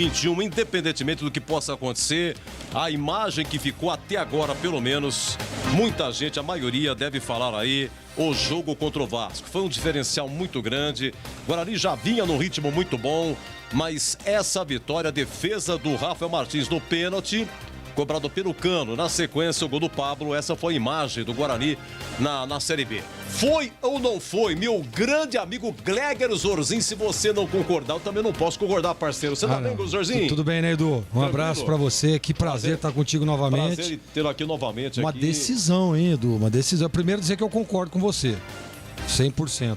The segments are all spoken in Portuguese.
21, independentemente do que possa acontecer, a imagem que ficou até agora, pelo menos, muita gente, a maioria deve falar aí, o jogo contra o Vasco. Foi um diferencial muito grande, Guarani já vinha num ritmo muito bom, mas essa vitória, a defesa do Rafael Martins no pênalti, cobrado pelo Cano, na sequência o gol do Pablo, essa foi a imagem do Guarani na Série B. Foi ou não foi, meu grande amigo Gleger Zorzin? Se você não concordar, eu também não posso concordar, parceiro. Você tá bem, Zorzin? Tudo bem, né, Edu? Um abraço pra você, que prazer estar contigo novamente. Prazer tê-lo aqui novamente. Uma decisão, hein, Edu? Uma decisão. Primeiro dizer que eu concordo com você, 100%.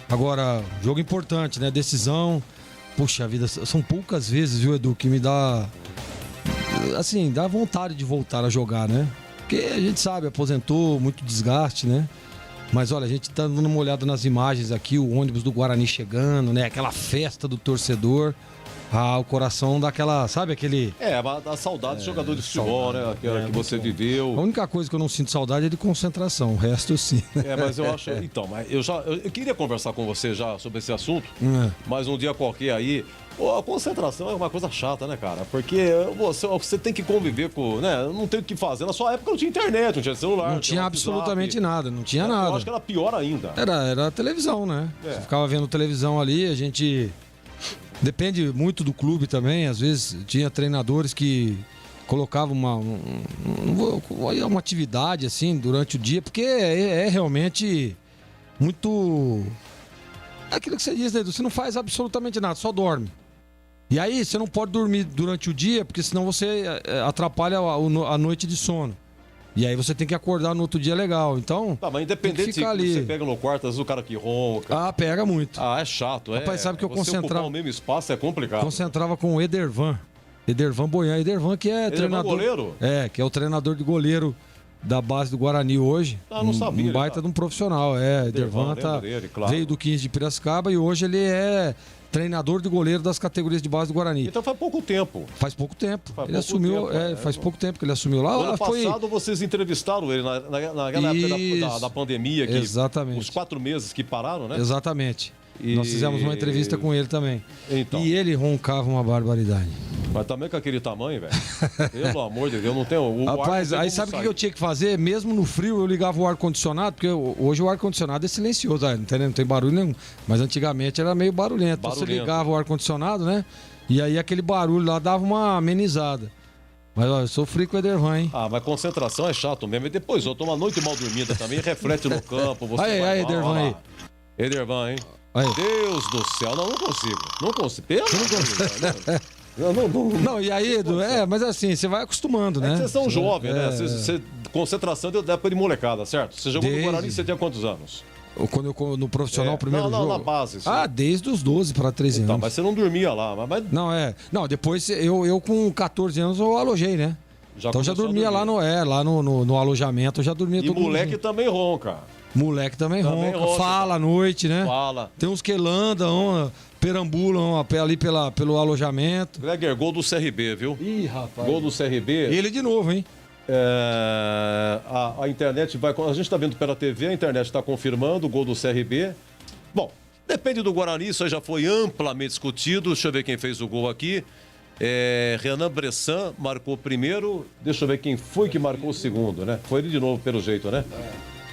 Agora, jogo importante, né? Decisão. Puxa vida, são poucas vezes, viu, Edu, que me dá... Assim, dá vontade de voltar a jogar, né? Porque a gente sabe, aposentou, muito desgaste, né? Mas olha, a gente tá dando uma olhada nas imagens aqui, o ônibus do Guarani chegando, né? Aquela festa do torcedor. Ah, o coração daquela, sabe aquele... a saudade de jogador de futebol, né? Aquela que você viveu. A única coisa que eu não sinto saudade é de concentração, o resto sim. Mas eu acho... Então, mas eu queria conversar com você já sobre esse assunto, mas um dia qualquer aí... A concentração é uma coisa chata, né, cara? Porque você tem que conviver com... né? Não tem o que fazer. Na sua época não tinha internet, não tinha celular. Não tinha absolutamente nada, não tinha nada. Eu acho que era pior ainda. Era a televisão, né? Você ficava vendo televisão ali, a gente... Depende muito do clube também. Às vezes tinha treinadores que colocavam uma atividade assim durante o dia, porque é realmente muito... É aquilo que você diz, né, Edu? Você não faz absolutamente nada, só dorme. E aí você não pode dormir durante o dia, porque senão você atrapalha a noite de sono. E aí você tem que acordar no outro dia legal. Então, mas independente se você pega no quarto, às vezes o cara que ronca. Pega muito. É chato. Rapaz, sabe que eu concentrava... ocupar o mesmo espaço é complicado. Concentrava com o Edervan Boian. Edervan que é treinador... goleiro? Que é o treinador de goleiro da base do Guarani hoje. Não sabia. Um baita de um profissional. Edervan veio do 15 de Piracicaba e hoje ele é treinador de goleiro das categorias de base do Guarani. Então faz pouco tempo. Faz pouco tempo. Faz pouco tempo que ele assumiu lá. Ano passado vocês entrevistaram ele naquela época da pandemia. Exatamente. Os 4 meses que pararam, né? Exatamente. Nós fizemos uma entrevista com ele também. Então. E ele roncava uma barbaridade. Mas também com aquele tamanho, velho. Pelo amor de Deus, não tem... Rapaz, aí sabe o que eu tinha que fazer? Mesmo no frio, eu ligava o ar-condicionado, porque hoje o ar-condicionado é silencioso, não tem barulho nenhum. Mas antigamente era meio barulhento. Você ligava o ar-condicionado, né? E aí aquele barulho lá dava uma amenizada. Mas ó, eu sofri com o Edervan, hein? Mas concentração é chato mesmo. E depois eu tomo uma noite mal dormida também, reflete no campo. Aí, Edervan aí. Edervan, hein? Aí. Deus do céu, não consigo. Não consigo. Não, e aí, Edu, mas assim, você vai acostumando, né? Vocês são jovens, né? Concentração deu época de molecada, certo? Você jogou no Guarani, você tinha quantos anos? Quando eu, no profissional, primeiro jogo? Na base. Sim. Desde os 12 para 13 anos. Mas você não dormia lá. Não, depois eu com 14 anos eu alojei, né? Então já dormia lá no alojamento, eu já dormia todo mundo. E moleque também ronca. Moleque também ronca, fala à noite, né? Fala. Tem uns que andam, perambulam ali pelo alojamento. Gleger, gol do CRB, viu? Ih, rapaz. Gol do CRB. Ele de novo, hein? A internet vai... A gente está vendo pela TV, a internet está confirmando o gol do CRB. Bom, depende do Guarani, isso aí já foi amplamente discutido. Deixa eu ver quem fez o gol aqui. Renan Bressan marcou o primeiro. Deixa eu ver quem foi que marcou o segundo, né? Foi ele de novo, pelo jeito, né?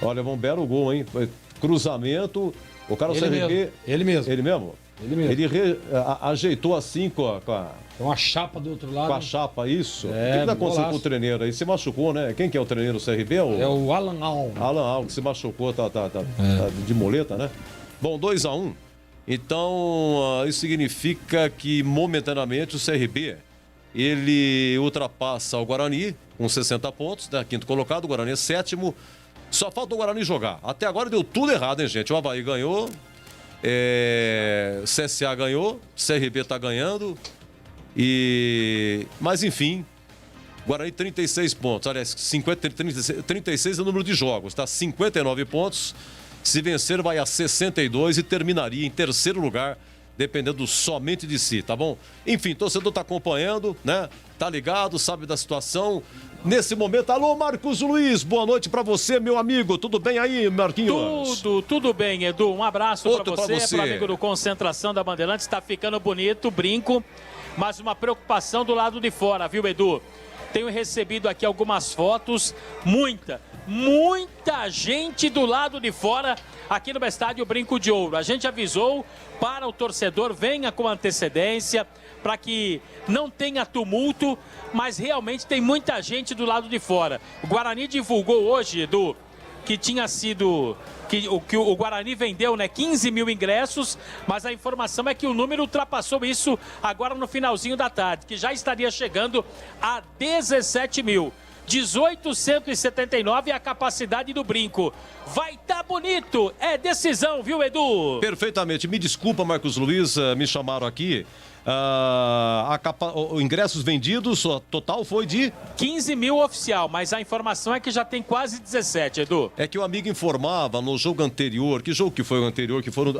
Olha, um belo gol, hein? Foi cruzamento. O cara do CRB... Ele mesmo. Ele mesmo? Ele ajeitou assim com a... Tem uma chapa do outro lado. Com a chapa, isso. O que está acontecendo com o treineiro aí? Se machucou, né? Quem que é o treineiro do CRB? É o Alan Al. Alan Al, que se machucou, tá de muleta, né? Bom, 2-1. Então, isso significa que, momentaneamente, o CRB, ele ultrapassa o Guarani com 60 pontos, né? Quinto colocado, o Guarani é sétimo. Só falta o Guarani jogar. Até agora deu tudo errado, hein, gente? O Avaí ganhou, CSA ganhou, CRB tá ganhando. Mas enfim, Guarani 36 pontos. Aliás, 36 é o número de jogos, tá? 59 pontos. Se vencer, vai a 62 e terminaria em terceiro lugar, dependendo somente de si, tá bom? Enfim, torcedor tá acompanhando, né? Tá ligado, sabe da situação. Nesse momento, alô Marcos Luiz, boa noite pra você, meu amigo. Tudo bem aí, Marquinhos? Tudo bem, Edu. Um abraço pra você, pro amigo do Concentração da Bandeirantes. Tá ficando bonito, brinco. mas uma preocupação do lado de fora, viu, Edu? Tenho recebido aqui algumas fotos, muita gente do lado de fora aqui no estádio Brinco de Ouro. A gente avisou para o torcedor, venha com antecedência, para que não tenha tumulto, mas realmente tem muita gente do lado de fora. O Guarani divulgou hoje, Edu, que tinha sido... que o Guarani vendeu, né, 15 mil ingressos, mas a informação é que o número ultrapassou isso agora no finalzinho da tarde, que já estaria chegando a 17 mil. 18.179 é a capacidade do Brinco. Vai tá bonito, é decisão, viu, Edu? Perfeitamente. Me desculpa, Marcos Luiz, me chamaram aqui. Ingressos vendidos, o total foi de 15 mil oficial, mas a informação é que já tem quase 17, Edu. É que o amigo informava no jogo anterior. Que jogo que foi o anterior? Que foram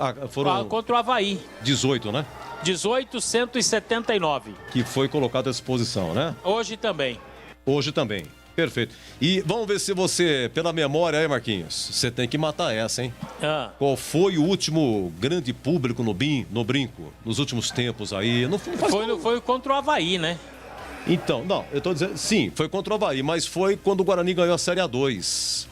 contra o Avaí. 18, né? 18.179. Que foi colocado à disposição, né? Hoje também. Hoje também. Perfeito. E vamos ver se você, pela memória aí, Marquinhos, você tem que matar essa, hein? Qual foi o último grande público no Brinco, nos últimos tempos aí? Não foi contra o Avaí, né? Então, não, eu tô dizendo, sim, foi contra o Avaí, mas foi quando o Guarani ganhou a Série A2.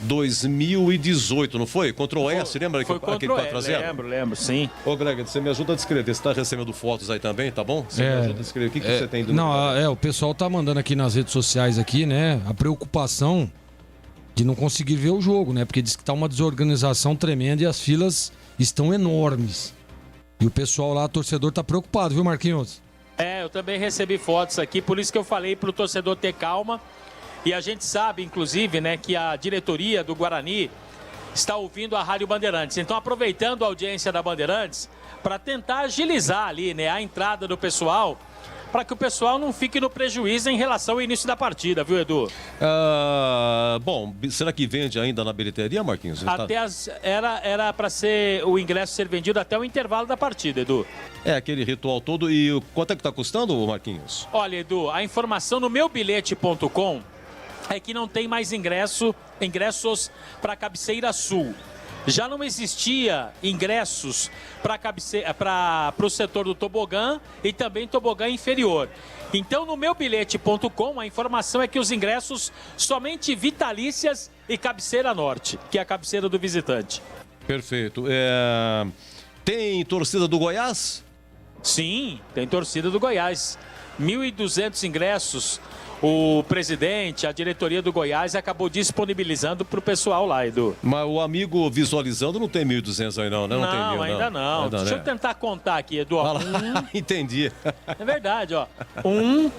2018, não foi? Contra o Oeste, lembra foi aquele 4x0? Lembro, sim. Ô, Greg, você me ajuda a descrever. Você está recebendo fotos aí também, tá bom? Você me ajuda a descrever. O que você tem do... Não, o pessoal tá mandando aqui nas redes sociais aqui, né? A preocupação de não conseguir ver o jogo, né? Porque diz que tá uma desorganização tremenda e as filas estão enormes. E o pessoal lá, torcedor, tá preocupado, viu, Marquinhos? Eu também recebi fotos aqui, por isso que eu falei pro torcedor ter calma. E a gente sabe, inclusive, né, que a diretoria do Guarani está ouvindo a Rádio Bandeirantes. Então, aproveitando a audiência da Bandeirantes, para tentar agilizar ali, né, a entrada do pessoal, para que o pessoal não fique no prejuízo em relação ao início da partida, viu, Edu? Bom, será que vende ainda na bilheteria, Marquinhos? Era para ser o ingresso ser vendido até o intervalo da partida, Edu. É, aquele ritual todo. E quanto é que está custando, Marquinhos? Olha, Edu, a informação no meubilhete.com é que não tem mais ingressos para a cabeceira sul. Já não existia ingressos para o setor do tobogã e também tobogã inferior. Então, no meubilhete.com, a informação é que os ingressos somente vitalícias e cabeceira norte, que é a cabeceira do visitante. Perfeito. Tem torcida do Goiás? Sim, tem torcida do Goiás. 1.200 ingressos. O presidente, a diretoria do Goiás acabou disponibilizando para o pessoal lá, Edu. Mas o amigo visualizando não tem 1.200 aí não, né? Não, tem mil, ainda não. Deixa eu tentar contar aqui, Edu. Entendi. É verdade, ó. 1,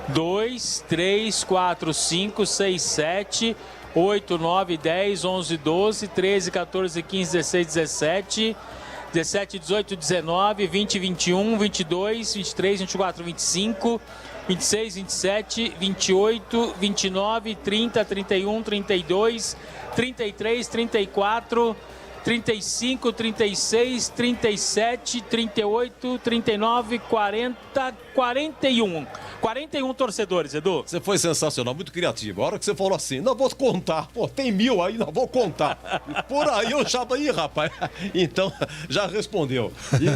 2, 3, 4, 5, 6, 7, 8, 9, 10, 11, 12, 13, 14, 15, 16, 17... 17, 18, 19, 20, 21, 22, 23, 24, 25, 26, 27, 28, 29, 30, 31, 32, 33, 34, 35, 36, 37, 38, 39, 40, 41. 41 torcedores, Edu. Você foi sensacional, muito criativo. A hora que você falou assim, não vou contar. Pô, tem 1.000 aí, não vou contar. Por aí eu já... Ih, rapaz. Então, já respondeu. E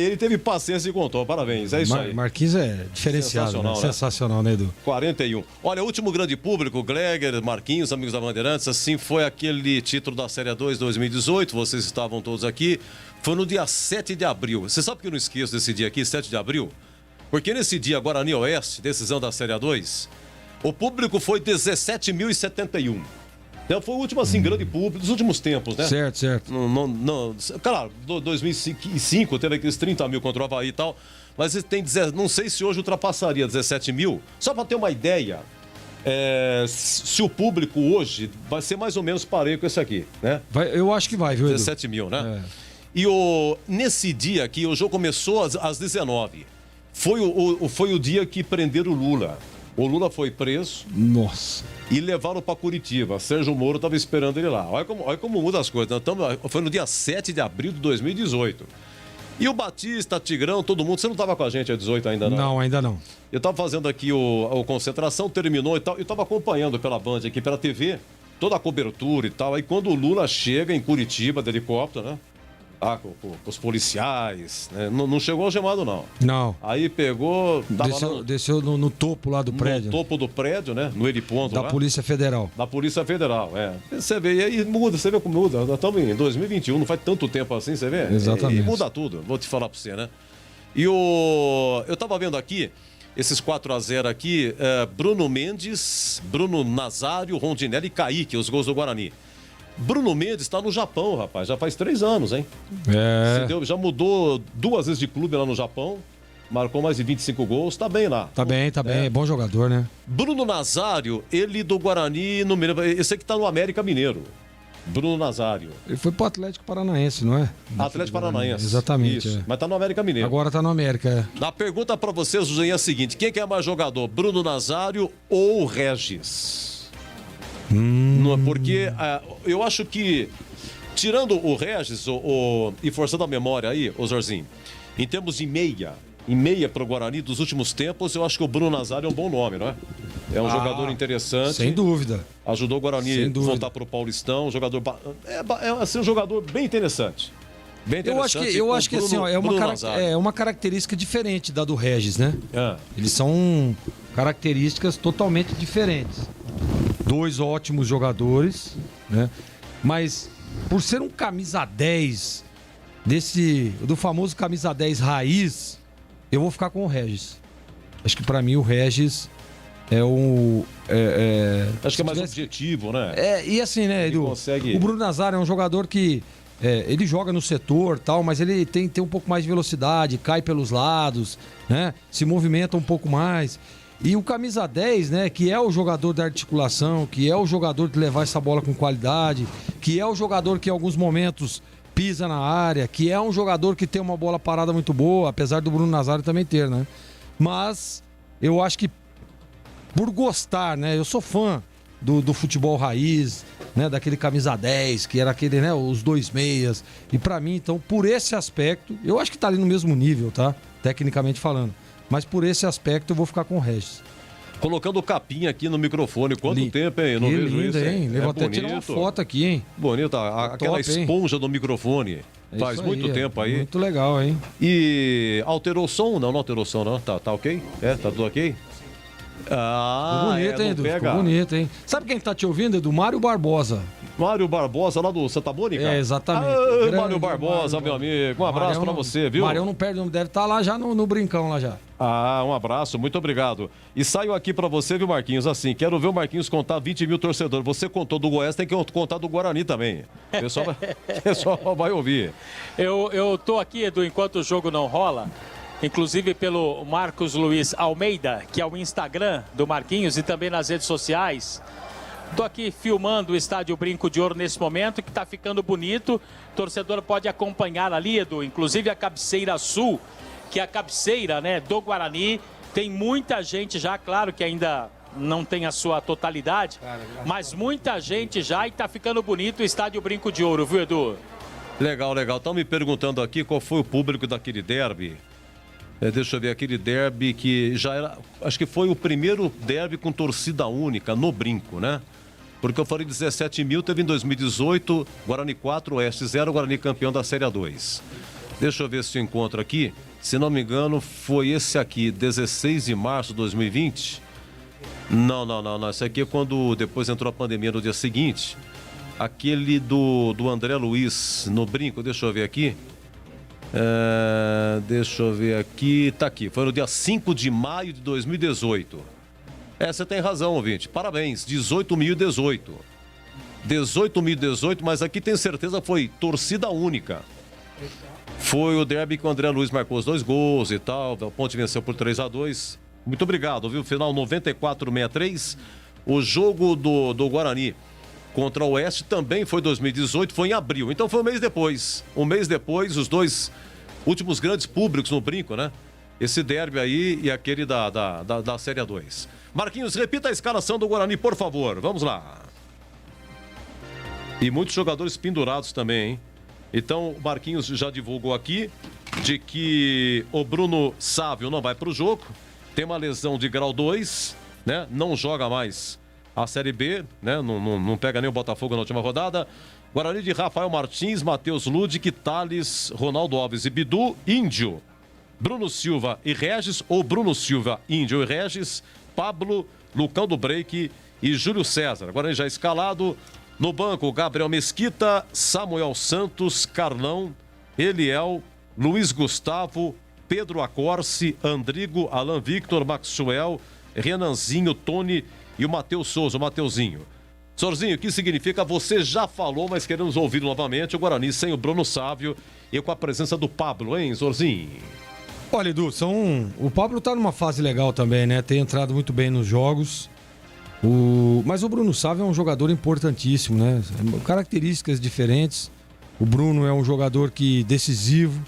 ele teve paciência e contou. Parabéns, é isso aí. Marquinhos é diferenciado, sensacional, né? Sensacional, né, Edu? 41. Olha, último grande público, Gleger, Marquinhos, amigos da Bandeirantes, assim foi aquele título da Série 2 2018, vocês estavam todos aqui. Foi no dia 7 de abril. Você sabe que eu não esqueço desse dia aqui, 7 de abril? Porque nesse dia, Guarani Oeste, decisão da Série A2, o público foi 17.071. Então foi o último, assim, grande público dos últimos tempos, né? Certo. Claro, 2005 teve aqueles 30 mil contra o Avaí e tal, mas não sei se hoje ultrapassaria 17 mil. Só para ter uma ideia, se o público hoje vai ser mais ou menos pareio com esse aqui, né? Eu acho que vai, viu, Edu? 17 mil, né? E nesse dia aqui, o jogo começou às 19. Foi o dia que prenderam o Lula. O Lula foi preso. Nossa. E levaram para Curitiba. Sérgio Moro estava esperando ele lá. Olha como muda as coisas. Então, foi no dia 7 de abril de 2018. E o Batista, Tigrão, todo mundo... Você não estava com a gente a 18 ainda, não? Não, ainda não. Eu estava fazendo aqui o concentração, terminou e tal. Eu estava acompanhando pela Band aqui, pela TV, toda a cobertura e tal. Aí quando o Lula chega em Curitiba, de helicóptero, né? com os policiais, né? Não chegou algemado, não. Não. Aí pegou... Desceu no topo lá do prédio. No topo do prédio, né? No heliponto da lá. Polícia Federal. Da Polícia Federal, Você vê, e aí muda, você vê como muda. Nós estamos em 2021, não faz tanto tempo assim, você vê? Exatamente. E muda tudo, vou te falar pra você, né? E eu tava vendo aqui, esses 4-0 aqui, Bruno Mendes, Bruno Nazário, Rondinelli e Kaique, os gols do Guarani. Bruno Mendes está no Japão, rapaz, já faz 3 anos, hein? Já mudou 2 vezes de clube lá no Japão, marcou mais de 25 gols, tá bem lá. Tá bem, é bom jogador, né? Bruno Nazário, ele do Guarani, não me lembro, esse aqui tá no América Mineiro. Bruno Nazário. Ele foi pro Atlético Paranaense, não é? Atlético Paranaense. Exatamente. Isso. Mas tá no América Mineiro. Agora tá no América, A pergunta pra vocês, José, é a seguinte: quem que é mais jogador, Bruno Nazário ou Regis? Porque eu acho que, tirando o Regis e forçando a memória aí, ô Zorzinho, em termos de meia pro Guarani dos últimos tempos, eu acho que o Bruno Nazário é um bom nome, não é? É um jogador interessante. Sem dúvida. Ajudou o Guarani a voltar pro Paulistão. Jogador, um jogador bem interessante. Bem interessante. Eu acho que assim, ó, é uma característica diferente da do Regis, né? Eles são características totalmente diferentes. 2 ótimos jogadores, né? Mas por ser um camisa 10 do famoso camisa 10 raiz, eu vou ficar com o Regis. Acho que pra mim o Regis acho que é mais objetivo, né? E assim, né, Edu? O Bruno Nazário é um jogador que ele joga no setor, tal, mas ele tem um pouco mais de velocidade, cai pelos lados, né? Se movimenta um pouco mais. E o camisa 10, né, que é o jogador da articulação, que é o jogador de levar essa bola com qualidade, que é o jogador que em alguns momentos pisa na área, que é um jogador que tem uma bola parada muito boa, apesar do Bruno Nazário também ter, né? Mas eu acho que por gostar, né, eu sou fã do futebol raiz, né, daquele camisa 10, que era aquele, né, os 2 meias. E pra mim, então, por esse aspecto, eu acho que tá ali no mesmo nível, tá? Tecnicamente falando. Mas por esse aspecto eu vou ficar com o Regis. Colocando o capinha aqui no microfone. Quanto tempo, hein? Não vejo lindo, isso, hein? Vou até tirar uma foto aqui, hein? Bonito, aquela esponja do microfone. Faz muito tempo aí. Muito legal, hein? E alterou o som? Não alterou o som, não. Tá ok? Tá tudo ok? Ficou bonito, hein, Edu? Ficou bonito, hein? Sabe quem tá te ouvindo, Edu? Mário Barbosa. Mário Barbosa, lá do Santa Mônica? Exatamente. Mário Barbosa, meu amigo. Um abraço pra você, viu? Mário não perde, deve estar lá já no brincão lá já. Um abraço, muito obrigado. E saio aqui pra você, viu, Marquinhos? Assim, quero ver o Marquinhos contar 20 mil torcedores. Você contou do Goiás, tem que contar do Guarani também. O pessoal vai ouvir. Eu tô aqui, Edu, enquanto o jogo não rola, inclusive pelo Marcos Luiz Almeida, que é o Instagram do Marquinhos, e também nas redes sociais. Estou aqui filmando o estádio Brinco de Ouro nesse momento, que está ficando bonito. O torcedor pode acompanhar ali, Edu, inclusive a cabeceira sul, que é a cabeceira, né, do Guarani. Tem muita gente já, claro que ainda não tem a sua totalidade, mas muita gente já, e está ficando bonito o estádio Brinco de Ouro, viu, Edu? Legal. Estão me perguntando aqui qual foi o público daquele derby. Deixa eu ver, aquele derby que já era... Acho que foi o primeiro derby com torcida única no Brinco, né? Porque eu falei 17 mil, teve em 2018, Guarani 4, Oeste 0, Guarani campeão da Série A2. Deixa eu ver se eu encontro aqui. Se não me engano, foi esse aqui, 16 de março de 2020. Não. Esse aqui é quando depois entrou a pandemia no dia seguinte. Aquele do André Luiz no Brinco, deixa eu ver aqui. Tá aqui, foi no dia 5 de maio de 2018. Você tem razão, ouvinte, parabéns, 18.018, mas aqui tem certeza foi torcida única. Foi o derby que o André Luiz marcou os 2 gols e tal, a Ponte venceu por 3-2, muito obrigado, viu, final 94-63, o jogo do Guarani contra o Oeste também foi 2018, foi em abril, então foi um mês depois, os 2 últimos grandes públicos no Brinco, né? Esse derby aí e aquele da Série A2. Marquinhos, repita a escalação do Guarani, por favor, vamos lá. E muitos jogadores pendurados também, hein? Então, o Marquinhos já divulgou aqui de que o Bruno Sávio não vai para o jogo, tem uma lesão de grau 2, né? Não joga mais a Série B, né? Não pega nem o Botafogo na última rodada. Guarani de Rafael Martins, Matheus Ludic, Thales, Ronaldo Alves e Bidu, Índio, Bruno Silva e Regis, ou Bruno Silva, Índio e Regis, Pablo, Lucão do Break e Júlio César. Guarani já escalado. No banco, Gabriel Mesquita, Samuel Santos, Carlão, Eliel, Luiz Gustavo, Pedro Acorce, Andrigo, Alan Victor, Maxwell, Renanzinho, Tony e o Matheus Souza, o Mateuzinho. Sorzinho, o que significa? Você já falou, mas queremos ouvir novamente. O Guarani sem o Bruno Sávio e com a presença do Pablo, hein, Sorzinho? Olha, Edu, o Pablo tá numa fase legal também, né? Tem entrado muito bem nos jogos. Mas o Bruno Sávio é um jogador importantíssimo, né? Características diferentes. O Bruno é um jogador decisivo,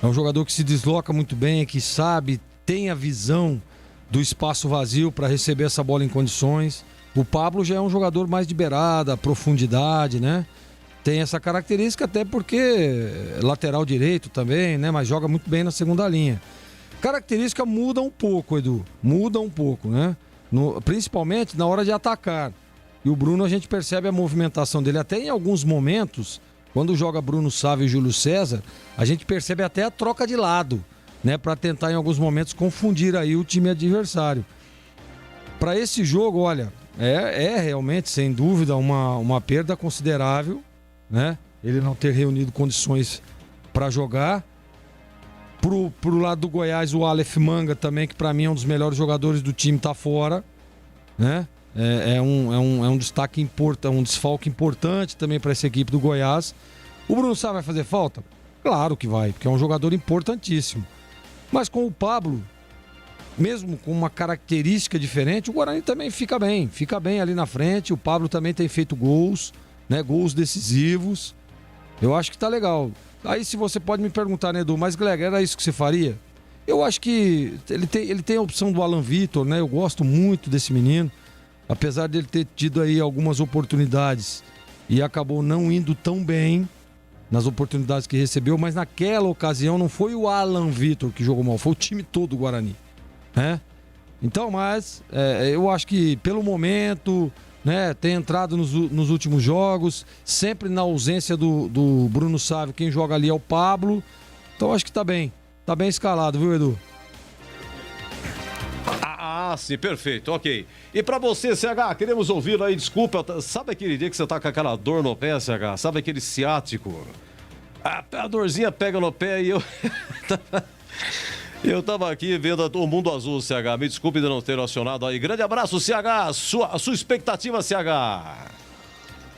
é um jogador que se desloca muito bem, que sabe, tem a visão do espaço vazio para receber essa bola em condições. O Pablo já é um jogador mais de beirada, profundidade, né? Tem essa característica até porque é lateral direito também, né? Mas joga muito bem na segunda linha. Característica muda um pouco, Edu. Muda um pouco, né? Principalmente na hora de atacar. E o Bruno, a gente percebe a movimentação dele. Até em alguns momentos, quando joga Bruno Sávio e Júlio César, a gente percebe até a troca de lado, né? Para tentar em alguns momentos confundir aí o time adversário. Para esse jogo, olha, é realmente, sem dúvida, uma perda considerável, né? Ele não ter reunido condições para jogar. Pro lado do Goiás, o Aleph Manga também, que para mim é um dos melhores jogadores do time, tá fora, né? É um destaque importante, um desfalque importante também para essa equipe do Goiás. O Bruno Sá vai fazer falta? Claro que vai, porque é um jogador importantíssimo. Mas com o Pablo, mesmo com uma característica diferente, o Guarani também fica bem ali na frente. O Pablo também tem feito gols, né? Gols decisivos. Eu acho que tá legal. Aí se você pode me perguntar, né, Edu, mas Glega, era isso que você faria? Eu acho que ele tem a opção do Alan Victor, né? Eu gosto muito desse menino, apesar dele ter tido aí algumas oportunidades e acabou não indo tão bem nas oportunidades que recebeu, mas naquela ocasião não foi o Alan Victor que jogou mal, foi o time todo do Guarani, né? Então, mas eu acho que pelo momento, né, tem entrado nos últimos jogos, sempre na ausência do Bruno Sávio, quem joga ali é o Pablo. Então acho que tá bem escalado, viu, Edu? Sim, perfeito, ok. E pra você, CH, queremos ouvi-lo aí, desculpa, sabe aquele dia que você tá com aquela dor no pé, CH? Sabe aquele ciático? A dorzinha pega no pé e eu tava aqui vendo o Mundo Azul, CH. Me desculpe de não ter acionado aí. Grande abraço, CH. A sua expectativa, CH.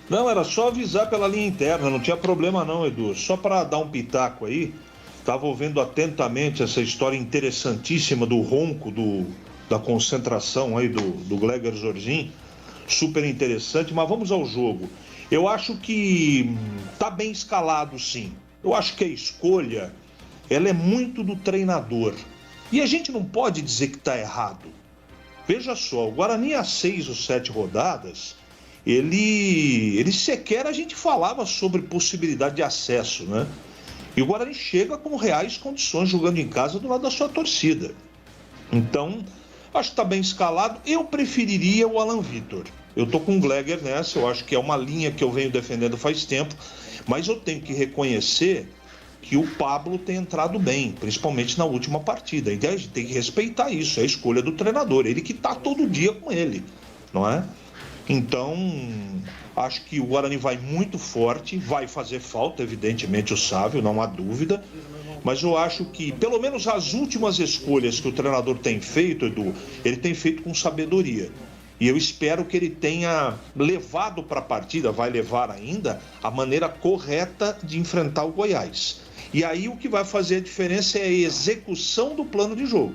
Não, era só avisar pela linha interna, não tinha problema não, Edu. Só para dar um pitaco aí, estava ouvindo atentamente essa história interessantíssima do ronco, da concentração aí do Gleger Zorzinho. Super interessante, mas vamos ao jogo. Eu acho que tá bem escalado, sim. Eu acho que a escolha, ela é muito do treinador. E a gente não pode dizer que está errado. Veja só, o Guarani há 6 ou 7 rodadas, ele sequer a gente falava sobre possibilidade de acesso, né? E o Guarani chega com reais condições jogando em casa do lado da sua torcida. Então, acho que está bem escalado. Eu preferiria o Alan Victor. Eu tô com o Gleger nessa, eu acho que é uma linha que eu venho defendendo faz tempo, mas eu tenho que reconhecer que o Pablo tem entrado bem, principalmente na última partida. Então a gente tem que respeitar isso, é a escolha do treinador, ele que tá todo dia com ele, não é? Então, acho que o Guarani vai muito forte, vai fazer falta, evidentemente, o Sávio, não há dúvida, mas eu acho que, pelo menos as últimas escolhas que o treinador tem feito, Edu, ele tem feito com sabedoria. E eu espero que ele tenha levado para a partida, vai levar ainda, a maneira correta de enfrentar o Goiás. E aí o que vai fazer a diferença é a execução do plano de jogo.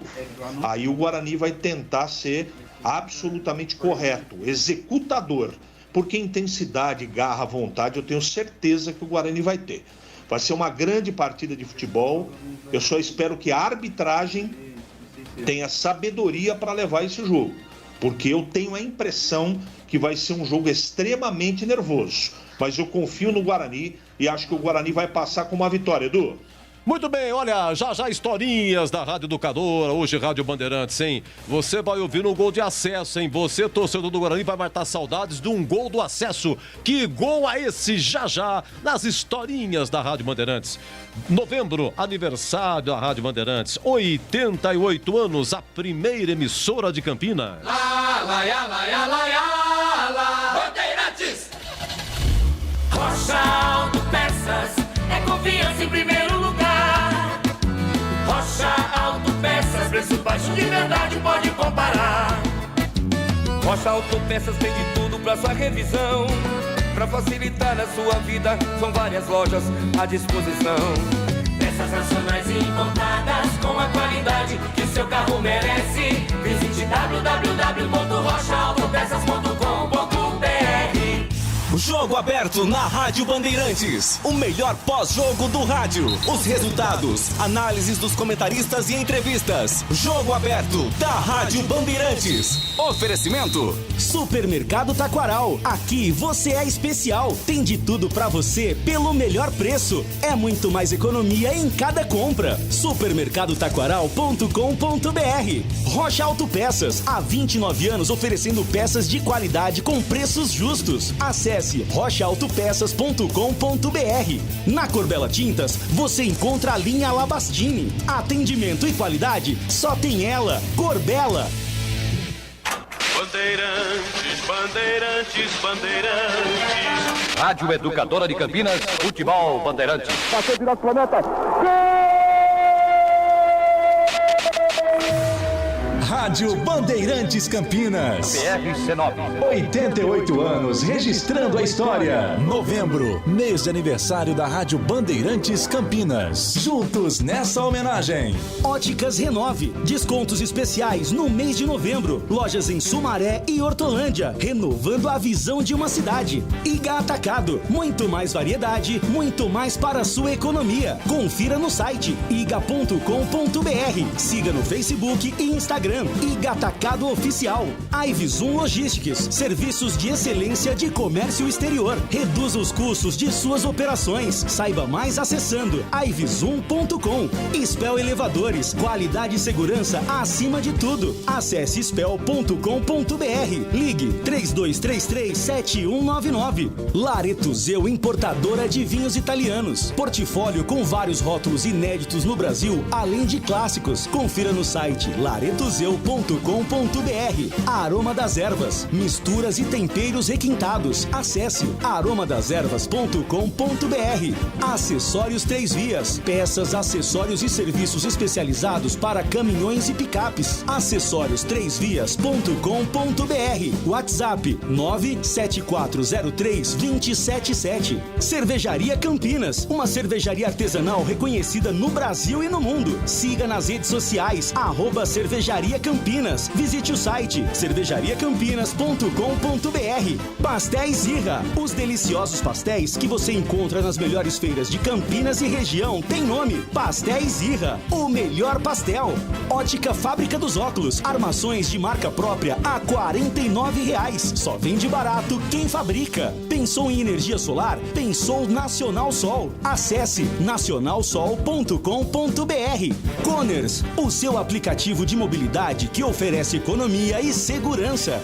Aí o Guarani vai tentar ser absolutamente correto, executador. Porque intensidade, garra, vontade, eu tenho certeza que o Guarani vai ter. Vai ser uma grande partida de futebol. Eu só espero que a arbitragem tenha sabedoria para levar esse jogo. Porque eu tenho a impressão que vai ser um jogo extremamente nervoso. Mas eu confio no Guarani e acho que o Guarani vai passar com uma vitória, Edu. Muito bem, olha, já historinhas da Rádio Educadora, hoje Rádio Bandeirantes, hein? Você vai ouvir um gol de acesso, hein? Você, torcedor do Guarani, vai matar saudades de um gol do acesso. Que gol é esse? Já, nas historinhas da Rádio Bandeirantes. Novembro, aniversário da Rádio Bandeirantes. 88 anos, a primeira emissora de Campinas. Bandeirantes! Rocha Autopeças é confiança em primeiro lugar. Rocha Autopeças, preço baixo de verdade, pode comparar. Rocha Autopeças tem de tudo pra sua revisão. Pra facilitar a sua vida, são várias lojas à disposição. Peças nacionais e importadas com a qualidade que seu carro merece. Visite www.rochaautopeças.com.br. Jogo aberto na Rádio Bandeirantes. O melhor pós-jogo do rádio. Os resultados, análises dos comentaristas e entrevistas. Jogo aberto da Rádio Bandeirantes. Oferecimento: Supermercado Taquaral. Aqui você é especial. Tem de tudo pra você pelo melhor preço. É muito mais economia em cada compra. Supermercadotaquaral.com.br. Rocha Autopeças. Há 29 anos oferecendo peças de qualidade com preços justos. Acesse rochaautopeças.com.br. Na Corbella Tintas, você encontra a linha Labastini. Atendimento e qualidade, só tem ela, Corbella. Bandeirantes, Bandeirantes, Bandeirantes. Rádio Educadora de Campinas, Futebol Bandeirantes. Passou direto pro meta. Rádio Bandeirantes Campinas. BRC9. 88 anos registrando a história. Novembro, mês de aniversário da Rádio Bandeirantes Campinas. Juntos nessa homenagem. Óticas Renove. Descontos especiais no mês de novembro. Lojas em Sumaré e Hortolândia. Renovando a visão de uma cidade. Iga Atacado. Muito mais variedade, muito mais para a sua economia. Confira no site iga.com.br. Siga no Facebook e Instagram. Iga Atacado Oficial. Ivzoom Logistics. Serviços de excelência de comércio exterior. Reduza os custos de suas operações. Saiba mais acessando ivzoom.com. Spell Elevadores. Qualidade e segurança acima de tudo. Acesse spell.com.br. Ligue 3233-7199. Laretuzeu Importadora de Vinhos Italianos. Portfólio com vários rótulos inéditos no Brasil, além de clássicos. Confira no site laretuzeu.com.br. Aroma das Ervas, misturas e temperos requintados. Acesse aromadeservas.com.br. Acessórios 3 Vias, peças, acessórios e serviços especializados para caminhões e picapes. Acessórios3vias.com.br. WhatsApp 97403-277. Cervejaria Campinas, uma cervejaria artesanal reconhecida no Brasil e no mundo. Siga nas redes sociais @Cervejaria Campinas. Visite o site cervejariacampinas.com.br. Pastéis Irra. Os deliciosos pastéis que você encontra nas melhores feiras de Campinas e região tem nome: Pastéis Irra. O melhor pastel. Ótica Fábrica dos Óculos. Armações de marca própria a R$ 49,00. Só vende barato quem fabrica. Pensou em energia solar? Pensou Nacional Sol. Acesse nacionalsol.com.br. Coners, o seu aplicativo de mobilidade que oferece economia e segurança.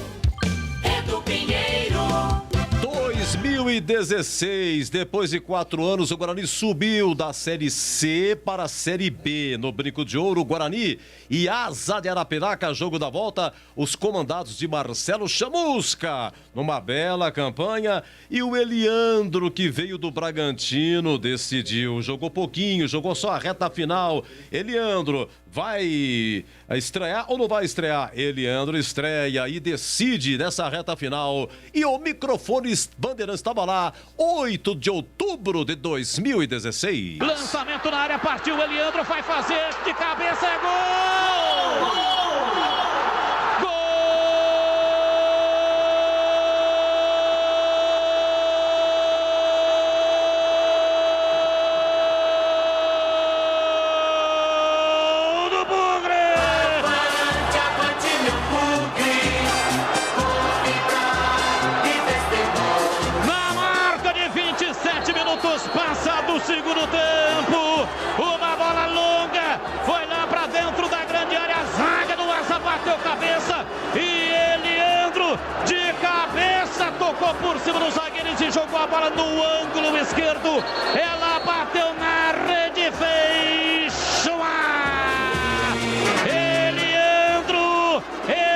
Edu Pinheiro. 2016, depois de 4 anos, o Guarani subiu da Série C para a Série B. No Brinco de Ouro, Guarani e Asa de Arapiraca, jogo da volta, os comandados de Marcelo Chamusca, numa bela campanha. E o Eliandro, que veio do Bragantino, decidiu, jogou pouquinho, jogou só a reta final. Eliandro, vai estrear ou não vai estrear? Eliandro estreia e decide nessa reta final. E o microfone Bandeirantes estava lá, 8 de outubro de 2016. Lançamento na área, partiu o Eliandro, vai fazer de cabeça, é gol! Gol! Passa do segundo tempo, uma cima do zagueiro e jogou a bola no ângulo esquerdo. Ela bateu na rede, fez chuar. Eliandro,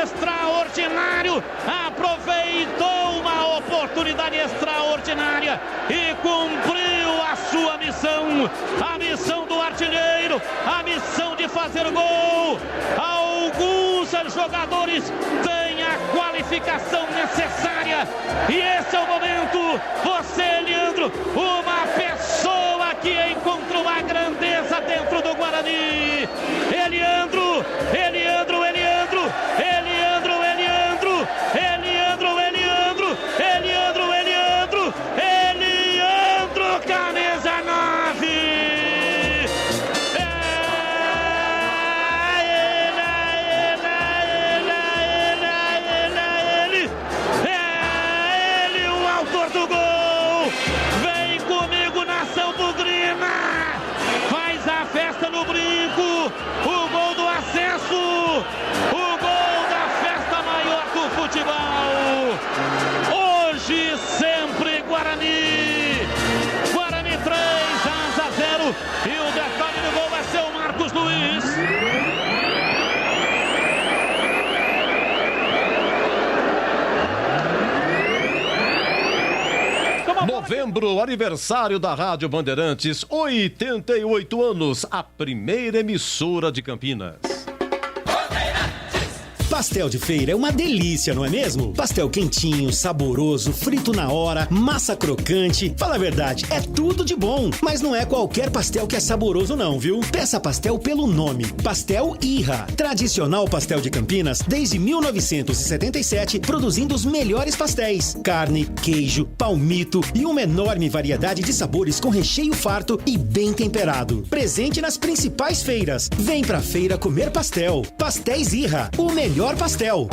extraordinário, aproveitou uma oportunidade extraordinária e cumpriu a sua missão, a missão do artilheiro, a missão de fazer o gol. Alguns jogadores têm a qualificação necessária e esse é o momento. Você, Leandro, uma pessoa que encontrou a grandeza dentro do Guarani. Eliandro, Eliandro, Eliandro, Eliandro, Eliandro, Eliandro, Eliandro, Eliandro, Eliandro, Eliandro, camisa 9. Do gol, vem comigo, nação bugrina, faz a festa no brinco, o gol do acesso, o gol da festa maior do futebol, hoje sempre Guarani, Guarani 3-0, e o detalhe do gol vai ser o Marcos Luiz. Novembro, aniversário da Rádio Bandeirantes, 88 anos, a primeira emissora de Campinas. Pastel de feira é uma delícia, não é mesmo? Pastel quentinho, saboroso, frito na hora, massa crocante. Fala a verdade, é tudo de bom. Mas não é qualquer pastel que é saboroso não, viu? Peça pastel pelo nome. Pastel Irra. Tradicional pastel de Campinas desde 1977, produzindo os melhores pastéis. Carne, queijo, palmito e uma enorme variedade de sabores com recheio farto e bem temperado. Presente nas principais feiras. Vem pra feira comer pastel. Pastéis Irra, o melhor pastel.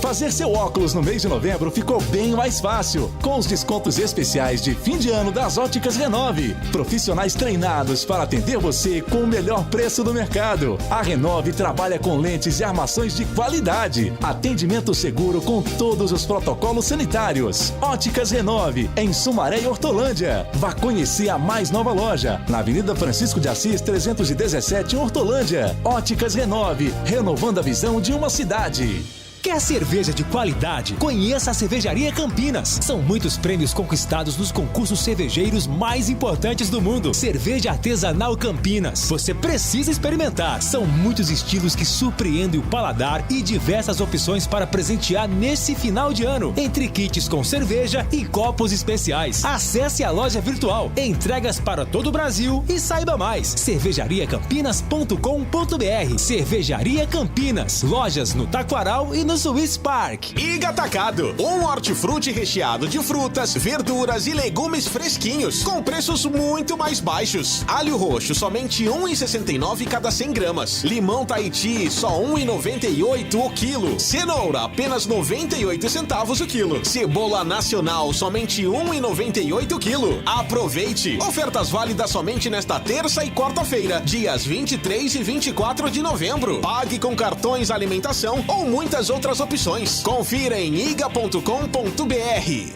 Fazer seu óculos no mês de novembro ficou bem mais fácil, com os descontos especiais de fim de ano das Óticas Renove. Profissionais treinados para atender você com o melhor preço do mercado. A Renove trabalha com lentes e armações de qualidade. Atendimento seguro com todos os protocolos sanitários. Óticas Renove, em Sumaré e Hortolândia. Vá conhecer a mais nova loja, na Avenida Francisco de Assis, 317, em Hortolândia. Óticas Renove, renovando a visão de uma cidade. Quer cerveja de qualidade? Conheça a Cervejaria Campinas. São muitos prêmios conquistados nos concursos cervejeiros mais importantes do mundo. Cerveja Artesanal Campinas. Você precisa experimentar. São muitos estilos que surpreendem o paladar e diversas opções para presentear nesse final de ano. Entre kits com cerveja e copos especiais. Acesse a loja virtual. Entregas para todo o Brasil e saiba mais. cervejariacampinas.com.br. Cervejaria Campinas. Lojas no Taquaral e no Swiss Park. Iga Atacado, um hortifruti recheado de frutas, verduras e legumes fresquinhos, com preços muito mais baixos. Alho roxo, somente R$ 1,69 cada 100 gramas. Limão Tahiti, só R$ 1,98 o quilo. Cenoura, apenas 98 centavos o quilo. Cebola nacional, somente R$ 1,98 o quilo. Aproveite! Ofertas válidas somente nesta terça e quarta-feira, dias 23 e 24 de novembro. Pague com cartões alimentação ou muitas outras opções. Confira em iga.com.br.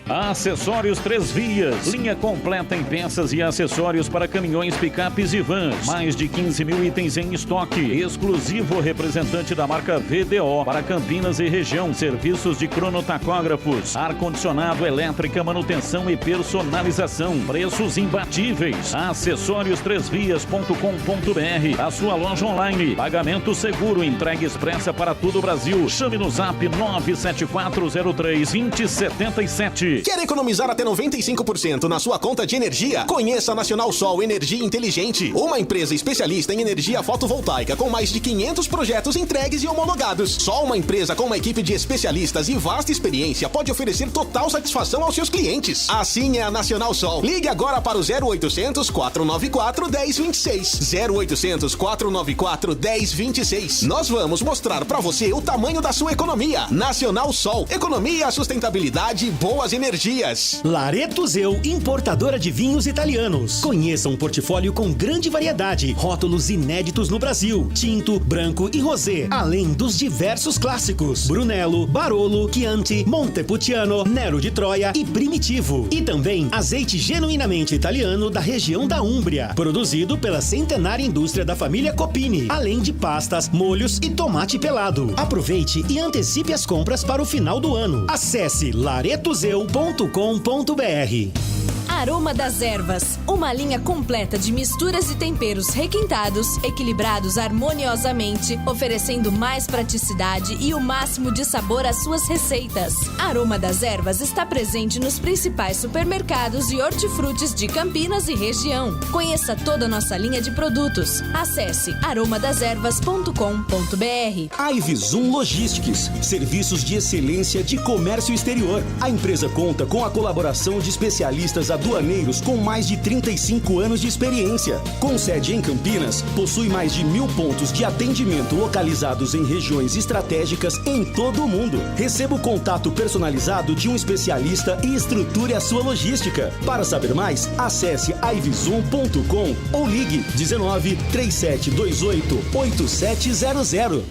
Acessórios Três Vias. Linha completa em peças e acessórios para caminhões, picapes e vans. Mais de 15 mil itens em estoque. Exclusivo representante da marca VDO para Campinas e região. Serviços de cronotacógrafos, ar-condicionado, elétrica, manutenção e personalização. Preços imbatíveis. Acessórios3vias.com.br. A sua loja online. Pagamento seguro. Entrega expressa para todo o Brasil. Chame no Zap 974032077. Quer economizar até 95% na sua conta de energia? Conheça a Nacional Sol Energia Inteligente, uma empresa especialista em energia fotovoltaica com mais de 500 projetos entregues e homologados. Só uma empresa com uma equipe de especialistas e vasta experiência pode oferecer total satisfação aos seus clientes. Assim é a Nacional Sol. Ligue agora para o 0800 494 1026. 0800 494 1026. Nós vamos mostrar para você o tamanho da sua economia economia. Nacional Sol, economia, sustentabilidade, boas energias. Lareto Zeu, importadora de vinhos italianos. Conheça um portfólio com grande variedade, rótulos inéditos no Brasil, tinto, branco e rosé, além dos diversos clássicos, Brunello, Barolo, Chianti, Montepulciano, Nero de Troia e Primitivo. E também azeite genuinamente italiano da região da Úmbria, produzido pela centenária indústria da família Copini, além de pastas, molhos e tomate pelado. Aproveite e antecipe as compras para o final do ano. Acesse laretozeu.com.br. Aroma das Ervas, uma linha completa de misturas e temperos requintados, equilibrados harmoniosamente, oferecendo mais praticidade e o máximo de sabor às suas receitas. Aroma das Ervas está presente nos principais supermercados e hortifrutis de Campinas e região. Conheça toda a nossa linha de produtos. Acesse aromadeservas.com.br. Ivizum Logistics, serviços de excelência de comércio exterior. A empresa conta com a colaboração de especialistas aduaneiros com mais de 35 anos de experiência. Com sede em Campinas, possui mais de 1.000 pontos de atendimento localizados em regiões estratégicas em todo o mundo. Receba o contato personalizado de um especialista e estruture a sua logística. Para saber mais, acesse ivizum.com ou ligue 19 3728 8700.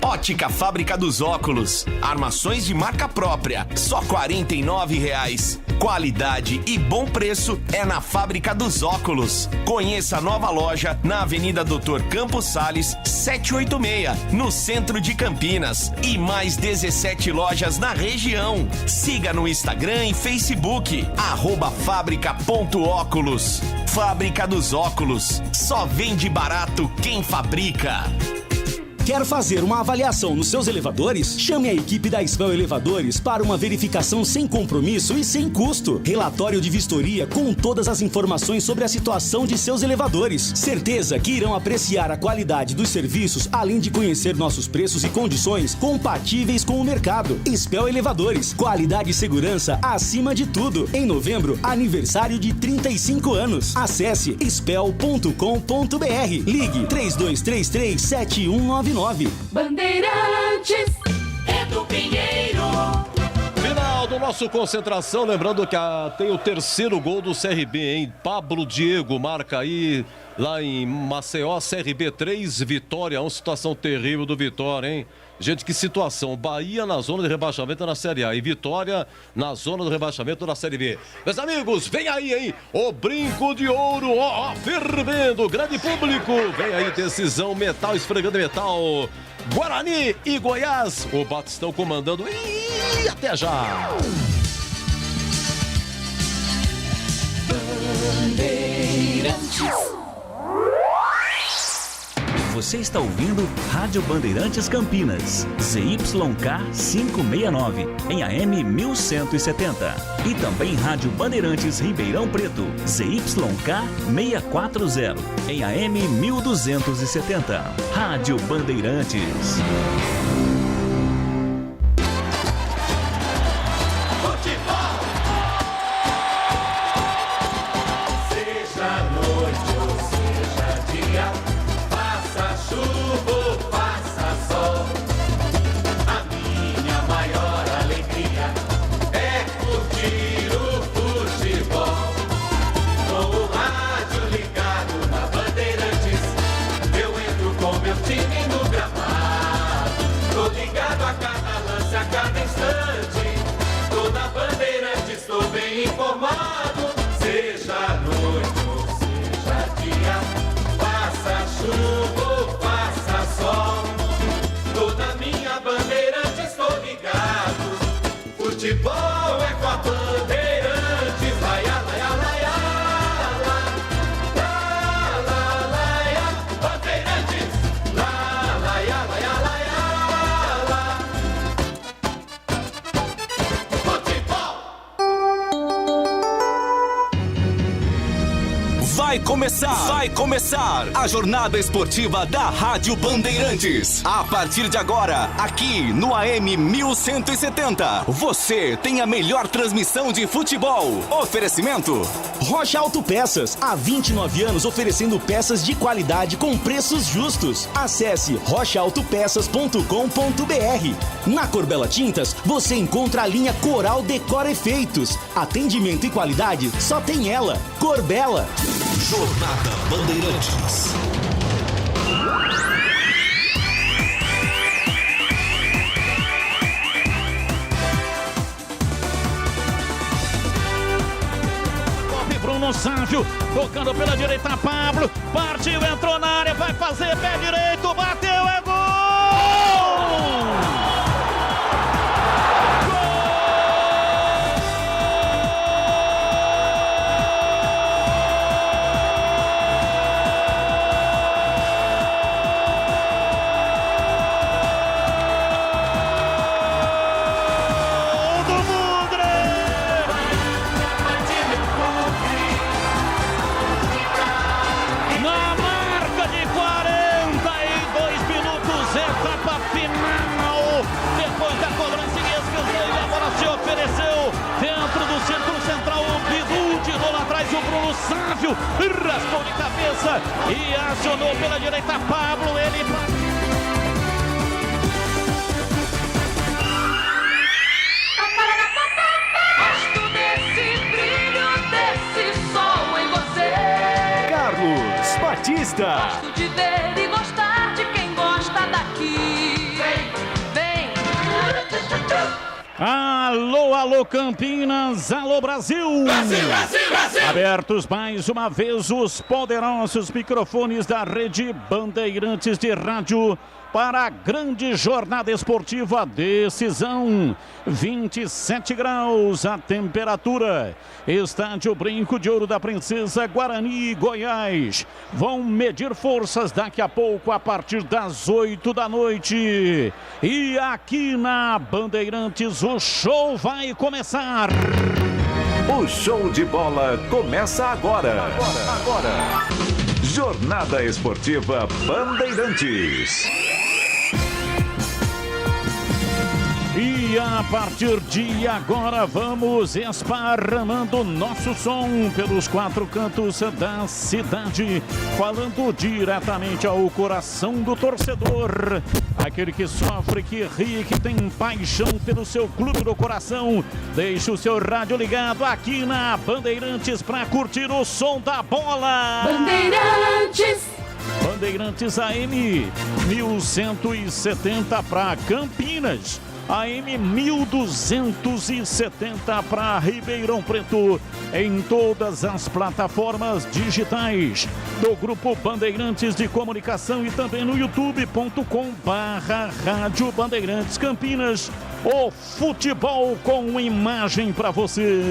Ótica Fábrica dos Óculos. Armações de marca própria, só R$ 49,00. Qualidade e bom preço é na Fábrica dos Óculos. Conheça a nova loja na Avenida Dr. Campos Sales, 786, no centro de Campinas. E mais 17 lojas na região. Siga no Instagram e Facebook, @fábrica.óculos. Fábrica dos Óculos. Só vende barato quem fabrica. Quer fazer uma avaliação nos seus elevadores? Chame a equipe da Spell Elevadores para uma verificação sem compromisso e sem custo. Relatório de vistoria com todas as informações sobre a situação de seus elevadores. Certeza que irão apreciar a qualidade dos serviços, além de conhecer nossos preços e condições compatíveis com o mercado. Spell Elevadores, qualidade e segurança acima de tudo. Em novembro, aniversário de 35 anos. Acesse spell.com.br. Ligue 3233-7199. Bandeirantes é do Pinheiro. Final do nosso Concentração, lembrando que tem o terceiro gol do CRB, hein? Pablo Diego marca aí lá em Maceió, CRB 3, Vitória 1, situação terrível do Vitória, hein? Gente, que situação, Bahia na zona de rebaixamento na Série A e Vitória na zona do rebaixamento na Série B. Meus amigos, vem aí, hein? O Brinco de Ouro, fervendo, grande público, vem aí, decisão, metal esfregando metal, Guarani e Goiás, o Batistão comandando e até já! Bandeirantes. Você está ouvindo Rádio Bandeirantes Campinas, ZYK 569, em AM 1170. E também Rádio Bandeirantes Ribeirão Preto, ZYK 640, em AM 1270. Rádio Bandeirantes. Informado, seja noite ou seja dia, faça chuva ou faça sol, toda minha bandeirante estou ligado. Futebol é com a Bandeirantes, laia, laia, laia, la, laia, Bandeirantes, la, laia, laia, laia, la. Vai começar a jornada esportiva da Rádio Bandeirantes. A partir de agora, aqui no AM 1170, você tem a melhor transmissão de futebol. Oferecimento Rocha Autopeças, há 29 anos oferecendo peças de qualidade com preços justos. Acesse rochaautopeças.com.br. Na Corbella Tintas, você encontra a linha Coral Decor Efeitos. Atendimento e qualidade só tem ela. Corbella. Jornada Bandeirantes. Bruno Sávio, tocando pela direita, Pablo, partiu, entrou na área, vai fazer pé direito, bateu, é gol! Sávio raspou de cabeça e acionou pela direita Pablo, ele... Gosto desse brilho, desse sol em você. Carlos Batista. Gosto de ver e gostar de quem gosta daqui. Vem. Alô, alô Campinas, alô Brasil. Brasil, Brasil, Brasil. Abertos mais uma vez os poderosos microfones da Rede Bandeirantes de Rádio para a grande jornada esportiva decisão. 27 graus a temperatura. Estádio Brinco de Ouro da Princesa, Guarani, Goiás. Vão medir forças daqui a pouco a partir das 8 da noite. E aqui na Bandeirantes o show vai começar. O show de bola começa agora. Jornada Esportiva Bandeirantes. E a partir de agora vamos esparramando nosso som pelos quatro cantos da cidade, falando diretamente ao coração do torcedor, aquele que sofre, que ri, que tem paixão pelo seu clube do coração. Deixe o seu rádio ligado aqui na Bandeirantes para curtir o som da bola. Bandeirantes AM 1170 para Campinas, AM 1270 para Ribeirão Preto, em todas as plataformas digitais do Grupo Bandeirantes de Comunicação e também no youtube.com/Rádio Bandeirantes Campinas. O futebol com imagem para você.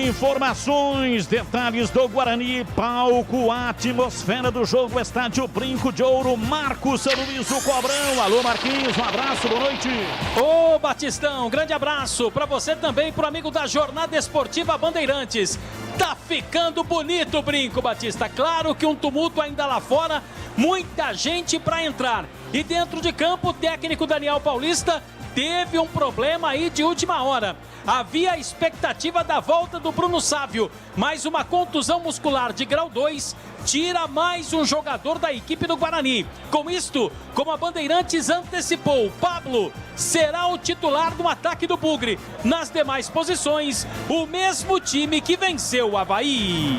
Informações, detalhes do Guarani, palco, atmosfera do jogo, Estádio Brinco de Ouro, Marcos Luiz, o Cobrão. Alô, Marquinhos, um abraço, boa noite. Ô, Batistão, grande abraço para você também, pro amigo da Jornada Esportiva Bandeirantes. Tá ficando bonito o Brinco, Batista. Claro que um tumulto ainda lá fora, muita gente para entrar. E dentro de campo, o técnico Daniel Paulista teve um problema aí de última hora. Havia a expectativa da volta do Bruno Sávio, mas uma contusão muscular de grau 2 tira mais um jogador da equipe do Guarani. Com isto, como a Bandeirantes antecipou, Pablo será o titular no ataque do Bugre. Nas demais posições, o mesmo time que venceu o Avaí.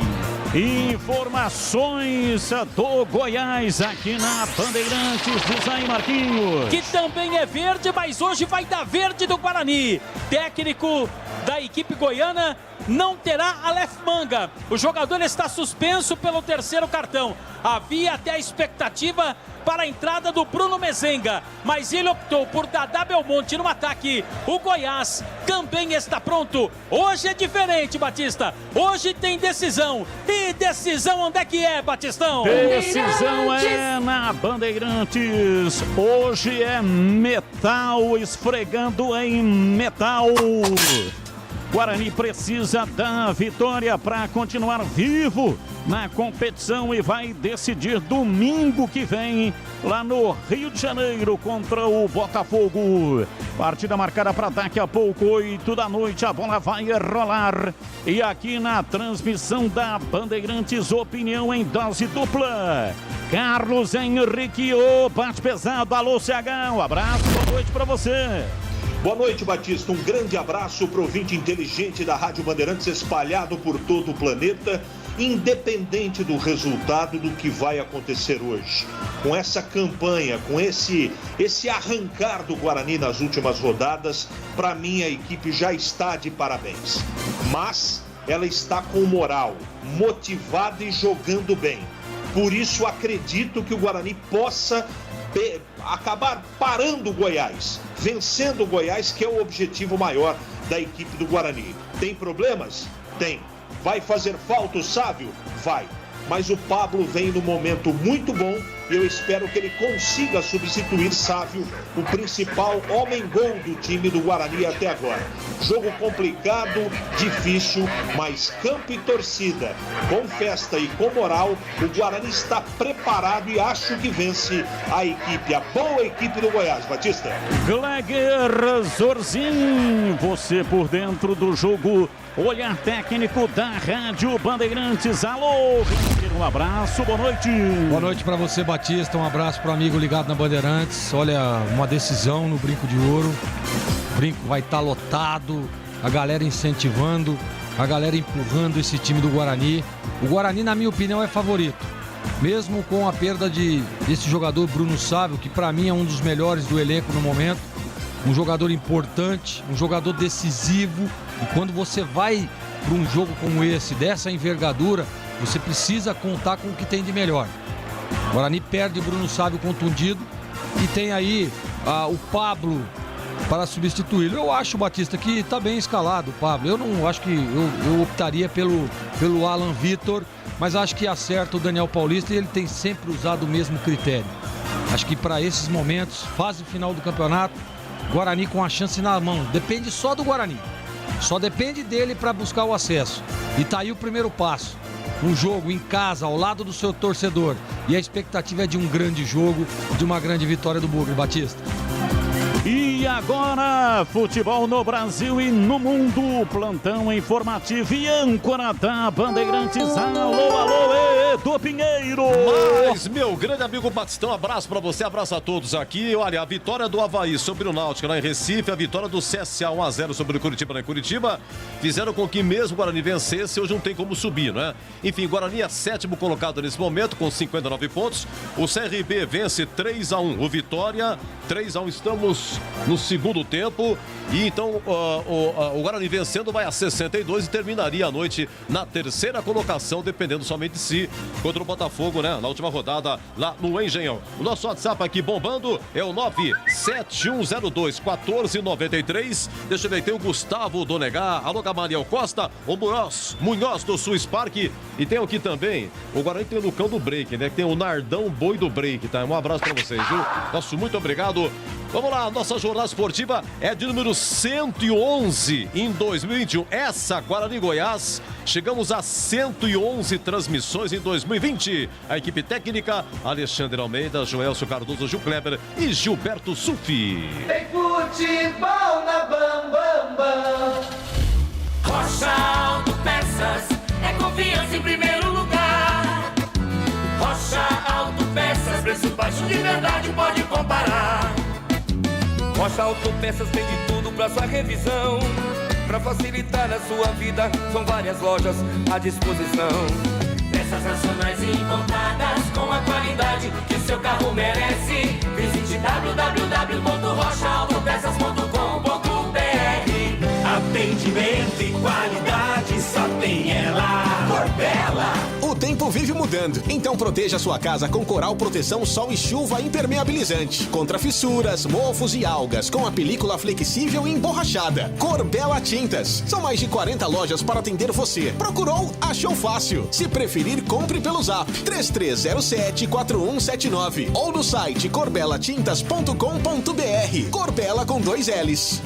Informações do Goiás aqui na Bandeirantes, diz aí, Marquinhos. Que também é verde, mas hoje vai dar verde do Guarani. Técnico da equipe goiana não terá Aleph Manga. O jogador está suspenso pelo terceiro cartão. Havia até a expectativa para a entrada do Bruno Mezenga, mas ele optou por Dadá Belmonte no ataque. O Goiás também está pronto. Hoje é diferente, Batista. Hoje tem decisão. E decisão onde é que é, Batistão? Decisão é na Bandeirantes. Hoje é metal esfregando em metal. Guarani precisa da vitória para continuar vivo na competição e vai decidir domingo que vem lá no Rio de Janeiro contra o Botafogo. Partida marcada para daqui a pouco, 8 da noite, a bola vai rolar. E aqui na transmissão da Bandeirantes, opinião em dose dupla. Carlos Henrique, o bate pesado, alô CH, um abraço, boa noite para você. Boa noite, Batista. Um grande abraço para o ouvinte inteligente da Rádio Bandeirantes espalhado por todo o planeta, independente do resultado do que vai acontecer hoje. Com essa campanha, com esse arrancar do Guarani nas últimas rodadas, para mim a equipe já está de parabéns. Mas ela está com moral, motivada e jogando bem. Por isso acredito que o Guarani possa acabar parando o Goiás, vencendo o Goiás, que é o objetivo maior da equipe do Guarani. Tem problemas? Tem. Vai fazer falta o Sávio? Vai. Mas o Pablo vem num momento muito bom e eu espero que ele consiga substituir Sávio, o principal homem-gol do time do Guarani até agora. Jogo complicado, difícil, mas campo e torcida, com festa e com moral, o Guarani está preparado e acho que vence a equipe, a boa equipe do Goiás. Batista. Gleger Zorzin, você por dentro do jogo, olhar técnico da Rádio Bandeirantes. Alô, um abraço, boa noite. Boa noite para você, Batista, um abraço para o amigo ligado na Bandeirantes. Olha, uma decisão no Brinco de Ouro, o Brinco vai estar lotado, a galera incentivando, a galera empurrando esse time do Guarani. O Guarani, na minha opinião, é favorito, mesmo com a perda desse jogador Bruno Sávio, que para mim é um dos melhores do elenco no momento, um jogador importante, um jogador decisivo, e quando você vai para um jogo como esse, dessa envergadura, você precisa contar com o que tem de melhor. O Guarani perde Bruno Sávio contundido e tem aí o Pablo para substituí-lo. Eu acho, Batista, que está bem escalado o Pablo. Eu não acho que eu optaria pelo Alan Vitor, mas acho que acerta o Daniel Paulista e ele tem sempre usado o mesmo critério. Acho que para esses momentos, fase final do campeonato, Guarani com a chance na mão. Depende só do Guarani. Só depende dele para buscar o acesso. E tá aí o primeiro passo. Um jogo em casa, ao lado do seu torcedor. E a expectativa é de um grande jogo, de uma grande vitória do Bugre, Batista. E agora, futebol no Brasil e no mundo, plantão informativo e âncora da Bandeirantes. Alô, Edu Pinheiro. Mas, meu grande amigo Batistão, abraço pra você, abraço a todos aqui. Olha, a vitória do Avaí sobre o Náutico lá em Recife, a vitória do CSA 1-0 sobre o Curitiba lá em Curitiba, fizeram com que mesmo o Guarani vencesse, hoje não tem como subir, não é? Enfim, Guarani é sétimo colocado nesse momento, com 59 pontos. O CRB vence 3-1, o Vitória 3-1, estamos no segundo tempo. E então o Guarani vencendo vai a 62 e terminaria a noite na terceira colocação, dependendo somente de si, contra o Botafogo, né? Na última rodada lá no Engenhão. O nosso WhatsApp aqui bombando é o 97102-1493. Deixa eu ver, tem o Gustavo Donegar, alô Gamaliel Costa, o Munhoz do Swiss Park. E tem aqui também, o Guarani tem o Lucão do Break, né? Que tem o Nardão Boi do Break, tá? Um abraço pra vocês, viu? Nosso muito obrigado. Vamos lá, nossa jornada esportiva é de número 111 em 2021. Essa, Guarani Goiás, chegamos a 111 transmissões em 2020. A equipe técnica, Alexandre Almeida, Joelcio Cardoso, Gil Kleber e Gilberto Sufi. Tem futebol na Bam Bam Bam. Rocha Autopeças é confiança em primeiro lugar. Rocha Autopeças, preço baixo de verdade, pode comparar. Rocha Autopeças tem de tudo pra sua revisão. Pra facilitar a sua vida, são várias lojas à disposição. Peças nacionais e importadas com a qualidade que o seu carro merece. Visite www.rochaautopeças.com.br. Atendimento e qualidade só tem ela. Corbella. O tempo vive mudando, então proteja sua casa com Coral Proteção Sol e Chuva Impermeabilizante. Contra fissuras, mofos e algas, com a película flexível e emborrachada. Corbella Tintas. São mais de 40 lojas para atender você. Procurou? Achou fácil. Se preferir, compre pelo Zap 3307-4179 ou no site corbelatintas.com.br. Corbella com 2 L's.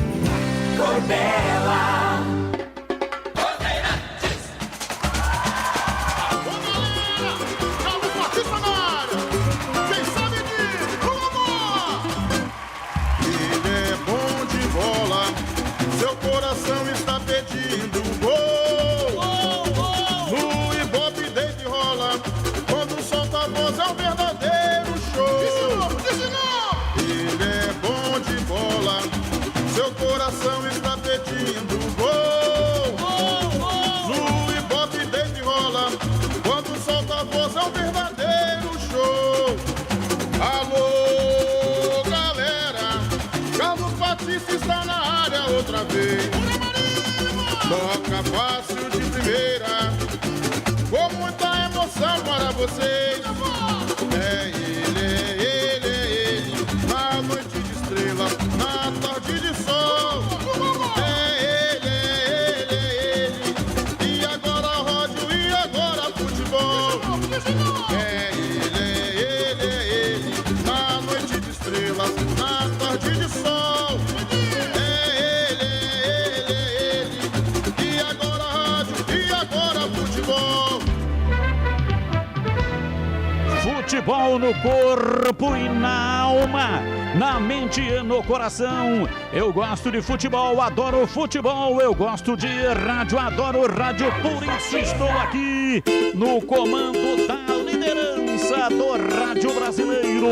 Corbella. coração está pedindo gol. No Ibope desde rola, quando solta a voz é um verdadeiro show. Ele é bom de bola, seu coração está pedindo gol. No Ibope desde rola, quando solta a voz é um verdadeiro show. Alô, galera, Carlos Batista está na área outra vez. Toca fácil de primeira, com muita emoção para vocês. É ele, na noite de estrela, na tarde de sol. É ele, e agora rádio, e agora futebol. É ele, na noite de estrelas, na tarde de sol. É ele, e agora rádio, e agora futebol. Futebol no corpo e na alma, na mente e no coração. Eu gosto de futebol, adoro futebol. Eu gosto de rádio, adoro rádio. Por isso estou aqui no comando da liderança do rádio brasileiro.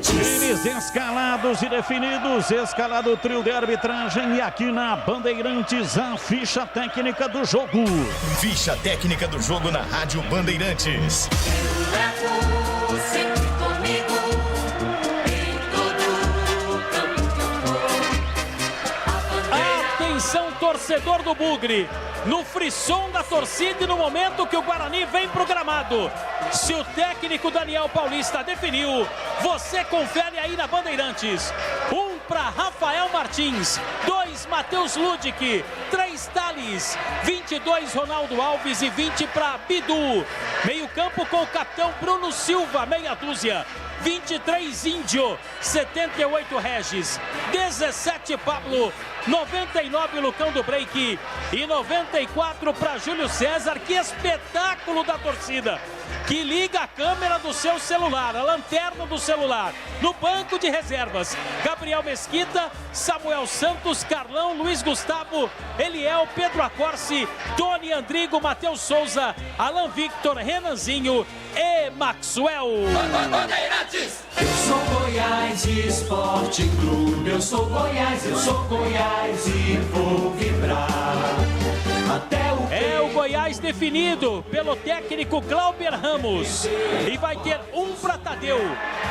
Times escalados e definidos, escalado o trio de arbitragem e aqui na Bandeirantes a ficha técnica do jogo. Ficha técnica do jogo na Rádio Bandeirantes. Sempre comigo, em todo campo que eu for. Atenção, torcedor do Bugre, no frisson da torcida e no momento que o Guarani vem pro gramado. Se o técnico Daniel Paulista definiu, você confere aí na Bandeirantes. 1 para Rafael Martins, 2 Matheus Ludic, 3 Thales, 22 Ronaldo Alves e 20 para Bidu. Meio campo com o capitão Bruno Silva, meia dúzia. 23 Índio, 78 Regis, 17 Pablo, 99 Lucão do Break e 94 para Júlio César. Que espetáculo da torcida, que liga a câmera do seu celular, a lanterna do celular. No banco de reservas, Gabriel Mesquita, Samuel Santos, Carlão, Luiz Gustavo, Eliel, Pedro Acorce, Tony Andrigo, Matheus Souza, Alan Victor, Renanzinho e Maxwell. Eu sou Goiás Esporte Clube, eu sou Goiás e vou vibrar até o fim. É o Goiás definido pelo técnico Glauber Ramos e vai ter 1 para Tadeu,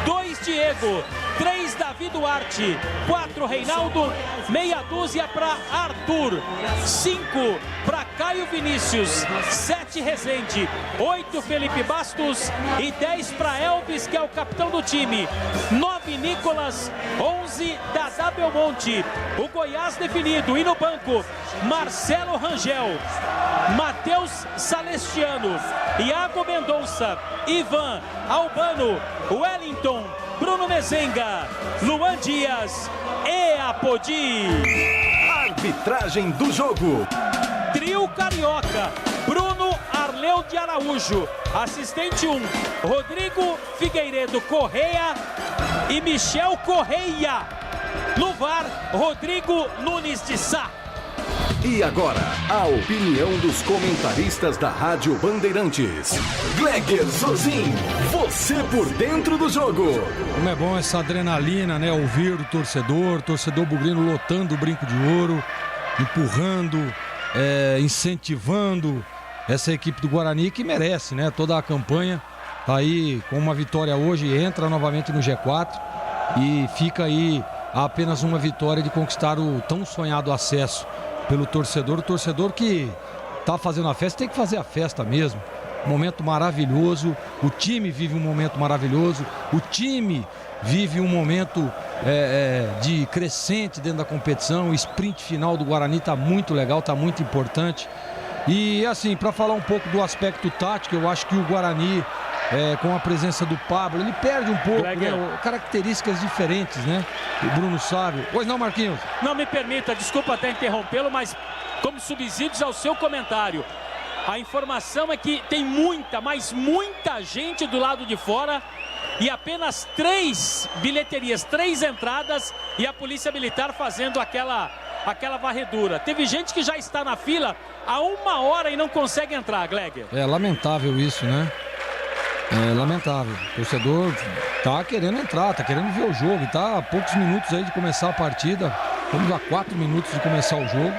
2 Diego, 3 Davi Duarte, 4 Reinaldo, meia dúzia para Arthur, 5 para Caio Vinícius, 7 Rezende, 8 Felipe Bastos e 10 para Elvis, que é o capitão do time, 9 Nicolas, 11 Dadá Belmonte. O Goiás definido e no banco, Marcelo Rangel, Matheus Salestiano, Iago Mendonça, Ivan, Albano, Wellington, Bruno Mezenga, Luan Dias e Apodi. Arbitragem do jogo. Trio Carioca, Bruno Arleu de Araújo, assistente 1, Rodrigo Figueiredo Correia e Michel Correia. No VAR, Rodrigo Nunes de Sá. E agora, a opinião dos comentaristas da Rádio Bandeirantes. Gleger Zozin, você por dentro do jogo. Como é bom essa adrenalina, né? Ouvir o torcedor bugrino lotando o Brinco de Ouro, empurrando, incentivando essa equipe do Guarani que merece, né? Toda a campanha tá aí com uma vitória hoje, entra novamente no G4 e fica aí a apenas uma vitória de conquistar o tão sonhado acesso pelo torcedor. O torcedor que tá fazendo a festa tem que fazer a festa mesmo. Um momento maravilhoso, o time vive um momento maravilhoso, o time vive um momento de crescente dentro da competição. O sprint final do Guarani tá muito legal, tá muito importante. E assim, para falar um pouco do aspecto tático, eu acho que o Guarani, com a presença do Pablo, ele perde um pouco, né? Características diferentes, né? O Bruno sabe. Pois não, Marquinhos? Não me permita, desculpa até interrompê-lo, mas como subsídios ao seu comentário, a informação é que tem muita, mas muita gente do lado de fora e apenas 3 bilheterias, 3 entradas e a Polícia Militar fazendo aquela aquela varredura. Teve gente que já está na fila há 1 hora e não consegue entrar, Gleger. É lamentável isso, né? É lamentável. O torcedor tá querendo entrar, tá querendo ver o jogo. Tá a poucos minutos aí de começar a partida. Estamos a 4 minutos de começar o jogo.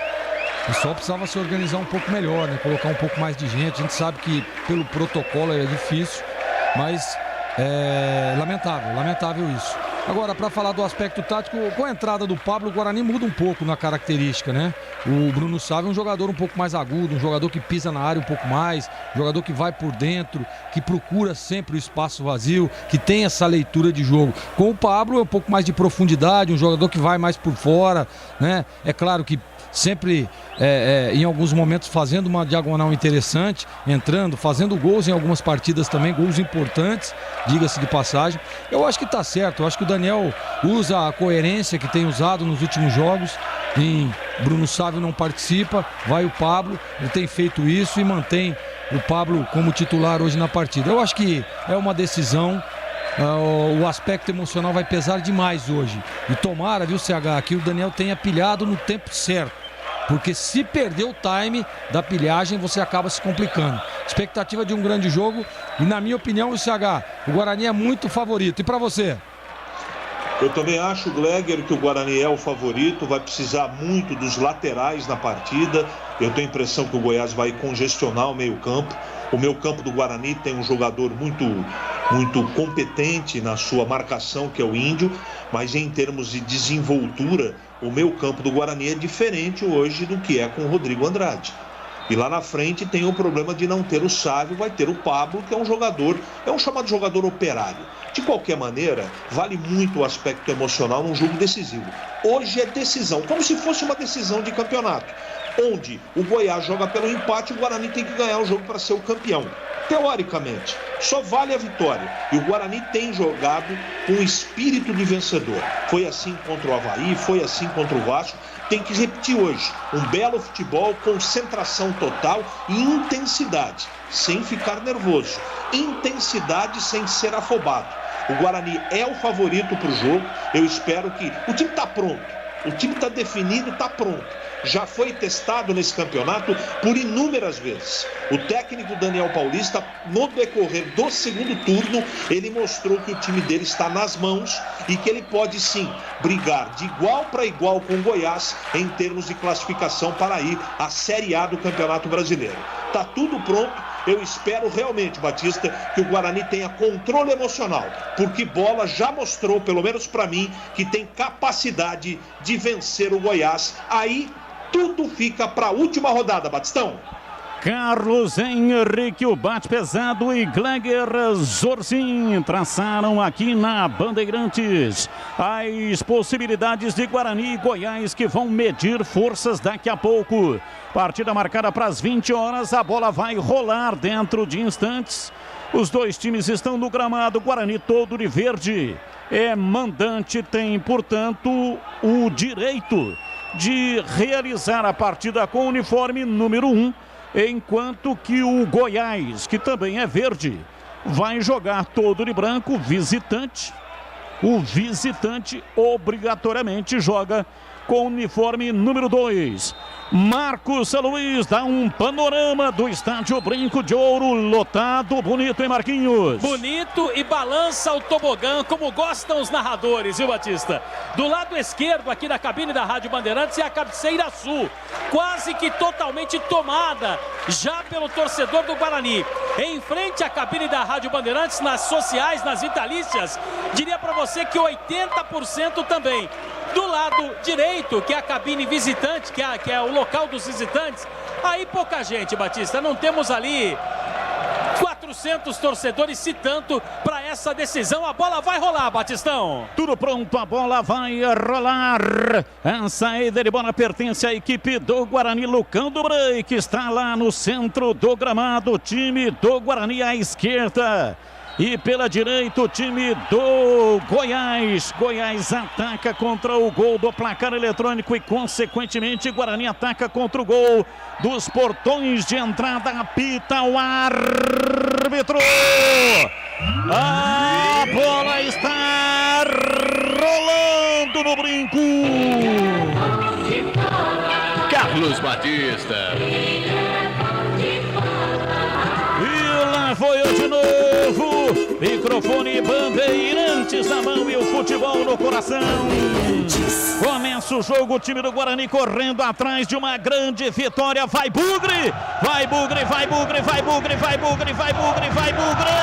O pessoal precisava se organizar um pouco melhor, né? Colocar um pouco mais de gente. A gente sabe que pelo protocolo é difícil, mas é lamentável isso. Agora, para falar do aspecto tático, com a entrada do Pablo, o Guarani muda um pouco na característica, né? O Bruno Sávio é um jogador um pouco mais agudo, um jogador que pisa na área um pouco mais, um jogador que vai por dentro, que procura sempre o espaço vazio, que tem essa leitura de jogo. Com o Pablo é um pouco mais de profundidade, um jogador que vai mais por fora, né? É claro que sempre em alguns momentos fazendo uma diagonal interessante, entrando, fazendo gols em algumas partidas também, gols importantes, diga-se de passagem. Eu acho que tá certo, eu acho que o Daniel usa a coerência que tem usado nos últimos jogos. Bruno Sávio não participa, vai o Pablo, ele tem feito isso e mantém o Pablo como titular hoje na partida. Eu acho que é uma decisão. O aspecto emocional vai pesar demais hoje. E tomara, viu, CH, que o Daniel tenha pilhado no tempo certo. Porque se perder o time da pilhagem, você acaba se complicando. Expectativa de um grande jogo. E na minha opinião, o CH, o Guarani é muito favorito. E para você? Eu também acho, Gleger, que o Guarani é o favorito. Vai precisar muito dos laterais na partida. Eu tenho a impressão que o Goiás vai congestionar o meio-campo. O meio-campo do Guarani tem um jogador muito competente na sua marcação, que é o Índio. Mas em termos de desenvoltura, o meio-campo do Guarani é diferente hoje do que é com o Rodrigo Andrade. E lá na frente tem o problema de não ter o Sávio, vai ter o Pablo, que é um jogador, é um chamado jogador operário. De qualquer maneira, vale muito o aspecto emocional num jogo decisivo. Hoje é decisão, como se fosse uma decisão de campeonato, onde o Goiás joga pelo empate, o Guarani tem que ganhar o jogo para ser o campeão. Teoricamente, só vale a vitória. E o Guarani tem jogado com espírito de vencedor. Foi assim contra o Avaí, foi assim contra o Vasco. Tem que repetir hoje. Um belo futebol, concentração total e intensidade, sem ficar nervoso. Intensidade sem ser afobado. O Guarani é o favorito para o jogo. Eu espero que... O time está pronto. O time está definido, está pronto. Já foi testado nesse campeonato por inúmeras vezes. O técnico Daniel Paulista, no decorrer do segundo turno, ele mostrou que o time dele está nas mãos e que ele pode sim brigar de igual para igual com o Goiás em termos de classificação para ir à Série A do Campeonato Brasileiro. Está tudo pronto. Eu espero realmente, Batista, que o Guarani tenha controle emocional, porque Bola já mostrou, pelo menos para mim, que tem capacidade de vencer o Goiás. Aí tudo fica para a última rodada, Batistão. Carlos Henrique, o bate pesado e Gleger Zorzin traçaram aqui na Bandeirantes as possibilidades de Guarani e Goiás que vão medir forças daqui a pouco. Partida marcada para as 20 horas, a bola vai rolar dentro de instantes. Os dois times estão no gramado, Guarani todo de verde. É mandante, tem, portanto, o direito de realizar a partida com o uniforme número 1. Enquanto que o Goiás, que também é verde, vai jogar todo de branco, visitante. O visitante obrigatoriamente joga com o uniforme número 2. Marcos Luiz dá um panorama do estádio Brinco de Ouro, lotado, bonito, hein, Marquinhos? Bonito e balança o tobogã, como gostam os narradores, viu, Batista? Do lado esquerdo aqui da cabine da Rádio Bandeirantes é a cabeceira sul, quase que totalmente tomada já pelo torcedor do Guarani. Em frente à cabine da Rádio Bandeirantes, nas sociais, nas vitalícias, diria para você que 80% também. Do lado direito, que é a cabine visitante, que é o local dos visitantes, aí pouca gente, Batista. Não temos ali 400 torcedores, se tanto, para essa decisão. A bola vai rolar, Batistão. Tudo pronto, a bola vai rolar. A saída de bola pertence à equipe do Guarani. Lucão do Break está lá no centro do gramado. O time do Guarani à esquerda. E pela direita o time do Goiás. Goiás ataca contra o gol do placar eletrônico e consequentemente Guarani ataca contra o gol dos portões de entrada. Apita o árbitro. A bola está rolando no brinco. Carlos Batista. E lá foi eu de novo. Microfone Bandeirantes na mão e o futebol no coração. Começa o jogo, o time do Guarani correndo atrás de uma grande vitória. Vai Bugre! Vai Bugre, vai Bugre, vai Bugre, vai Bugre, vai Bugre, vai Bugre!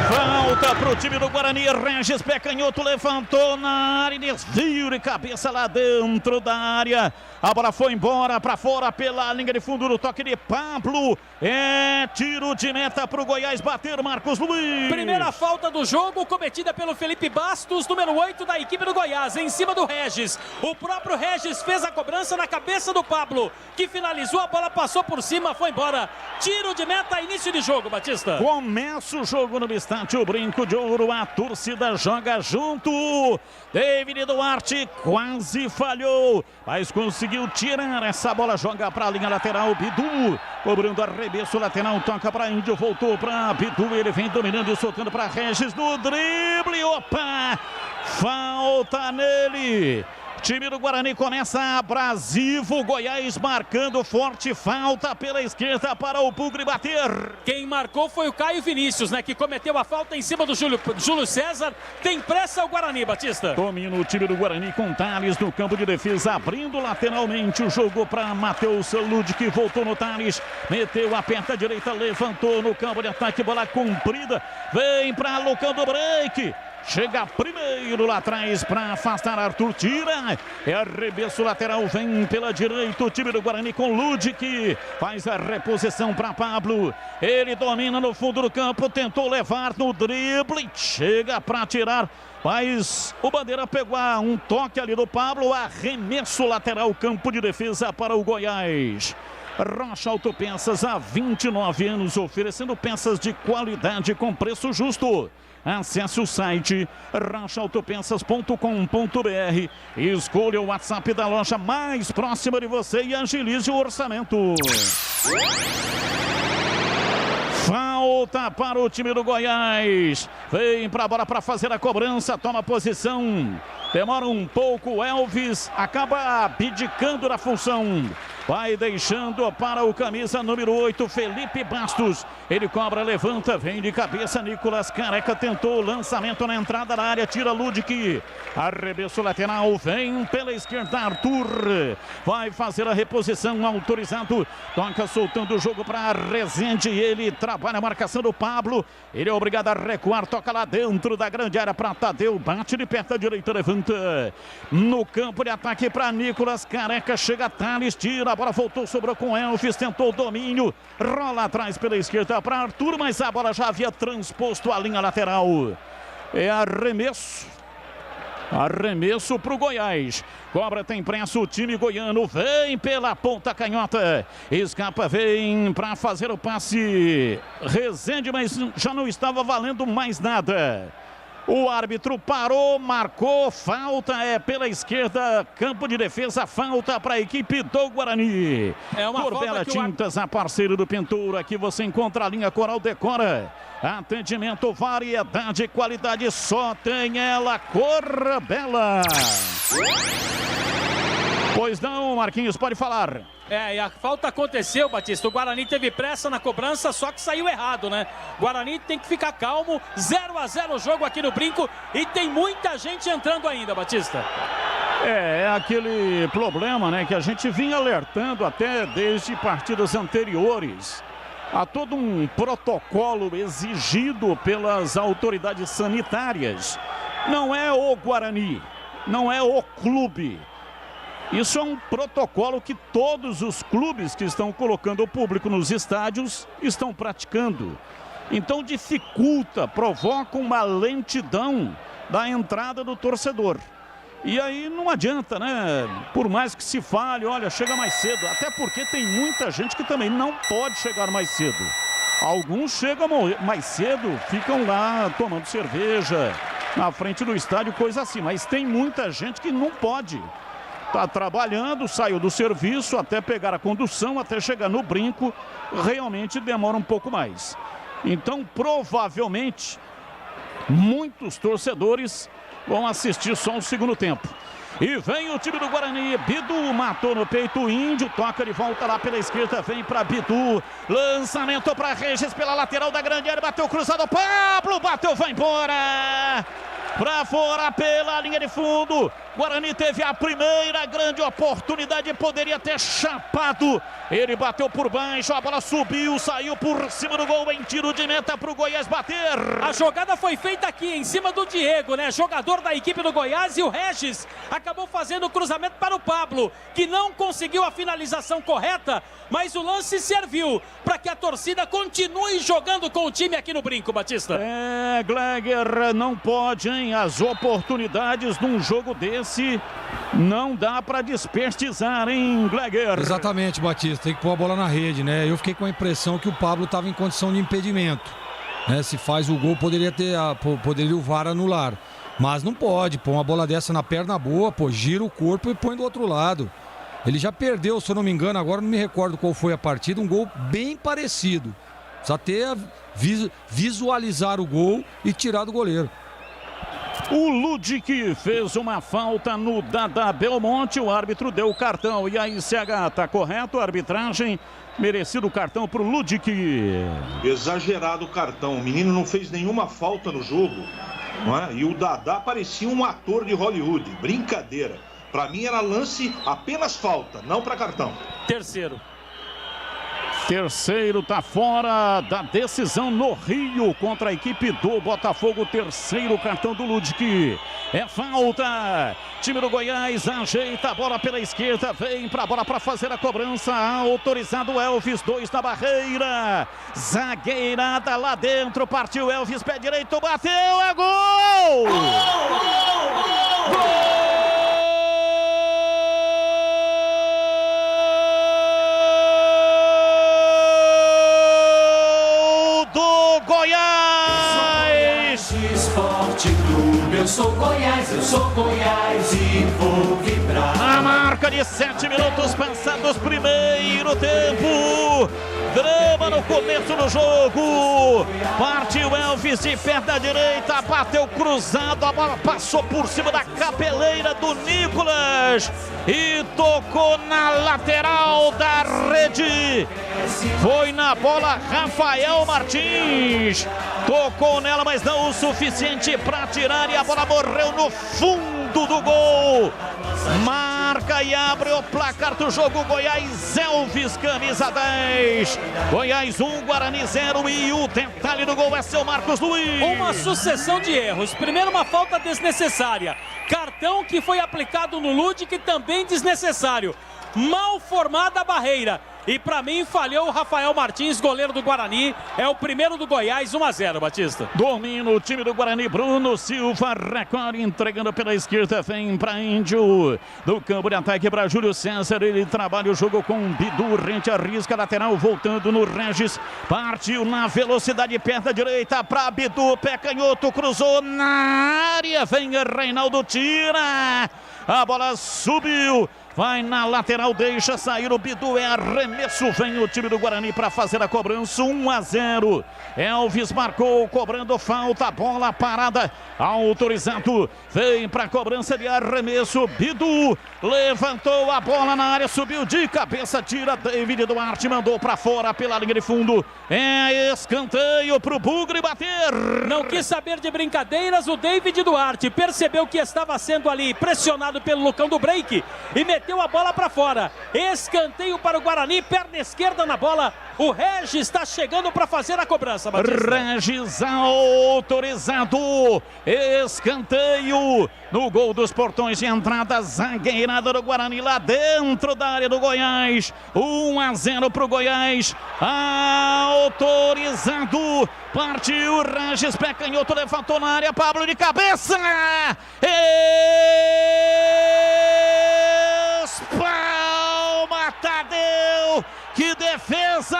Falta pro time do Guarani. Regis, pé canhoto, levantou na área, desvio de cabeça lá dentro da área. A bola foi embora, para fora pela linha de fundo do toque de Pablo. É tiro de meta pro Goiás bater, Marcos Luiz. Primeira falta do jogo cometida pelo Felipe Bastos, número 8 da equipe do Goiás, em cima do Regis. O próprio Regis fez a cobrança na cabeça do Pablo, que finalizou, a bola passou por cima, foi embora. Tiro de meta, início de jogo, Batista. Começa o jogo no estádio Brinco de Ouro, a torcida joga junto. David Duarte quase falhou, mas conseguiu tirar essa bola, joga para a linha lateral. Bidu cobrando arremesso lateral, toca para Índio, voltou para Bidu, ele vem dominando e soltando para Regis no drible. Opa, falta nele. Time do Guarani começa abrasivo, Goiás marcando forte, falta pela esquerda para o Bugre bater. Quem marcou foi o Caio Vinícius, né, que cometeu a falta em cima do Júlio César. Tem pressa o Guarani, Batista. Domina o time do Guarani com Thales no campo de defesa, abrindo lateralmente o jogo para Matheus Lud, que voltou no Thales, meteu a perna direita, levantou no campo de ataque, bola comprida, vem para Lucão do break. Chega primeiro lá atrás para afastar Arthur, tira. É arremesso lateral, vem pela direita o time do Guarani com Lud, que faz a reposição para Pablo. Ele domina no fundo do campo, tentou levar no drible, chega para tirar. Mas o Bandeira pegou um toque ali do Pablo, arremesso lateral, campo de defesa para o Goiás. Rocha Autopeças, há 29 anos, oferecendo peças de qualidade com preço justo. Acesse o site rochaautopeças.com.br e escolha o WhatsApp da loja mais próxima de você e agilize o orçamento. Falta para o time do Goiás. Vem para a bola para fazer a cobrança, toma posição. Demora um pouco, Elvis acaba abdicando da função. Vai deixando para o camisa número 8, Felipe Bastos. Ele cobra, levanta, vem de cabeça. Nicolas Careca tentou lançamento na entrada da área, tira Ludwig. Arremesso lateral, vem pela esquerda Arthur. Vai fazer a reposição, autorizado. Toca soltando o jogo para Rezende. Ele trabalha a marcação do Pablo. Ele é obrigado a recuar, toca lá dentro da grande área para Tadeu. Bate de perto à direita, levanta. No campo de ataque para Nicolas Careca. Chega Thales, tira. A bola voltou, sobrou com Elvis, tentou o domínio, rola atrás pela esquerda para Arthur, mas a bola já havia transposto a linha lateral. É arremesso para o Goiás. Cobra, tem pressa o time goiano, vem pela ponta canhota, escapa, vem para fazer o passe Rezende, mas já não estava valendo mais nada. O árbitro parou, marcou, falta é pela esquerda, campo de defesa, falta para a equipe do Guarani. É uma Corbela Tintas, a parceira do Pintura, aqui você encontra a linha Coral Decora. Atendimento, variedade e qualidade, só tem ela, Corbela. Pois não, Marquinhos, pode falar. E a falta aconteceu, Batista. O Guarani teve pressa na cobrança, só que saiu errado, né? O Guarani tem que ficar calmo. 0-0 o jogo aqui no Brinco e tem muita gente entrando ainda, Batista. É aquele problema, né, que a gente vinha alertando até desde partidas anteriores. Há todo um protocolo exigido pelas autoridades sanitárias. Não é o Guarani, não é o clube. Isso é um protocolo que todos os clubes que estão colocando o público nos estádios estão praticando. Então dificulta, provoca uma lentidão da entrada do torcedor. E aí não adianta, né? Por mais que se fale, olha, chega mais cedo. Até porque tem muita gente que também não pode chegar mais cedo. Alguns chegam mais cedo, ficam lá tomando cerveja na frente do estádio, coisa assim. Mas tem muita gente que não pode. Está trabalhando, saiu do serviço, até pegar a condução, até chegar no Brinco, realmente demora um pouco mais. Então, provavelmente, muitos torcedores vão assistir só o segundo tempo. E vem o time do Guarani, Bidu matou no peito o Índio, toca de volta lá pela esquerda, vem para Bidu, lançamento para Regis pela lateral da grande área, bateu cruzado, Pablo, bateu, vai embora, para fora pela linha de fundo. Guarani teve a primeira grande oportunidade, poderia ter chapado, ele bateu por baixo, a bola subiu, saiu por cima do gol em tiro de meta para o Goiás bater. A jogada foi feita aqui em cima do Diego, né? Jogador da equipe do Goiás, e o Regis acabou fazendo o cruzamento para o Pablo, que não conseguiu a finalização correta, mas o lance serviu para que a torcida continue jogando com o time aqui no Brinco, Batista. Gleger, não pode, hein? As oportunidades num jogo desse não dá para desperdiçar, hein, Gleger? Exatamente, Batista, tem que pôr a bola na rede, né? Eu fiquei com a impressão que o Pablo estava em condição de impedimento, né? Se faz o gol, poderia o VAR anular, mas não pode pôr uma bola dessa na perna boa, pô, gira o corpo e põe do outro lado. Ele já perdeu, se eu não me engano, agora não me recordo qual foi a partida, um gol bem parecido. Precisa ter visualizar o gol e tirar do goleiro. O Ludic fez uma falta no Dada Belmonte, o árbitro deu o cartão. E aí, CH, tá correto a arbitragem? Merecido o cartão pro Ludic. Exagerado o cartão, o menino não fez nenhuma falta no jogo, não é? E o Dada parecia um ator de Hollywood, brincadeira. Pra mim era lance apenas falta, não pra cartão. Terceiro tá fora da decisão no Rio contra a equipe do Botafogo. Terceiro cartão do Ludic. É falta. Time do Goiás ajeita a bola pela esquerda. Vem pra bola pra fazer a cobrança. Autorizado Elvis. 2 na barreira. Zagueirada lá dentro. Partiu Elvis. Pé direito. Bateu. É gol! Gol! Eu sou Goiás e vou vibrar. A marca de 7 minutos passados, primeiro tempo. Drama no começo do jogo. Partiu Elvis de perna direita, bateu cruzado, a bola passou por cima da capeleira do Nicolas e tocou na lateral da rede. Foi na bola Rafael Martins. Tocou nela, mas não o suficiente para tirar, e a bola morreu no fundo do gol. Marca e abre o placar do jogo. Goiás, Elvis, camisa 10. Goiás 1, Guarani 0. E o detalhe do gol é seu Marcos Luiz. Uma sucessão de erros. Primeiro, uma falta desnecessária. Cartão que foi aplicado no Ludic, também desnecessário. Mal formada a barreira. E para mim falhou o Rafael Martins, goleiro do Guarani. É o primeiro do Goiás, 1-0, Batista. Domina o time do Guarani, Bruno Silva recorre, entregando pela esquerda, vem para Índio. Do campo de ataque para Júlio César, ele trabalha o jogo com Bidu, rente a risca lateral, voltando no Regis. Partiu na velocidade, perna direita para Bidu, pé canhoto, cruzou na área, vem Reinaldo, tira. A bola subiu. Vai na lateral, deixa sair o Bidu, é arremesso, vem o time do Guarani para fazer a cobrança, 1-0. Elvis marcou, cobrando falta, bola parada, autorizado, vem para a cobrança de arremesso, Bidu levantou a bola na área, subiu de cabeça, tira, David Duarte mandou para fora pela linha de fundo, é escanteio pro Bugre bater. Não quis saber de brincadeiras, o David Duarte percebeu que estava sendo ali pressionado pelo Lucão do Break e meteu a bola para fora. Escanteio para o Guarani, perna esquerda na bola. O Regis está chegando para fazer a cobrança, Batista. Regis autorizado. Escanteio no gol dos portões de entrada. Zagueirada do Guarani lá dentro da área do Goiás. 1-0 para o Goiás. Autorizado. Partiu Regis, pé canhoto, levantou na área. Pablo de cabeça. Palma, Tadeu, que defesa,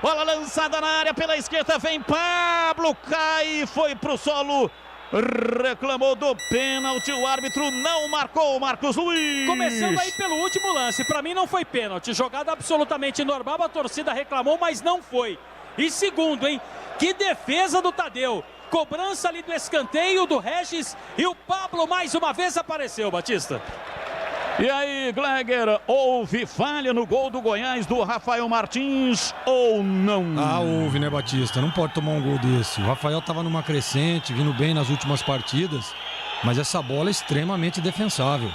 bola lançada na área pela esquerda, vem Pablo, cai, foi pro solo, reclamou do pênalti, o árbitro não marcou, Marcos Luiz. Começando aí pelo último lance, para mim não foi pênalti, jogada absolutamente normal, a torcida reclamou, mas não foi. E segundo, hein? Que defesa do Tadeu. Cobrança ali do escanteio do Regis e o Pablo mais uma vez apareceu, Batista. E aí, Gleger, houve falha no gol do Goiás do Rafael Martins ou não? Ah, houve, né, Batista? Não pode tomar um gol desse. O Rafael estava numa crescente, vindo bem nas últimas partidas, mas essa bola é extremamente defensável.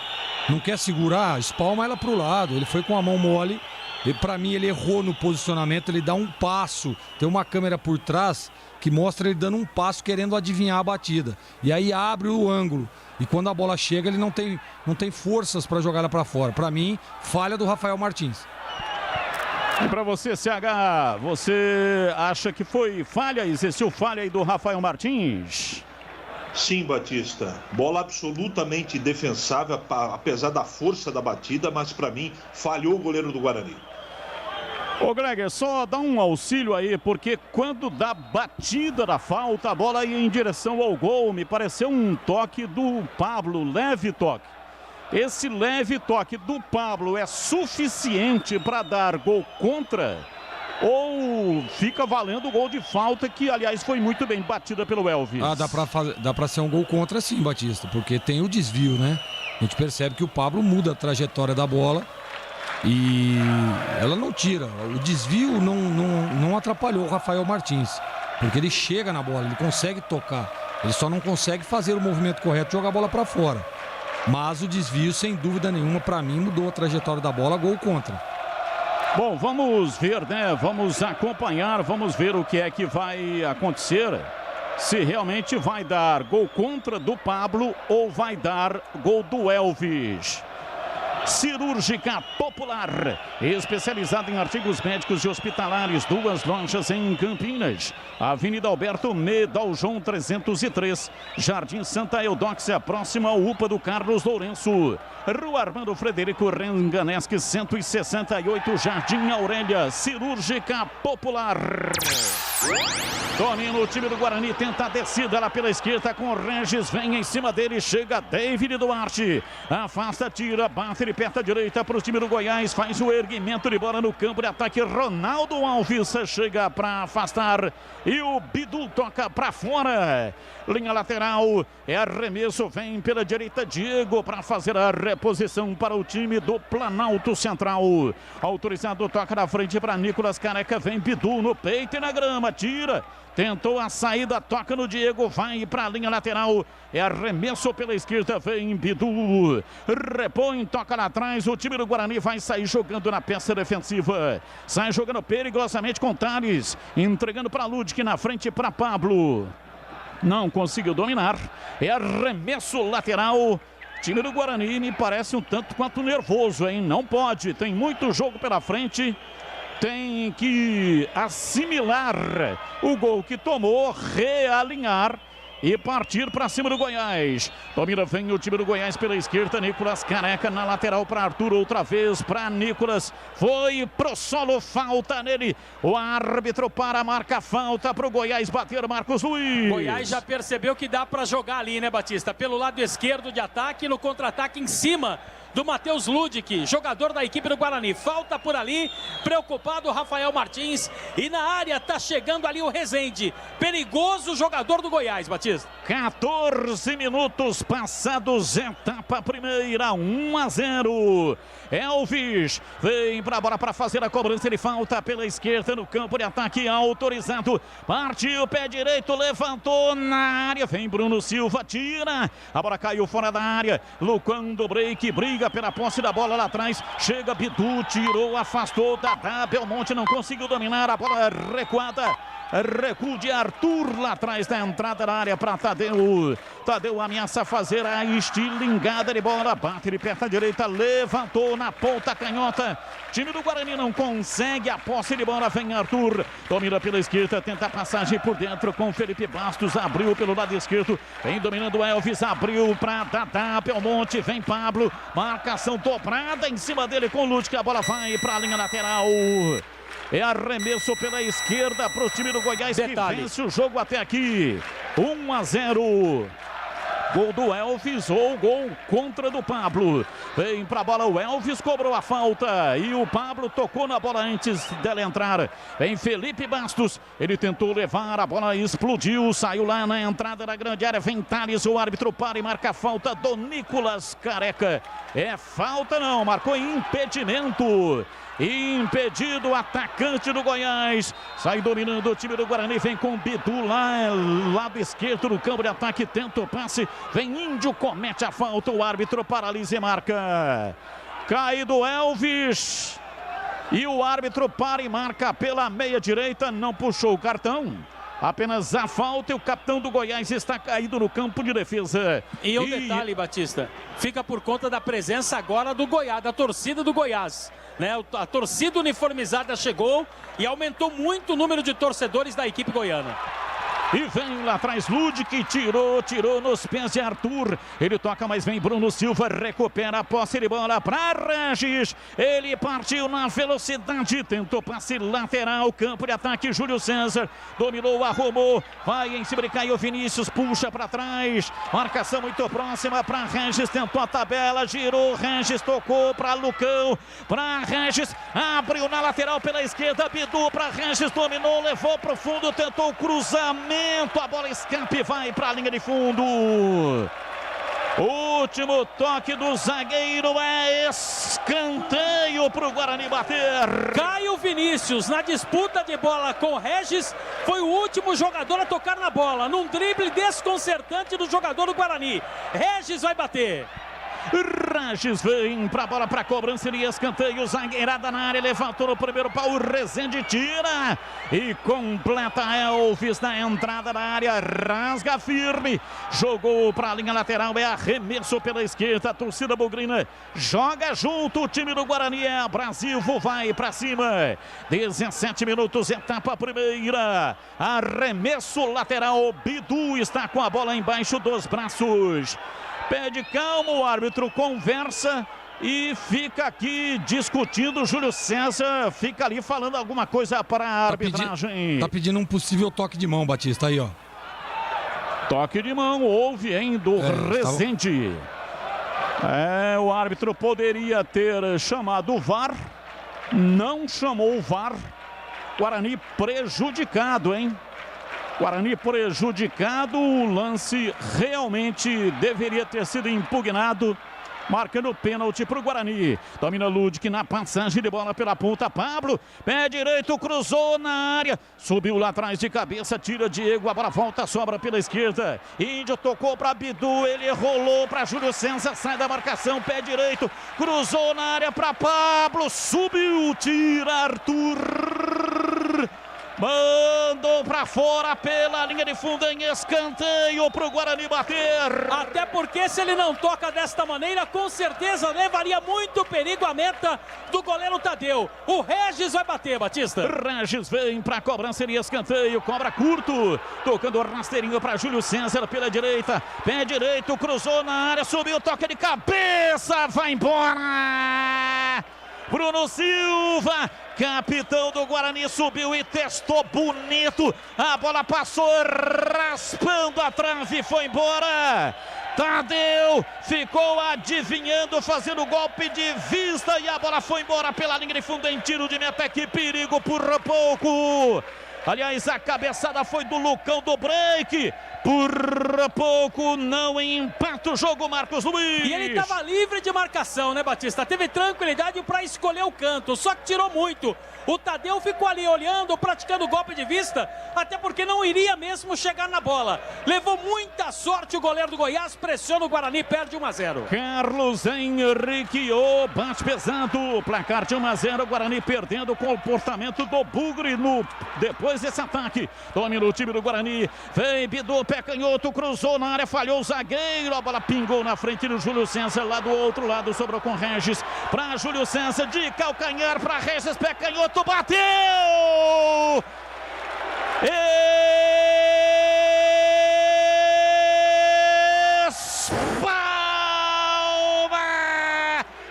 Não quer segurar, espalma ela pro lado. Ele foi com a mão mole e pra mim ele errou no posicionamento, ele dá um passo. Tem uma câmera por trás que mostra ele dando um passo querendo adivinhar a batida. E aí abre o ângulo. E quando a bola chega, ele não tem forças para jogar ela para fora. Para mim, falha do Rafael Martins. E para você, CH, você acha que foi falha? Existiu falha aí do Rafael Martins? Sim, Batista. Bola absolutamente defensável, apesar da força da batida, mas para mim, falhou o goleiro do Guarani. Ô, Greg, só dá um auxílio aí, porque quando dá batida da falta, a bola ia em direção ao gol. Me pareceu um toque do Pablo, leve toque. Esse leve toque do Pablo é suficiente para dar gol contra? Ou fica valendo o gol de falta, que aliás foi muito bem batida pelo Elvis? Ah, dá pra ser um gol contra sim, Batista, porque tem o desvio, né? A gente percebe que o Pablo muda a trajetória da bola. E ela não tira. O desvio não atrapalhou o Rafael Martins, porque ele chega na bola, ele consegue tocar. Ele só não consegue fazer o movimento correto, jogar a bola para fora. Mas o desvio, sem dúvida nenhuma, para mim, mudou a trajetória da bola, gol contra. Bom, vamos ver, né? Vamos acompanhar, vamos ver o que é que vai acontecer. Se realmente vai dar gol contra do Pablo ou vai dar gol do Elvis. Cirúrgica Popular, especializada em artigos médicos e hospitalares, 2 lojas em Campinas, Avenida Alberto Medaljon 303, Jardim Santa Eudóxia, próximo ao UPA do Carlos Lourenço, Rua Armando Frederico Renganesque 168, Jardim Aurélia. Cirúrgica Popular. Domina o time do Guarani, tenta a descida lá pela esquerda com o Regis, vem em cima dele, chega David Duarte, afasta, tira, bate de perto à direita para o time do Goiás, faz o erguimento de bola no campo de ataque, Ronaldo Alves chega para afastar e o Bidu toca para fora, linha lateral, é arremesso, vem pela direita Diego para fazer a reposição para o time do Planalto Central, autorizado, toca na frente para Nicolas Careca, vem Bidu no peito e na grama, tira, tentou a saída, toca no Diego, vai para a linha lateral, é arremesso pela esquerda, vem Bidu, repõe, toca lá atrás, o time do Guarani vai sair jogando na peça defensiva, sai jogando perigosamente com Thales, entregando para Ludic na frente para Pablo, não conseguiu dominar, é arremesso lateral. Time do Guarani me parece um tanto quanto nervoso, hein? Não pode, tem muito jogo pela frente. Tem que assimilar o gol que tomou, realinhar e partir para cima do Goiás. Domina, vem o time do Goiás pela esquerda, Nicolas Careca na lateral para Arthur, outra vez para Nicolas, foi pro solo, falta nele, o árbitro para, marca falta para o Goiás bater, Marcos Luiz. Goiás já percebeu que dá para jogar ali, né, Batista? Pelo lado esquerdo de ataque, no contra-ataque em cima do Matheus Ludic, jogador da equipe do Guarani. Falta por ali, preocupado o Rafael Martins. E na área tá chegando ali o Rezende. Perigoso jogador do Goiás, Batista. 14 minutos passados, etapa primeira, 1-0. Elvis vem pra bola para fazer a cobrança, ele falta pela esquerda no campo de ataque, autorizado. Partiu, pé direito, levantou na área, vem Bruno Silva, tira. A bola caiu fora da área. Lucão do break, briga pela posse da bola lá atrás, chega Bidu, tirou, afastou, Dadá, Belmonte não conseguiu dominar, a bola recuada, recuo de Arthur lá atrás da entrada da área para Tadeu. Tadeu ameaça fazer a estilingada de bola, bate de perto à direita, levantou na ponta canhota, time do Guarani não consegue a posse de bola, vem Arthur, domina pela esquerda, tenta a passagem por dentro com Felipe Bastos, abriu pelo lado esquerdo, vem dominando o Elvis, abriu para Dadá, Belmonte, vem Pablo, marcação dobrada em cima dele com o Ludic, a bola vai para a linha lateral. É arremesso pela esquerda para o time do Goiás, que vence o jogo até aqui. 1-0. Gol do Elvis ou gol contra do Pablo. Vem pra bola o Elvis, cobrou a falta e o Pablo tocou na bola antes dela entrar. Vem Felipe Bastos, ele tentou levar, a bola explodiu, saiu lá na entrada da grande área. Vem Thales, o árbitro para e marca a falta do Nicolas Careca. É falta não, marcou impedimento. Impedido o atacante do Goiás. Sai dominando o time do Guarani. Vem com o Bidu lá, lado esquerdo do campo de ataque. Tenta o passe. Vem Índio, comete a falta. O árbitro paralisa e marca. Caído Elvis. E o árbitro para e marca pela meia direita. Não puxou o cartão. Apenas a falta e o capitão do Goiás está caído no campo de defesa. E um detalhe, Batista, fica por conta da presença agora do Goiás, da torcida do Goiás. Né? A torcida uniformizada chegou e aumentou muito o número de torcedores da equipe goiana. E vem lá atrás Ludic, tirou nos pés de Arthur. Ele toca, mas vem Bruno Silva, recupera a posse de bola para Regis. Ele partiu na velocidade, tentou passe lateral, campo de ataque, Júlio César. Dominou, arrumou, vai em cima de Caio Vinícius, puxa para trás. Marcação muito próxima para Regis, tentou a tabela, girou, Regis tocou para Lucão. Para Regis, abriu na lateral pela esquerda, Bidu para Regis, dominou, levou para o fundo, tentou o cruzamento. A bola escapa e vai para a linha de fundo. Último toque do zagueiro é escanteio para o Guarani bater. Caio Vinícius na disputa de bola com Regis foi o último jogador a tocar na bola, num drible desconcertante do jogador do Guarani. Regis vai bater. Regis vem pra bola, pra cobrança e escanteio, zagueirada na área, levantou no primeiro pau, Rezende tira e completa Elvis na entrada da área, rasga firme, jogou pra linha lateral, é arremesso pela esquerda, a torcida bugrina joga junto, o time do Guarani é abrasivo, vai pra cima, 17 minutos, etapa primeira, arremesso lateral, Bidu está com a bola embaixo dos braços. Pede calma, o árbitro conversa e fica aqui discutindo. Júlio César fica ali falando alguma coisa para a arbitragem. Tá pedindo um possível toque de mão, Batista, aí ó. Toque de mão, houve, hein, do Rezende. O árbitro poderia ter chamado o VAR, não chamou o VAR. Guarani prejudicado, hein? Guarani prejudicado, o lance realmente deveria ter sido impugnado, marcando pênalti para o Guarani. Domina Ludic na passagem de bola pela ponta, Pablo, pé direito, cruzou na área, subiu lá atrás de cabeça, tira Diego, a bola volta, sobra pela esquerda, Índio tocou para Bidu, ele rolou para Júlio César, sai da marcação, pé direito, cruzou na área para Pablo, subiu, tira Arthur. Mandou pra fora pela linha de fundo em escanteio pro Guarani bater. Até porque se ele não toca desta maneira, com certeza levaria muito perigo a meta do goleiro Tadeu. O Regis vai bater, Batista. Regis vem pra cobrança em escanteio, cobra curto. Tocando rasteirinho pra Júlio César pela direita. Pé direito, cruzou na área, subiu, toca de cabeça, vai embora. Bruno Silva, capitão do Guarani, subiu e testou bonito. A bola passou raspando a trave e foi embora. Tadeu ficou adivinhando, fazendo golpe de vista e a bola foi embora pela linha de fundo em tiro de meta. Que perigo por pouco. Aliás, a cabeçada foi do Lucão do break. Por pouco não empata o jogo, Marcos Luiz. E ele estava livre de marcação, né, Batista? Teve tranquilidade para escolher o canto, só que tirou muito. O Tadeu ficou ali olhando, praticando golpe de vista, até porque não iria mesmo chegar na bola. Levou muita sorte o goleiro do Goiás, pressiona o Guarani, perde 1-0. Carlos Henrique bate pesado, placar de 1-0, Guarani perdendo o comportamento do Bugre depois desse ataque. Domina o time do Guarani, vem Bidu, pé canhoto, cruzou na área, falhou o zagueiro, a bola pingou na frente do Júlio César, lá do outro lado sobrou com Regis, para Júlio César, de calcanhar para Regis, pé canhoto, bateu! Espalma!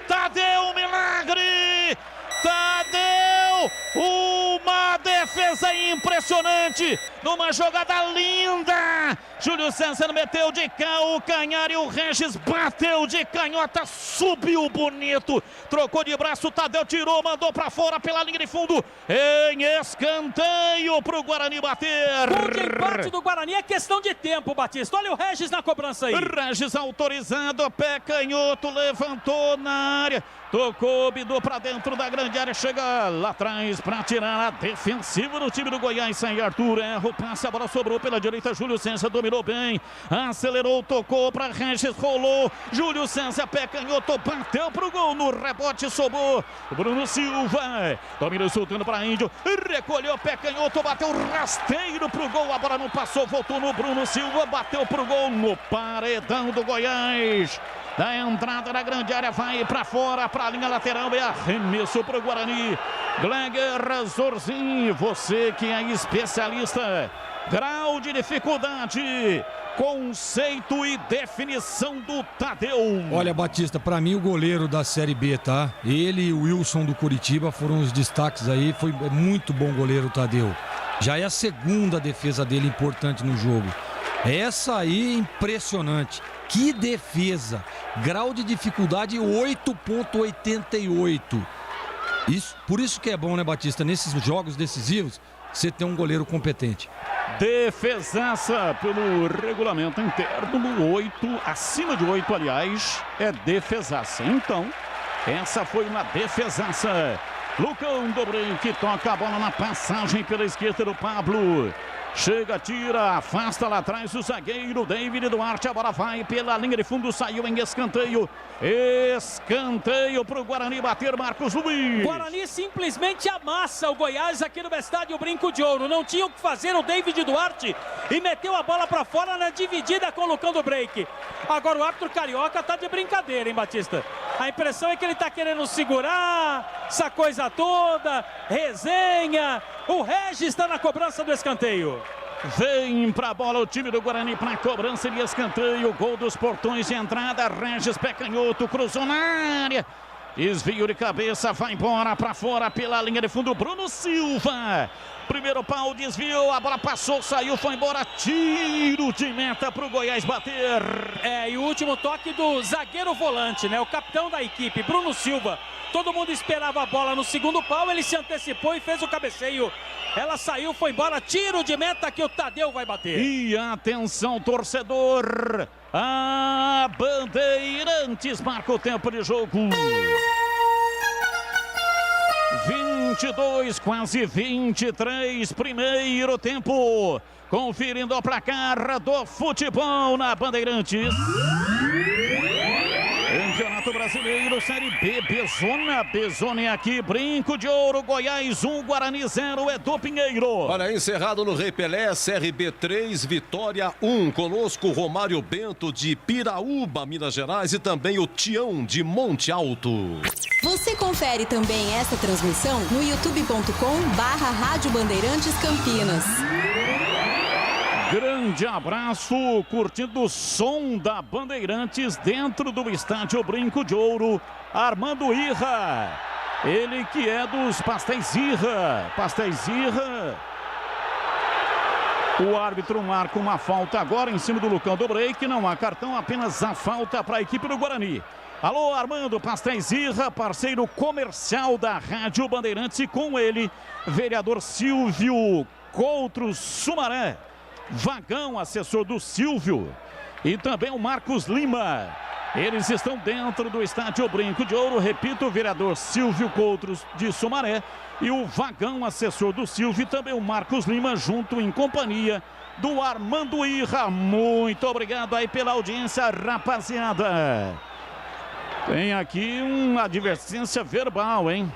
Tadeu, um milagre! Tadeu, uma defesa impressionante! numa jogada linda. Júlio César meteu de calcanhar e o Regis bateu de canhota, subiu bonito, trocou de braço, Tadeu tirou, mandou pra fora pela linha de fundo, em escanteio pro Guarani bater. Gol de empate do Guarani, é questão de tempo, Batista. Olha o Regis na cobrança aí. Regis autorizado, pé canhoto, levantou na área, tocou, bidou pra dentro da grande área, chega lá atrás pra tirar a defensiva do time do Goiás. Sai Arthur, erra o passe, a bola sobrou pela direita, Júlio César dominou bem, acelerou, tocou pra Regis, rolou, Júlio César, pé canhoto, bateu pro gol, no rebote sobrou Bruno Silva, domina soltando pra Índio, recolheu, pé canhoto, bateu rasteiro pro gol, a bola não passou, voltou no Bruno Silva, bateu pro gol no paredão do Goiás. Da entrada da grande área, vai para fora, para a linha lateral, é arremesso para o Guarani. Gleger Zorzin, você que é especialista, grau de dificuldade, conceito e definição do Tadeu. Olha, Batista, para mim o goleiro da Série B, tá? Ele e o Wilson do Curitiba foram os destaques aí, foi muito bom goleiro o Tadeu. Já é a segunda defesa dele importante no jogo. Essa aí, impressionante. Que defesa! Grau de dificuldade 8.88. Por isso que é bom, né, Batista? Nesses jogos decisivos, você ter um goleiro competente. Defesaça pelo regulamento interno no 8, acima de 8, aliás, é defesaça. Então, essa foi uma defesaça. Lucão Dobrei que toca a bola na passagem pela esquerda do Pablo. Chega, tira, afasta lá atrás o zagueiro David Duarte, a bola vai pela linha de fundo, saiu em escanteio. Escanteio para o Guarani bater, Marcos Luiz. Guarani simplesmente amassa o Goiás aqui no estádio Brinco de Ouro. Não tinha o que fazer o David Duarte e meteu a bola para fora na dividida com o Lucão do Break. Agora o árbitro carioca tá de brincadeira, hein, Batista? A impressão é que ele tá querendo segurar essa coisa toda, resenha. O Regis está na cobrança do escanteio. Vem pra bola o time do Guarani pra cobrança de escanteio. Gol dos portões de entrada. Regis, pé canhoto, cruzou na área. Desvio de cabeça, vai embora pra fora pela linha de fundo. Bruno Silva. Primeiro pau, desviou, a bola passou, saiu, foi embora. Tiro de meta pro Goiás bater. E o último toque do zagueiro volante, né? O capitão da equipe, Bruno Silva. Todo mundo esperava a bola no segundo pau, ele se antecipou e fez o cabeceio. Ela saiu, foi embora, tiro de meta que o Tadeu vai bater. E atenção, torcedor, a Bandeirantes marca o tempo de jogo. 22, quase 23, primeiro tempo. Conferindo o placar do futebol na Bandeirantes. Campeonato Brasileiro, Série B, Bezona é aqui, Brinco de Ouro, Goiás 1, Guarani 0, Edu Pinheiro. Olha, encerrado no Rei Pelé, CRB 3, Vitória 1. Conosco, Romário Bento de Piraúba, Minas Gerais, e também o Tião de Monte Alto. Você confere também esta transmissão no youtube.com/Rádio Bandeirantes Campinas. Grande abraço, curtindo o som da Bandeirantes dentro do estádio Brinco de Ouro, Armando Irra, ele que é dos Pastéis Irra. O árbitro marca uma falta agora em cima do Lucão do Break, não há cartão, apenas a falta para a equipe do Guarani. Alô, Armando, Pastéis Irra, parceiro comercial da Rádio Bandeirantes, e com ele, vereador Silvio Coutro Sumaré. Vagão, assessor do Silvio, e também o Marcos Lima. Eles estão dentro do estádio Brinco de Ouro. Repito, o vereador Silvio Coutros de Sumaré e o Vagão, assessor do Silvio, e também o Marcos Lima, junto em companhia do Armando Irra. Muito obrigado aí pela audiência, rapaziada. Tem aqui uma advertência verbal, hein?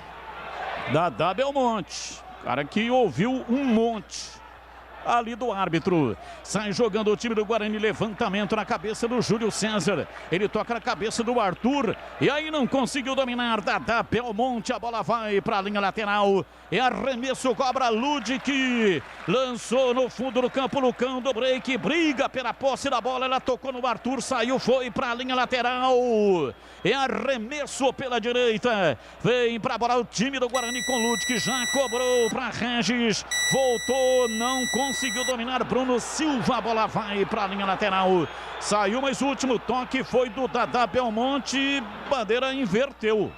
Da Belmonte. Cara que ouviu um monte ali do árbitro. Sai jogando o time do Guarani, levantamento na cabeça do Júlio César, ele toca na cabeça do Arthur, e aí não conseguiu dominar. Dadá Belmonte, a bola vai para a linha lateral, é arremesso, cobra Ludic, lançou no fundo do campo, Lucão do Break, briga pela posse da bola, ela tocou no Arthur, saiu, foi para a linha lateral, é arremesso pela direita, vem para a bola o time do Guarani com Ludic, já cobrou para Regis, voltou, não conseguiu conseguiu dominar Bruno Silva. A bola vai para a linha lateral. Saiu, mas o último toque foi do Dadá Belmonte. Bandeira inverteu.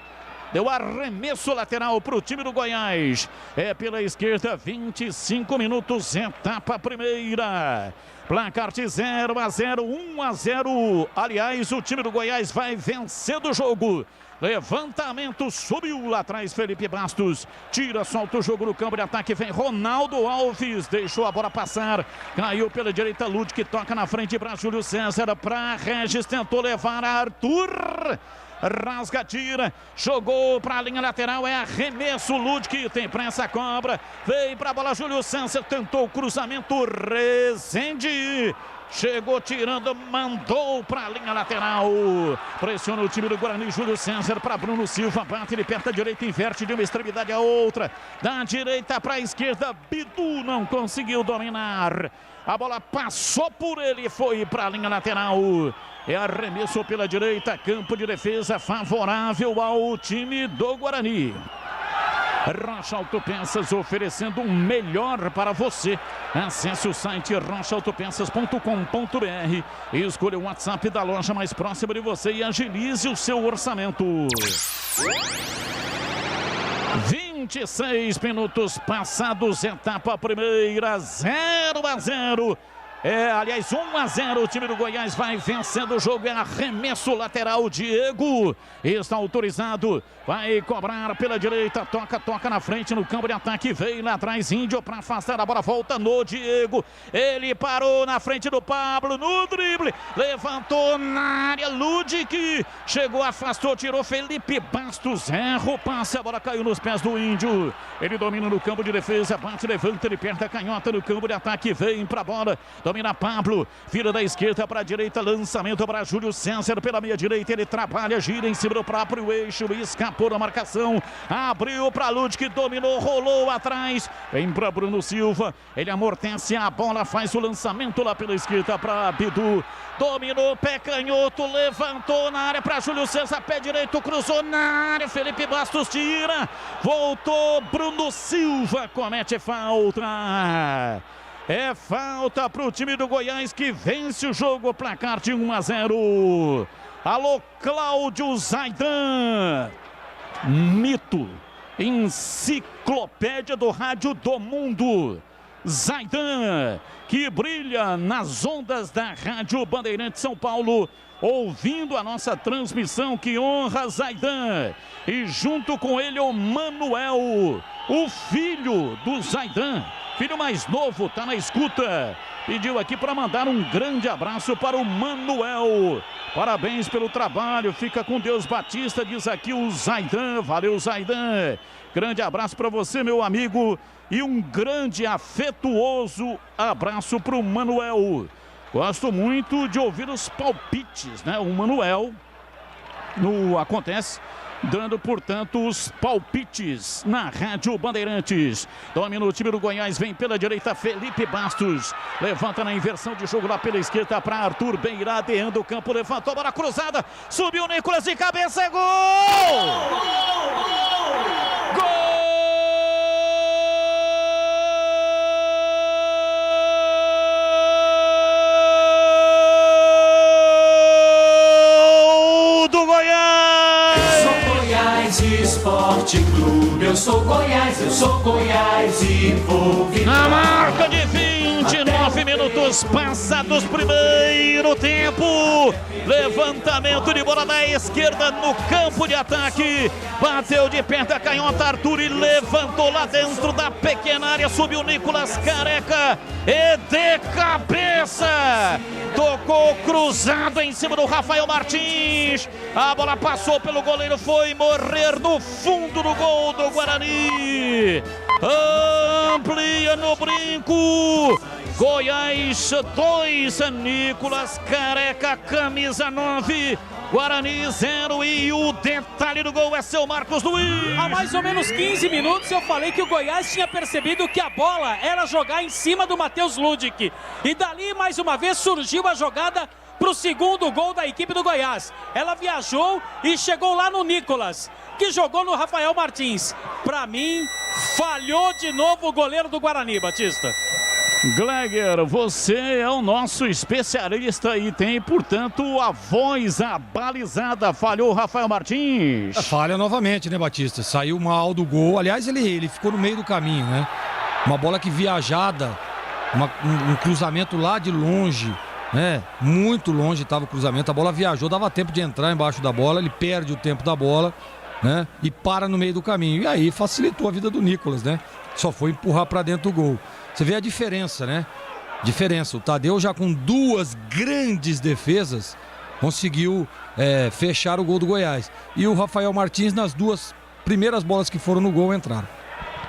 Deu arremesso lateral para o time do Goiás. É pela esquerda, 25 minutos, etapa primeira. Placar de 0-0, 1-0. Aliás, o time do Goiás vai vencendo o jogo. Levantamento, subiu lá atrás Felipe Bastos. Tira, solta o jogo no campo de ataque. Vem Ronaldo Alves, deixou a bola passar. Caiu pela direita, Ludwig toca na frente para Júlio César. Para Regis, tentou levar a Arthur. Rasga, tira, jogou para a linha lateral, é arremesso, Ludwig tem pressa, cobra, veio para a bola, Júlio César tentou o cruzamento, Rezende, chegou tirando, mandou para a linha lateral, pressiona o time do Guarani, Júlio César para Bruno Silva, bate ele perto da direita, inverte de uma extremidade a outra, da direita para a esquerda, Bidu não conseguiu dominar. A bola passou por ele, foi para a linha lateral. É arremesso pela direita, campo de defesa favorável ao time do Guarani. Rocha Autopeças oferecendo o melhor para você. Acesse o site rochaautopeças.com.br e escolha o WhatsApp da loja mais próxima de você e agilize o seu orçamento. 26 minutos passados, etapa primeira, 0-0. Aliás, 1-0, o time do Goiás vai vencendo o jogo, é arremesso lateral, Diego está autorizado, vai cobrar pela direita, toca na frente no campo de ataque, veio lá atrás, Índio para afastar a bola, volta no Diego, ele parou na frente do Pablo, no drible, levantou na área, Ludwig, chegou, afastou, tirou, Felipe Bastos, erra o passe, a bola caiu nos pés do Índio, ele domina no campo de defesa, bate, levanta, ele perde a canhota no campo de ataque, vem para a bola, domina Pablo, vira da esquerda para a direita, lançamento para Júlio César pela meia direita, ele trabalha, gira em cima do próprio eixo, escapou da marcação, abriu para Ludwig, dominou, rolou atrás, vem para Bruno Silva, ele amortece a bola, faz o lançamento lá pela esquerda para Bidu, dominou, pé canhoto, levantou na área para Júlio César, pé direito, cruzou na área, Felipe Bastos tira, voltou, Bruno Silva comete falta. É falta para o time do Goiás que vence o jogo, placar de 1-0. Alô, Cláudio Zaidan. Mito, enciclopédia do rádio do mundo. Zaidan, que brilha nas ondas da Rádio Bandeirante São Paulo, ouvindo a nossa transmissão, que honra Zaidan. E junto com ele o Manuel, o filho do Zaidan. Filho mais novo, tá na escuta. Pediu aqui para mandar um grande abraço para o Manuel. Parabéns pelo trabalho. Fica com Deus, Batista, diz aqui o Zaidan. Valeu, Zaidan. Grande abraço para você, meu amigo. E um grande, afetuoso abraço para o Manuel. Gosto muito de ouvir os palpites, né? O Manuel acontece dando, portanto, os palpites na Rádio Bandeirantes. Domina o time do Goiás, vem pela direita Felipe Bastos, levanta na inversão de jogo lá pela esquerda para Arthur, bem iradeando o campo, levantou a bola cruzada, subiu o Nicolas de cabeça, é gol! Gol! Esporte Clube, eu sou Goiás e vou virar. Na marca de 29 minutos passados, primeiro tempo. Levantamento de bola da esquerda no campo de ataque. Bateu de perto a canhota, Arthur, e levantou lá dentro da pequena área. Subiu Nicolas Careca e de cabeça tocou cruzado em cima do Rafael Martins. A bola passou pelo goleiro, foi morrer no fundo do gol do Guarani. Amplia no brinco. Goiás 2, Nicolas Careca, camisa 9. Guarani 0, e o detalhe do gol é seu Marcos Luiz. Há mais ou menos 15 minutos eu falei que o Goiás tinha percebido que a bola era jogar em cima do Matheus Ludwig. E dali mais uma vez surgiu a jogada para o segundo gol da equipe do Goiás. Ela viajou e chegou lá no Nicolas, que jogou no Rafael Martins. Para mim, falhou de novo o goleiro do Guarani, Batista. Gleger, você é o nosso especialista e tem, portanto, a voz abalizada. Falhou o Rafael Martins. Falha novamente, né, Batista? Saiu mal do gol. Aliás, ele ficou no meio do caminho, né? Uma bola que viajada, um cruzamento lá de longe, né? Muito longe estava o cruzamento. A bola viajou, dava tempo de entrar embaixo da bola. Ele perde o tempo da bola, né? E para no meio do caminho. E aí facilitou a vida do Nicolas, né? Só foi empurrar para dentro do gol. Você vê a diferença, né? Diferença. O Tadeu já com 2 grandes defesas conseguiu fechar o gol do Goiás. E o Rafael Martins nas 2 primeiras bolas que foram no gol entraram.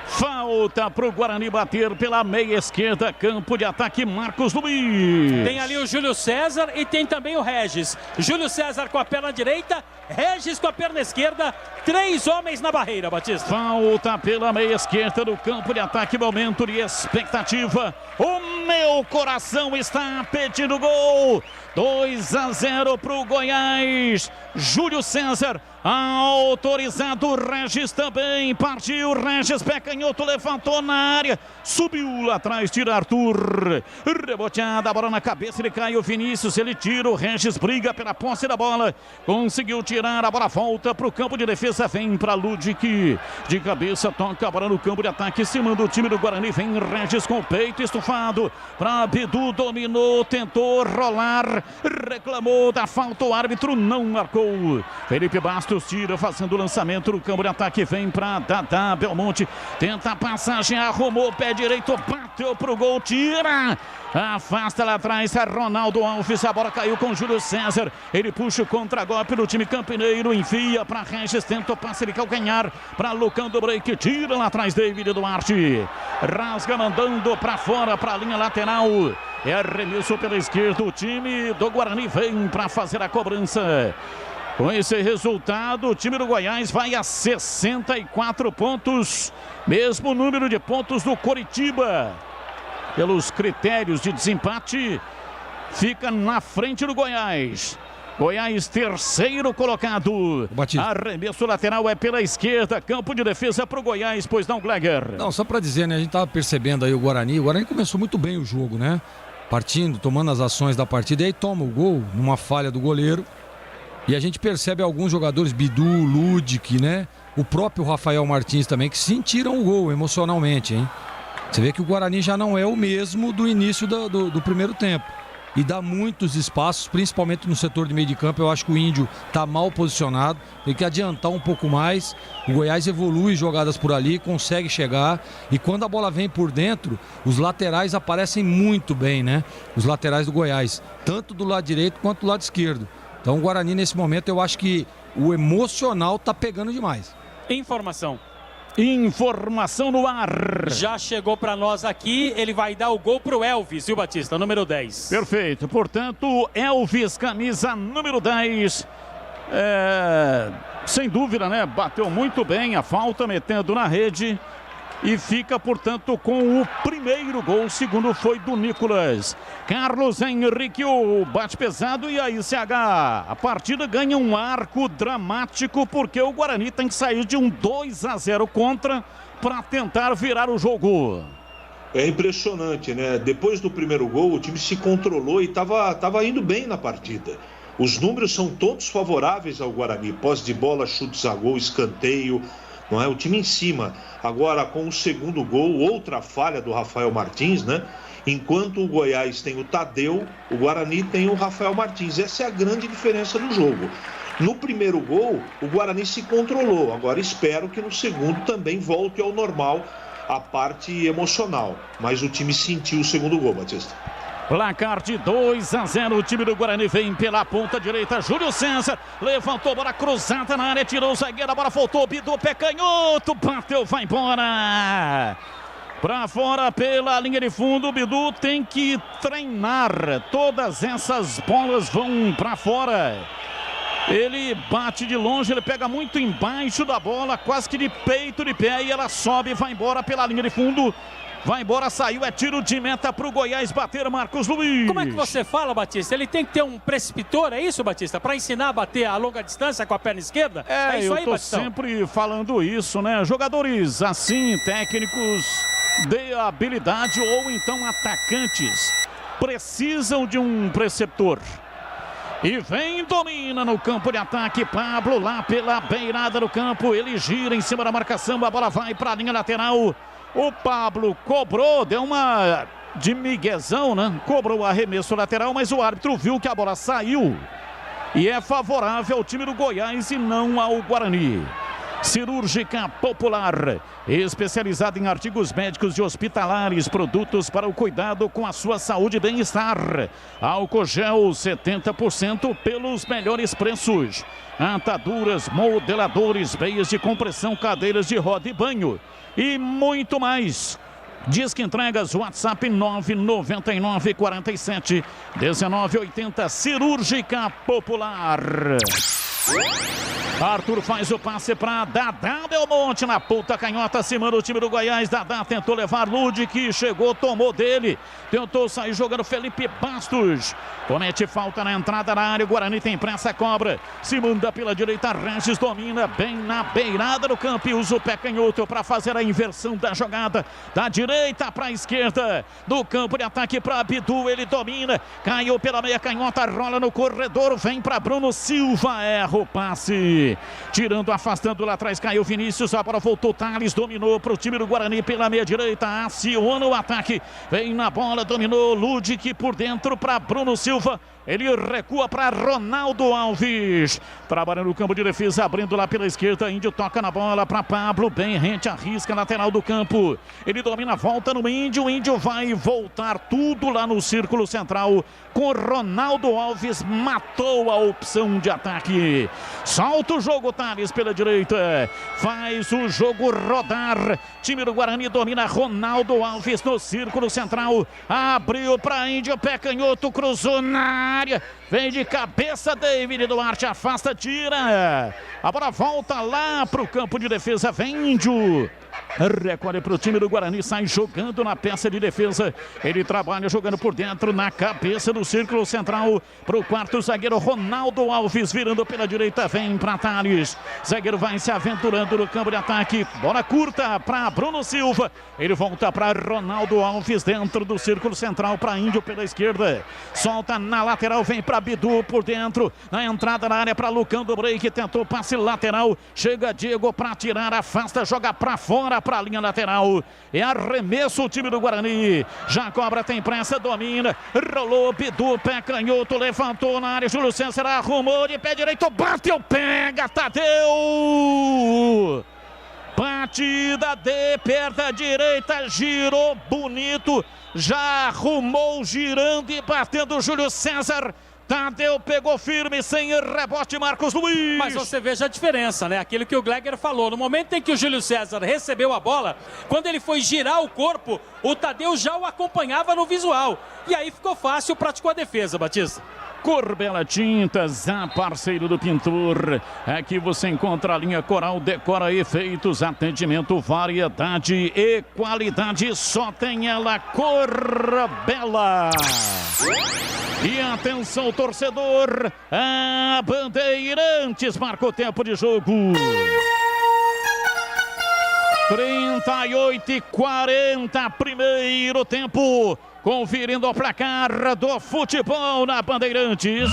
Falta pro Guarani bater pela meia esquerda, campo de ataque, Marcos Luiz. Tem ali o Júlio César e tem também o Regis. Júlio César com a perna direita, Regis com a perna esquerda, 3 homens na barreira, Batista. Falta pela meia esquerda do campo de ataque, momento de expectativa. O meu coração está pedindo gol. 2-0 pro Goiás. Júlio César autorizado, Regis também, partiu, Regis, pé canhoto, levantou na área, subiu lá atrás, tira Arthur, reboteada, a bola na cabeça, ele cai, o Vinícius, ele tira, o Regis briga pela posse da bola, conseguiu tirar, a bola volta pro campo de defesa, vem pra Ludic, de cabeça, toca a bola no campo de ataque, cima do time do Guarani, vem Regis com o peito estufado, pra Bidu, dominou, tentou rolar, reclamou da falta, o árbitro não marcou, Felipe Bastos tira, fazendo o lançamento no campo de ataque, vem para Dadá, Belmonte, tenta a passagem, arrumou o pé direito, bateu pro gol, tira, afasta lá atrás, Ronaldo Alves, a bola caiu com Júlio César, ele puxa o contra-golpe do time campineiro, enfia para Regis, tenta o passe de calcanhar, para Lucão do break, tira lá atrás, David Duarte, rasga mandando para fora, para a linha lateral, é arremesso pela esquerda, o time do Guarani vem para fazer a cobrança. Com esse resultado, o time do Goiás vai a 64 pontos, mesmo número de pontos do Coritiba. Pelos critérios de desempate, fica na frente do Goiás. Goiás, terceiro colocado. Arremesso lateral é pela esquerda, campo de defesa para o Goiás, pois não, Gleger? Não, só para dizer, né, a gente estava percebendo aí o Guarani começou muito bem o jogo, né? Partindo, tomando as ações da partida, e aí toma o gol numa falha do goleiro. E a gente percebe alguns jogadores, Bidu, Ludic, né? O próprio Rafael Martins também, que sentiram o gol emocionalmente, hein? Você vê que o Guarani já não é o mesmo do início do primeiro tempo. E dá muitos espaços, principalmente no setor de meio de campo. Eu acho que o Índio está mal posicionado, tem que adiantar um pouco mais. O Goiás evolui jogadas por ali, consegue chegar. E quando a bola vem por dentro, os laterais aparecem muito bem, né? Os laterais do Goiás, tanto do lado direito quanto do lado esquerdo. Então o Guarani nesse momento eu acho que o emocional tá pegando demais. Informação no ar. Já chegou para nós aqui, ele vai dar o gol pro Elvis, viu, Batista? Número 10. Perfeito, portanto, Elvis, camisa número 10. Sem dúvida, né? Bateu muito bem a falta, metendo na rede. E fica, portanto, com o primeiro gol. O segundo foi do Nicolas. Carlos Henrique, o bate pesado, e a ICH. A partida ganha um arco dramático, porque o Guarani tem que sair de um 2-0 contra para tentar virar o jogo. É impressionante, né? Depois do primeiro gol, o time se controlou e estava indo bem na partida. Os números são todos favoráveis ao Guarani. Posse de bola, chutes a gol, escanteio. Não é? O time em cima. Agora, com o segundo gol, outra falha do Rafael Martins, né? Enquanto o Goiás tem o Tadeu, o Guarani tem o Rafael Martins. Essa é a grande diferença do jogo. No primeiro gol, o Guarani se controlou. Agora espero que no segundo também volte ao normal a parte emocional. Mas o time sentiu o segundo gol, Batista. Placar de 2-0, o time do Guarani vem pela ponta direita, Júlio César, levantou, bola cruzada na área, tirou o zagueiro, a bola voltou, Bidu, pé canhoto, bateu, vai embora. Pra fora pela linha de fundo, o Bidu tem que treinar, todas essas bolas vão pra fora. Ele bate de longe, ele pega muito embaixo da bola, quase que de peito, de pé, e ela sobe, vai embora pela linha de fundo. Vai embora, saiu, é tiro de meta pro Goiás bater, Marcos Luiz. Como é que você fala, Batista? Ele tem que ter um precipitor, é isso, Batista? Para ensinar a bater a longa distância com a perna esquerda? É isso aí, eu tô Batistão? sempre falando isso, né? Jogadores assim, técnicos, de habilidade ou então atacantes precisam de um preceptor. E vem, domina no campo de ataque, Pablo lá pela beirada do campo, ele gira em cima da marcação, a bola vai para a linha lateral. O Pablo cobrou, deu uma de miguezão, né? Cobrou o arremesso lateral, mas o árbitro viu que a bola saiu. E é favorável ao time do Goiás e não ao Guarani. Cirúrgica Popular, especializada em artigos médicos e hospitalares, produtos para o cuidado com a sua saúde e bem-estar. Álcool gel 70% pelos melhores preços. Ataduras, modeladores, meias de compressão, cadeiras de roda e banho e muito mais. Disque entregas, WhatsApp 999 47 1980, Cirúrgica Popular. Arthur faz o passe para Dadá Belmonte na ponta canhota, acima do time do Goiás. Dadá tentou levar Ludic, chegou, tomou dele, tentou sair jogando Felipe Bastos. Comete falta na entrada da área, o Guarani tem pressa, cobra, se manda pela direita, Regis domina bem na beirada do campo e usa o pé canhoto para fazer a inversão da jogada, da direita para a esquerda, do campo de ataque para Bidu, ele domina, caiu pela meia canhota, rola no corredor, vem para Bruno Silva, erra o passe, tirando, afastando lá atrás, caiu Vinícius, a bola voltou, Thales dominou para o time do Guarani pela meia direita, aciona o ataque, vem na bola, dominou Ludic por dentro para Bruno Silva. Ele recua para Ronaldo Alves. Trabalha no campo de defesa, abrindo lá pela esquerda. Índio toca na bola para Pablo. Bem rente, arrisca lateral do campo. Ele domina, volta no Índio. O Índio vai voltar tudo lá no círculo central. Com Ronaldo Alves, matou a opção de ataque. Solta o jogo, Thales pela direita. Faz o jogo rodar. Time do Guarani domina, Ronaldo Alves no círculo central. Abriu para Índio, pé canhoto, cruzou na área. Vem de cabeça, David Duarte, afasta, tira. A bola volta lá para o campo de defesa, vem Índio. Recolhe para o time do Guarani, sai jogando na peça de defesa. Ele trabalha jogando por dentro, na cabeça do círculo central. Para o quarto zagueiro, Ronaldo Alves, virando pela direita, vem para Thales. Zagueiro vai se aventurando no campo de ataque. Bola curta para Bruno Silva. Ele volta para Ronaldo Alves dentro do círculo central, para Índio pela esquerda. Solta na lateral, vem para Bidu por dentro. Na entrada da área para Lucão do Break, tentou passe lateral. Chega Diego para tirar, afasta, joga para fora, para a linha lateral. É arremesso o time do Guarani. Já cobra, tem pressa, domina. Rolou, Bidu, pé canhoto, levantou na área. Júlio César arrumou de pé direito, bateu, pega, Tadeu. Batida de perna direita, girou bonito. Já arrumou, girando e batendo Júlio César. Tadeu pegou firme, sem rebote, Marcos Luiz. Mas você veja a diferença, né? Aquilo que o Gleger falou. No momento em que o Júlio César recebeu a bola, quando ele foi girar o corpo, o Tadeu já o acompanhava no visual. E aí ficou fácil, praticou a defesa, Batista. Corbela Tintas, a parceiro do pintor. Aqui você encontra a linha Coral, decora efeitos, atendimento, variedade e qualidade. Só tem ela, Corbela. E atenção, torcedor, a Bandeirantes marca o tempo de jogo. 38:40, primeiro tempo. Conferindo o placar do futebol na Bandeirantes.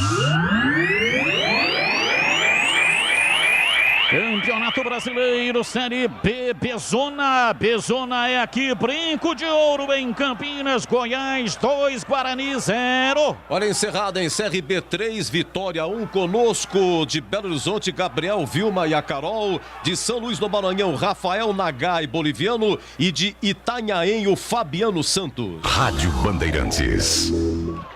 Campeonato Brasileiro, Série B, Bezona. Bezona é aqui, Brinco de Ouro em Campinas, Goiás 2, Guarani 0. Olha, encerrada em CRB 3, Vitória 1, conosco de Belo Horizonte, Gabriel, Vilma e a Carol. De São Luís do Maranhão, Rafael Nagai, boliviano. E de Itanhaém, o Fabiano Santos. Rádio Bandeirantes.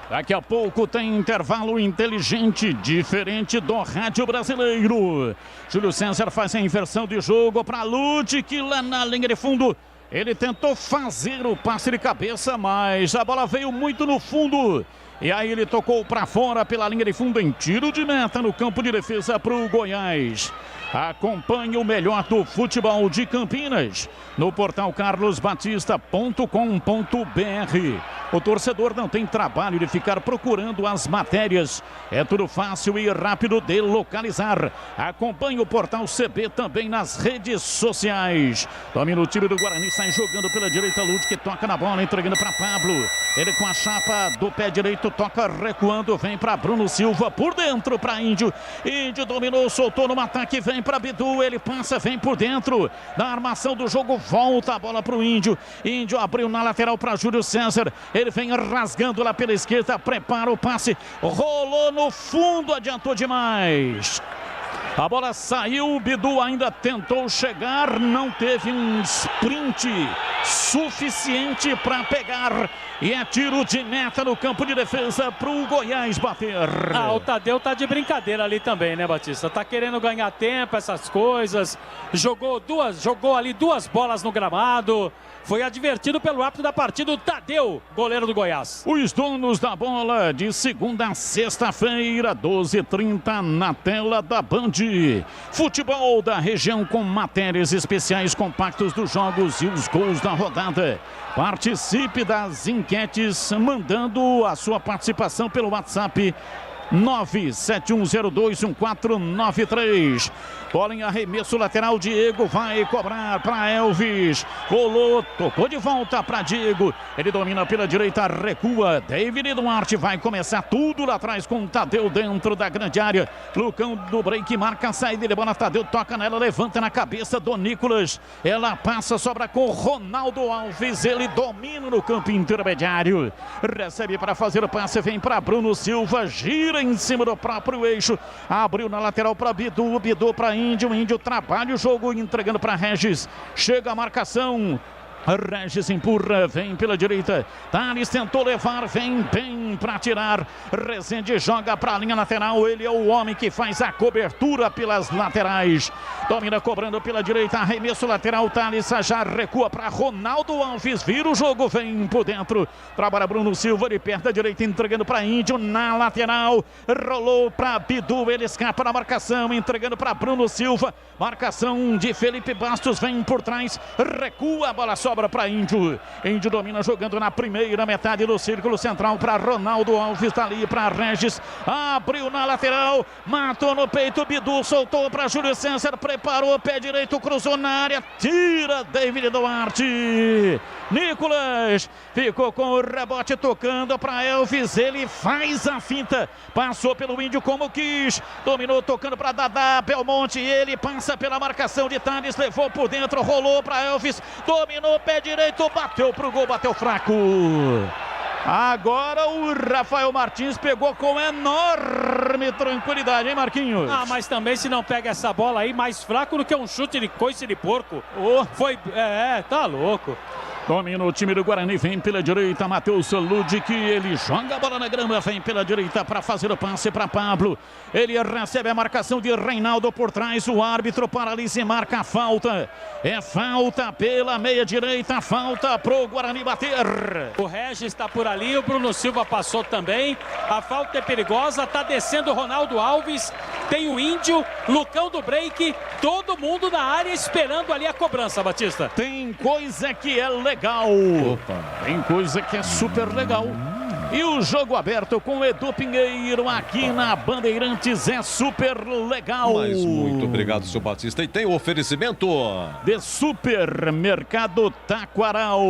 Daqui a pouco tem intervalo inteligente, diferente do rádio brasileiro. Júlio César faz a inversão de jogo para Ludic lá na linha de fundo. Ele tentou fazer o passe de cabeça, mas a bola veio muito no fundo. E aí ele tocou para fora pela linha de fundo em tiro de meta no campo de defesa para o Goiás. Acompanhe o melhor do futebol de Campinas no portal carlosbatista.com.br. O torcedor não tem trabalho de ficar procurando as matérias. É tudo fácil e rápido de localizar. Acompanhe o portal CB também nas redes sociais. Domina o time do Guarani, sai jogando pela direita. Lud que toca na bola, entregando para Pablo. Ele com a chapa do pé direito, toca recuando, vem para Bruno Silva por dentro para Índio. Índio dominou, soltou no ataque, vem para Bidu. Ele passa, vem por dentro da armação do jogo, volta a bola para o Índio. Índio abriu na lateral para Júlio César. Ele vem rasgando lá pela esquerda, prepara o passe, rolou no fundo, adiantou demais. A bola saiu, o Bidu ainda tentou chegar, não teve um sprint suficiente para pegar. E é tiro de meta no campo de defesa para o Goiás bater. O Tadeu tá de brincadeira ali também, né, Batista? Tá querendo ganhar tempo, essas coisas. Jogou ali duas bolas no gramado. Foi advertido pelo árbitro da partida, o Tadeu, goleiro do Goiás. Os donos da bola de segunda a sexta-feira, 12h30 na tela da Band. Futebol da região com matérias especiais, compactos dos jogos e os gols da rodada. Participe das enquetes mandando a sua participação pelo WhatsApp 971021493. Bola em arremesso lateral, Diego vai cobrar para Elvis. Rolou, tocou de volta para Diego. Ele domina pela direita, recua. David Duarte vai começar tudo lá atrás com o Tadeu dentro da grande área. Lucão do break, marca a saída de bola. Tadeu toca nela, levanta na cabeça do Nicolas. Ela passa, sobra com Ronaldo Alves. Ele domina no campo intermediário. Recebe para fazer o passe, vem para Bruno Silva. Gira em cima do próprio eixo. Abriu na lateral para Bidu. Bidu para Índio. Índio trabalha o jogo, entregando para Regis. Chega a marcação. Regis empurra, vem pela direita. Thales tentou levar, vem bem para tirar. Rezende joga para a linha lateral. Ele é o homem que faz a cobertura pelas laterais. Domina cobrando pela direita. Arremesso lateral. Thales já recua para Ronaldo Alves. Vira o jogo, vem por dentro. Trabalha Bruno Silva de perto da direita, entregando para Índio na lateral. Rolou para Bidu. Ele escapa na marcação, entregando para Bruno Silva. Marcação de Felipe Bastos, vem por trás. Recua, a bola sobra para Índio. Índio domina jogando na primeira metade do círculo central para Ronaldo Alves, tá ali para Regis, abriu na lateral, matou no peito, Bidu soltou para Júlio César, preparou pé direito, cruzou na área, tira David Duarte. Nicolas ficou com o rebote, tocando para Elvis, ele faz a finta, passou pelo Índio como quis, dominou tocando para Dadá, Belmonte, ele passa pela marcação de Thales, levou por dentro, rolou para Elvis, dominou pé direito, bateu pro gol, bateu fraco. Agora o Rafael Martins pegou com enorme tranquilidade, hein, Marquinhos? Mas também se não pega essa bola aí, mais fraco do que um chute de coice de porco. Tá louco. Domina o time do Guarani, vem pela direita, Matheus Ludic, ele joga a bola na grama, vem pela direita para fazer o passe para Pablo. Ele recebe a marcação de Reinaldo por trás, o árbitro paralisa e marca a falta. É falta pela meia direita, falta pro Guarani bater. O Regis está por ali, o Bruno Silva passou também. A falta é perigosa, tá descendo o Ronaldo Alves, tem o Índio, Lucão do break, todo mundo na área esperando ali a cobrança, Batista. Tem coisa que é legal. Tem coisa que é super legal. E o jogo aberto com Edu Pinheiro aqui na Bandeirantes é super legal. Mas muito obrigado, seu Batista. E tem o oferecimento de Supermercado Taquaral.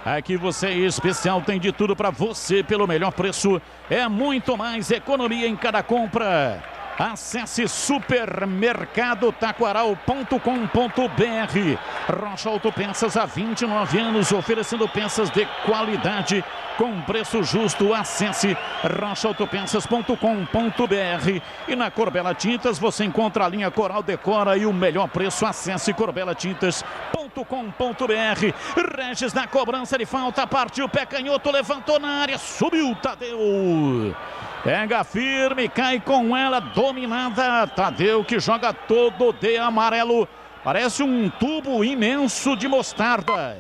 Aqui você é especial, tem de tudo para você pelo melhor preço. É muito mais economia em cada compra. Acesse supermercadotaquaral.com.br. Rocha Autopeças há 29 anos, oferecendo peças de qualidade com preço justo. Acesse rochaautopeças.com.br. E na Corbela Tintas você encontra a linha Coral Decora e o melhor preço. Acesse corbelatintas.com.br. Regis na cobrança de falta, partiu, pé canhoto, levantou na área, subiu Tadeu. Pega firme, cai com ela, dominada. Tadeu que joga todo de amarelo. Parece um tubo imenso de mostarda.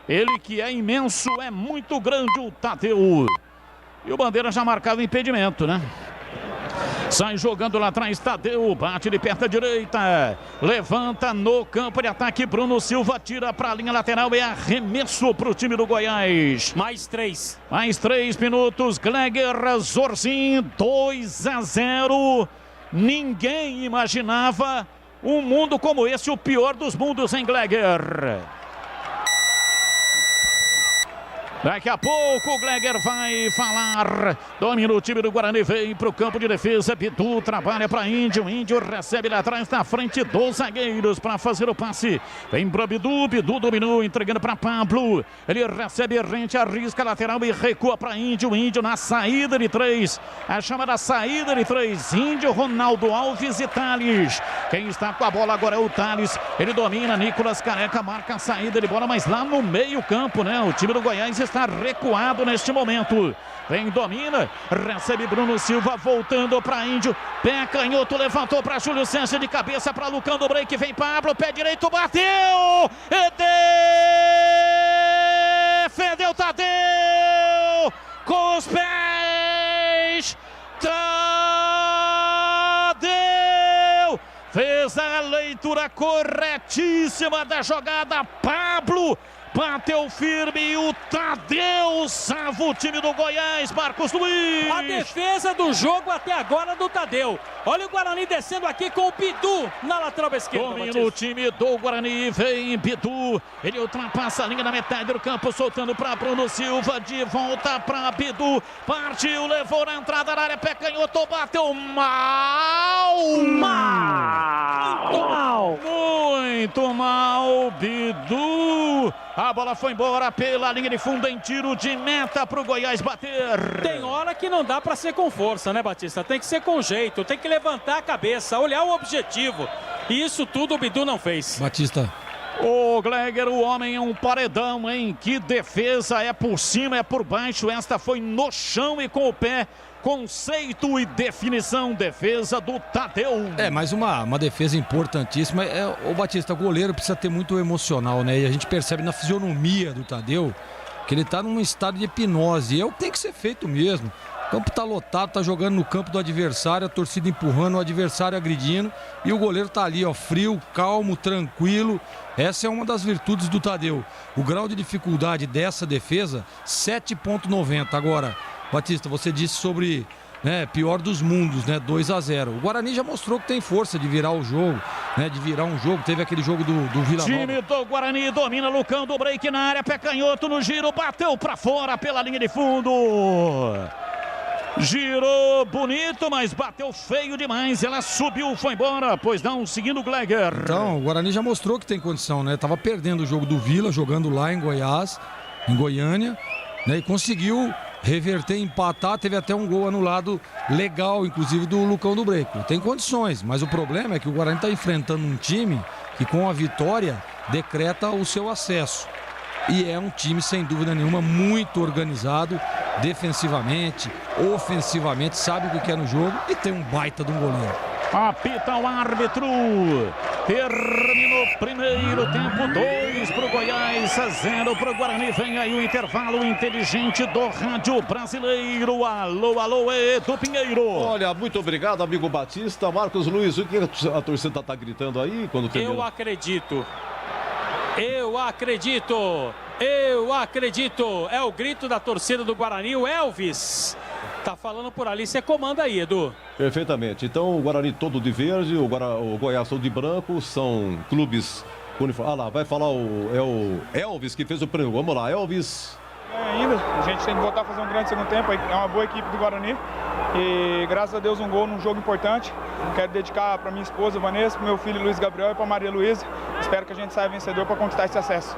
Ele que é imenso, é muito grande o Tadeu. E o Bandeira já marcava o impedimento, né? Sai jogando lá atrás, Tadeu, bate de perna direita, levanta no campo de ataque, Bruno Silva tira para a linha lateral, é arremesso para o time do Goiás. Mais 3 minutos, Gleger, Zorzin, 2-0. Ninguém imaginava um mundo como esse, o pior dos mundos, em Gleger. Daqui a pouco o Gleger vai falar. Domina o time do Guarani, vem para o campo de defesa. Bidu trabalha para Índio. Índio recebe lá atrás, na frente dos zagueiros para fazer o passe. Vem para Bidu. Bidu dominou, entregando para Pablo. Ele recebe rente, arrisca lateral e recua para Índio. Índio na saída de 3. A chamada saída de 3. Índio, Ronaldo Alves e Thales. Quem está com a bola agora é o Thales. Ele domina. Nicolas Careca marca a saída de bola, mas lá no meio campo, né? O time do Goiás está recuado neste momento. Vem, domina, recebe Bruno Silva, voltando para Índio, pé canhoto, levantou para Júlio César, de cabeça para Lucão do Break, vem Pablo, pé direito, bateu, defendeu Tadeu, com os pés, Tadeu, fez a leitura corretíssima da jogada, Pablo bateu firme e o Tadeu salva o time do Goiás, Marcos Luiz. A defesa do jogo até agora do Tadeu. Olha o Guarani descendo aqui com o Bidu na lateral esquerda. Domina o time do Guarani, vem Bidu. Ele ultrapassa a linha na metade do campo, soltando para Bruno Silva, de volta para Bidu. Partiu, levou na entrada da área, pé canhoto, bateu mal. Muito mal, Bidu. A bola foi embora pela linha de fundo em tiro de meta para o Goiás bater. Tem hora que não dá para ser com força, né, Batista? Tem que ser com jeito, tem que levantar a cabeça, olhar o objetivo. E isso tudo o Bidu não fez. Batista. O Gleger, o homem é um paredão, hein? Que defesa, é por cima, é por baixo. Esta foi no chão e com o pé. Conceito e definição, defesa do Tadeu. É, mais uma defesa importantíssima. O Batista, o goleiro precisa ter muito emocional, né? E a gente percebe na fisionomia do Tadeu que ele tá num estado de hipnose. E é o que tem que ser feito mesmo. O campo tá lotado, tá jogando no campo do adversário, a torcida empurrando, o adversário agredindo. E o goleiro tá ali, ó, frio, calmo, tranquilo. Essa é uma das virtudes do Tadeu. O grau de dificuldade dessa defesa, 7,90. Agora, Batista, você disse sobre, né, pior dos mundos, né, 2-0. O Guarani já mostrou que tem força de virar o jogo, né, de virar um jogo. Teve aquele jogo do Vila Nova. Time do Guarani domina, Lucão do Break na área, pé canhoto no giro, bateu pra fora pela linha de fundo. Girou bonito, mas bateu feio demais. Ela subiu, foi embora, pois não, seguindo o Gleger. Então, o Guarani já mostrou que tem condição, né? Tava perdendo o jogo do Vila, jogando lá em Goiás, em Goiânia, né, e conseguiu reverter, empatar. Teve até um gol anulado legal, inclusive do Lucão do Breco. Tem condições, mas o problema é que o Guarani está enfrentando um time que com a vitória decreta o seu acesso. E é um time, sem dúvida nenhuma, muito organizado, defensivamente, ofensivamente, sabe o que quer no jogo e tem um baita de um goleiro. Apita o árbitro. Terminou o primeiro tempo, 2 para o Goiás, 0 para o Guarani. Vem aí o intervalo inteligente do rádio brasileiro. Alô, alô, Edu Pinheiro. Olha, muito obrigado, amigo Batista. Marcos Luiz, o que a torcida está gritando aí quando termina? Eu acredito. Eu acredito. Eu acredito. É o grito da torcida do Guarani, o Elvis. Tá falando por ali, você comanda aí, Edu. Perfeitamente. Então o Guarani todo de verde, o Goiás todo de branco, são clubes uniformes. Ah lá, vai falar o Elvis que fez o prêmio. Vamos lá, Elvis. Ainda, a gente tem que voltar a fazer um grande segundo tempo, é uma boa equipe do Guarani e graças a Deus um gol num jogo importante. Quero dedicar para minha esposa Vanessa, para meu filho Luiz Gabriel e para Maria Luísa. Espero que a gente saia vencedor para conquistar esse acesso.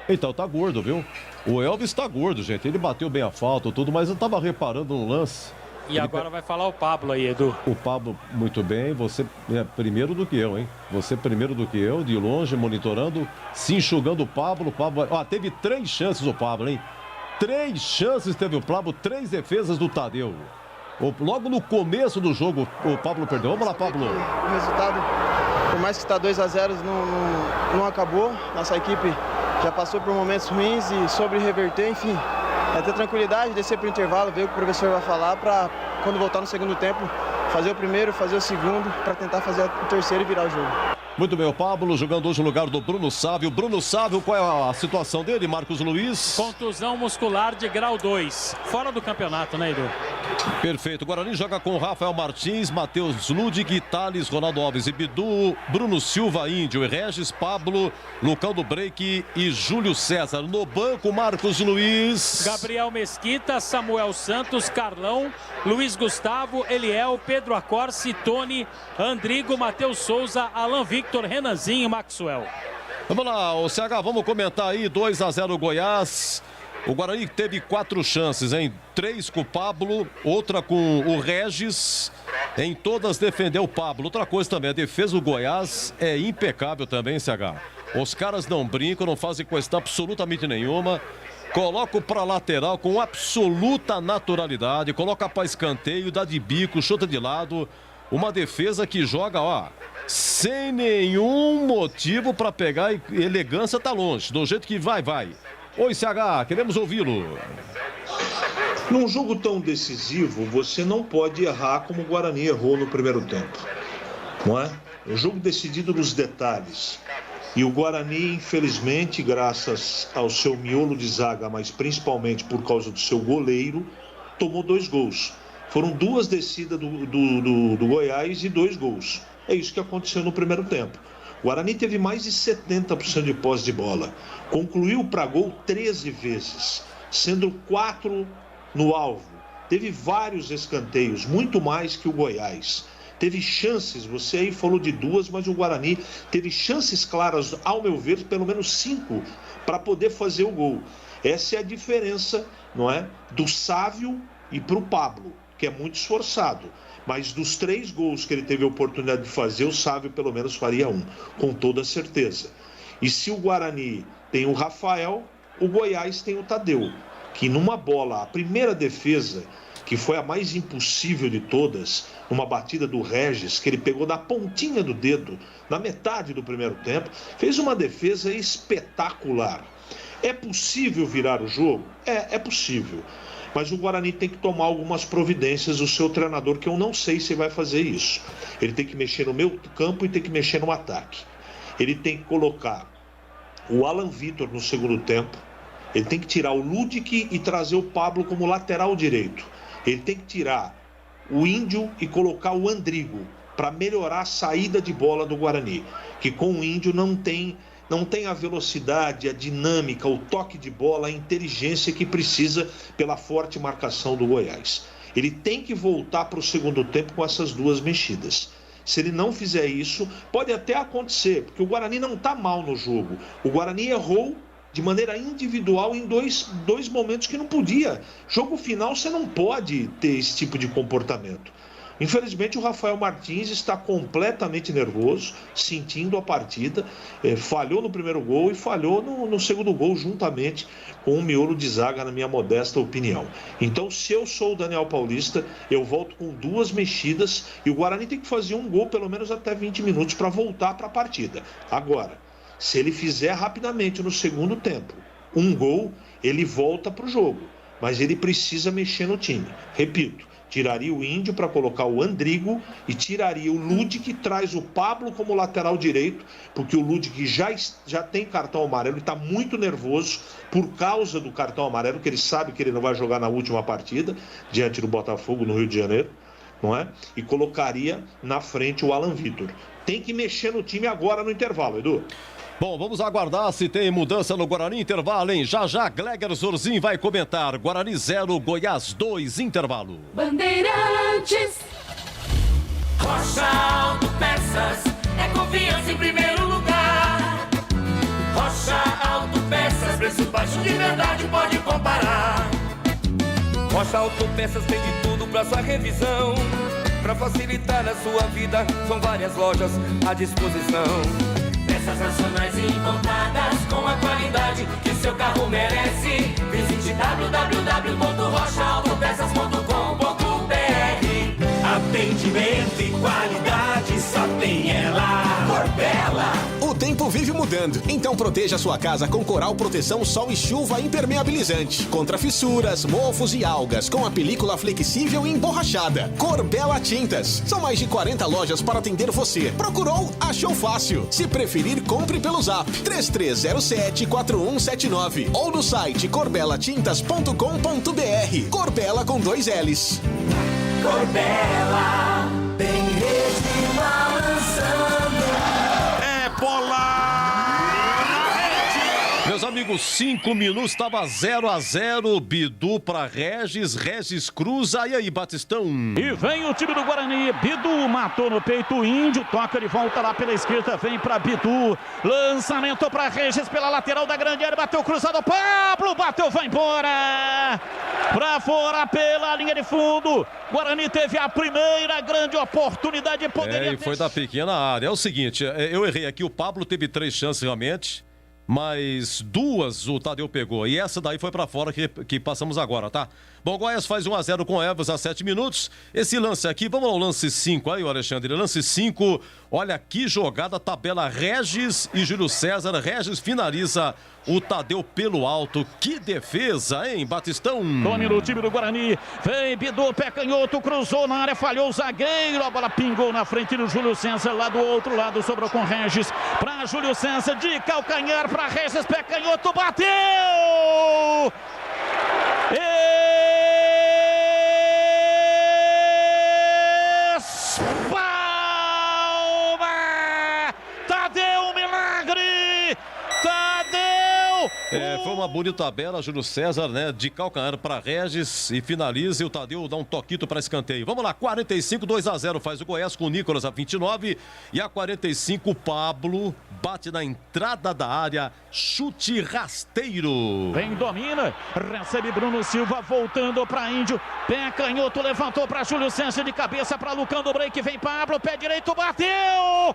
Então, tá gordo, viu? O Elvis tá gordo, gente. Ele bateu bem a falta, tudo, mas eu tava reparando no lance. E agora vai falar o Pablo aí, Edu. O Pablo, muito bem. Você é primeiro do que eu, hein? Você primeiro do que eu, de longe, monitorando, se enxugando o Pablo. O Pablo, teve 3 chances o Pablo, hein? 3 chances teve o Pablo, 3 defesas do Tadeu. Logo no começo do jogo, o Pablo perdeu. Vamos lá, Pablo. O resultado, por mais que está 2-0, não acabou. Nossa equipe já passou por momentos ruins e soube reverter, enfim. é ter tranquilidade, descer para o intervalo, ver o que o professor vai falar para quando voltar no segundo tempo, fazer o primeiro, fazer o segundo, para tentar fazer o terceiro e virar o jogo. Muito bem, o Pablo jogando hoje no lugar do Bruno Sávio. Bruno Sávio, qual é a situação dele, Marcos Luiz? Contusão muscular de grau 2. Fora do campeonato, né, Edu? Perfeito. O Guarani joga com Rafael Martins, Matheus Ludig, Thales, Ronaldo Alves e Bidu, Bruno Silva, Índio e Regis, Pablo, Lucão do Break e Júlio César. No banco, Marcos Luiz. Gabriel Mesquita, Samuel Santos, Carlão, Luiz Gustavo, Eliel, Pedro Acorce, Tony, Andrigo, Matheus Souza, Alan Victor, Renanzinho e Maxwell. Vamos lá, o CH, vamos comentar aí, 2-0 Goiás. O Guarani teve 4 chances, hein? 3 com o Pablo, outra com o Regis. Em todas defendeu o Pablo. Outra coisa também, a defesa do Goiás é impecável também, CH. Os caras não brincam, não fazem questão absolutamente nenhuma. Coloca para lateral com absoluta naturalidade. Coloca para escanteio, dá de bico, chuta de lado. Uma defesa que joga, ó, sem nenhum motivo para pegar. Elegância tá longe. Do jeito que vai. Oi, CH, queremos ouvi-lo. Num jogo tão decisivo, você não pode errar como o Guarani errou no primeiro tempo. Não é? Um jogo decidido nos detalhes. E o Guarani, infelizmente, graças ao seu miolo de zaga, mas principalmente por causa do seu goleiro, tomou 2 gols. Foram 2 descidas do Goiás e 2 gols. É isso que aconteceu no primeiro tempo. O Guarani teve mais de 70% de posse de bola. Concluiu para gol 13 vezes, sendo 4 no alvo. Teve vários escanteios, muito mais que o Goiás. Teve chances, você aí falou de 2, mas o Guarani teve chances claras, ao meu ver, pelo menos 5, para poder fazer o gol. Essa é a diferença, não é? Do Sávio e para o Pablo, que é muito esforçado. Mas dos 3 gols que ele teve a oportunidade de fazer, o Sávio pelo menos faria 1, com toda certeza. E se o Guarani tem o Rafael, o Goiás tem o Tadeu, que numa bola, a primeira defesa, que foi a mais impossível de todas, uma batida do Regis, que ele pegou na pontinha do dedo, na metade do primeiro tempo, fez uma defesa espetacular. É possível virar o jogo? É possível. Mas o Guarani tem que tomar algumas providências, o seu treinador, que eu não sei se vai fazer isso. Ele tem que mexer no meio campo e tem que mexer no ataque. Ele tem que colocar o Alan Victor no segundo tempo. Ele tem que tirar o Ludig e trazer o Pablo como lateral direito. Ele tem que tirar o Índio e colocar o Andrigo para melhorar a saída de bola do Guarani. Que com o Índio não tem a velocidade, a dinâmica, o toque de bola, a inteligência que precisa pela forte marcação do Goiás. Ele tem que voltar para o segundo tempo com essas 2 mexidas. Se ele não fizer isso, pode até acontecer, porque o Guarani não está mal no jogo. O Guarani errou de maneira individual em dois momentos que não podia. Jogo final, você não pode ter esse tipo de comportamento. Infelizmente, o Rafael Martins está completamente nervoso, sentindo a partida, falhou no primeiro gol e falhou no segundo gol, juntamente com o miolo de zaga, na minha modesta opinião. Então, se eu sou o Daniel Paulista, eu volto com 2 mexidas e o Guarani tem que fazer um gol pelo menos até 20 minutos para voltar para a partida. Agora, se ele fizer rapidamente no segundo tempo um gol, ele volta para o jogo, mas ele precisa mexer no time. Repito, tiraria o Índio para colocar o Andrigo e tiraria o Ludig, que traz o Pablo como lateral direito, porque o Ludig já tem cartão amarelo e está muito nervoso por causa do cartão amarelo, que ele sabe que ele não vai jogar na última partida, diante do Botafogo no Rio de Janeiro, não é? E colocaria na frente o Alan Victor. Tem que mexer no time agora no intervalo, Edu. Bom, vamos aguardar se tem mudança no Guarani. Intervalo, hein? Já Gleger Zorzin vai comentar. Guarani 0, Goiás 2, intervalo. Bandeirantes. Rocha Autopeças é confiança em primeiro lugar. Rocha Autopeças, preço baixo de verdade, pode comparar. Rocha Autopeças tem de tudo pra sua revisão. Pra facilitar a sua vida, são várias lojas à disposição. Peças nacionais e importadas com a qualidade que seu carro merece. Visite www.rochaautopesas.com.br. Atendimento e qualidade só tem ela. Corbella. O tempo vive mudando chegando. Então proteja sua casa com Coral Proteção Sol e Chuva Impermeabilizante. Contra fissuras, mofos e algas, com a película flexível e emborrachada. Corbela Tintas. São mais de 40 lojas para atender você. Procurou? Achou fácil. Se preferir, compre pelo Zap 3307-4179 ou no site corbelatintas.com.br. Corbela com 2 L's. Corbela, tem rede balançando. É bola na rede. Meus amigos, 5 minutos, estava 0-0. Bidu para Regis cruza. E aí, Batistão? E vem o time do Guarani. Bidu matou no peito o Índio. Toca de volta lá pela esquerda. Vem para Bidu. Lançamento para Regis pela lateral da grande área. Bateu cruzado. Pablo bateu, vai embora. Para fora pela linha de fundo. Guarani teve a primeira grande oportunidade. E foi da pequena área. É o seguinte, eu errei aqui. O Pablo teve 3 chances realmente, mas 2 o Tadeu pegou. E essa daí foi pra fora que passamos agora, tá? Bom, Goiás faz 1-0 com o Evas a 7 minutos. Esse lance aqui, vamos ao lance 5 aí, Alexandre. Lance 5, olha que jogada, tabela Regis e Júlio César. Regis finaliza o Tadeu pelo alto. Que defesa, hein, Batistão? Tome no time do Guarani. Vem Bidu, pé canhoto, cruzou na área, falhou o zagueiro. A bola pingou na frente do Júlio César. Lá do outro lado, sobrou com Regis. Pra Júlio César, de calcanhar pra Regis, pé canhoto, bateu! Espalma! Tadeu, um milagre! Tadeu! Foi uma bonita tabela, Júlio César, né? De calcanhar para Regis e finaliza. E o Tadeu dá um toquito para escanteio. Vamos lá, 45, 2-0 faz o Goiás com o Nicolas a 29. E a 45, Pablo bate na entrada da área, chute rasteiro. Vem, domina, recebe Bruno Silva, voltando para Índio. Pé canhoto, levantou para Júlio César de cabeça para Lucão do break. Vem Pablo, pé direito, bateu!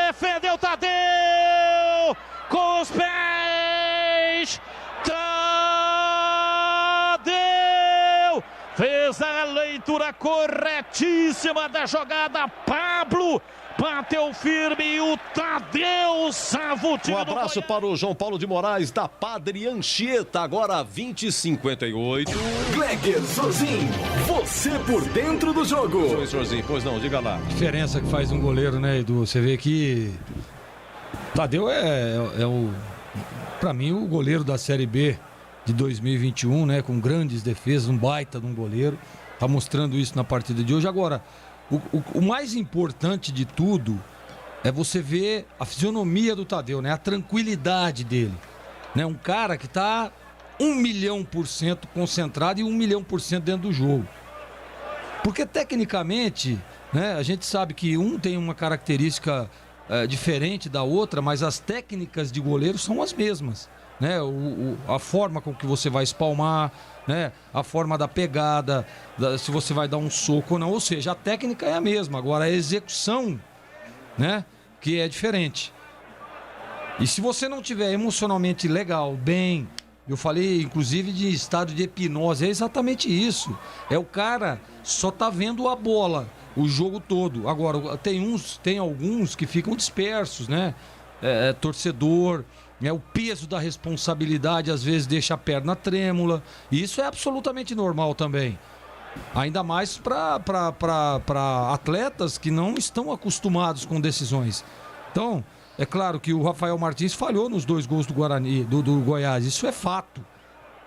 Defendeu Tadeu! Com os pés! Tadeu! Fez a leitura corretíssima da jogada. Pablo bateu firme e o Tadeu salva o time. Um abraço para o João Paulo de Moraes, da Padre Anchieta, agora 20h58. Gleger Zorzin, você por dentro do jogo. Oi, Zorzin, pois não, diga lá. Diferença que faz um goleiro, né, Edu? Você vê que Tadeu é o, pra mim, o goleiro da Série B de 2021, né, com grandes defesas, um baita de um goleiro. Tá mostrando isso na partida de hoje. Agora, o mais importante de tudo é você ver a fisionomia do Tadeu, né? A tranquilidade dele, né? Um cara que tá 1.000.000% concentrado e 1.000.000% dentro do jogo. Porque tecnicamente, né? A gente sabe que um tem uma característica diferente da outra, mas as técnicas de goleiro são as mesmas, né? A forma com que você vai espalmar, né? A forma da pegada, se você vai dar um soco ou não, ou seja, a técnica é a mesma, agora a execução, né? Que é diferente. E se você não tiver emocionalmente legal, bem, eu falei inclusive de estado de hipnose, é exatamente isso. É o cara só tá vendo a bola o jogo todo. Agora, tem alguns que ficam dispersos, né? Torcedor, né? O peso da responsabilidade às vezes deixa a perna trêmula. E isso é absolutamente normal também. Ainda mais para atletas que não estão acostumados com decisões. Então, é claro que o Rafael Martins falhou nos 2 gols do Guarani, do Goiás. Isso é fato,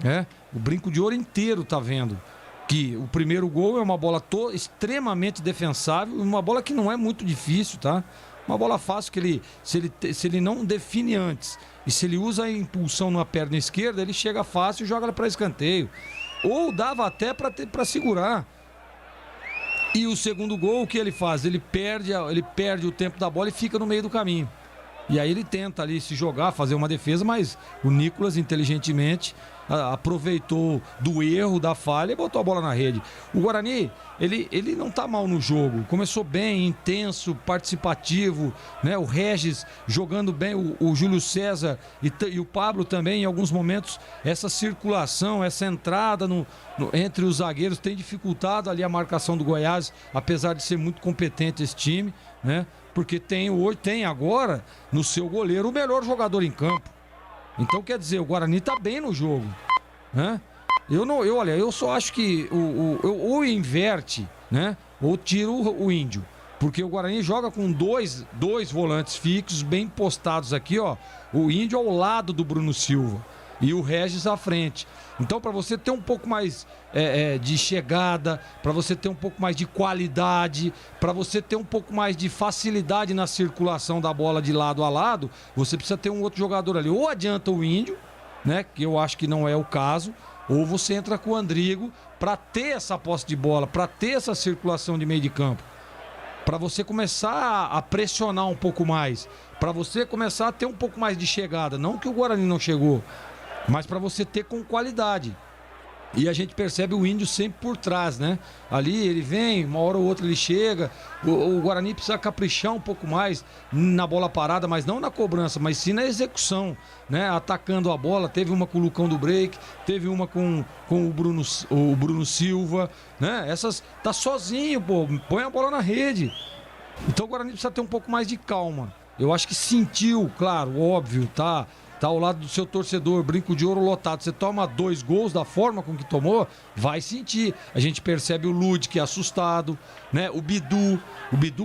né? O Brinco de Ouro inteiro tá vendo que o primeiro gol é uma bola extremamente defensável, uma bola que não é muito difícil, tá? Uma bola fácil que se ele não define antes e se ele usa a impulsão na perna esquerda, ele chega fácil e joga ela para escanteio. Ou dava até para segurar. E o segundo gol, o que ele faz? Ele perde o tempo da bola e fica no meio do caminho. E aí ele tenta ali se jogar, fazer uma defesa, mas o Nicolas, inteligentemente, aproveitou do erro, da falha e botou a bola na rede. O Guarani, ele não tá mal no jogo. Começou bem, intenso, participativo, né? O Regis jogando bem, o Júlio César e o Pablo também, em alguns momentos, essa circulação, essa entrada entre os zagueiros tem dificultado ali a marcação do Goiás, apesar de ser muito competente esse time, né? Porque tem agora no seu goleiro o melhor jogador em campo. Então, quer dizer, o Guarani tá bem no jogo, né? Eu só acho que ou inverte, né? Ou tira o Índio. Porque o Guarani joga com dois volantes fixos, bem postados aqui, ó. O Índio ao lado do Bruno Silva e o Regis à frente. Então, para você ter um pouco mais de chegada, para você ter um pouco mais de qualidade, para você ter um pouco mais de facilidade na circulação da bola de lado a lado, você precisa ter um outro jogador ali. Ou adianta o Índio, né? Que eu acho que não é o caso, ou você entra com o Andrigo para ter essa posse de bola, para ter essa circulação de meio de campo, para você começar a pressionar um pouco mais, para você começar a ter um pouco mais de chegada. Não que o Guarani não chegou, mas para você ter com qualidade. E a gente percebe o Índio sempre por trás, né? Ali ele vem, uma hora ou outra ele chega. O Guarani precisa caprichar um pouco mais na bola parada, mas não na cobrança, mas sim na execução, né? Atacando a bola. Teve uma com o Lucão do Break, teve uma com o Bruno Silva, né? Essas tá sozinho, pô, põe a bola na rede. Então o Guarani precisa ter um pouco mais de calma. Eu acho que sentiu, claro, óbvio, tá ao lado do seu torcedor, Brinco de Ouro lotado, você toma 2 gols da forma com que tomou, vai sentir. A gente percebe o Lud, que é assustado, né? O Bidu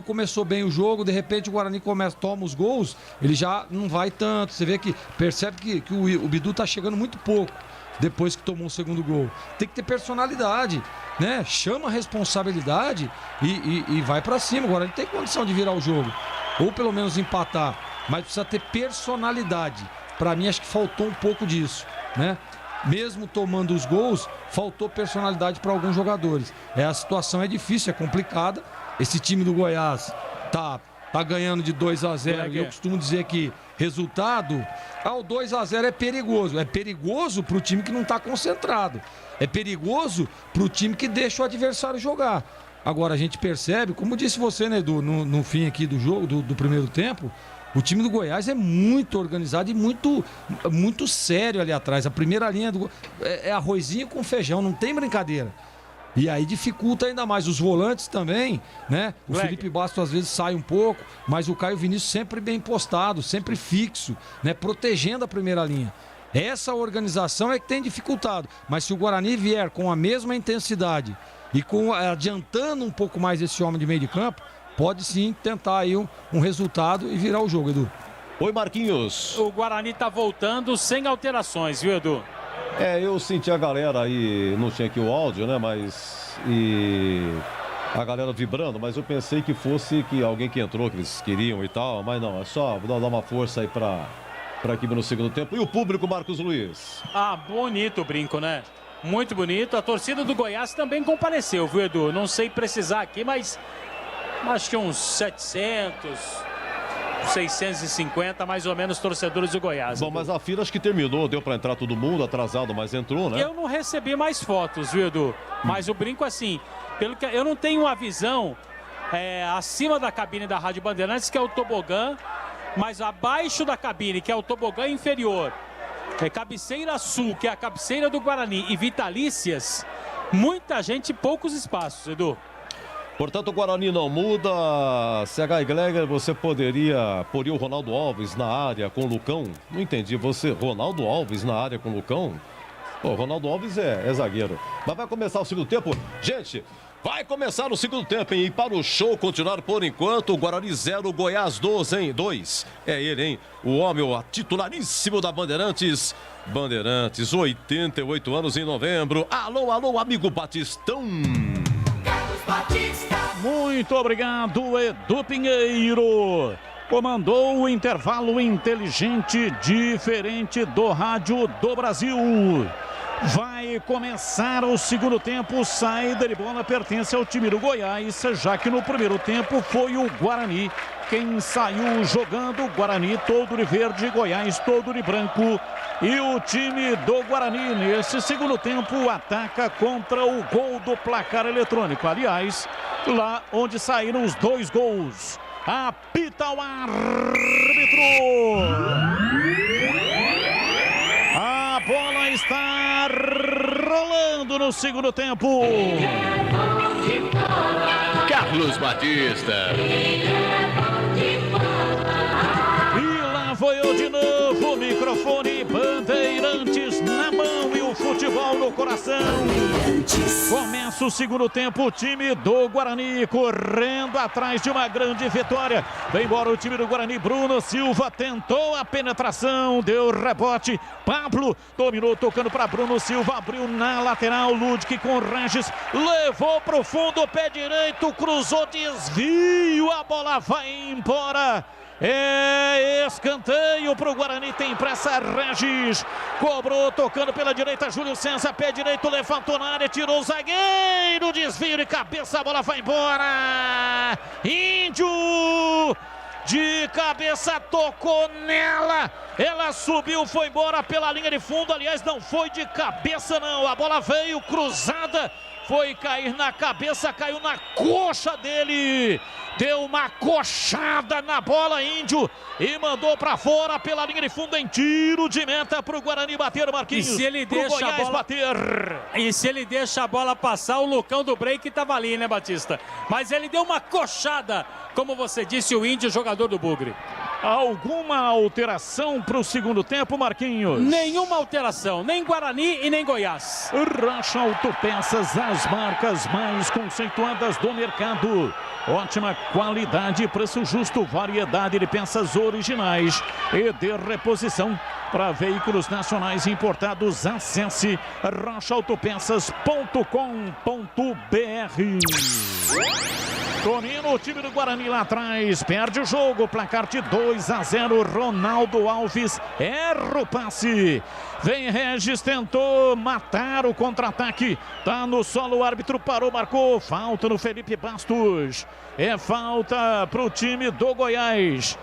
começou bem o jogo, de repente o Guarani toma os gols, ele já não vai tanto. Você vê que, percebe que o Bidu tá chegando muito pouco depois que tomou o segundo gol. Tem que ter personalidade, né? Chama a responsabilidade e vai pra cima. O Guarani tem condição de virar o jogo, ou pelo menos empatar, mas precisa ter personalidade. Para mim, acho que faltou um pouco disso, né? Mesmo tomando os gols, faltou personalidade para alguns jogadores. A situação é difícil, é complicada. Esse time do Goiás tá ganhando de 2-0. E eu costumo dizer que resultado, o 2-0 é perigoso. É perigoso para o time que não está concentrado. É perigoso para o time que deixa o adversário jogar. Agora, a gente percebe, como disse você, né, Edu, no fim aqui do jogo, do primeiro tempo, o time do Goiás é muito organizado e muito sério ali atrás. A primeira linha é arrozinho com feijão, não tem brincadeira. E aí dificulta ainda mais. Os volantes também, né? O Felipe Bastos às vezes sai um pouco, mas o Caio Vinícius sempre bem postado, sempre fixo, né? Protegendo a primeira linha. Essa organização é que tem dificultado. Mas se o Guarani vier com a mesma intensidade e adiantando um pouco mais esse homem de meio de campo, pode sim tentar aí um resultado e virar o jogo, Edu. Oi, Marquinhos. O Guarani tá voltando sem alterações, viu, Edu? Eu senti a galera aí, não tinha aqui o áudio, né, mas... a galera vibrando, mas eu pensei que fosse alguém que entrou, que eles queriam e tal, mas não, é só dar uma força aí pra equipe no segundo tempo. E o público, Marcos Luiz? Bonito o brinco, né? Muito bonito. A torcida do Goiás também compareceu, viu, Edu? Não sei precisar aqui, mas... acho que uns 650 mais ou menos torcedores do Goiás. Bom, mas a fila acho que terminou, deu para entrar todo mundo, atrasado, mas entrou, né? Eu não recebi mais fotos, viu, Edu? Mas o brinco assim, pelo que eu não tenho uma visão acima da cabine da Rádio Bandeirantes, que é o tobogã, mas abaixo da cabine, que é o tobogã inferior, cabeceira sul, que é a cabeceira do Guarani, e Vitalícias, muita gente, poucos espaços, Edu. Portanto, o Guarani não muda. CH e Gleger, você poria o Ronaldo Alves na área com o Lucão? Não entendi, Ronaldo Alves na área com o Lucão? Pô, Ronaldo Alves é zagueiro. Mas vai começar o segundo tempo. Gente, vai começar o segundo tempo, hein? E para o show continuar por enquanto, Guarani 0, Goiás 2. É ele, hein? O homem, o titularíssimo da Bandeirantes. Bandeirantes, 88 anos em novembro. Alô, amigo Batistão. Muito obrigado, Edu Pinheiro. Comandou o intervalo inteligente, diferente do Rádio do Brasil. Vai começar o segundo tempo. Saída de bola pertence ao time do Goiás, já que no primeiro tempo foi o Guarani quem saiu jogando. Guarani todo de verde, Goiás todo de branco. E o time do Guarani nesse segundo tempo ataca contra o gol do placar eletrônico. Aliás, lá onde saíram os 2 gols. Apita o árbitro. A bola está rolando no segundo tempo. Carlos Batista. no coração. Começa o segundo tempo, o time do Guarani correndo atrás de uma grande vitória. Vem embora o time do Guarani, Bruno Silva tentou a penetração, deu rebote, Pablo dominou, tocando para Bruno Silva, abriu na lateral, Ludwig com Regis, levou pro fundo, pé direito, cruzou, desvio, a bola vai embora. É escanteio para o Guarani, tem pressa, Regis cobrou, tocando pela direita, Júlio César, pé direito, levantou na área, tirou o zagueiro, desvio de cabeça, a bola vai embora. Índio de cabeça, tocou nela, ela subiu, foi embora pela linha de fundo, aliás não foi de cabeça não, a bola veio cruzada, foi cair na cabeça, caiu na coxa dele, deu uma coxada na bola, Índio, e mandou pra fora pela linha de fundo em tiro de meta pro Guarani bater, Marquinhos. E se ele deixa a bola bater? E se ele deixa a bola passar, o Lucão do break tava ali, né, Batista? Mas ele deu uma coxada, como você disse, o Índio, jogador do Bugre. Alguma alteração para o segundo tempo, Marquinhos? Nenhuma alteração, nem Guarani e nem Goiás. Rocha Autopeças, as marcas mais conceituadas do mercado. Ótima qualidade, preço justo, variedade de peças originais e de reposição. Para veículos nacionais importados, acesse rochaautopeças.com.br. Domina o time do Guarani lá atrás, perde o jogo, placar de 2-0, Ronaldo Alves erra o passe. Vem Regis, tentou matar o contra-ataque, tá no solo, o árbitro parou, marcou, falta no Felipe Bastos. É falta para o time do Goiás.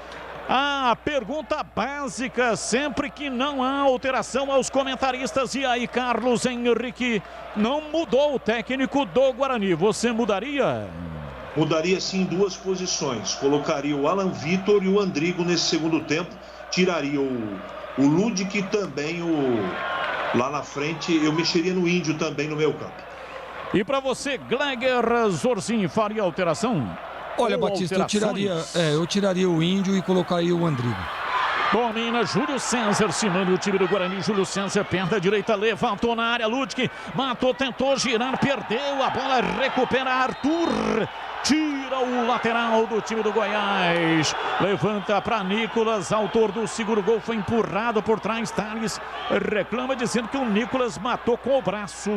A pergunta básica, sempre que não há alteração aos comentaristas. E aí, Carlos Henrique, não mudou o técnico do Guarani, você mudaria? Mudaria sim duas posições, colocaria o Alan Vitor e o Andrigo nesse segundo tempo, tiraria o Ludwig e também lá na frente, eu mexeria no Índio também no meio campo. E para você, Gleger Zorzinho, faria alteração? Olha, Batista, eu tiraria o Índio e colocaria o Andrigo. Domina Júlio César, se manda o time do Guarani, Júlio César, perna direita, levantou na área, Ludwig, matou, tentou girar, perdeu, a bola recupera Arthur. Tira o lateral do time do Goiás. Levanta para Nicolas, autor do segundo gol, foi empurrado por trás. Thales reclama dizendo que o Nicolas matou com o braço.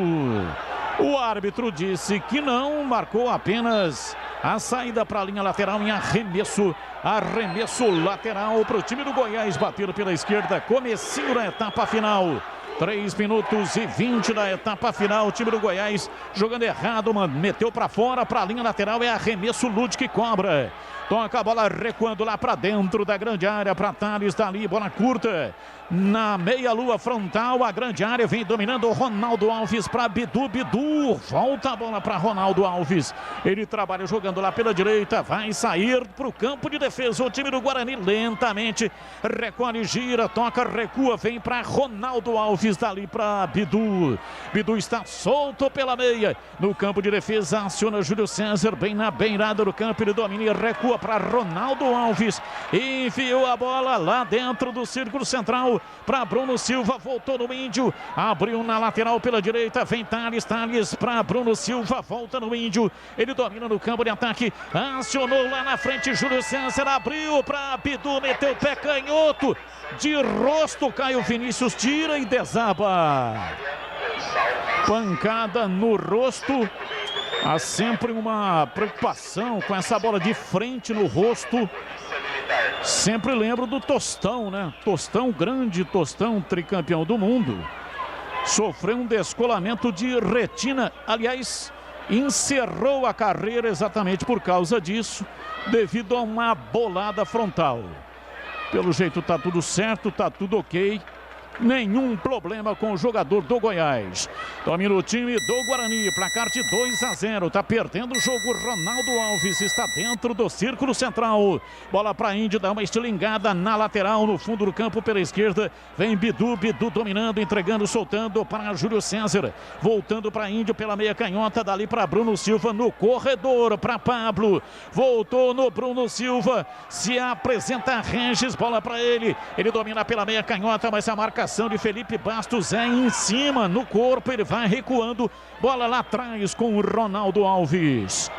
O árbitro disse que não, marcou apenas a saída para a linha lateral em arremesso. Arremesso lateral para o time do Goiás, batido pela esquerda. Comecinho da etapa final. 3 minutos e 20 da etapa final. O time do Goiás jogando errado, mano. Meteu para fora, para a linha lateral. É arremesso, Ludwig cobra. Toca a bola recuando lá para dentro da grande área. Para Thales, dali, bola curta. Na meia-lua frontal, a grande área vem dominando o Ronaldo Alves para Bidu. Bidu, volta a bola para Ronaldo Alves. Ele trabalha jogando lá pela direita. Vai sair para o campo de defesa. O time do Guarani lentamente recolhe, gira, toca, recua. Vem para Ronaldo Alves, dali para Bidu. Bidu está solto pela meia. No campo de defesa, aciona Júlio César, bem na beirada do campo. Ele domina e recua para Ronaldo Alves. Enfiou a bola lá dentro do círculo central para Bruno Silva, voltou no Índio, abriu na lateral pela direita, vem Thales para Bruno Silva, volta no Índio, ele domina no campo de ataque, acionou lá na frente Júlio César, abriu para Bidu, meteu o pé canhoto, de rosto Caio Vinícius, tira e desaba. Pancada no rosto. Há sempre uma preocupação com essa bola de frente no rosto. Sempre lembro do Tostão, né? Tostão, grande Tostão, tricampeão do mundo. Sofreu um descolamento de retina. Aliás, encerrou a carreira exatamente por causa disso, devido a uma bolada frontal. Pelo jeito tá tudo certo, tá tudo ok. Nenhum problema com o jogador do Goiás. Domina o time do Guarani, placar de 2-0, tá perdendo o jogo. Ronaldo Alves está dentro do círculo central. Bola para Índio, dá uma estilingada na lateral, no fundo do campo pela esquerda. Vem Bidu, Bidu dominando, entregando, soltando para Júlio César. Voltando para Índio pela meia canhota, dali para Bruno Silva no corredor, para Pablo. Voltou no Bruno Silva, se apresenta Regis, bola para ele. Ele domina pela meia canhota, mas a marcação marcação de Felipe Bastos é em cima, no corpo, ele vai recuando. Bola lá atrás com o Ronaldo Alves.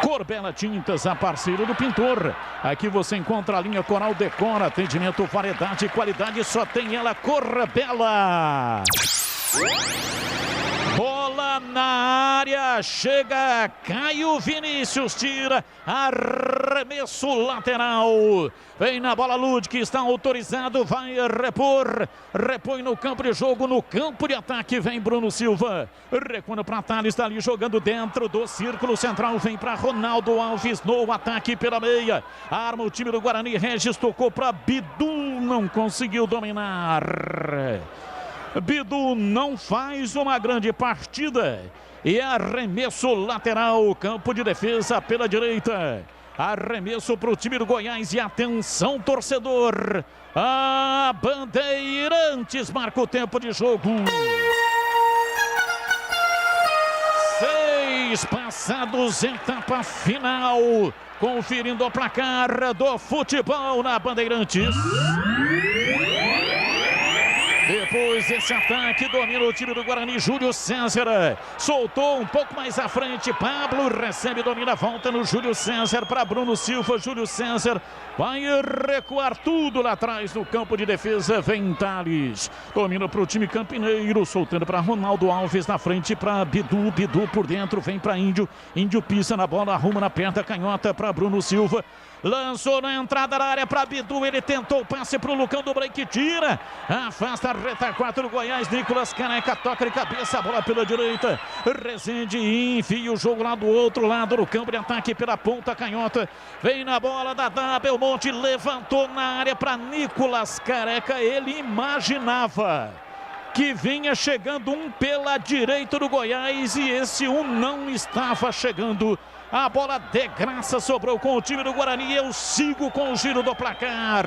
Corbela Tintas, a parceira do pintor. Aqui você encontra a linha Coral Decora, atendimento, variedade e qualidade, só tem ela, Corbela. Bola na área, chega Caio Vinícius, tira, arremesso lateral. Vem na bola Ludwig, está autorizado, vai repor. Repõe no campo de jogo, no campo de ataque, vem Bruno Silva. Recuando para Thales, está ali jogando dentro do círculo central, vem para Ronaldo Alves no ataque pela meia. Arma o time do Guarani, Regis tocou para Bidu, não conseguiu dominar. Bidu não faz uma grande partida. E arremesso lateral, campo de defesa pela direita. Arremesso para o time do Goiás e atenção, torcedor. A Bandeirantes marca o tempo de jogo. 6 passados, etapa final. Conferindo o placar do futebol na Bandeirantes. Depois desse ataque, domina o time do Guarani, Júlio César. Soltou um pouco mais à frente, Pablo recebe, domina, volta no Júlio César para Bruno Silva. Júlio César vai recuar tudo lá atrás no campo de defesa. Vem Thales, domina para o time campineiro, soltando para Ronaldo Alves na frente para Bidu. Bidu por dentro, vem para Índio. Índio pisa na bola, arruma na perna canhota para Bruno Silva. Lançou na entrada da área para Bidu, ele tentou o passe para o Lucão do Break, tira, afasta a retaguarda do Goiás. Nicolas Careca toca de cabeça, a bola pela direita. Rezende enfia o jogo lá do outro lado do campo de ataque pela ponta canhota. Vem na bola da Belmonte, levantou na área para Nicolas Careca. Ele imaginava que vinha chegando um pela direita do Goiás e esse um não estava chegando. A bola de graça sobrou com o time do Guarani. Eu sigo com o giro do placar.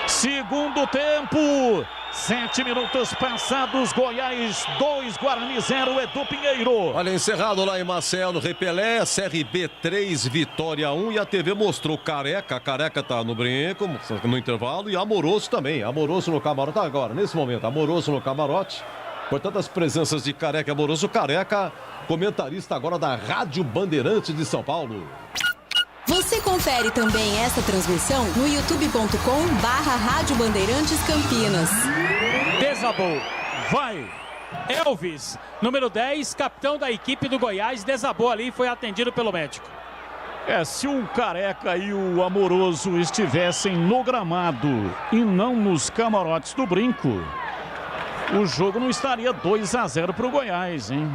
Segundo tempo, 7 minutos passados, Goiás 2, Guarani 0, Edu Pinheiro. Olha, encerrado lá em Marcel, no Rei Pelé, CRB 3, Vitória 1, e a TV mostrou Careca. A Careca tá no brinco, no intervalo, e Amoroso também. Amoroso no camarote, agora, nesse momento, Amoroso no camarote. Portanto, as presenças de Careca e Amoroso. Careca, comentarista agora da Rádio Bandeirantes de São Paulo. Você confere também esta transmissão no youtube.com/Rádio Bandeirantes Campinas. Desabou, vai. Elvis, número 10, capitão da equipe do Goiás, desabou ali e foi atendido pelo médico. Se o Careca e o Amoroso estivessem no gramado e não nos camarotes do Brinco, o jogo não estaria 2-0 para o Goiás, hein?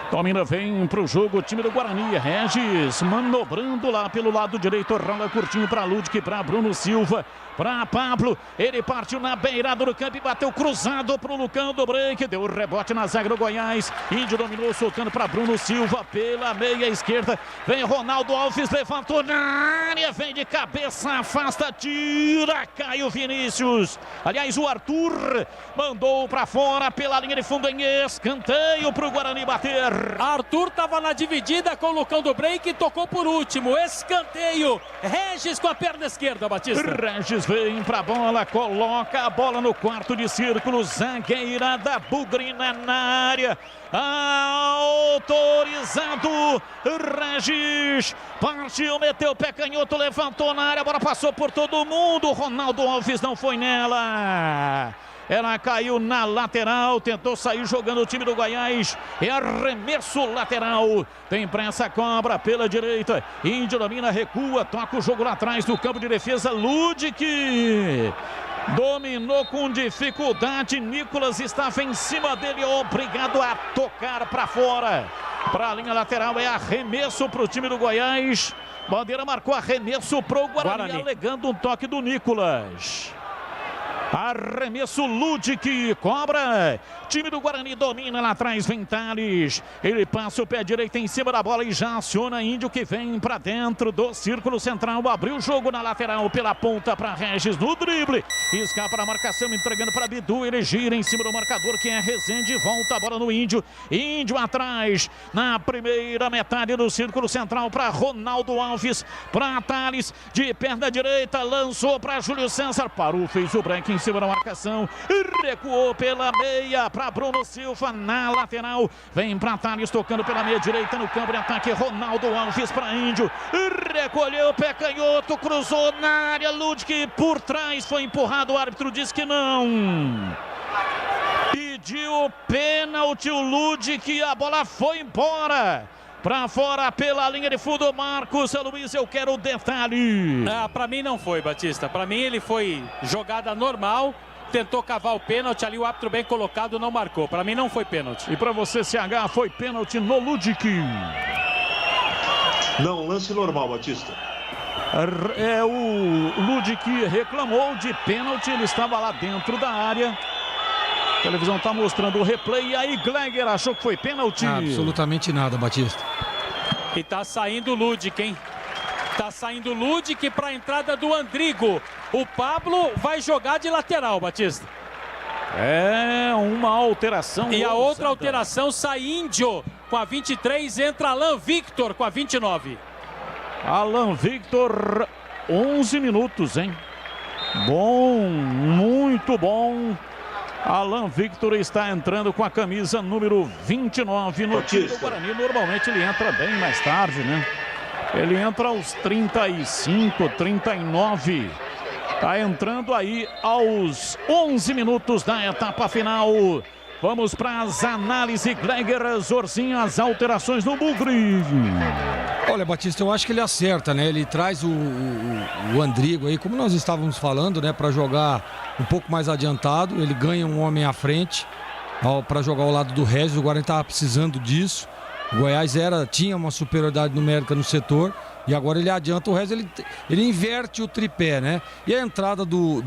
Domina, vem para o jogo o time do Guarani. Regis manobrando lá pelo lado direito. Rola curtinho para Ludwig, para Bruno Silva, para Pablo. Ele partiu na beirada do campo e bateu cruzado para o Lucão do Break. Deu rebote na zaga do Goiás. Índio dominou, soltando para Bruno Silva pela meia esquerda. Vem Ronaldo Alves, levantou na área. Vem de cabeça, afasta, tira. Caio Vinícius. Aliás, o Arthur mandou para fora pela linha de fundo em escanteio para o Guarani bater. Arthur estava na dividida com o Lucão do Break e tocou por último. Escanteio. Regis com a perna esquerda, Batista. Regis vem pra bola, coloca a bola no quarto de círculo. Zagueira da Bugrina na área. Autorizado. Regis partiu, meteu o pé canhoto, levantou na área. A bola passou por todo mundo. Ronaldo Alves não foi nela. Ela caiu na lateral, tentou sair jogando o time do Goiás. É arremesso lateral. Tem pressa, cobra pela direita. Índio domina, recua, toca o jogo lá atrás do campo de defesa. Ludwig dominou com dificuldade. Nicolas estava em cima dele, obrigado a tocar para fora. Para a linha lateral é arremesso para o time do Goiás. Bandeira marcou arremesso para o Guarani, alegando um toque do Nicolas. Arremesso Ludwig, cobra. Time do Guarani domina lá atrás, vem Thales. Ele passa o pé direito em cima da bola e já aciona Índio, que vem para dentro do círculo central. Abriu o jogo na lateral pela ponta para Regis no drible. Escapa na marcação, entregando para Bidu. Ele gira em cima do marcador, que é Rezende. Volta a bola no Índio. Índio atrás na primeira metade do círculo central para Ronaldo Alves. Para Thales de perna direita, lançou para Júlio César. Parou, fez o break em em cima da marcação. Recuou pela meia para Bruno Silva na lateral. Vem para Thales tocando pela meia direita no campo de ataque. Ronaldo Alves para Índio. Recolheu o pé canhoto, cruzou na área. Ludic por trás, foi empurrado. O árbitro disse que não. Pediu pênalti o Ludic, a bola foi embora. Pra fora pela linha de fundo, Marcos Luiz, eu quero o detalhe. Pra mim não foi, Batista. Pra mim ele foi jogada normal, tentou cavar o pênalti ali, o árbitro bem colocado não marcou. Pra mim não foi pênalti. E pra você, CH, foi pênalti no Ludic? Não, lance normal, Batista. O Ludic reclamou de pênalti, ele estava lá dentro da área. A televisão está mostrando o replay e aí Gleger achou que foi pênalti. Absolutamente nada, Batista. E tá saindo o Ludic, hein? Tá saindo o Ludic para a entrada do Andrigo. O Pablo vai jogar de lateral, Batista. É uma alteração. E a outra alteração, sai Índio com a 23, entra Alan Victor com a 29. Alan Victor, 11 minutos, hein? Bom, muito bom. Alan Victor está entrando com a camisa número 29 no time do Guarani. Normalmente ele entra bem mais tarde, né? Ele entra aos 35, 39. Está entrando aí aos 11 minutos da etapa final. Vamos para as análises. Gleger, Zorzinho, as alterações no Bugre. Olha, Batista, eu acho que ele acerta, né? Ele traz o Andrigo aí, como nós estávamos falando, né? Para jogar um pouco mais adiantado. Ele ganha um homem à frente para jogar ao lado do Regis. O Guarani estava precisando disso. O Goiás tinha uma superioridade numérica no setor. E agora ele adianta o Regis, ele inverte o tripé, né? E a entrada do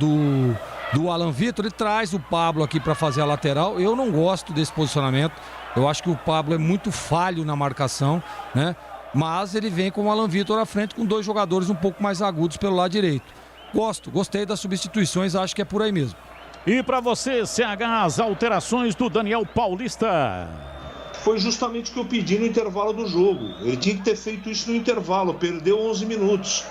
Alan Victor, ele traz o Pablo aqui para fazer a lateral. Eu não gosto desse posicionamento. Eu acho que o Pablo é muito falho na marcação, né? Mas ele vem com o Alan Victor à frente com dois jogadores um pouco mais agudos pelo lado direito. Gostei das substituições, acho que é por aí mesmo. E para você, CH, as alterações do Daniel Paulista. Foi justamente o que eu pedi no intervalo do jogo. Ele tinha que ter feito isso no intervalo, perdeu 11 minutos.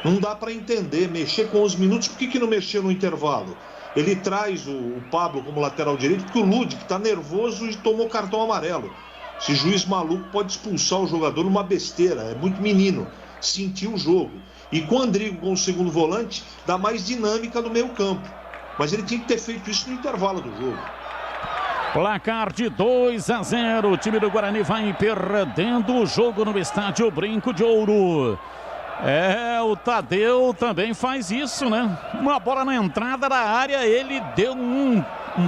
Não dá para entender, mexer com 11 minutos, por que não mexeu no intervalo? Ele traz o Pablo como lateral direito, porque o Ludic está nervoso e tomou cartão amarelo. Esse juiz maluco pode expulsar o jogador numa besteira, é muito menino, sentiu o jogo. E com o Andrigo com o segundo volante, dá mais dinâmica no meio campo. Mas ele tinha que ter feito isso no intervalo do jogo. Placar de 2-0, o time do Guarani vai perdendo o jogo no estádio Brinco de Ouro. O Tadeu também faz isso, né? Uma bola na entrada da área, ele deu um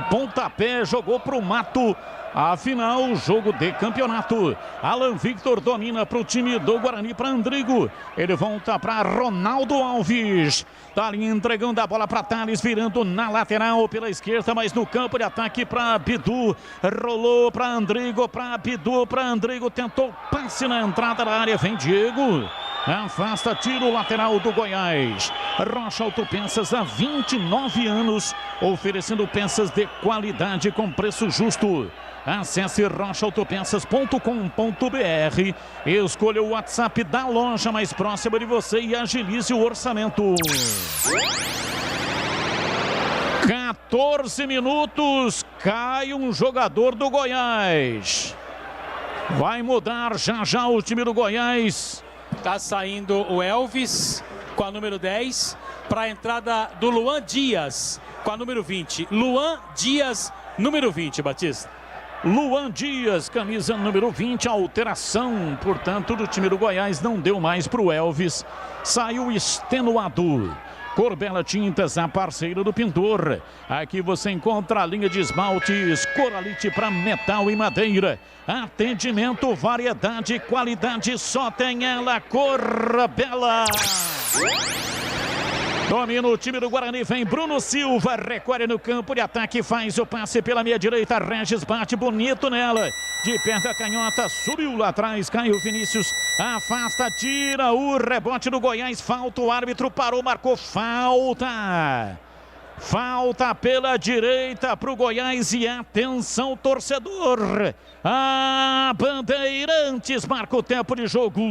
pontapé, jogou pro mato. Afinal, jogo de campeonato. Alan Victor domina para o time do Guarani, para Andrigo. Ele volta para Ronaldo Alves. Tá ali entregando a bola para Thales, virando na lateral pela esquerda, mas no campo de ataque para Bidu. Rolou para Andrigo, para Bidu, para Andrigo. Tentou passe na entrada da área. Vem Diego. Afasta, tiro lateral do Goiás. Rocha Autopeças há 29 anos, oferecendo peças de qualidade com preço justo. Acesse rochaautopeças.com.br, escolha o WhatsApp da loja mais próxima de você e agilize o orçamento. 14 minutos, cai um jogador do Goiás. Vai mudar já o time do Goiás. Tá saindo o Elvis com a número 10 para a entrada do Luan Dias com a número 20. Luan Dias, número 20, Batista. Luan Dias, camisa número 20, alteração, portanto, do time do Goiás, não deu mais para o Elvis, saiu extenuado. Corbela Tintas, a parceira do pintor. Aqui você encontra a linha de esmaltes Coralite para metal e madeira. Atendimento, variedade, qualidade, só tem ela, Corbela. Domina o time do Guarani, vem Bruno Silva, recolhe no campo de ataque, faz o passe pela meia direita, Regis bate bonito nela, de perto a canhota, subiu lá atrás, Caio Vinícius, afasta, tira o rebote do Goiás, falta, o árbitro parou, marcou falta. Falta pela direita para o Goiás e atenção torcedor, a Bandeirantes marca o tempo de jogo.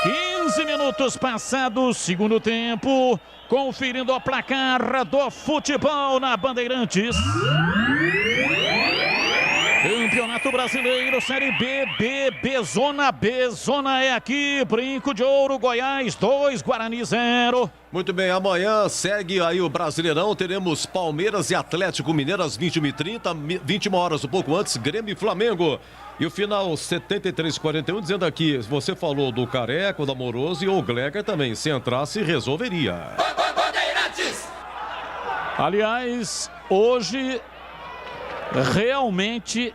15 minutos. minutos passados, segundo tempo. Conferindo o placar do futebol na Bandeirantes. Campeonato Brasileiro, Série B, Zona B. Zona é aqui, Brinco de Ouro, Goiás 2, Guarani 0. Muito bem, amanhã segue aí o Brasileirão, teremos Palmeiras e Atlético Mineiro às 21h30, 21 horas, um pouco antes, Grêmio e Flamengo. E o final 73-41, dizendo aqui, você falou do Careca, do Amoroso e o Gleger também, se entrasse resolveria. Aliás, hoje realmente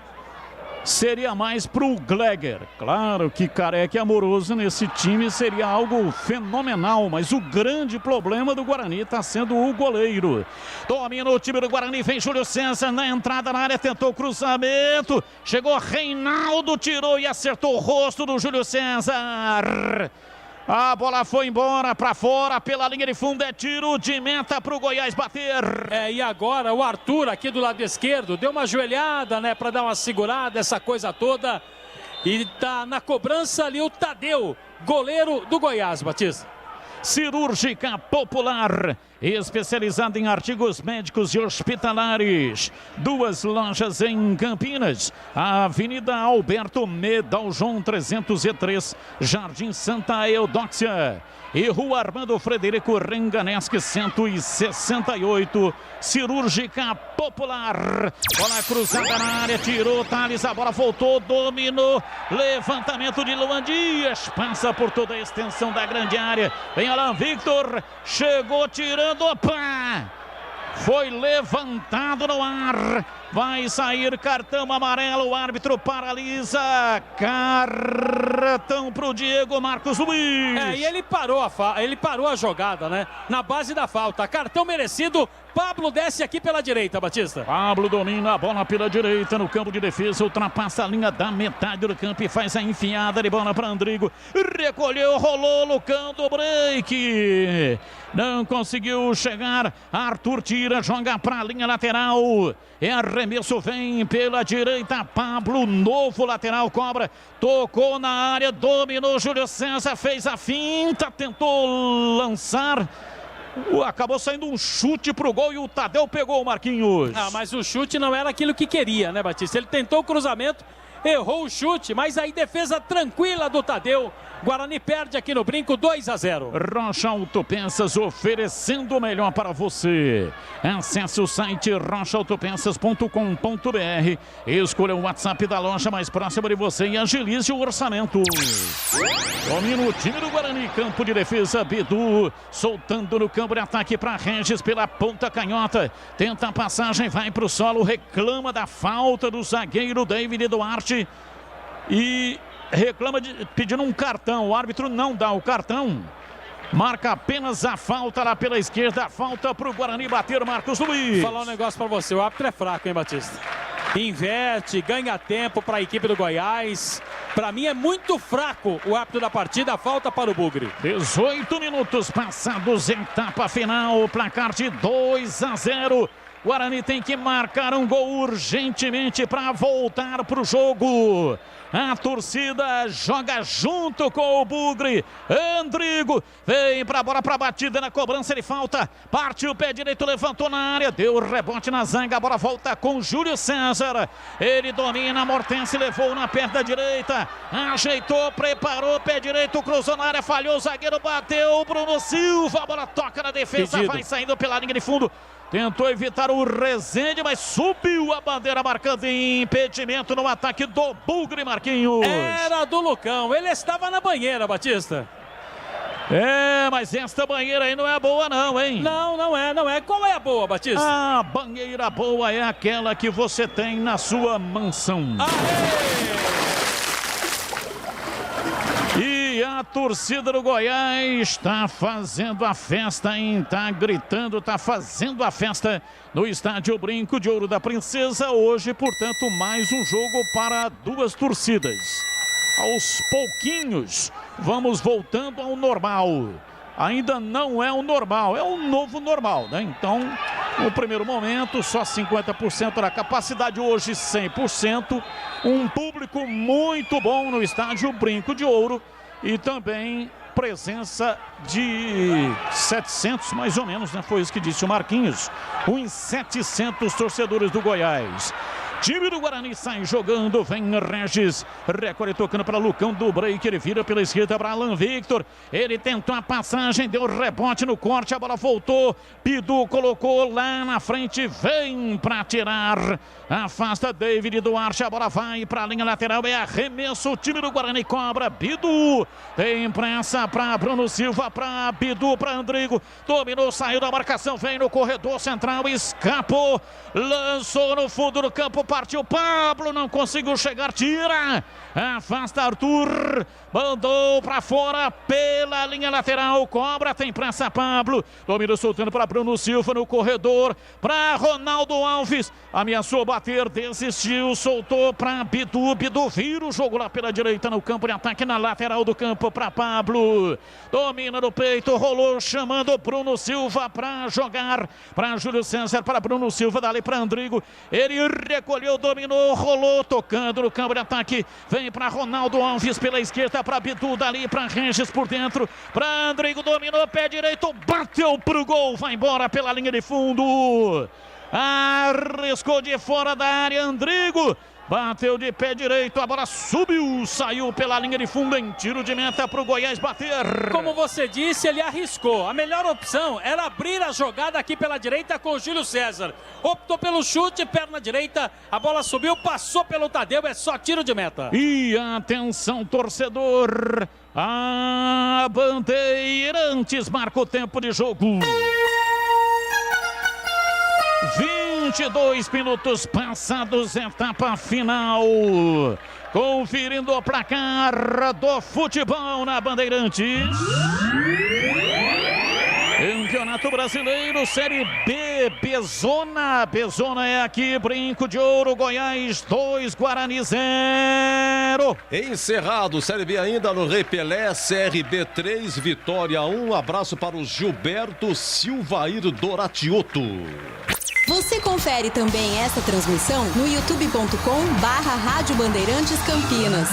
seria mais pro Gleger. Claro que Careca e Amoroso nesse time seria algo fenomenal, mas o grande problema do Guarani está sendo o goleiro. Domina o time do Guarani, vem Júlio César na entrada na área, tentou cruzamento, chegou Reinaldo, tirou e acertou o rosto do Júlio César. A bola foi embora para fora, pela linha de fundo, é tiro de meta para o Goiás bater. E agora o Arthur aqui do lado esquerdo deu uma joelhada, né, para dar uma segurada, essa coisa toda. E tá na cobrança ali o Tadeu, goleiro do Goiás, Batista. Cirúrgica Popular, especializada em artigos médicos e hospitalares. 2 lojas em Campinas, a Avenida Alberto Medaljon 303, Jardim Santa Eudóxia, e Rua Armando Frederico Renganesque 168. Cirúrgica Popular, bola cruzada na área, tirou Thales, a bola voltou, dominou, levantamento de Luan Dias, passa por toda a extensão da grande área, vem Alan Victor, chegou tirando, opa, foi levantado no ar, vai sair cartão amarelo, o árbitro paralisa, cartão pro Diego Marcos Luiz. E ele parou a jogada, né, na base da falta, cartão merecido. Pablo desce aqui pela direita, Batista. Pablo domina a bola pela direita no campo de defesa, ultrapassa a linha da metade do campo e faz a enfiada de bola para Andrigo. Recolheu, rolou, Lucão do break. Não conseguiu chegar. Arthur tira, joga para a linha lateral. É arremesso, vem pela direita. Pablo, novo lateral, cobra. Tocou na área, dominou. Júlio César fez a finta, tentou lançar. Acabou saindo um chute pro gol e o Tadeu pegou o Marquinhos. Mas o chute não era aquilo que queria, né, Batista? Ele tentou o cruzamento, errou o chute, mas aí defesa tranquila do Tadeu. Guarani perde aqui no Brinco 2-0. Rocha Autopeças oferecendo o melhor para você. Acesse o site rochaautopeças.com.br. Escolha o WhatsApp da loja mais próxima de você e agilize o orçamento. Domina o time do Guarani, campo de defesa, Bidu, soltando no campo de ataque para Regis pela ponta canhota. Tenta a passagem, vai para o solo, reclama da falta do zagueiro David Duarte. E reclama pedindo um cartão, o árbitro não dá o cartão, marca apenas a falta lá pela esquerda, a falta para o Guarani bater, Marcos Luiz. Vou falar um negócio para você, o árbitro é fraco, hein, Batista? Inverte, ganha tempo para a equipe do Goiás. Para mim é muito fraco o árbitro da partida, a falta para o Bugre. 18 minutos passados, etapa final, placar de 2-0. Guarani tem que marcar um gol urgentemente para voltar para o jogo. A torcida joga junto com o Bugre. Andrigo vem para a bola, para a batida na cobrança de falta. Partiu o pé direito, levantou na área, deu rebote na zaga. A bola volta com Júlio César. Ele domina, Mortense levou na perna direita. Ajeitou, preparou, pé direito, cruzou na área, falhou. O zagueiro bateu, Bruno Silva. A bola toca na defesa, vai saindo pela linha de fundo. Tentou evitar o Rezende, mas subiu a bandeira marcando impedimento no ataque do Bugre, Marquinhos. Era do Lucão, ele estava na banheira, Batista. Mas esta banheira aí não é boa não, hein? Não é. Qual é a boa, Batista? A banheira boa é aquela que você tem na sua mansão. E a torcida do Goiás está fazendo a festa, hein? Está gritando, está fazendo a festa no estádio Brinco de Ouro da Princesa. Hoje, portanto, mais um jogo para duas torcidas. Aos pouquinhos, vamos voltando ao normal. Ainda não é o normal, é o novo normal, né? Então, no primeiro momento, só 50% da capacidade, hoje 100%. Um público muito bom no estádio Brinco de Ouro. E também presença de 700, mais ou menos, né? Foi isso que disse o Marquinhos. Uns 700 torcedores do Goiás. Time do Guarani sai jogando, vem Regis, Recolhe tocando para Lucão do break, ele vira pela esquerda para Alan Victor, ele tentou a passagem, deu rebote no corte, a bola voltou, Bidu colocou lá na frente, vem para tirar, afasta David Duarte, a bola vai para a linha lateral, é arremesso, o time do Guarani cobra, Bidu, tem pressa para Bruno Silva, para Bidu, para Andrigo, dominou, saiu da marcação, vem no corredor central, escapou, lançou no fundo do campo, partiu Pablo, não conseguiu chegar, tira, afasta Arthur, mandou para fora pela linha lateral, cobra, tem pressa Pablo, dominou soltando para Bruno Silva no corredor, para Ronaldo Alves, ameaçou bater, desistiu, soltou para Bidu, Bidu vira o jogo lá pela direita no campo de ataque, na lateral do campo para Pablo, domina no peito, rolou, chamando Bruno Silva para jogar, para Júlio César, para Bruno Silva, dali para Andrigo, ele recolheu, dominou, rolou, tocando no campo de ataque, vem para Ronaldo Alves pela esquerda, para Bidu, dali para Regis por dentro, para Andrigo, dominou, pé direito, bateu pro gol, vai embora pela linha de fundo, arriscou de fora da área, Andrigo, bateu de pé direito, a bola subiu, saiu pela linha de fundo em tiro de meta para o Goiás bater. Como você disse, ele arriscou. A melhor opção era abrir a jogada aqui pela direita com o Júlio César. Optou pelo chute, perna direita, a bola subiu, passou pelo Tadeu, é só tiro de meta. E atenção, torcedor, a Bandeirantes marca o tempo de jogo. 22 minutos passados, etapa final. Conferindo o placar do futebol na Bandeirantes. Campeonato Brasileiro, Série B, Bezona. Bezona é aqui, Brinco de Ouro, Goiás 2, Guarani 0. Encerrado, Série B ainda no Rei Pelé, CRB 3, Vitória 1. Abraço para o Gilberto Silvair Doratioto. Você confere também esta transmissão no youtube.com/Rádio Bandeirantes Campinas.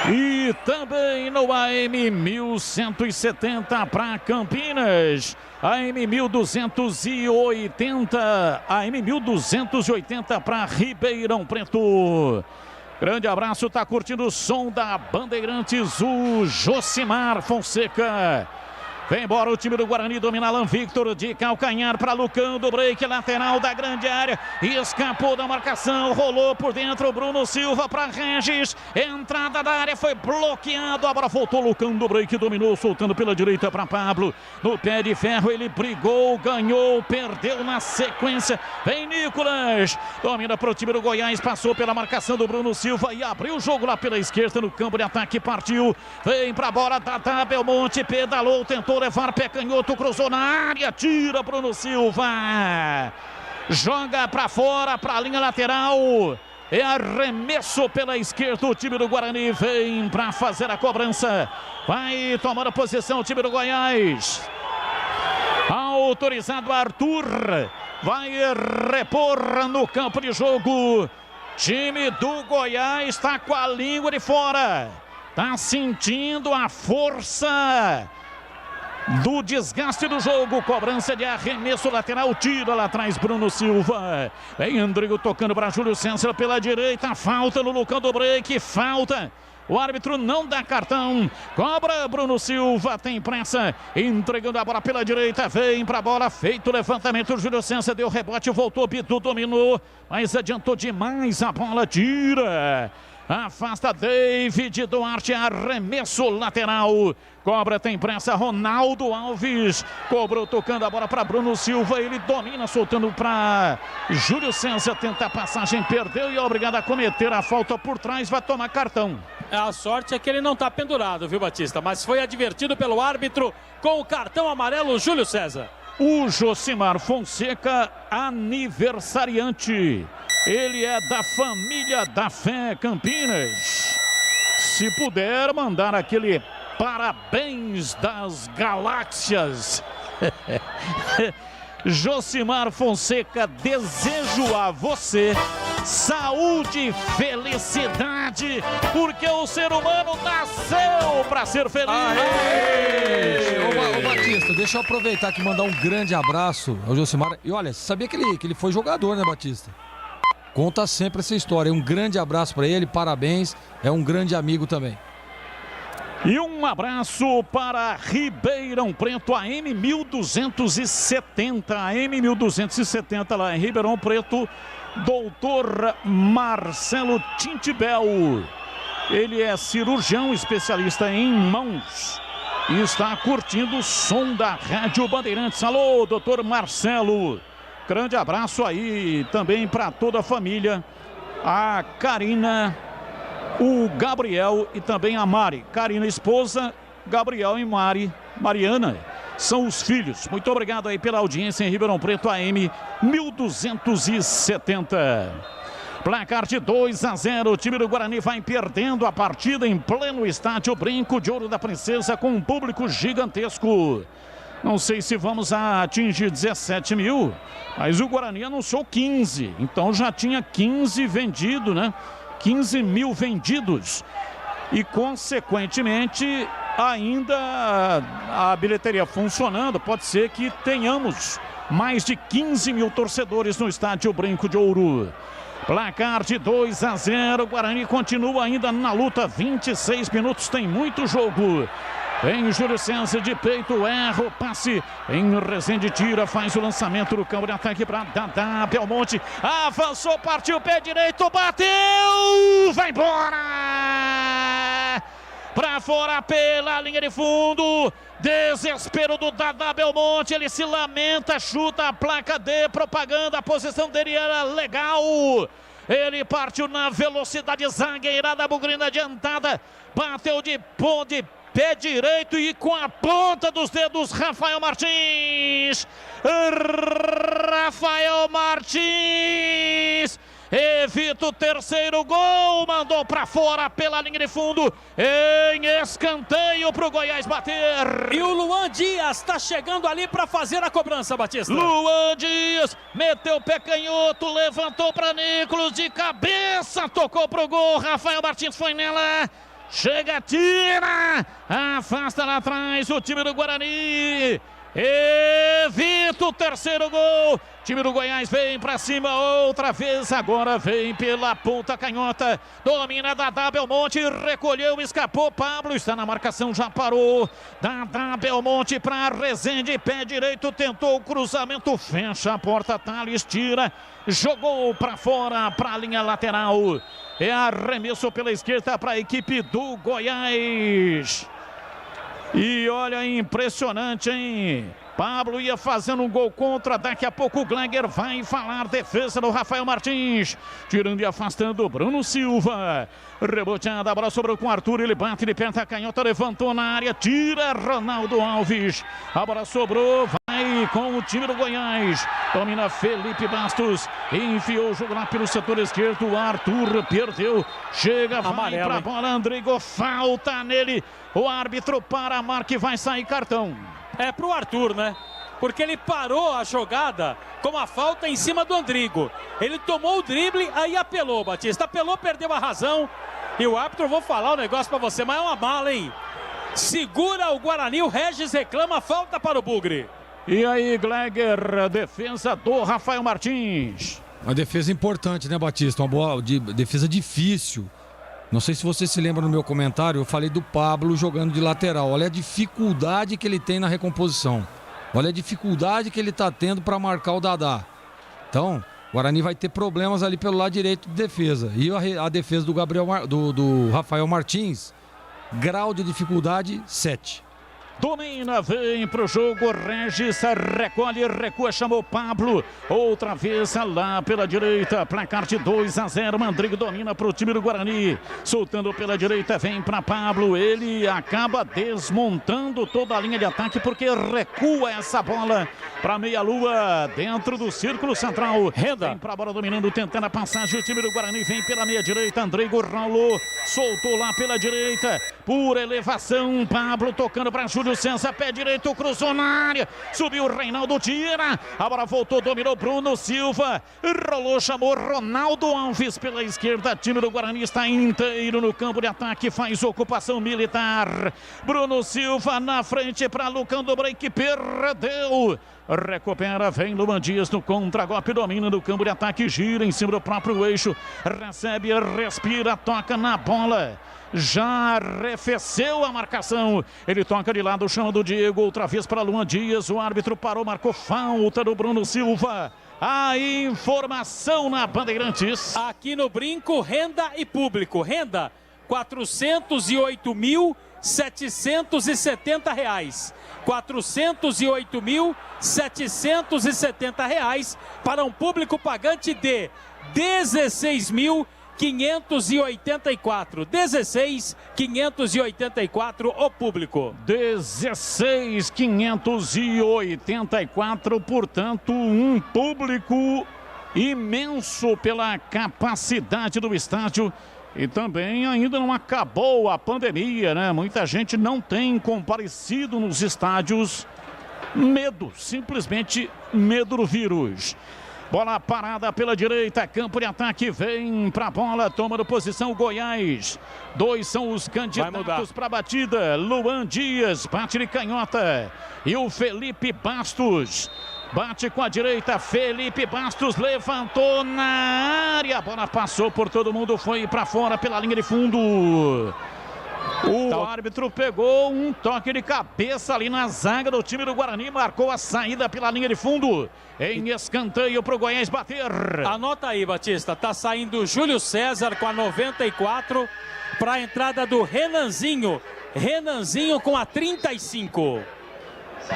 E também no AM 1170 para Campinas, AM 1280, AM 1280 para Ribeirão Preto. Grande abraço, tá curtindo o som da Bandeirantes, o Josimar Fonseca. Vem embora o time do Guarani, domina Alan Victor de calcanhar para Lucão do break, lateral da grande área, escapou da marcação, rolou por dentro, Bruno Silva para Regis, entrada da área, foi bloqueado, a bola voltou, Lucão do break, dominou, soltando pela direita para Pablo, no pé de ferro, ele brigou, ganhou, perdeu na sequência, vem Nicolas, domina para o time do Goiás, passou pela marcação do Bruno Silva e abriu o jogo lá pela esquerda no campo de ataque, partiu, vem para a bola, Tata Belmonte, pedalou, tentou levar pé canhoto, cruzou na área, tira Bruno Silva, joga para fora, para a linha lateral, é arremesso pela esquerda, o time do Guarani vem para fazer a cobrança, vai tomar a posição o time do Goiás, autorizado Arthur, vai repor no campo de jogo, time do Goiás está com a língua de fora, está sentindo a força do desgaste do jogo, cobrança de arremesso lateral, tira lá atrás Bruno Silva, vem Andrigo tocando para Júlio César pela direita, falta no Lucão do break, falta, o árbitro não dá cartão, cobra Bruno Silva, tem pressa, entregando a bola pela direita, vem para a bola, feito o levantamento, Júlio César deu rebote, voltou, Bidu dominou, mas adiantou demais, a bola tira, afasta David Duarte, arremesso lateral, cobra, tem pressa, Ronaldo Alves, cobrou tocando a bola para Bruno Silva, ele domina, soltando para Júlio César, tenta a passagem, perdeu e é obrigado a cometer a falta por trás, vai tomar cartão. A sorte é que ele não está pendurado, viu, Batista? Mas foi advertido pelo árbitro com o cartão amarelo, Júlio César. O Josimar Fonseca, aniversariante. Ele é da família da Fé Campinas. Se puder mandar aquele parabéns das galáxias. Josimar Fonseca, desejo a você saúde, felicidade, porque o ser humano nasceu para ser feliz. Ô Batista, deixa eu aproveitar aqui e mandar um grande abraço ao Josimar. E olha, você sabia que ele foi jogador, né, Batista? Conta sempre essa história. Um grande abraço para ele, parabéns. É um grande amigo também. E um abraço para Ribeirão Preto, a M1270. A M1270 lá em Ribeirão Preto, doutor Marcelo Tintibel. Ele é cirurgião especialista em mãos e está curtindo o som da Rádio Bandeirantes. Alô, doutor Marcelo. Grande abraço aí também para toda a família. A Karina, o Gabriel e também a Mari. Karina, esposa, Gabriel e Mariana são os filhos. Muito obrigado aí pela audiência em Ribeirão Preto, AM 1270. Placar de 2-0, o time do Guarani vai perdendo a partida em pleno estádio Brinco de Ouro da Princesa com um público gigantesco. Não sei se vamos atingir 17 mil, mas o Guarani anunciou 15, então já tinha 15 vendido, né? 15 mil vendidos e, consequentemente, ainda a bilheteria funcionando. Pode ser que tenhamos mais de 15 mil torcedores no estádio Brinco de Ouro. Placar de 2-0, o Guarani continua ainda na luta, 26 minutos, tem muito jogo. Vem Júlio César de peito, erra o passe, em Rezende tira, faz o lançamento do campo de ataque para Dadá, Belmonte, avançou, partiu, pé direito, bateu, vai embora! Para fora pela linha de fundo, desespero do Dadá Belmonte, ele se lamenta, chuta a placa de propaganda, a posição dele era legal, ele partiu na velocidade zagueirada, bugrina adiantada, bateu de pé direito e com a ponta dos dedos, Rafael Martins, evita o terceiro gol, mandou para fora pela linha de fundo, em escanteio para o Goiás bater. E o Luan Dias está chegando ali para fazer a cobrança, Batista. Luan Dias meteu o pé canhoto, levantou para Nicolas de cabeça, tocou para o gol, Rafael Martins foi nela. Chega, tira, afasta lá atrás o time do Guarani. Evita o terceiro gol. Time do Goiás vem pra cima outra vez. Agora vem pela ponta canhota. Domina Dadá Belmonte. Recolheu, escapou. Pablo está na marcação, já parou. Dadá Belmonte pra Rezende. Pé direito, tentou o cruzamento. Fecha a porta, Thales tira. Jogou pra fora, pra linha lateral. É arremesso pela esquerda para a equipe do Goiás. E olha, impressionante, hein? Pablo ia fazendo um gol contra, daqui a pouco o Gleger vai falar, defesa do Rafael Martins, tirando e afastando o Bruno Silva, reboteada, a bola sobrou com o Arthur, ele bate, ele aperta a canhota, levantou na área, tira Ronaldo Alves, a bola sobrou, vai com o time do Goiás, domina Felipe Bastos, enfiou o jogo lá pelo setor esquerdo, o Arthur perdeu, chega, vai pra bola, Andrigo, falta nele, o árbitro para a marca e vai sair cartão. É pro Arthur, né? Porque ele parou a jogada com uma falta em cima do Andrigo. Ele tomou o drible, aí apelou, Batista. Apelou, perdeu a razão. E o árbitro, vou falar um negócio pra você, mas é uma bala, hein? Segura o Guarani, o Regis reclama, falta para o Bugre. E aí, Gleger, defesa do Rafael Martins. Uma defesa importante, né, Batista? Uma boa defesa difícil. Não sei se você se lembra no meu comentário, eu falei do Pablo jogando de lateral. Olha a dificuldade que ele tem na recomposição. Olha a dificuldade que ele está tendo para marcar o Dadá. Então, o Guarani vai ter problemas ali pelo lado direito de defesa. E a defesa do do Rafael Martins, grau de dificuldade 7. Domina, vem pro jogo, Regis recolhe, recua, chamou Pablo, outra vez lá pela direita, placar de 2-0, Mandrigo domina pro time do Guarani, soltando pela direita, vem pra Pablo, ele acaba desmontando toda a linha de ataque porque recua essa bola pra meia-lua, dentro do círculo central, Renda, vem pra bola dominando, tentando a passagem, o time do Guarani vem pela meia direita, Andrigo rolou, soltou lá pela direita, por elevação, Pablo tocando pra Júlio Júlio César, pé direito, cruzou na área. Subiu o Reinaldo, tira. A bola voltou, dominou Bruno Silva. Rolou, chamou Ronaldo Alves pela esquerda. Time do Guarani está inteiro no campo de ataque. Faz ocupação militar. Bruno Silva na frente para Lucão do Break. Perdeu. Recupera, vem Luan Dias no contra-golpe, domina no campo de ataque, gira em cima do próprio eixo, recebe, respira, toca na bola, já arrefeceu a marcação, ele toca de lado, chama do Diego, outra vez para Luan Dias, o árbitro parou, marcou falta do Bruno Silva. A informação na Bandeirantes. Aqui no Brinco, renda e público, renda R$408.770. R$408.770 para um público pagante de R$16.584. 16.584 o público. 16.584, portanto, um público imenso pela capacidade do estádio. E também ainda não acabou a pandemia, né? Muita gente não tem comparecido nos estádios. Medo, simplesmente medo do vírus. Bola parada pela direita, campo de ataque, vem pra bola, tomando posição Goiás. 2 são os candidatos para a batida. Luan Dias, bate de canhota. E o Felipe Bastos. Bate com a direita, Felipe Bastos levantou na área. A bola passou por todo mundo, foi para fora pela linha de fundo. O árbitro pegou um toque de cabeça ali na zaga do time do Guarani. Marcou a saída pela linha de fundo. Em escanteio para o Goiás bater. Anota aí, Batista. Tá saindo o Júlio César com a 94 para a entrada do Renanzinho. Renanzinho com a 35.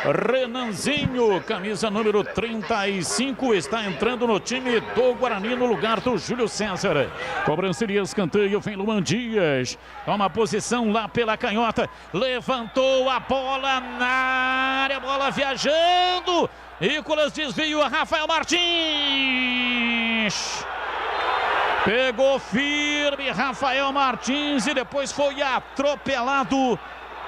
Renanzinho, camisa número 35, está entrando no time do Guarani no lugar do Júlio César. Cobrança de escanteio, vem Luan Dias. Toma posição lá pela canhota. Levantou a bola na área, bola viajando. Nicolas desvio, Rafael Martins. Pegou firme Rafael Martins e depois foi atropelado.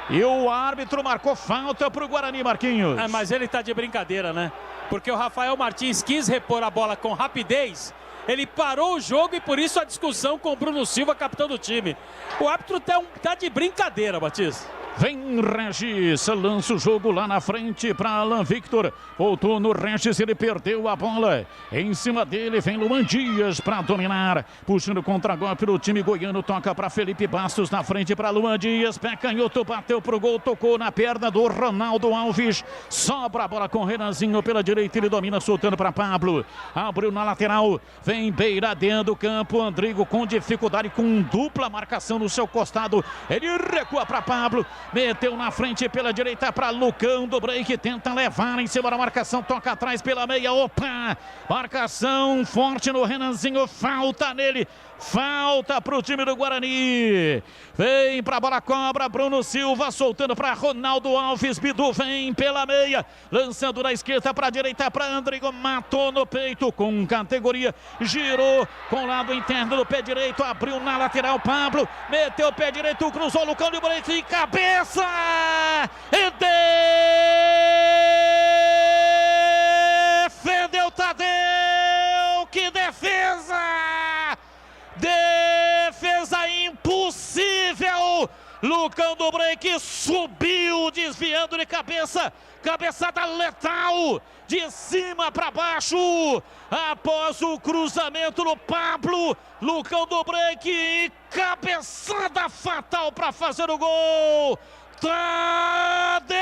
E o árbitro marcou falta para o Guarani, Marquinhos. Mas ele tá de brincadeira, né? Porque o Rafael Martins quis repor a bola com rapidez. Ele parou o jogo e por isso a discussão com o Bruno Silva, capitão do time. O árbitro tá de brincadeira, Batista. Vem Regis, lança o jogo lá na frente para Alan Victor. Voltou no Regis, ele perdeu a bola. Em cima dele vem Luan Dias para dominar. Puxando o contra-golpe do time goiano, toca para Felipe Bastos na frente para Luan Dias. Pé canhoto, bateu pro gol, tocou na perna do Ronaldo Alves. Sobra a bola com o Renanzinho pela direita, ele domina, soltando para Pablo. Abriu na lateral, vem Beira dentro do campo. Andrigo com dificuldade, com dupla marcação no seu costado. Ele recua para Pablo. Meteu na frente pela direita para Lucão do Break. Tenta levar em cima da marcação. Toca atrás pela meia. Opa! Marcação forte no Renanzinho. Falta nele. Falta para o time do Guarani. Vem para a bola, cobra Bruno Silva, soltando para Ronaldo Alves. Bidu vem pela meia, lançando da esquerda para a direita para Andrigo. Matou no peito com categoria. Girou com o lado interno do pé direito. Abriu na lateral. Pablo meteu o pé direito, cruzou Lucão de Break de cabeça. E defendeu Tadeu. Que defesa! Defesa impossível. Lucão do Break subiu, desviando de cabeça. Cabeçada letal, de cima para baixo. Após o cruzamento do Pablo, Lucão do Break, cabeçada fatal para fazer o gol. Tadeu!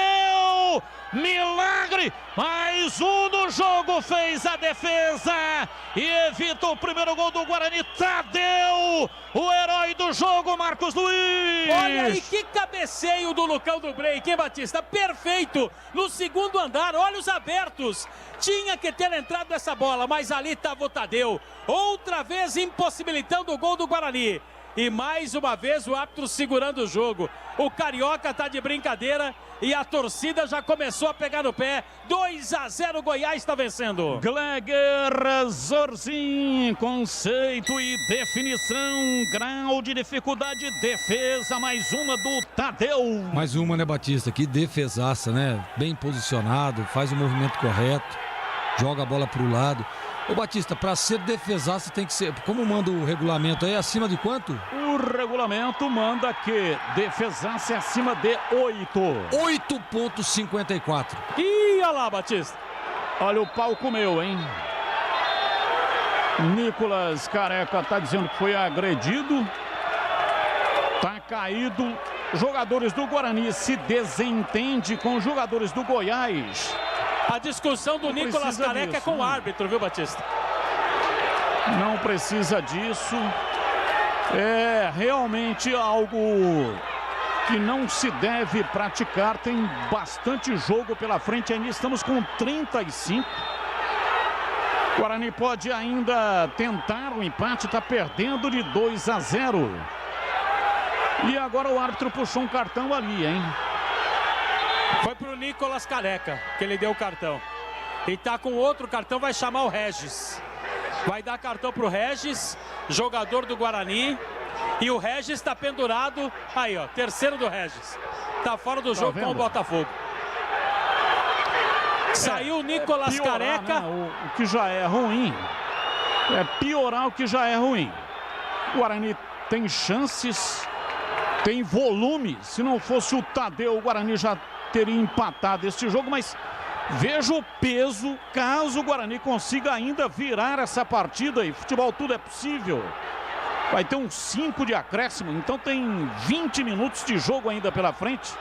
Milagre! Mais um no jogo, fez a defesa e evita o primeiro gol do Guarani. Tadeu, o herói do jogo, Marcos Luiz. Olha aí que cabeceio do Lucão do Break, hein, Batista? Perfeito, no segundo andar, olhos abertos. Tinha que ter entrado essa bola, mas ali estava o Tadeu. Outra vez impossibilitando o gol do Guarani. E mais uma vez o árbitro segurando o jogo. O Carioca tá de brincadeira e a torcida já começou a pegar no pé. 2-0, Goiás está vencendo. Gleger Zorzin, conceito e definição, grau de dificuldade, defesa, mais uma do Tadeu. Mais uma, né, Batista? Que defesaça, né? Bem posicionado, faz o movimento correto, joga a bola pro lado. Ô Batista, para ser defesaça tem que ser, como manda o regulamento aí, acima de quanto? O regulamento manda que defesaça é acima de 8. 8,54. Ih, olha lá, Batista. Olha o pau comeu, hein? Nicolas Careca tá dizendo que foi agredido. Tá caído. Jogadores do Guarani se desentendem com os jogadores do Goiás. A discussão do Nicolas Careca disso, é com o árbitro, viu, Batista? Não precisa disso. É realmente algo que não se deve praticar. Tem bastante jogo pela frente. Ainda estamos com 35. O Guarani pode ainda tentar o empate. Está perdendo de 2-0. E agora o árbitro puxou um cartão ali, hein? Foi pro Nicolas Careca que ele deu o cartão. E tá com outro cartão, vai chamar o Regis. Vai dar cartão pro Regis, jogador do Guarani. E o Regis tá pendurado. Aí, ó, terceiro do Regis. Tá fora do jogo com o Botafogo. Saiu o Nicolas Careca. Né? O que já é ruim. É piorar o que já é ruim. O Guarani tem chances, tem volume. Se não fosse o Tadeu, o Guarani já teria empatado este jogo, mas veja o peso caso o Guarani consiga ainda virar essa partida. E futebol tudo é possível. Vai ter uns 5 de acréscimo, então tem 20 minutos de jogo ainda pela frente.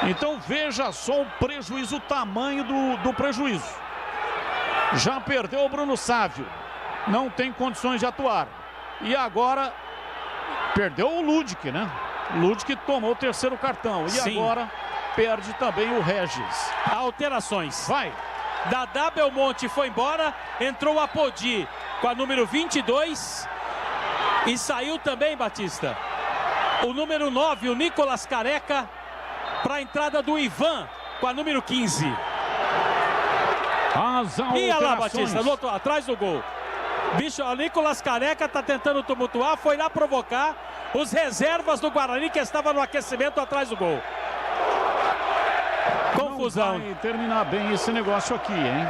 Então veja só o prejuízo, o tamanho do prejuízo. Já perdeu o Bruno Sávio, não tem condições de atuar. E agora perdeu o Ludic, né? O Ludic tomou o terceiro cartão. E sim, agora perde também o Regis. Alterações. Vai. Dadá Belmonte foi embora. Entrou o Apodi com a número 22. E saiu também, Batista, o número 9, o Nicolas Careca, para a entrada do Ivan com a número 15. E olha lá, Batista, no outro, atrás do gol. Bicho, o Nicolas Careca tá tentando tumultuar, foi lá provocar os reservas do Guarani que estavam no aquecimento atrás do gol. Confusão. Não vai terminar bem esse negócio aqui, hein?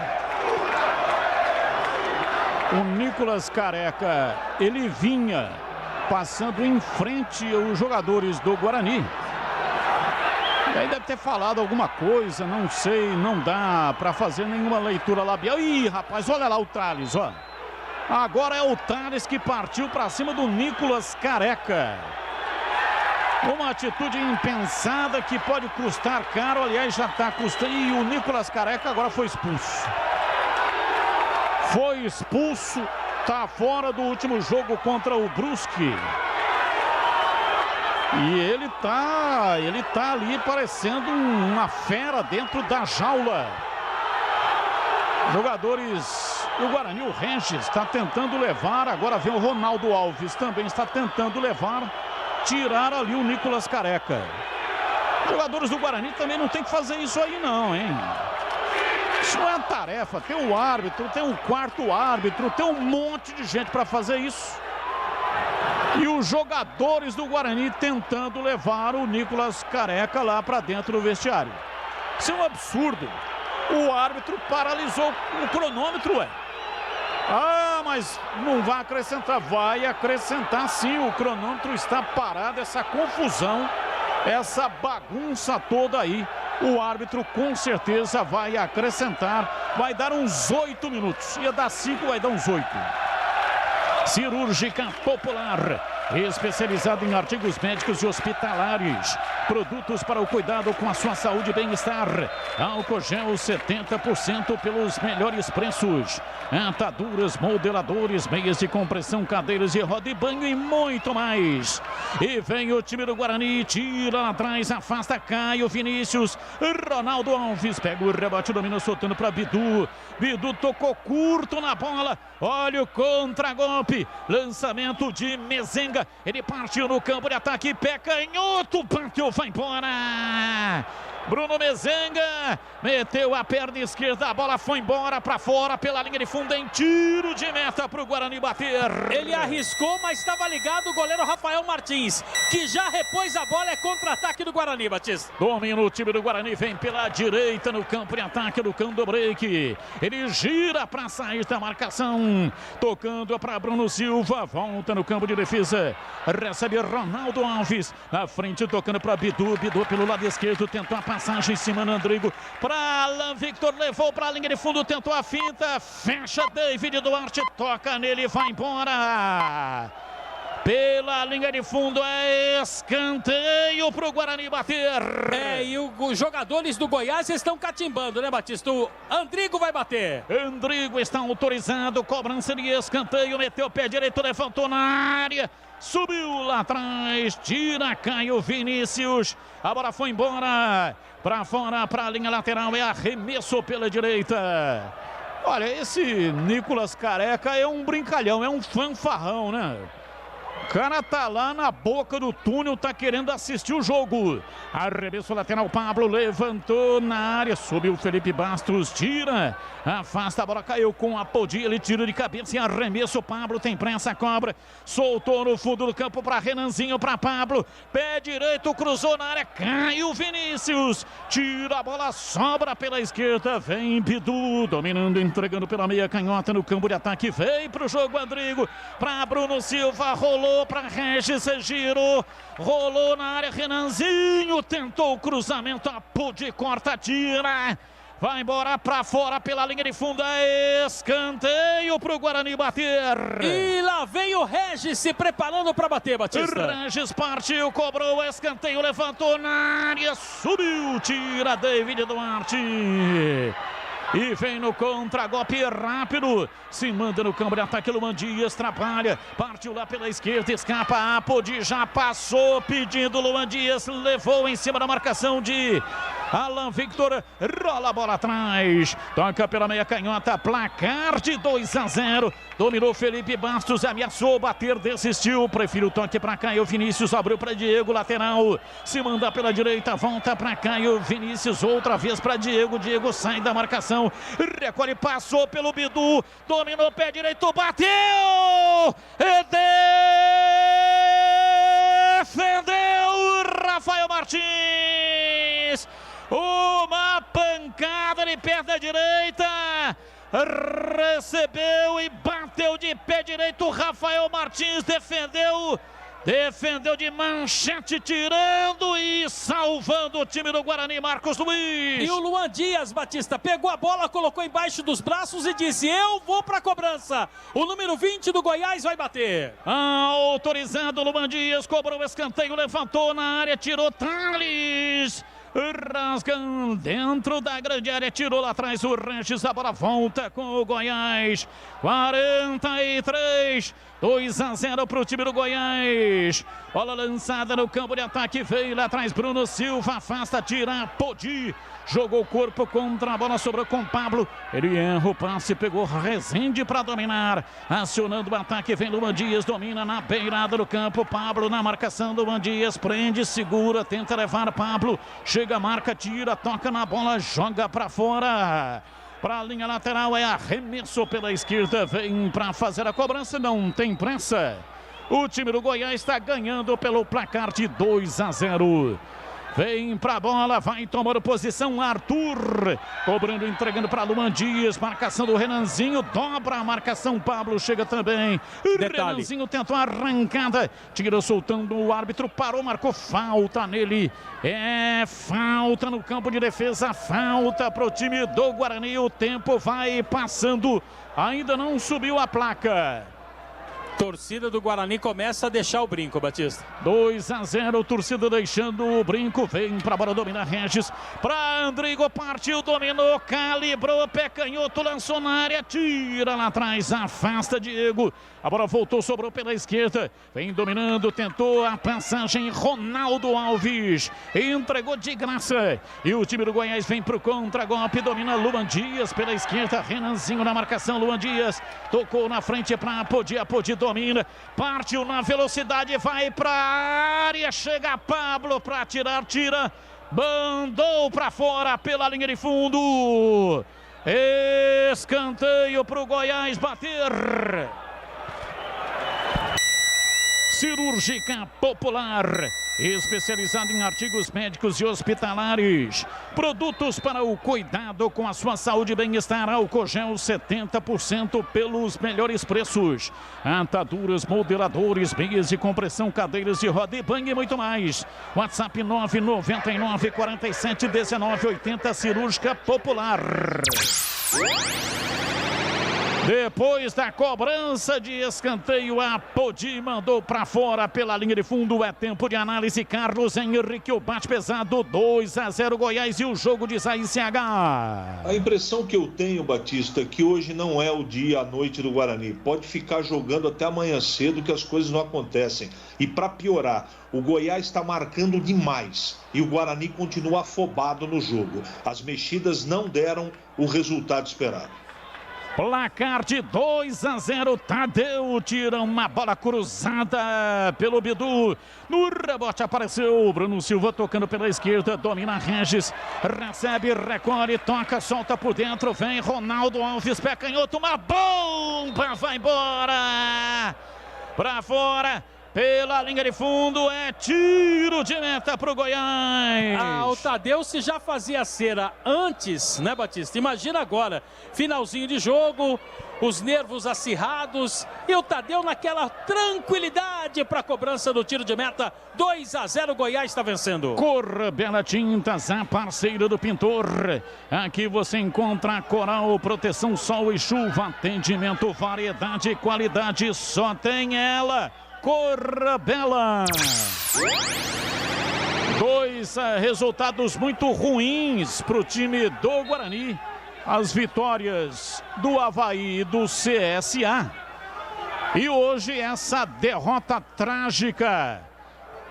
O Nicolas Careca, ele vinha passando em frente aos jogadores do Guarani. E aí deve ter falado alguma coisa, não sei, não dá para fazer nenhuma leitura labial. Ih, rapaz, olha lá o Thales, ó. Agora é o Thales que partiu para cima do Nicolas Careca. Uma atitude impensada que pode custar caro, aliás, já está custando. E o Nicolas Careca agora foi expulso. Foi expulso, está fora do último jogo contra o Brusque. E ele tá ali parecendo uma fera dentro da jaula. Jogadores do Guarani, o Regis está tentando levar, agora vem o Ronaldo Alves, também está tentando levar, tirar ali o Nicolas Careca. Jogadores do Guarani também não tem que fazer isso aí não, hein? Isso não é tarefa, tem um árbitro, tem um quarto árbitro, tem um monte de gente para fazer isso. E os jogadores do Guarani tentando levar o Nicolas Careca lá para dentro do vestiário. Isso é um absurdo. O árbitro paralisou o cronômetro, Ah, mas não vai acrescentar. Vai acrescentar sim, o cronômetro está parado, essa confusão, essa bagunça toda aí. O árbitro com certeza vai acrescentar, vai dar uns 8 minutos. Ia dar 5, vai dar uns 8. Cirúrgica Popular, especializada em artigos médicos e hospitalares, produtos para o cuidado com a sua saúde e bem-estar. Álcool gel 70% pelos melhores preços. Ataduras, modeladores, meias de compressão, cadeiras de roda e banho e muito mais. E vem o time do Guarani, tira lá atrás, afasta Caio Vinícius. Ronaldo Alves pega o rebote, domina soltando para Bidu. Bidu tocou curto na bola. Olha o contra-golpe. Lançamento de Mezenga. Ipiranga. Ele partiu no campo de ataque, pé canhoto, bateu, vai embora. Bruno Mezenga meteu a perna esquerda, a bola foi embora para fora pela linha de fundo em tiro de meta para o Guarani bater. Ele arriscou, mas estava ligado o goleiro Rafael Martins, que já repôs a bola. É contra-ataque do Guarani, Batista. Domina o time do Guarani, vem pela direita no campo de ataque do Cando Break. Ele gira para sair da marcação, tocando para Bruno Silva, volta no campo de defesa, recebe Ronaldo Alves, na frente tocando para Bidu, Bidu pelo lado esquerdo, tentou a passagem em cima do Andrigo, para Alan Victor, levou para a linha de fundo, tentou a finta, fecha David Duarte, toca nele, vai embora. Pela linha de fundo é escanteio para o Guarani bater. E os jogadores do Goiás estão catimbando, né, Batista? O Andrigo vai bater. Andrigo está autorizado, cobrança de escanteio, meteu o pé direito, levantou na área, subiu lá atrás, tira Caio Vinícius, a bola foi embora, para fora, para a linha lateral, é arremesso pela direita. Olha, esse Nicolas Careca é um brincalhão, é um fanfarrão, né? O cara tá lá na boca do túnel, tá querendo assistir o jogo. Arremesso lateral, Pablo levantou na área, subiu Felipe Bastos, tira, afasta, a bola caiu com a Podi, ele tira de cabeça e arremesso, Pablo tem pressa, cobra, soltou no fundo do campo para Renanzinho, para Pablo, pé direito, cruzou na área, Caio Vinícius, tira a bola, sobra pela esquerda, vem Bidu, dominando, entregando pela meia canhota no campo de ataque, vem pro jogo Andrigo, para Bruno Silva, rolou para Regis, girou, rolou na área, Renanzinho tentou o cruzamento, a Podi corta, tira, vai embora para fora pela linha de fundo, é escanteio para o Guarani bater. E lá vem o Regis se preparando para bater, Batista. Regis partiu, cobrou o escanteio, levantou na área, subiu, tira David Duarte. E vem no contra-golpe rápido, se manda no campo de ataque, Luan Dias trabalha, partiu lá pela esquerda, escapa, Apodi já passou, pedindo Luan Dias, levou em cima da marcação de Alan Victor, rola a bola atrás, toca pela meia canhota, placar de 2-0, dominou Felipe Bastos, ameaçou bater, desistiu, prefiro o toque para Caio Vinícius, abriu para Diego, lateral, se manda pela direita, volta para Caio Vinícius, outra vez para Diego, Diego sai da marcação, recolhe, passou pelo Bidu, dominou o pé direito, bateu, e defendeu Rafael Martins, uma pancada de perna direita, recebeu e bateu de pé direito, Rafael Martins defendeu de manchete, tirando e salvando o time do Guarani, Marcos Luiz. E o Luan Dias, Batista, pegou a bola, colocou embaixo dos braços e disse, eu vou pra cobrança. O número 20 do Goiás vai bater. Autorizado, Luan Dias, cobrou o escanteio, levantou na área, tirou Thales. Rasgan dentro da grande área, tirou lá atrás o Regis, a bola volta com o Goiás, 43, 2-0 para o time do Goiás, bola lançada no campo de ataque, veio lá atrás Bruno Silva, afasta, tira, Podi, jogou o corpo contra a bola, sobrou com Pablo, ele erra o passe, pegou Rezende para dominar, acionando o ataque, vem Luan Dias, domina na beirada do campo, Pablo na marcação, Luan Dias prende, segura, tenta levar Pablo, chega, marca, tira, toca na bola, joga para fora. Para a linha lateral é arremesso pela esquerda, vem para fazer a cobrança, não tem pressa. O time do Goiás está ganhando pelo placar de 2-0. Vem pra bola, vai tomando posição Arthur, cobrando, entregando para Luan Dias, marcação do Renanzinho, dobra a marcação, Pablo chega também. Renanzinho tentou a arrancada, tira soltando, o árbitro parou, marcou falta nele, é falta no campo de defesa, falta pro time do Guarani, o tempo vai passando, ainda não subiu a placa. Torcida do Guarani começa a deixar o brinco, Batista. 2-0, torcida deixando o brinco, vem pra bola, domina Regis, pra Andrigo, partiu, dominou, calibrou, pé canhoto, lançou na área, tira lá atrás, afasta Diego, a bola voltou, sobrou pela esquerda, vem dominando, tentou a passagem, Ronaldo Alves, entregou de graça, e o time do Goiás vem pro contra-golpe, domina Luan Dias pela esquerda, Renanzinho na marcação, Luan Dias, tocou na frente pra Apodi, Apodi domina, partiu na velocidade, vai pra área, chega Pablo pra tirar, tira, mandou pra fora pela linha de fundo. Escanteio pro Goiás bater. Cirúrgica Popular, especializada em artigos médicos e hospitalares. Produtos para o cuidado com a sua saúde e bem-estar. Álcool gel 70% pelos melhores preços. Ataduras, moderadores, meias de compressão, cadeiras de roda e banho e muito mais. WhatsApp 999 47 19 80. Cirúrgica Popular. Depois da cobrança de escanteio, a Podi mandou para fora pela linha de fundo. É tempo de análise. Carlos Henrique, o bate pesado, 2-0 Goiás e o jogo de Isaí CH. A impressão que eu tenho, Batista, é que hoje não é o dia, a noite do Guarani. Pode ficar jogando até amanhã cedo que as coisas não acontecem. E para piorar, o Goiás está marcando demais e o Guarani continua afobado no jogo. As mexidas não deram o resultado esperado. Placar de 2-0, Tadeu tira uma bola cruzada pelo Bidu. No rebote apareceu Bruno Silva tocando pela esquerda, domina Regis, recebe, recolhe, toca, solta por dentro, vem Ronaldo Alves, pé canhoto, uma bomba, vai embora, pra fora. Pela linha de fundo, é tiro de meta pro Goiás. O Tadeu se já fazia cera antes, né, Batista? Imagina agora, finalzinho de jogo, os nervos acirrados e o Tadeu naquela tranquilidade para a cobrança do tiro de meta. 2-0, Goiás está vencendo. Corra Bela Tintas, a parceira do pintor. Aqui você encontra Coral, proteção sol e chuva, atendimento, variedade e qualidade, só tem ela. Corra Bela. 2 resultados muito ruins para o time do Guarani. As vitórias do Avaí e do CSA. E hoje essa derrota trágica.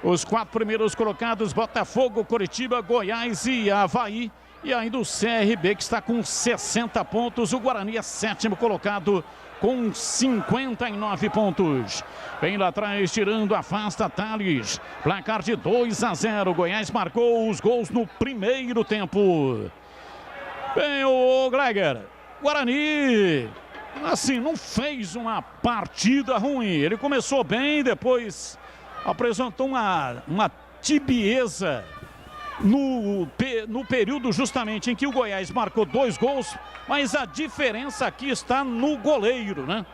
Os 4 primeiros colocados, Botafogo, Coritiba, Goiás e Avaí. E ainda o CRB que está com 60 pontos. O Guarani é 7º colocado com 59 pontos. Vem lá atrás, tirando, afasta Thales. Placar de 2-0. Goiás marcou os gols no primeiro tempo. Bem, o Gleger, Guarani, assim, não fez uma partida ruim. Ele começou bem, depois apresentou uma tibieza no período justamente em que o Goiás marcou 2 gols, mas a diferença aqui está no goleiro, né?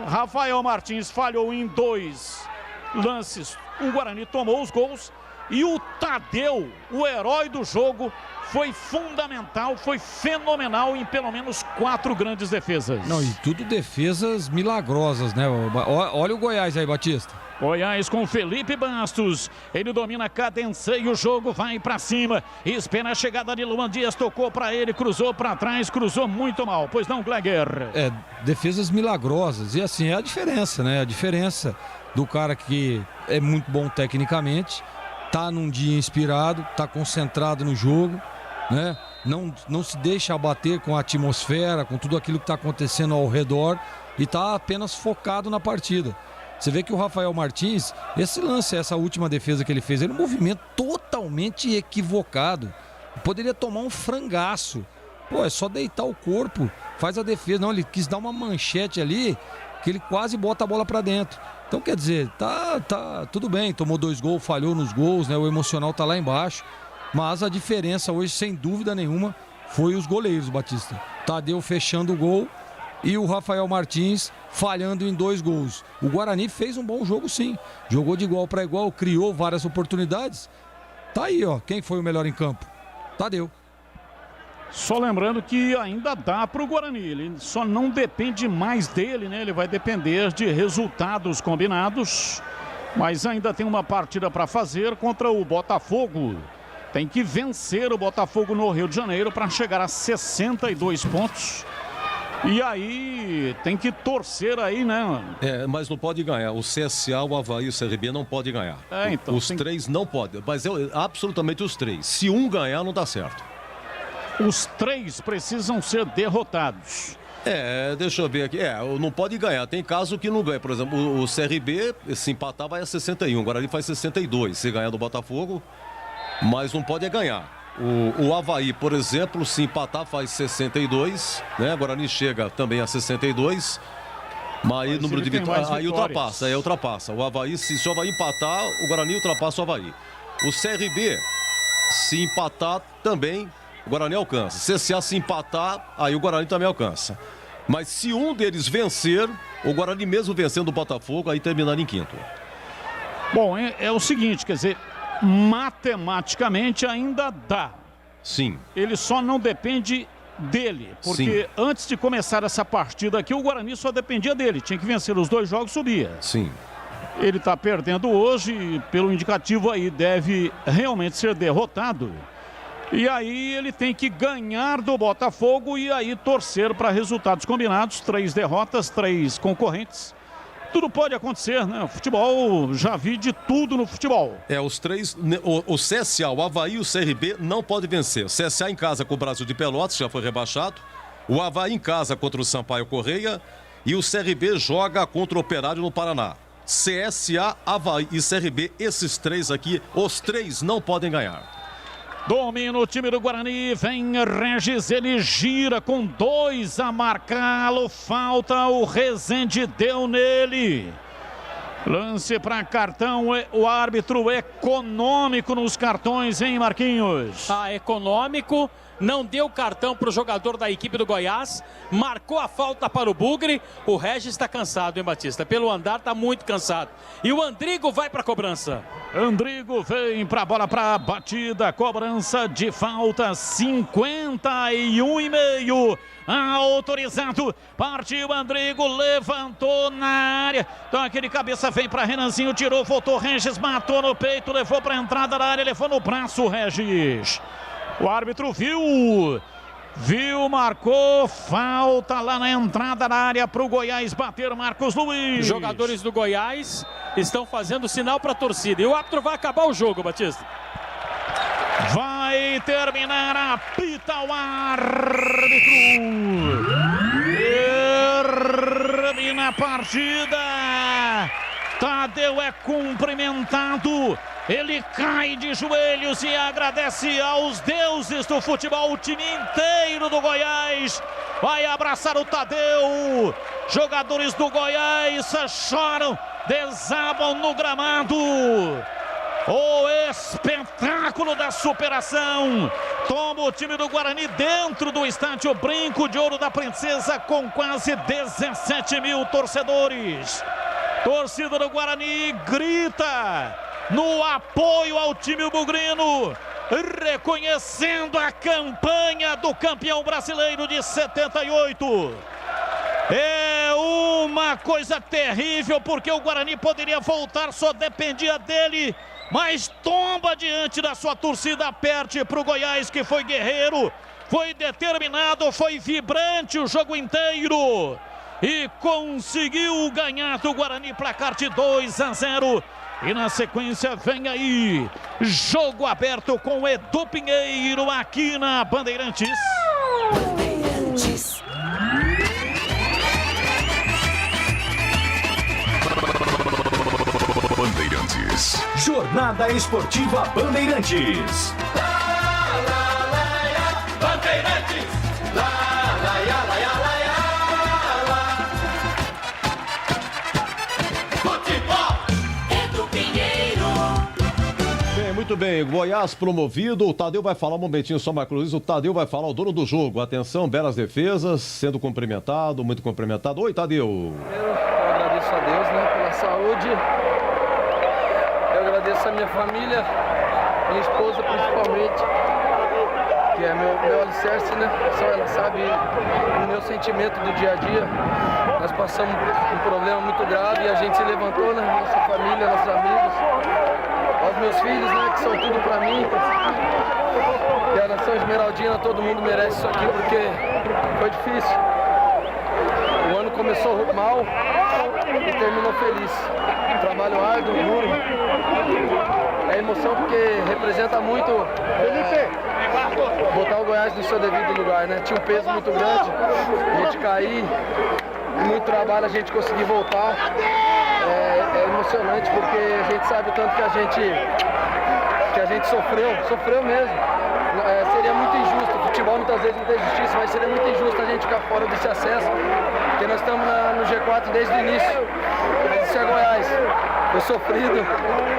Rafael Martins falhou em 2 lances, o Guarani tomou os gols e o Tadeu, o herói do jogo, foi fundamental, foi fenomenal em pelo menos 4 grandes defesas. Não, e tudo defesas milagrosas, né? Olha o Goiás aí, Batista. Goiás com Felipe Bastos, ele domina, cadencia o jogo, vai pra cima, espera a chegada de Luan Dias, tocou pra ele, cruzou pra trás, cruzou muito mal, pois não, Gleger? Defesas milagrosas, e assim é a diferença, né? A diferença do cara que é muito bom tecnicamente, tá num dia inspirado, tá concentrado no jogo, né? Não se deixa abater com a atmosfera, com tudo aquilo que tá acontecendo ao redor e tá apenas focado na partida. Você vê que o Rafael Martins, esse lance, essa última defesa que ele fez, era um movimento totalmente equivocado. Poderia tomar um frangaço. Pô, é só deitar o corpo, faz a defesa. Não, ele quis dar uma manchete ali, que ele quase bota a bola pra dentro. Então, quer dizer, tá tudo bem, tomou 2 gols, falhou nos gols, né? O emocional tá lá embaixo. Mas a diferença hoje, sem dúvida nenhuma, foi os goleiros, Batista. Tadeu fechando o gol e o Rafael Martins falhando em 2 gols. O Guarani fez um bom jogo, sim. Jogou de igual para igual, criou várias oportunidades. Tá aí, ó. Quem foi o melhor em campo? Tadeu. Só lembrando que ainda dá para o Guarani. Ele só não depende mais dele, né? Ele vai depender de resultados combinados. Mas ainda tem uma partida para fazer contra o Botafogo. Tem que vencer o Botafogo no Rio de Janeiro para chegar a 62 pontos. E aí tem que torcer aí, né? Mas não pode ganhar. O CSA, o Avaí e o CRB não pode ganhar. Então, os 3 não podem. Mas absolutamente os 3. Se um ganhar, não dá certo. Os 3 precisam ser derrotados. Deixa eu ver aqui. Não pode ganhar. Tem caso que não ganha. Por exemplo, o CRB, se empatar, vai a 61. Agora ele faz 62. Se ganhar do Botafogo, mas não pode ganhar. O Avaí, por exemplo, se empatar, faz 62. Né? Guarani chega também a 62. Mas aí o número de vitórias. Aí ultrapassa. O Avaí, se o Avaí empatar, o Guarani ultrapassa o Avaí. O CRB, se empatar, também o Guarani alcança. CSA se empatar, aí o Guarani também alcança. Mas se um deles vencer, o Guarani mesmo vencendo o Botafogo, aí terminar em quinto. Bom, é o seguinte, quer dizer, matematicamente ainda dá. Sim. Ele só não depende dele, porque antes de começar essa partida aqui, o Guarani só dependia dele. Tinha que vencer os 2 jogos, subia. Sim. Ele está perdendo hoje e, pelo indicativo aí, deve realmente ser derrotado. E aí ele tem que ganhar do Botafogo e aí torcer para resultados combinados. 3 derrotas, 3 concorrentes. Tudo pode acontecer, né? O futebol, já vi de tudo no futebol. Os 3, o CSA, o Avaí e o CRB não podem vencer. O CSA em casa com o Brasil de Pelotas, já foi rebaixado. O Avaí em casa contra o Sampaio Correia. E o CRB joga contra o Operário no Paraná. CSA, Avaí e CRB, esses 3 aqui, os 3 não podem ganhar. Domina o time do Guarani, vem Regis, ele gira com 2 a marcá-lo, falta, o Rezende deu nele. Lance para cartão, o árbitro econômico nos cartões, hein, Marquinhos? Econômico, não deu cartão para o jogador da equipe do Goiás, marcou a falta para o Bugre. O Regis está cansado, hein, Batista? Pelo andar está muito cansado. E o Andrigo vai para a cobrança. Andrigo vem para a bola, para a batida, cobrança de falta, 51,5. Autorizado, partiu Andrigo, levantou na área, então aquele cabeça vem para Renanzinho, tirou, voltou Regis, matou no peito, levou para a entrada da área, levou no braço Regis. O árbitro viu, marcou, falta lá na entrada da área para o Goiás bater, Marcos Luiz. Os jogadores do Goiás estão fazendo sinal para a torcida e o árbitro vai acabar o jogo, Batista. Vai terminar, apita o árbitro. Termina a partida. Tadeu é cumprimentado. Ele cai de joelhos e agradece aos deuses do futebol. O time inteiro do Goiás vai abraçar o Tadeu. Jogadores do Goiás choram, desabam no gramado. O espetáculo da superação. Toma o time do Guarani dentro do estádio Brinco de Ouro da Princesa com quase 17 mil torcedores. Torcida do Guarani grita no apoio ao time bugrino, reconhecendo a campanha do campeão brasileiro de 78. É uma coisa terrível, porque o Guarani poderia voltar, só dependia dele, mas tomba diante da sua torcida, aperte para o Goiás, que foi guerreiro, foi determinado, foi vibrante o jogo inteiro e conseguiu ganhar do Guarani, placar de 2-0. E na sequência vem aí, jogo aberto com Edu Pinheiro aqui na Bandeirantes. Bandeirantes. Jornada Esportiva Bandeirantes. Bandeirantes. Muito bem, Goiás promovido, o Tadeu vai falar um momentinho só, Marcos Luiz, o Tadeu vai falar, o dono do jogo. Atenção, belas defesas, sendo cumprimentado, muito cumprimentado. Oi, Tadeu. Primeiro, eu agradeço a Deus, né, pela saúde. Eu agradeço a minha família, minha esposa principalmente, que é meu alicerce, né? Só ela sabe o meu sentimento do dia a dia. Nós passamos um problema muito grave e a gente se levantou, né? Nossa família, nossos amigos, aos meus filhos, né? Que são tudo pra mim. E a nação esmeraldina, todo mundo merece isso aqui porque foi difícil. O ano começou mal e terminou feliz. Trabalho árduo, duro. É emoção porque representa muito botar o Goiás no seu devido lugar, né? Tinha um peso muito grande, a gente cair, muito trabalho a gente conseguir voltar. É emocionante porque a gente sabe o tanto que a gente sofreu mesmo. Seria muito injusto, o futebol muitas vezes não tem justiça, mas seria muito injusto a gente ficar fora desse acesso, porque nós estamos no G4 desde o início. Mas isso é Goiás, foi sofrido,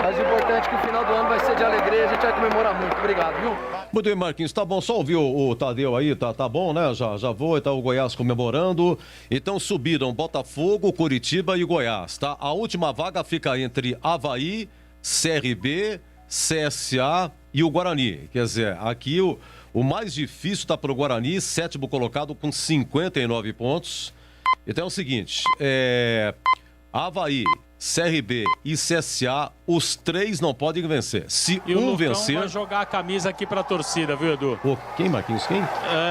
mas o importante é que o final do ano vai ser de alegria, a gente vai comemorar muito. Obrigado, viu? Muito bem, Marquinhos, tá bom, só ouvir o Tadeu aí, tá bom, né? Já vou, tá o Goiás comemorando. Então subiram Botafogo, Curitiba e Goiás, tá? A última vaga fica entre Avaí, CRB, CSA e o Guarani. Quer dizer, aqui o mais difícil tá pro Guarani, 7º colocado com 59 pontos. Então é o seguinte, Avaí, CRB e CSA, os 3 não podem vencer. Se e um o Lucão vencer... vai jogar a camisa aqui pra torcida, viu, Edu? Quem, Marquinhos? Quem?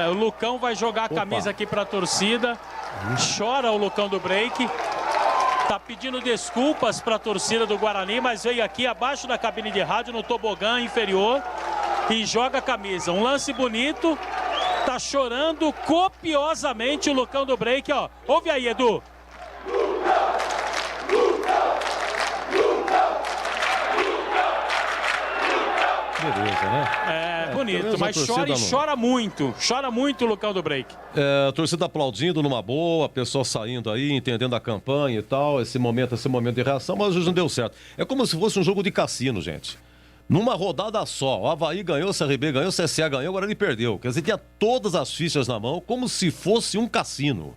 O Lucão vai jogar a camisa aqui pra torcida. Chora o Lucão do Break. Tá pedindo desculpas pra torcida do Guarani, mas veio aqui abaixo da cabine de rádio, no tobogã inferior, e joga a camisa. Um lance bonito. Tá chorando copiosamente o Lucão do Break, ó. Ouve aí, Edu. Beleza, né? Bonito, mas chora muito o Lucão do Break. A torcida aplaudindo numa boa, a pessoa saindo aí, entendendo a campanha e tal, esse momento de reação, mas hoje não deu certo. É como se fosse um jogo de cassino, gente. Numa rodada só, o Avaí ganhou, o CRB ganhou, o CSA ganhou, agora ele perdeu. Quer dizer, tinha todas as fichas na mão, como se fosse um cassino.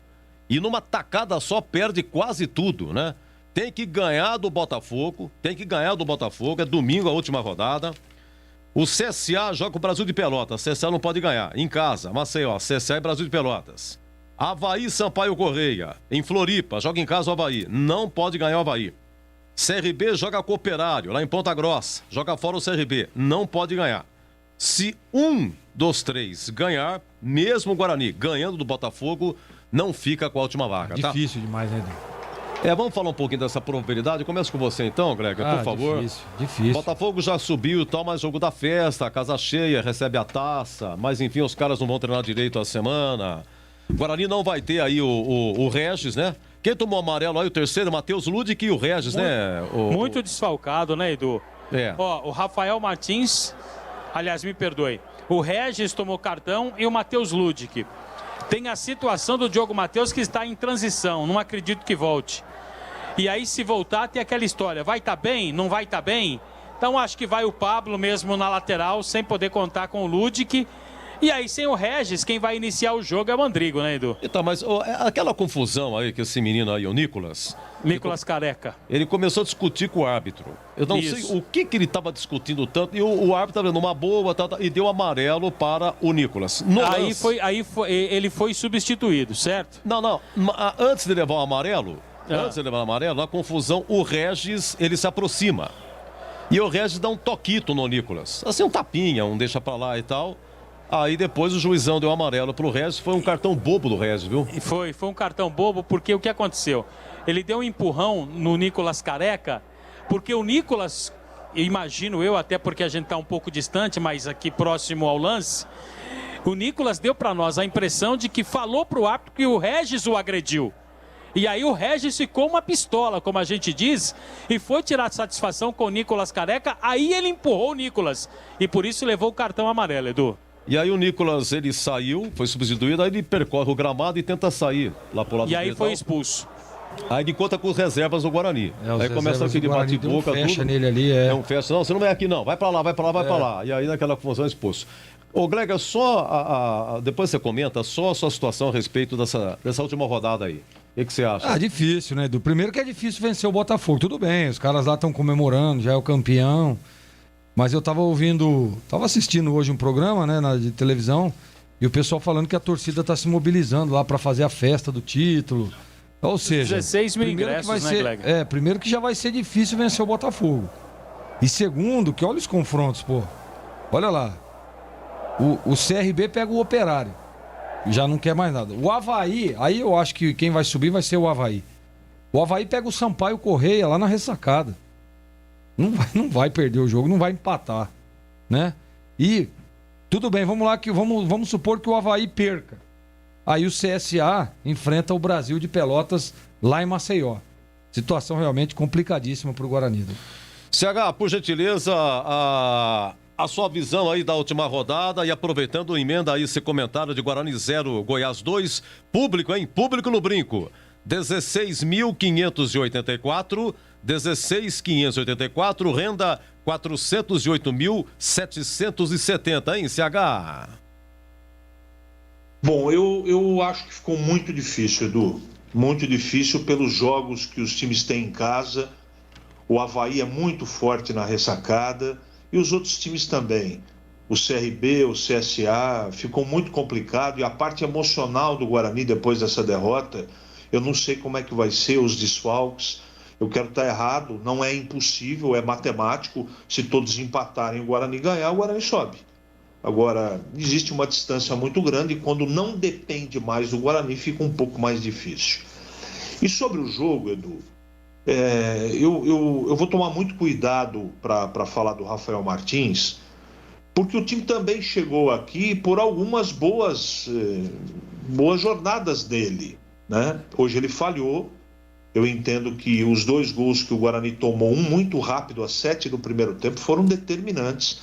E numa tacada só perde quase tudo, né? Tem que ganhar do Botafogo, é domingo a última rodada. O CSA joga com o Brasil de Pelotas, CSA não pode ganhar, em casa, Maceió, CSA e Brasil de Pelotas. Avaí, Sampaio Correia, em Floripa, joga em casa o Avaí, não pode ganhar o Avaí. CRB joga com o Operário, lá em Ponta Grossa, joga fora o CRB, não pode ganhar. Se um dos 3 ganhar, mesmo o Guarani ganhando do Botafogo, não fica com a última vaga, tá? Difícil demais, né, Edu? Vamos falar um pouquinho dessa probabilidade. Começa com você então, Greg, por favor. Difícil. Botafogo já subiu e tal, mas jogo da festa, casa cheia, recebe a taça, mas enfim, os caras não vão treinar direito a semana. Guarani não vai ter aí o Regis, né? Quem tomou amarelo aí, o terceiro, Matheus Ludic e o Regis, né? Muito desfalcado, né, Edu? Ó, o Rafael Martins, aliás, me perdoe, o Regis tomou cartão e o Matheus Ludic. Tem a situação do Diogo Matheus que está em transição, não acredito que volte. E aí, se voltar, tem aquela história, vai estar bem, não vai estar bem? Então, acho que vai o Pablo mesmo na lateral, sem poder contar com o Ludic. E aí, sem o Regis, quem vai iniciar o jogo é o Mandrigo, né, Edu? Então, mas aquela confusão aí que esse menino aí, o Nicolas Careca. Ele começou a discutir com o árbitro. Eu não sei o que ele estava discutindo tanto. E o árbitro estava dando uma boa e deu amarelo para o Nicolas. Ele foi substituído, certo? Não. Antes de levar o amarelo, na confusão, o Regis, ele se aproxima. E o Regis dá um toquito no Nicolas. Assim, um tapinha, um deixa pra lá e tal. Aí depois o juizão deu amarelo pro Regis. Foi um cartão bobo do Regis, viu? Foi um cartão bobo, porque o que aconteceu? Ele deu um empurrão no Nicolas Careca, porque o Nicolas, imagino eu, até porque a gente tá um pouco distante, mas aqui próximo ao lance, o Nicolas deu pra nós a impressão de que falou pro árbitro que o Regis o agrediu. E aí o Regis ficou uma pistola, como a gente diz, e foi tirar satisfação com o Nicolas Careca, aí ele empurrou o Nicolas. E por isso levou o cartão amarelo, Edu. E aí o Nicolas, ele saiu, foi substituído, aí ele percorre o gramado e tenta sair lá pro lado do E aí foi expulso. Aí ele conta com os reservas do Guarani. Aí começa aquele bate-boca, fecha nele ali, É um fecha. Não, você não vai aqui não, vai pra lá. E aí naquela confusão é expulso. Ô, Greg, depois você comenta só a sua situação a respeito dessa última rodada aí. O que você acha? Difícil, né, Edu? Primeiro que é difícil vencer o Botafogo. Tudo bem, os caras lá estão comemorando, já é o campeão. Mas eu tava assistindo hoje um programa, né, de televisão, e o pessoal falando que a torcida tá se mobilizando lá para fazer a festa do título. Ou seja, 16 mil ingressos, né, Greg? Primeiro que já vai ser difícil vencer o Botafogo. E segundo, que olha os confrontos, pô. Olha lá. O CRB pega o Operário. Já não quer mais nada. O Avaí, aí eu acho que quem vai subir vai ser o Avaí. O Avaí pega o Sampaio Correia lá na ressacada. Não vai perder o jogo, não vai empatar, né? E Tudo bem, vamos lá, vamos supor que o Avaí perca. Aí o CSA enfrenta o Brasil de Pelotas lá em Maceió. Situação realmente complicadíssima para o Guarani. CH, por gentileza, a sua visão aí da última rodada e aproveitando, emenda aí esse comentário de Guarani 0, Goiás 2, público, hein? Público no brinco. 16.584, 16.584, renda 408.770, hein, CH? Bom, eu acho que ficou muito difícil, Edu. Muito difícil pelos jogos que os times têm em casa. O Avaí é muito forte na ressacada e os outros times também. O CRB, o CSA, ficou muito complicado e a parte emocional do Guarani depois dessa derrota, eu não sei como é que vai ser os desfalques. Eu quero estar errado, não é impossível, é matemático. Se todos empatarem e o Guarani ganhar, o Guarani sobe. Agora, existe uma distância muito grande e quando não depende mais do Guarani, fica um pouco mais difícil. E sobre o jogo, Edu, eu vou tomar muito cuidado para falar do Rafael Martins, porque o time também chegou aqui por algumas boas jornadas dele, né? Hoje ele falhou. Eu entendo que os 2 gols que o Guarani tomou, um muito rápido, às 7 do primeiro tempo, foram determinantes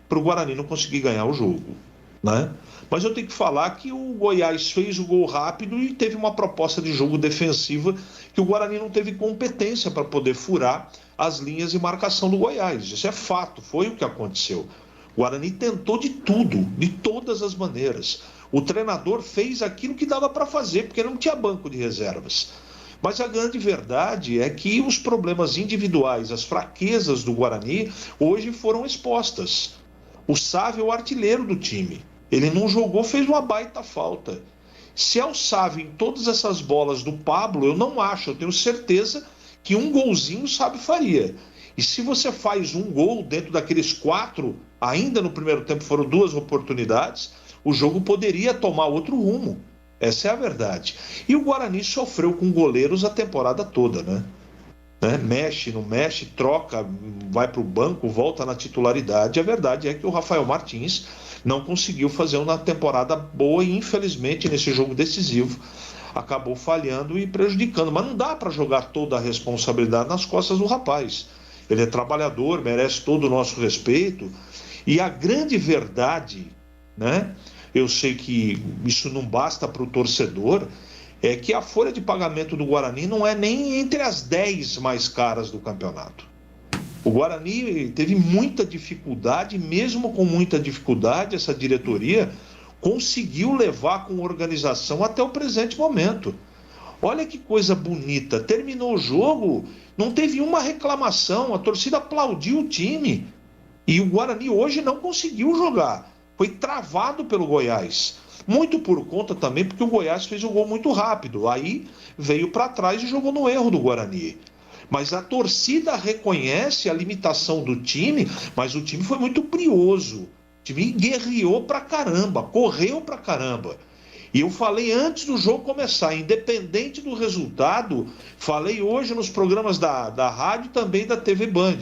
para o Guarani não conseguir ganhar o jogo, né? Mas eu tenho que falar que o Goiás fez o gol rápido e teve uma proposta de jogo defensiva que o Guarani não teve competência para poder furar as linhas de marcação do Goiás. Isso é fato, foi o que aconteceu. O Guarani tentou de tudo, de todas as maneiras. O treinador fez aquilo que dava para fazer, porque não tinha banco de reservas. Mas a grande verdade é que os problemas individuais, as fraquezas do Guarani, hoje foram expostas. O Sávio é o artilheiro do time. Ele não jogou, fez uma baita falta. Se é o Sávio em todas essas bolas do Pablo, eu não acho, eu tenho certeza que um golzinho o Sávio faria. E se você faz um gol dentro daqueles 4, ainda no primeiro tempo foram 2 oportunidades, o jogo poderia tomar outro rumo. Essa é a verdade. E o Guarani sofreu com goleiros a temporada toda, né? Mexe, não mexe, troca, vai para o banco, volta na titularidade. A verdade é que o Rafael Martins não conseguiu fazer uma temporada boa e, infelizmente, nesse jogo decisivo, acabou falhando e prejudicando. Mas não dá para jogar toda a responsabilidade nas costas do rapaz. Ele é trabalhador, merece todo o nosso respeito. E a grande verdade, né? Eu sei que isso não basta para o torcedor, é que a folha de pagamento do Guarani não é nem entre as 10 mais caras do campeonato. O Guarani teve muita dificuldade, mesmo com muita dificuldade, essa diretoria conseguiu levar com organização até o presente momento. Olha que coisa bonita, terminou o jogo, não teve uma reclamação, a torcida aplaudiu o time. E o Guarani hoje não conseguiu jogar, foi travado pelo Goiás. Muito por conta também, porque o Goiás fez um gol muito rápido. Aí veio para trás e jogou no erro do Guarani. Mas a torcida reconhece a limitação do time, mas o time foi muito brioso. O time guerreou pra caramba, correu pra caramba. E eu falei antes do jogo começar, independente do resultado, falei hoje nos programas da rádio e também da TV Band.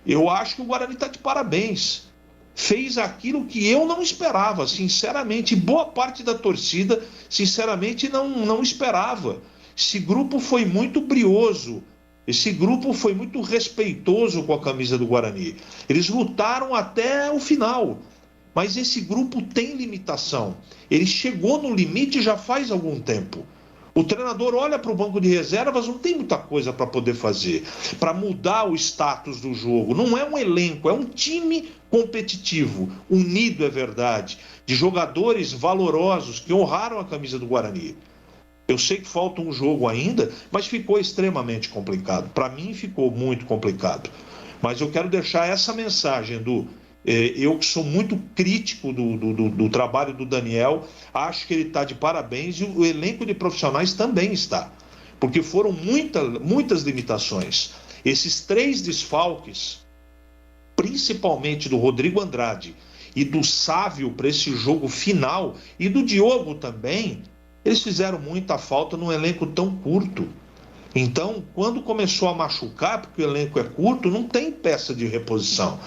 Eu acho que o Guarani está de parabéns. Fez aquilo que eu não esperava, sinceramente. Boa parte da torcida, sinceramente, não esperava. Esse grupo foi muito brioso. Esse grupo foi muito respeitoso com a camisa do Guarani. Eles lutaram até o final. Mas esse grupo tem limitação. Ele chegou no limite já faz algum tempo. O treinador olha para o banco de reservas, não tem muita coisa para poder fazer, para mudar o status do jogo. Não é um elenco, é um time competitivo, unido, é verdade, de jogadores valorosos que honraram a camisa do Guarani. Eu sei que falta um jogo ainda, mas ficou extremamente complicado. Para mim ficou muito complicado. Mas eu quero deixar essa mensagem, Edu. Eu que sou muito crítico do trabalho do Daniel, acho que ele está de parabéns e o elenco de profissionais também está, porque foram muitas limitações. Esses 3 desfalques, principalmente do Rodrigo Andrade e do Sávio para esse jogo final, e do Diogo também, eles fizeram muita falta num elenco tão curto. Então, quando começou a machucar, porque o elenco é curto, não tem peça de reposição.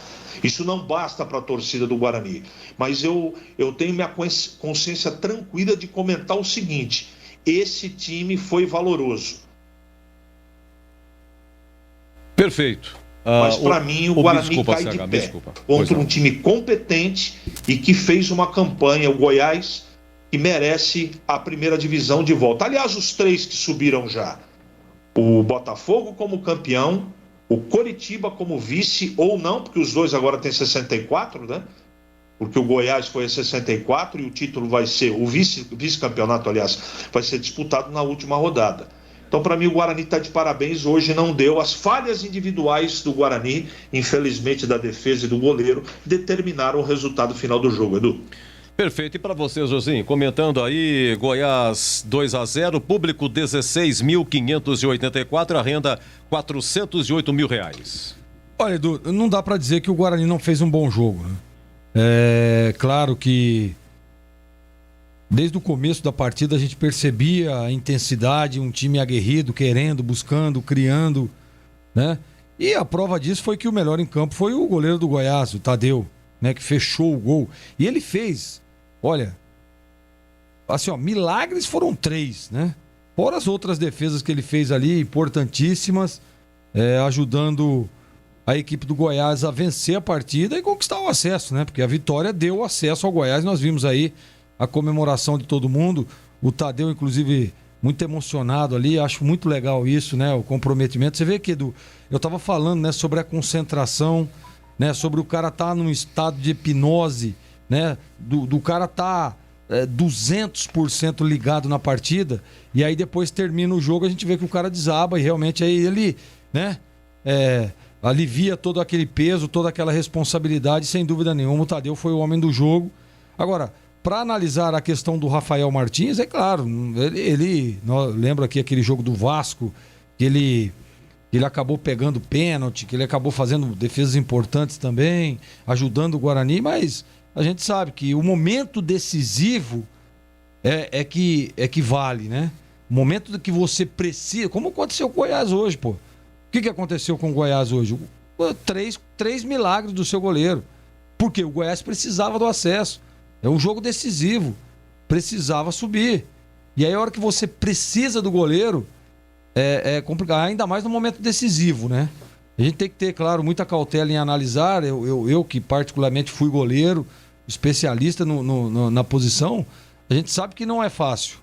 Isso não basta para a torcida do Guarani. Mas eu tenho minha consciência tranquila de comentar o seguinte: esse time foi valoroso. Perfeito. Mas para mim o Guarani cai de pé contra um time competente e que fez uma campanha, o Goiás, que merece a primeira divisão de volta. Aliás, os 3 que subiram já. O Botafogo como campeão, o Coritiba como vice, ou não, porque os 2 agora têm 64, né? Porque o Goiás foi a 64 e o título vai ser, o vice-campeonato, aliás, vai ser disputado na última rodada. Então, para mim, o Guarani está de parabéns. Hoje não deu. As falhas individuais do Guarani, infelizmente da defesa e do goleiro, determinaram o resultado final do jogo, Edu. Perfeito. E para você, Josinho, comentando aí, Goiás 2-0, público 16.584, a renda R$408 mil. Olha, Edu, não dá para dizer que o Guarani não fez um bom jogo, né? É claro que desde o começo da partida a gente percebia a intensidade, um time aguerrido, querendo, buscando, criando, né? E a prova disso foi que o melhor em campo foi o goleiro do Goiás, o Tadeu, né? Que fechou o gol. E ele fez, olha, assim, ó, milagres foram 3, né? Fora as outras defesas que ele fez ali, importantíssimas, ajudando a equipe do Goiás a vencer a partida e conquistar o acesso, né? Porque a vitória deu acesso ao Goiás, nós vimos aí a comemoração de todo mundo, o Tadeu, inclusive, muito emocionado ali, acho muito legal isso, né? O comprometimento. Você vê que, Edu, eu tava falando, né, sobre a concentração, né? Sobre o cara estar num estado de hipnose, né? Do cara estar 200% ligado na partida, e aí depois termina o jogo, a gente vê que o cara desaba e realmente aí ele, né? Alivia todo aquele peso, toda aquela responsabilidade, sem dúvida nenhuma. O Tadeu foi o homem do jogo. Agora, para analisar a questão do Rafael Martins, é claro, ele lembra aqui aquele jogo do Vasco, que ele acabou pegando pênalti, que ele acabou fazendo defesas importantes também, ajudando o Guarani, mas a gente sabe que o momento decisivo é que vale, né? O momento que você precisa, como aconteceu com o Goiás hoje, pô. O que aconteceu com o Goiás hoje? 3 milagres do seu goleiro. Porque o Goiás precisava do acesso. É um jogo decisivo. Precisava subir. E aí a hora que você precisa do goleiro, é complicado. Ainda mais no momento decisivo, né? A gente tem que ter, claro, muita cautela em analisar. Eu que particularmente fui goleiro, especialista na posição, a gente sabe que não é fácil.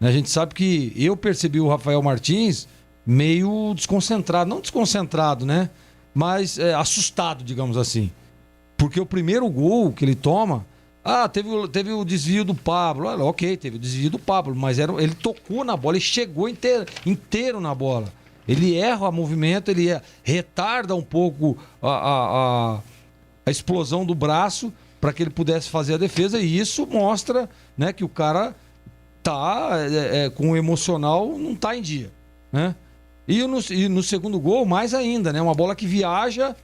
A gente sabe que eu percebi o Rafael Martins meio desconcentrado. Não desconcentrado, né? Mas assustado, digamos assim. Porque o primeiro gol que ele toma... teve o desvio do Pablo. Ok, teve o desvio do Pablo, mas ele tocou na bola, ele chegou inteiro na bola. Ele erra o movimento, ele retarda um pouco a explosão do braço para que ele pudesse fazer a defesa, e isso mostra, né, que o cara tá com o emocional, não tá em dia, né? E no segundo gol, mais ainda, né? Uma bola que viaja,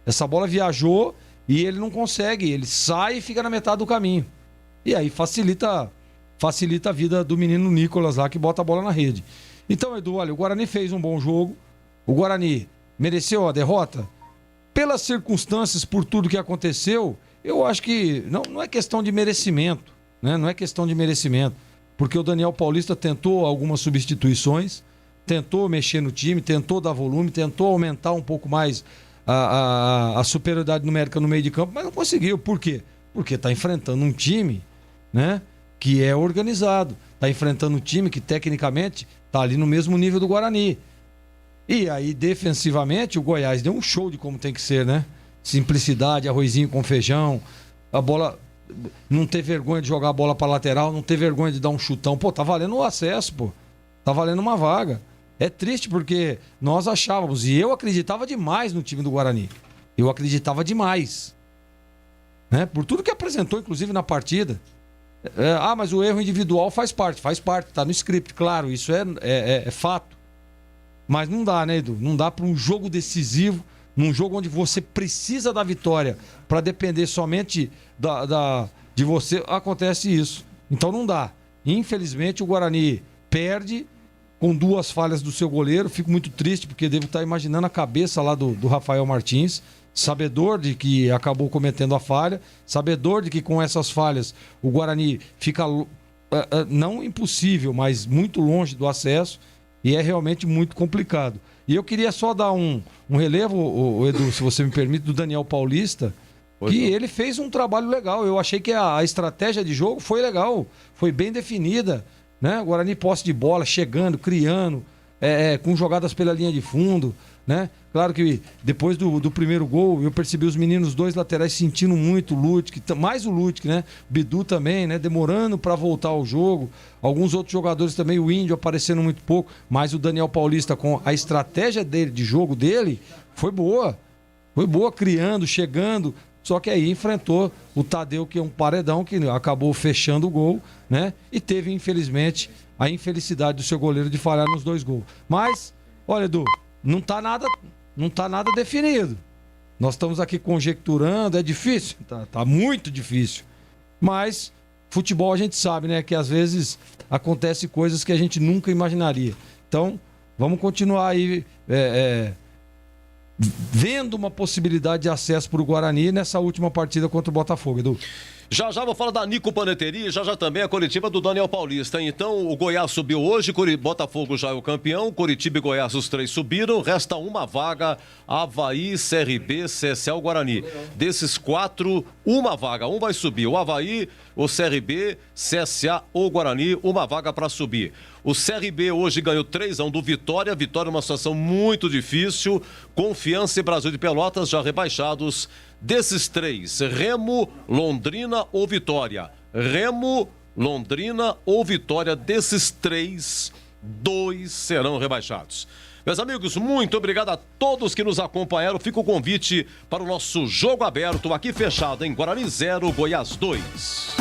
essa bola viajou e ele não consegue, ele sai e fica na metade do caminho. E aí facilita a vida do menino Nicolas lá, que bota a bola na rede. Então, Edu, olha, o Guarani fez um bom jogo, o Guarani mereceu a derrota? Pelas circunstâncias, por tudo que aconteceu, eu acho que não é questão de merecimento, né? Não é questão de merecimento, porque o Daniel Paulista tentou algumas substituições, tentou mexer no time, tentou dar volume, tentou aumentar um pouco mais a superioridade numérica no meio de campo, mas não conseguiu. Por quê? Porque está enfrentando um time, né, que é organizado, está enfrentando um time que tecnicamente está ali no mesmo nível do Guarani. E aí, defensivamente, o Goiás deu um show de como tem que ser, né? Simplicidade, arrozinho com feijão, a bola... Não ter vergonha de jogar a bola para lateral, não ter vergonha de dar um chutão. Pô, tá valendo o acesso, pô. Tá valendo uma vaga. É triste porque nós achávamos, e eu acreditava demais no time do Guarani. Eu acreditava demais. Né? Por tudo que apresentou, inclusive, na partida. Mas o erro individual faz parte, tá no script, claro, isso é fato. Mas não dá, né, Edu? Não dá para um jogo decisivo, num jogo onde você precisa da vitória para depender somente de você, acontece isso. Então não dá. Infelizmente o Guarani perde com 2 falhas do seu goleiro. Fico muito triste, porque devo estar imaginando a cabeça lá do Rafael Martins, sabedor de que acabou cometendo a falha, sabedor de que com essas falhas o Guarani fica, não impossível, mas muito longe do acesso, e é realmente muito complicado. E eu queria só dar um relevo, Edu, se você me permite, do Daniel Paulista, que ele fez um trabalho legal. Eu achei que a estratégia de jogo foi legal, foi bem definida, né? O Guarani posse de bola, chegando, criando, com jogadas pela linha de fundo, né? Claro que depois do primeiro gol eu percebi os meninos 2 laterais sentindo muito o Lutic, mais o Lutic, né? O Bidu também, né? Demorando para voltar ao jogo. Alguns outros jogadores também, o Índio aparecendo muito pouco, mas o Daniel Paulista, com a estratégia dele, de jogo dele, foi boa, criando, chegando. Só que aí enfrentou o Tadeu, que é um paredão, que acabou fechando o gol, né? E teve, infelizmente, a infelicidade do seu goleiro de falhar nos 2 gols. Mas, olha, Edu, não tá nada definido. Nós estamos aqui conjecturando, é difícil, tá muito difícil. Mas futebol a gente sabe, né, que às vezes acontecem coisas que a gente nunca imaginaria. Então, vamos continuar aí vendo uma possibilidade de acesso para o Guarani nessa última partida contra o Botafogo, Edu. Já vou falar da Nico Paneteria, já também a coletiva do Daniel Paulista. Então, o Goiás subiu hoje, Botafogo já é o campeão, Coritiba e Goiás, os 3 subiram, resta uma vaga, Avaí, CRB, CSA, o Guarani. Desses 4, uma vaga, um vai subir, o Avaí, o CRB, CSA ou Guarani, uma vaga para subir. O CRB hoje ganhou 3-1 do Vitória, Vitória uma situação muito difícil, Confiança e Brasil de Pelotas já rebaixados. Desses 3, Remo, Londrina ou Vitória? Remo, Londrina ou Vitória? Desses 3, 2 serão rebaixados. Meus amigos, muito obrigado a todos que nos acompanharam. Fica o convite para o nosso jogo aberto, aqui fechado em Guarani 0, Goiás 2.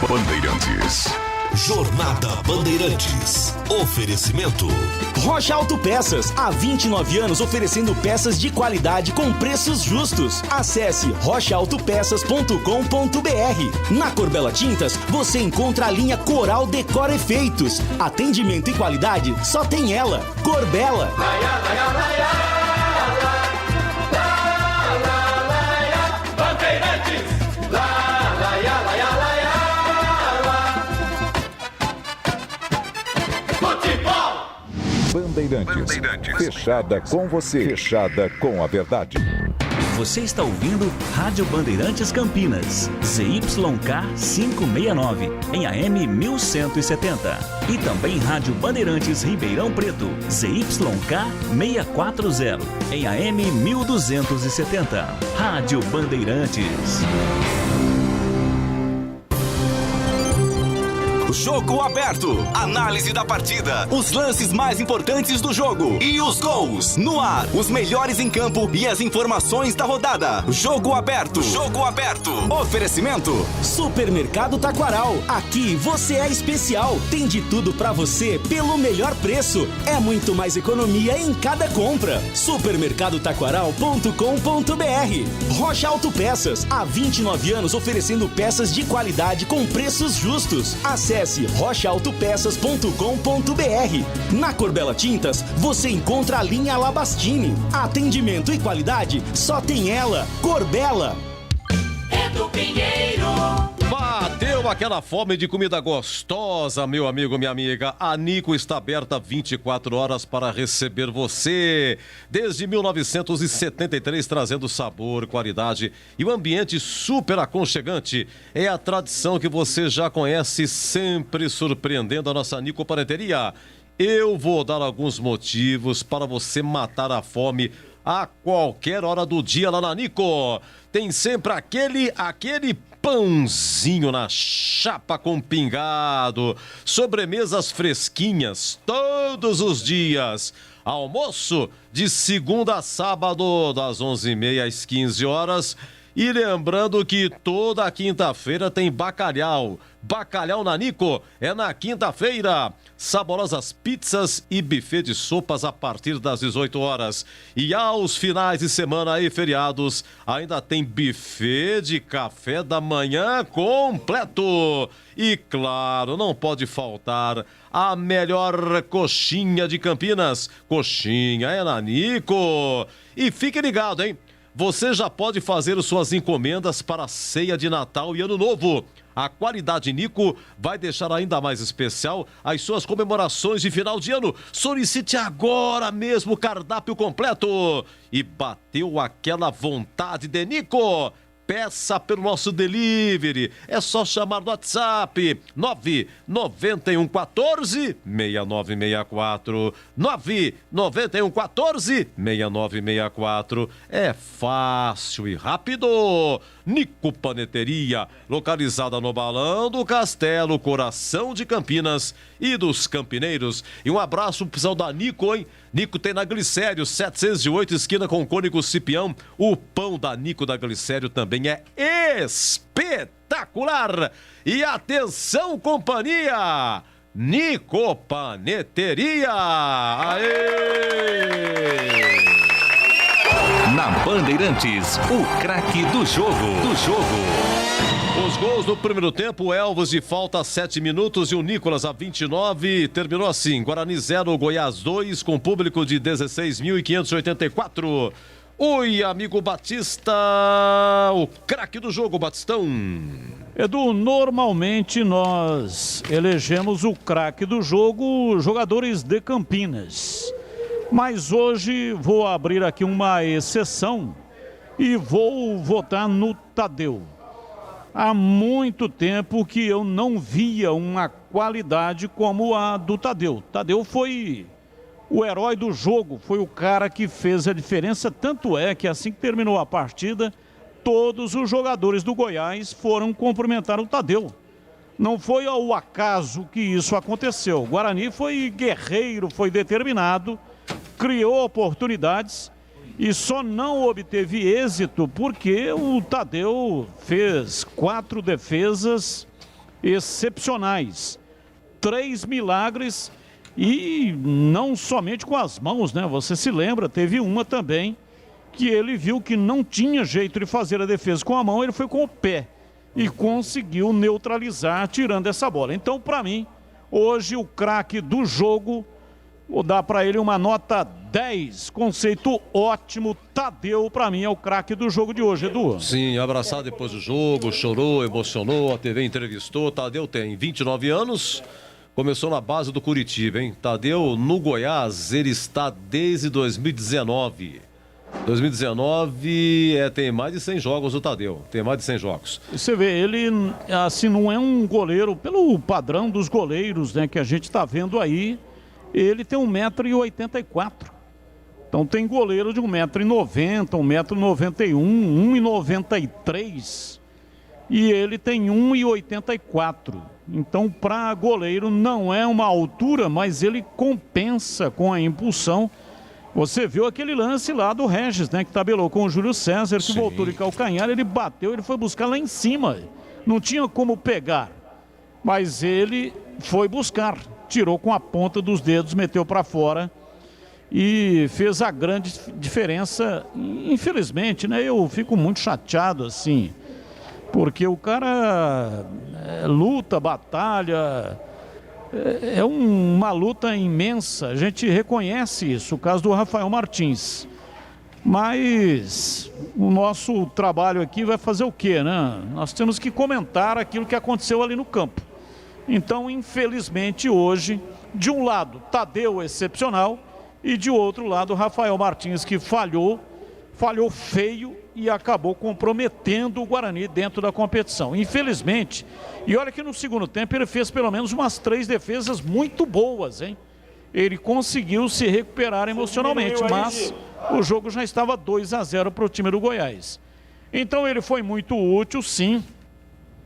Bandeirantes. Jornada Bandeirantes. Oferecimento. Rocha Autopeças, há 29 anos oferecendo peças de qualidade com preços justos. Acesse rochaautopeças.com.br. Na Corbella Tintas, você encontra a linha Coral Decor Efeitos. Atendimento e qualidade só tem ela. Corbella. Bandeirantes. Bandeirantes. Fechada com você. Fechada com a verdade. Você está ouvindo Rádio Bandeirantes Campinas, ZYK 569, em AM 1170. E também Rádio Bandeirantes Ribeirão Preto, ZYK 640, em AM 1270. Rádio Bandeirantes. Jogo aberto. Análise da partida. Os lances mais importantes do jogo. E os gols. No ar. Os melhores em campo e as informações da rodada. Jogo aberto. Jogo aberto. Oferecimento. Supermercado Taquaral. Aqui você é especial. Tem de tudo pra você pelo melhor preço. É muito mais economia em cada compra. Supermercadotaquaral.com.br. Rocha Autopeças. Há 29 anos oferecendo peças de qualidade com preços justos. Acesse rochaautopeças.com.br. Na Corbella Tintas, você encontra a linha Labastini. Atendimento e qualidade só tem ela. Corbella. Edu Pinheiro. Bateu aquela fome de comida gostosa, meu amigo, minha amiga. A Nico está aberta 24 horas para receber você. Desde 1973, trazendo sabor, qualidade e um ambiente super aconchegante. É a tradição que você já conhece, sempre surpreendendo a nossa Nico Paneteria. Eu vou dar alguns motivos para você matar a fome a qualquer hora do dia lá na Nico. Tem sempre aquele pãozinho na chapa com pingado, sobremesas fresquinhas todos os dias, almoço de segunda a sábado das 11h30 às 15 horas E lembrando que toda quinta-feira tem bacalhau. Bacalhau na Nico é na quinta-feira. Saborosas pizzas e buffet de sopas a partir das 18 horas. E aos finais de semana e feriados, ainda tem buffet de café da manhã completo. E claro, não pode faltar a melhor coxinha de Campinas. Coxinha é na Nico. E fique ligado, hein? Você já pode fazer suas encomendas para a ceia de Natal e Ano Novo. A qualidade Nico vai deixar ainda mais especial as suas comemorações de final de ano. Solicite agora mesmo o cardápio completo. E bateu aquela vontade de Nico? Peça pelo nosso delivery. É só chamar no WhatsApp 99114 6964. 99114 6964. É fácil e rápido. Nico Paneteria, localizada no Balão do Castelo, coração de Campinas e dos campineiros. E um abraço pro pessoal da Nico, hein? Nico tem na Glicério, 708, esquina com Cônigo Cipião. O pão da Nico da Glicério também é espetacular. E atenção, companhia! Nico Paneteria! Aê! Na Bandeirantes, o craque do jogo. Os gols do primeiro tempo, Elvas de falta 7 minutos e o Nicolas a 29. Terminou assim, Guarani 0, Goiás 2, com público de 16.584. Oi, amigo Batista, o craque do jogo, Batistão. Edu, normalmente nós elegemos o craque do jogo, jogadores de Campinas. Mas hoje vou abrir aqui uma exceção e vou votar no Tadeu. Há muito tempo que eu não via uma qualidade como a do Tadeu. Tadeu foi o herói do jogo, foi o cara que fez a diferença. Tanto é que assim que terminou a partida, todos os jogadores do Goiás foram cumprimentar o Tadeu. Não foi ao acaso que isso aconteceu. O Guarani foi guerreiro, foi determinado, criou oportunidades e só não obteve êxito porque o Tadeu fez 4 defesas excepcionais, 3 milagres e não somente com as mãos, né? Você se lembra, teve uma também que ele viu que não tinha jeito de fazer a defesa com a mão, ele foi com o pé e conseguiu neutralizar tirando essa bola. Então, para mim, hoje o craque do jogo, vou dar para ele uma nota 10, conceito ótimo. Tadeu, para mim, é o craque do jogo de hoje, Edu. Sim, abraçado depois do jogo, chorou, emocionou, a TV entrevistou. Tadeu tem 29 anos, começou na base do Curitiba, hein? Tadeu, no Goiás, ele está desde 2019. 2019 tem mais de 100 jogos o Tadeu, tem mais de 100 jogos. Você vê, ele assim não é um goleiro, pelo padrão dos goleiros, né, que a gente está vendo aí, ele tem 1,84 m. Então tem goleiro de 1,90 m, 1,91 m, 1,93 m e ele tem 1,84 m. Então para goleiro não é uma altura, mas ele compensa com a impulsão. Você viu aquele lance lá do Regis, né, que tabelou com o Júlio César, que voltou de calcanhar, ele bateu, ele foi buscar lá em cima. Não tinha como pegar, mas ele foi buscar, tirou com a ponta dos dedos, meteu para fora e fez a grande diferença. Infelizmente, né, eu fico muito chateado assim, porque o cara luta, batalha. É uma luta imensa, a gente reconhece isso, o caso do Rafael Martins. Mas o nosso trabalho aqui vai fazer o quê, né? Nós temos que comentar aquilo que aconteceu ali no campo. Então, infelizmente, hoje, de um lado, Tadeu excepcional e de outro lado, Rafael Martins, que falhou feio e acabou comprometendo o Guarani dentro da competição. Infelizmente, e olha que no segundo tempo ele fez pelo menos umas 3 defesas muito boas, hein? Ele conseguiu se recuperar emocionalmente, mas o jogo já estava 2-0 para o time do Goiás. Então ele foi muito útil, sim.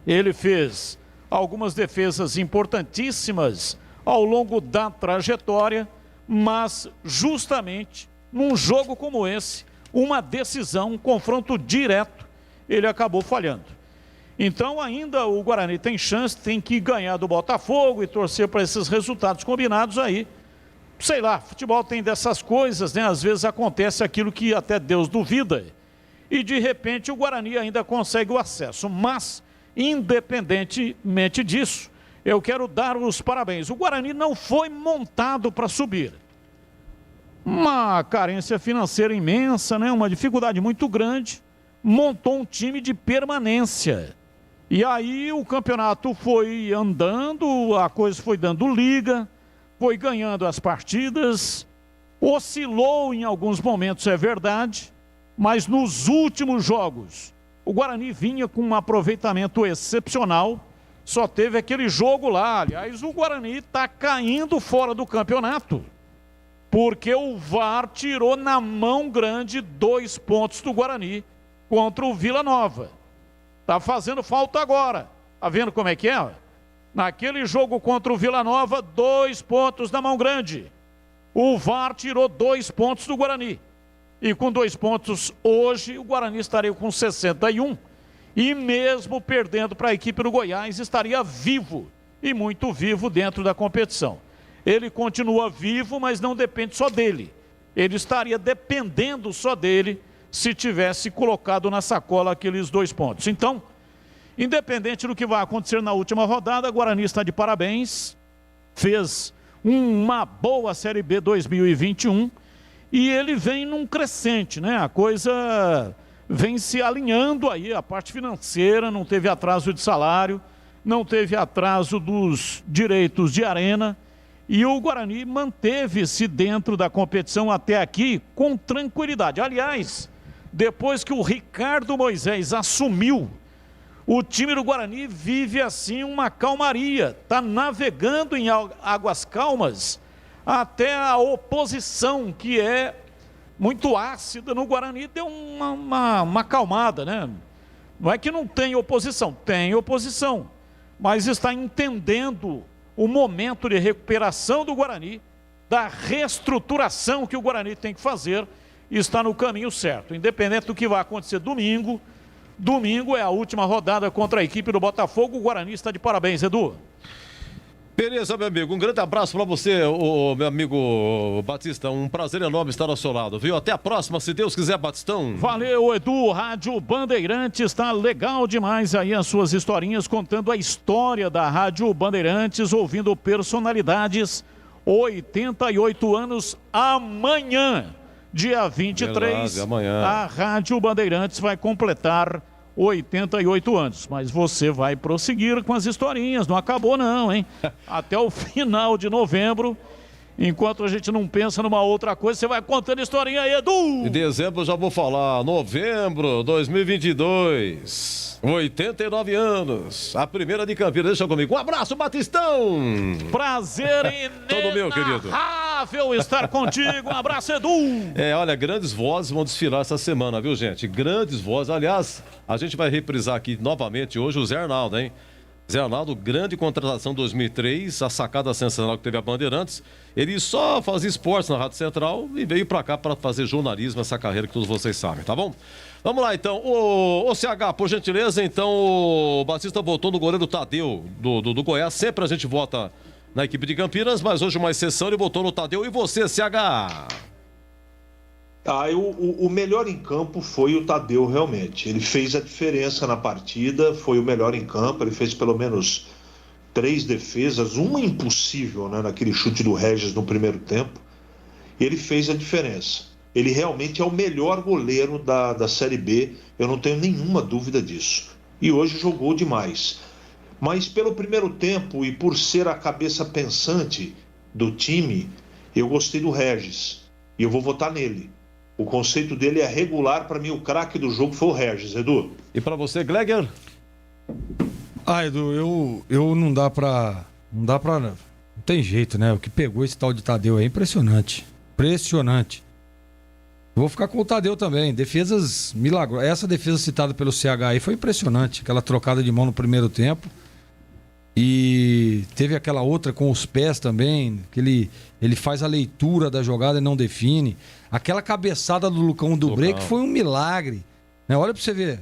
Ele fez algumas defesas importantíssimas ao longo da trajetória, mas justamente num jogo como esse, uma decisão, um confronto direto, ele acabou falhando. Então ainda o Guarani tem chance, tem que ganhar do Botafogo e torcer para esses resultados combinados aí. Sei lá, futebol tem dessas coisas, né? Às vezes acontece aquilo que até Deus duvida e de repente o Guarani ainda consegue o acesso. Mas, independentemente disso, eu quero dar os parabéns. O Guarani não foi montado para subir. Uma carência financeira imensa, né? Uma dificuldade muito grande. Montou um time de permanência. E aí o campeonato foi andando, a coisa foi dando liga, foi ganhando as partidas, oscilou em alguns momentos, é verdade, mas nos últimos jogos o Guarani vinha com um aproveitamento excepcional, só teve aquele jogo lá. Aliás, o Guarani está caindo fora do campeonato, porque o VAR tirou na mão grande 2 pontos do Guarani contra o Vila Nova. Está fazendo falta agora. Está vendo como é que é? Naquele jogo contra o Vila Nova, 2 pontos na mão grande. O VAR tirou 2 pontos do Guarani. E com 2 pontos hoje, o Guarani estaria com 61. E mesmo perdendo para a equipe do Goiás, estaria vivo. E muito vivo dentro da competição. Ele continua vivo, mas não depende só dele. Ele estaria dependendo só dele se tivesse colocado na sacola aqueles 2 pontos. Então, independente do que vai acontecer na última rodada, o Guarani está de parabéns, fez uma boa Série B 2021 e ele vem num crescente, né? A coisa vem se alinhando aí, a parte financeira, não teve atraso de salário, não teve atraso dos direitos de arena e o Guarani manteve-se dentro da competição até aqui com tranquilidade. Aliás, depois que o Ricardo Moisés assumiu, o time do Guarani vive assim uma calmaria, está navegando em águas calmas, até a oposição, que é muito ácida no Guarani, deu uma acalmada, né? Não é que não tem oposição, mas está entendendo o momento de recuperação do Guarani, da reestruturação que o Guarani tem que fazer, e está no caminho certo, independente do que vai acontecer domingo. Domingo é a última rodada contra a equipe do Botafogo. O Guarani está de parabéns, Edu. Beleza, meu amigo. Um grande abraço para você, meu amigo Batista. Um prazer enorme estar ao seu lado, viu? Até a próxima, se Deus quiser, Batistão. Valeu, Edu. Rádio Bandeirantes, está legal demais aí as suas historinhas, contando a história da Rádio Bandeirantes, ouvindo personalidades. 88 anos amanhã. Dia 23, verdade, amanhã. A Rádio Bandeirantes vai completar 88 anos. Mas você vai prosseguir com as historinhas, não acabou não, hein? Até o final de novembro, enquanto a gente não pensa numa outra coisa, você vai contando historinha aí, Edu! Em dezembro eu já vou falar, novembro 2022... 89 anos, a primeira de Campinas, deixa comigo. Um abraço, Batistão! Prazer inenarrável estar contigo, um abraço, Edu! Olha, grandes vozes vão desfilar essa semana, viu, gente? Grandes vozes, aliás, a gente vai reprisar aqui novamente hoje o Zé Arnaldo, hein? Zé Arnaldo, grande contratação 2003, a sacada sensacional que teve a Bandeirantes. Ele só fazia esportes na Rádio Central e veio pra cá para fazer jornalismo, essa carreira que todos vocês sabem, tá bom? Vamos lá, então. O CH, por gentileza, então, o Batista votou no goleiro Tadeu, do Goiás. Sempre a gente vota na equipe de Campinas, mas hoje uma exceção, ele votou no Tadeu. E você, CH? O melhor em campo foi o Tadeu, realmente. Ele fez a diferença na partida, foi o melhor em campo. Ele fez pelo menos 3 defesas, uma impossível, né, naquele chute do Regis no primeiro tempo. Ele fez a diferença. Ele realmente é o melhor goleiro da Série B, eu não tenho nenhuma dúvida disso. E hoje jogou demais. Mas pelo primeiro tempo e por ser a cabeça pensante do time, eu gostei do Regis. E eu vou votar nele. O conceito dele é regular, para mim o craque do jogo foi o Regis, Edu. E para você, Gleger? Edu, eu não dá pra... Não tem jeito, né? O que pegou esse tal de Tadeu é impressionante. Impressionante. Vou ficar com o Tadeu também. Defesas milagrosas. Essa defesa citada pelo CH aí foi impressionante. Aquela trocada de mão no primeiro tempo. E teve aquela outra com os pés também, que ele faz a leitura da jogada e não define. Aquela cabeçada do Lucão do Break foi um milagre, né? Olha pra você ver.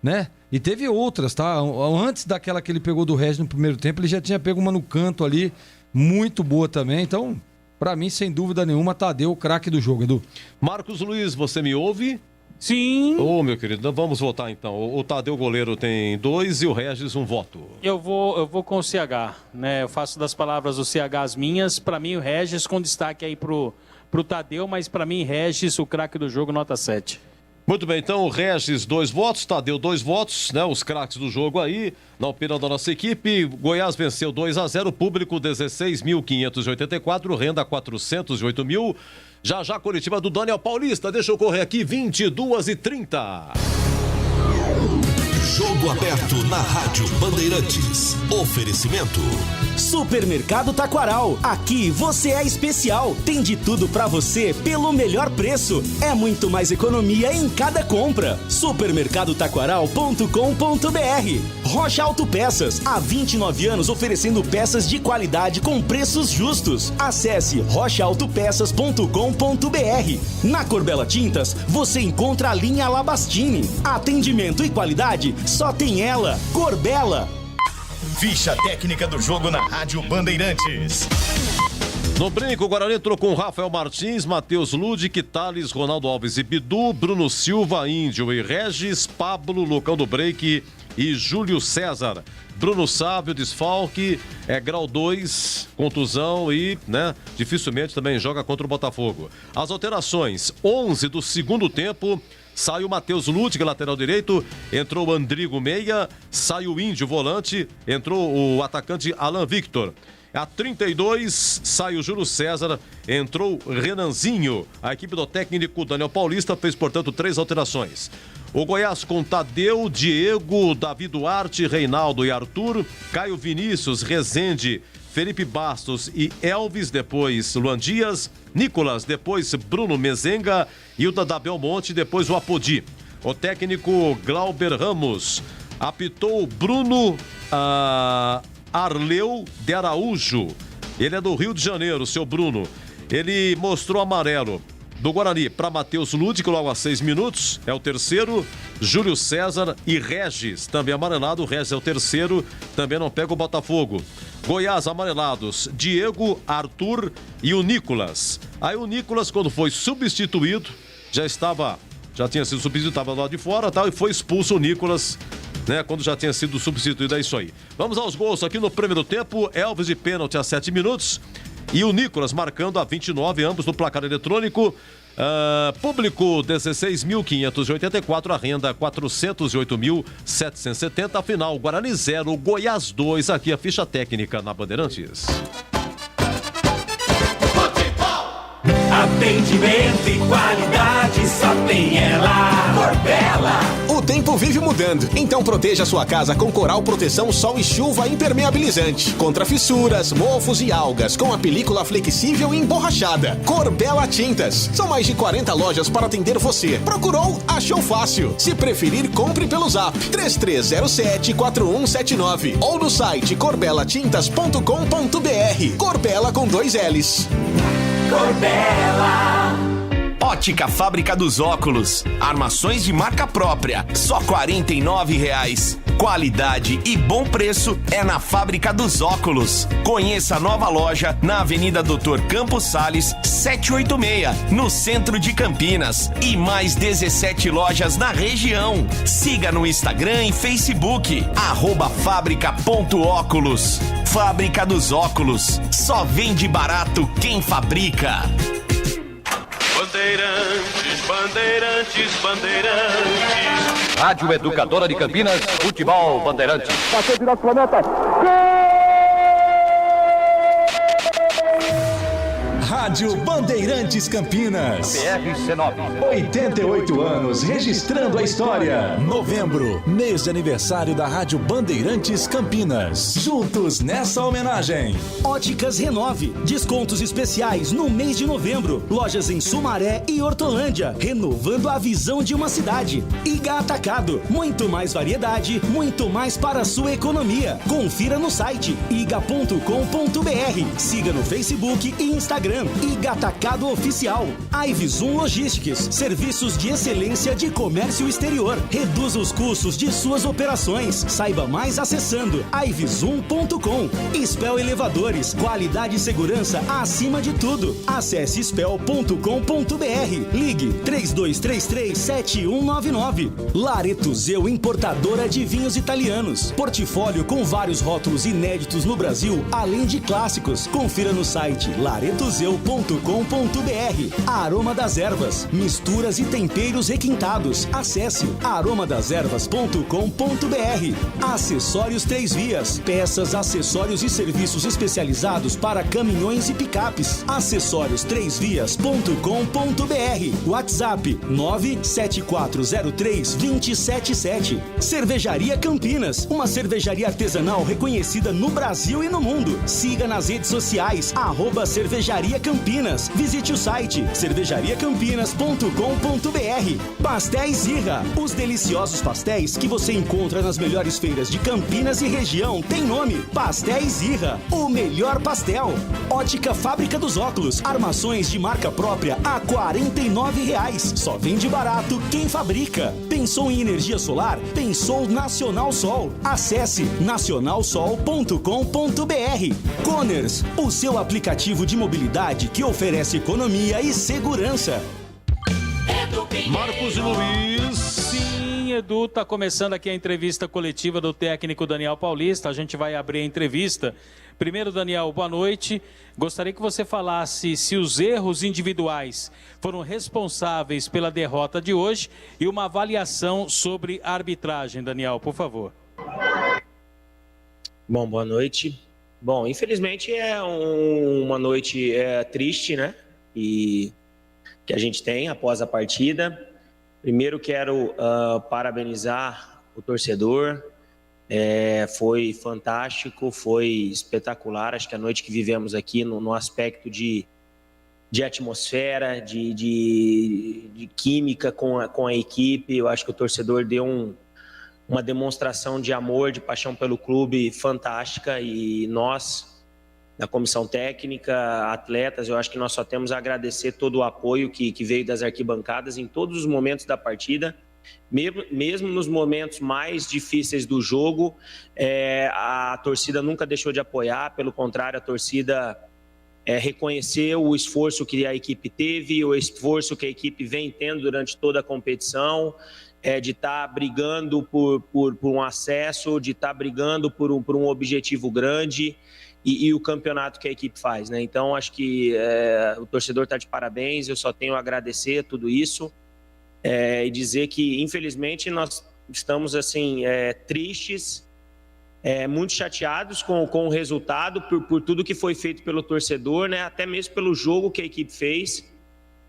né? E teve outras, tá? Antes daquela que ele pegou do Regis no primeiro tempo, ele já tinha pego uma no canto ali, muito boa também. Então, pra mim, sem dúvida nenhuma, Tadeu, o craque do jogo, Edu. Marcos Luiz, você me ouve? Sim. Meu querido, vamos votar então. O Tadeu goleiro tem 2 e o Regis 1 voto. Eu vou com o CH, né? Eu faço das palavras do CH as minhas. Pra mim, o Regis com destaque aí pro Tadeu, mas pra mim, Regis, o craque do jogo, nota 7. Muito bem, então o Regis 2 votos, Tadeu 2 votos, né? Os craques do jogo aí, na opinião da nossa equipe. Goiás venceu 2-0, público 16.584, renda 408 mil. Já Coritiba do Daniel Paulista, deixa eu correr aqui, 22h30. Jogo aberto na Rádio Bandeirantes. Oferecimento. Supermercado Taquaral. Aqui você é especial. Tem de tudo pra você pelo melhor preço. É muito mais economia em cada compra. Supermercadotaquaral.com.br. Rocha Autopeças. Há 29 anos oferecendo peças de qualidade com preços justos. Acesse rochaautopeças.com.br. Na Corbella Tintas, você encontra a linha Labastini. Atendimento e qualidade só tem ela, Corbella. Ficha técnica do jogo na Rádio Bandeirantes. No brinco, o Guarani entrou com Rafael Martins, Matheus Ludic, Thales, Ronaldo Alves e Bidu, Bruno Silva, Índio e Regis, Pablo, Lucão do Break e Júlio César. Bruno Sávio, desfalque, grau 2, contusão e, né, dificilmente também joga contra o Botafogo. As alterações, 11 do segundo tempo. Sai o Matheus Ludic, lateral direito, entrou o Andrigo Meia, sai o Índio, volante, entrou o atacante Alan Victor. A 32, sai o Júlio César, entrou Renanzinho. A equipe do técnico Daniel Paulista fez, portanto, 3 alterações. O Goiás com Tadeu, Diego, Davi Duarte, Reinaldo e Arthur, Caio Vinícius, Rezende, Felipe Bastos e Elvis, depois Luan Dias, Nicolas, depois Bruno Mezenga e o Dadá Belmonte, depois o Apodi. O técnico Glauber Ramos apitou Bruno Arleu de Araújo. Ele é do Rio de Janeiro, seu Bruno. Ele mostrou amarelo do Guarani para Matheus Ludic, logo a 6 minutos, é o terceiro. Júlio César e Regis, também amarelado. O Regis é o terceiro, também não pega o Botafogo. Goiás amarelados, Diego, Arthur e o Nicolas. Aí o Nicolas, quando foi substituído, já tinha sido substituído, estava do lado de fora, tal, e foi expulso o Nicolas, né, quando já tinha sido substituído. É isso aí. Vamos aos gols aqui no primeiro tempo. Elvis de pênalti a 7 minutos e o Nicolas marcando a 29, ambos no placar eletrônico. Público 16.584, a renda 408.770. Afinal, Guarani 0, Goiás 2. Aqui a ficha técnica na Bandeirantes. Atendimento e qualidade só tem ela, Corbella. O tempo vive mudando, então proteja sua casa com Coral Proteção Sol e Chuva Impermeabilizante. Contra fissuras, mofos e algas, com a película flexível e emborrachada. Corbella Tintas. São mais de 40 lojas para atender você. Procurou? Achou fácil. Se preferir, compre pelo Zap 3307-4179 ou no site corbelatintas.com.br. Corbella com 2 L's. Corbella. Ótica Fábrica dos Óculos. Armações de marca própria. Só R$ 49,00. Qualidade e bom preço é na Fábrica dos Óculos. Conheça a nova loja na Avenida Doutor Campos Sales, 786, no centro de Campinas. E mais 17 lojas na região. Siga no Instagram e Facebook, @fábrica.óculos. Fábrica dos Óculos. Só vende barato quem fabrica. Bandeirantes, Bandeirantes, Bandeirantes. Rádio Educadora de Campinas, Futebol Bandeirantes. Passou de nosso planeta. Rádio Bandeirantes Campinas. BRC9. 88 anos registrando a história. Novembro, mês de aniversário da Rádio Bandeirantes Campinas. Juntos nessa homenagem. Óticas Renove. Descontos especiais no mês de novembro. Lojas em Sumaré e Hortolândia. Renovando a visão de uma cidade. Iga Atacado. Muito mais variedade, muito mais para a sua economia. Confira no site iga.com.br. Siga no Facebook e Instagram. e Atacado Oficial. Ivzoom Logistics, serviços de excelência de comércio exterior. Reduz os custos de suas operações. Saiba mais acessando ivzoom.com. Spell Elevadores, qualidade e segurança acima de tudo. Acesse spell.com.br. Ligue 3233-7199. Laretuzeu Importadora de Vinhos Italianos. Portfólio com vários rótulos inéditos no Brasil, além de clássicos. Confira no site laretuzeu.com.br. Aroma das Ervas, misturas e temperos requintados. Acesse aromadeservas.com.br. Acessórios 3 Vias, peças, acessórios e serviços especializados para caminhões e picapes. Acessórios3vias.com.br. WhatsApp 97403-277. Cervejaria Campinas, uma cervejaria artesanal reconhecida no Brasil e no mundo. Siga nas redes sociais @Cervejaria Campinas. Visite o site cervejariacampinas.com.br. Pastéis Irra, os deliciosos pastéis que você encontra nas melhores feiras de Campinas e região tem nome: Pastéis Irra, o melhor pastel. Ótica Fábrica dos Óculos, armações de marca própria a R$ 49,00. Só vende barato quem fabrica. Pensou em energia solar? Pensou Nacional Sol. Acesse nacionalsol.com.br. Coners, o seu aplicativo de mobilidade que oferece economia e segurança. Marcos e Luiz. Sim, Edu, tá começando aqui a entrevista coletiva do técnico Daniel Paulista. A gente vai abrir a entrevista. Primeiro, Daniel, boa noite. Gostaria que você falasse se os erros individuais foram responsáveis pela derrota de hoje e uma avaliação sobre a arbitragem, Daniel, por favor. Bom, boa noite. Bom, infelizmente é uma noite triste, né? E que a gente tem após a partida. Primeiro quero parabenizar o torcedor. Foi fantástico, foi espetacular. Acho que a noite que vivemos aqui no aspecto de atmosfera, de química com a equipe, eu acho que o torcedor deu uma demonstração de amor, de paixão pelo clube fantástica, e nós, da comissão técnica, atletas, eu acho que nós só temos a agradecer todo o apoio que veio das arquibancadas em todos os momentos da partida, mesmo nos momentos mais difíceis do jogo. A torcida nunca deixou de apoiar, pelo contrário, a torcida reconheceu o esforço que a equipe teve, o esforço que a equipe vem tendo durante toda a competição, de estar brigando por um acesso, de estar brigando por um objetivo grande, e o campeonato que a equipe faz, né? Então, acho que o torcedor está de parabéns, eu só tenho a agradecer tudo isso, e dizer que, infelizmente, nós estamos assim, tristes, muito chateados com o resultado, por tudo que foi feito pelo torcedor, né? Até mesmo pelo jogo que a equipe fez,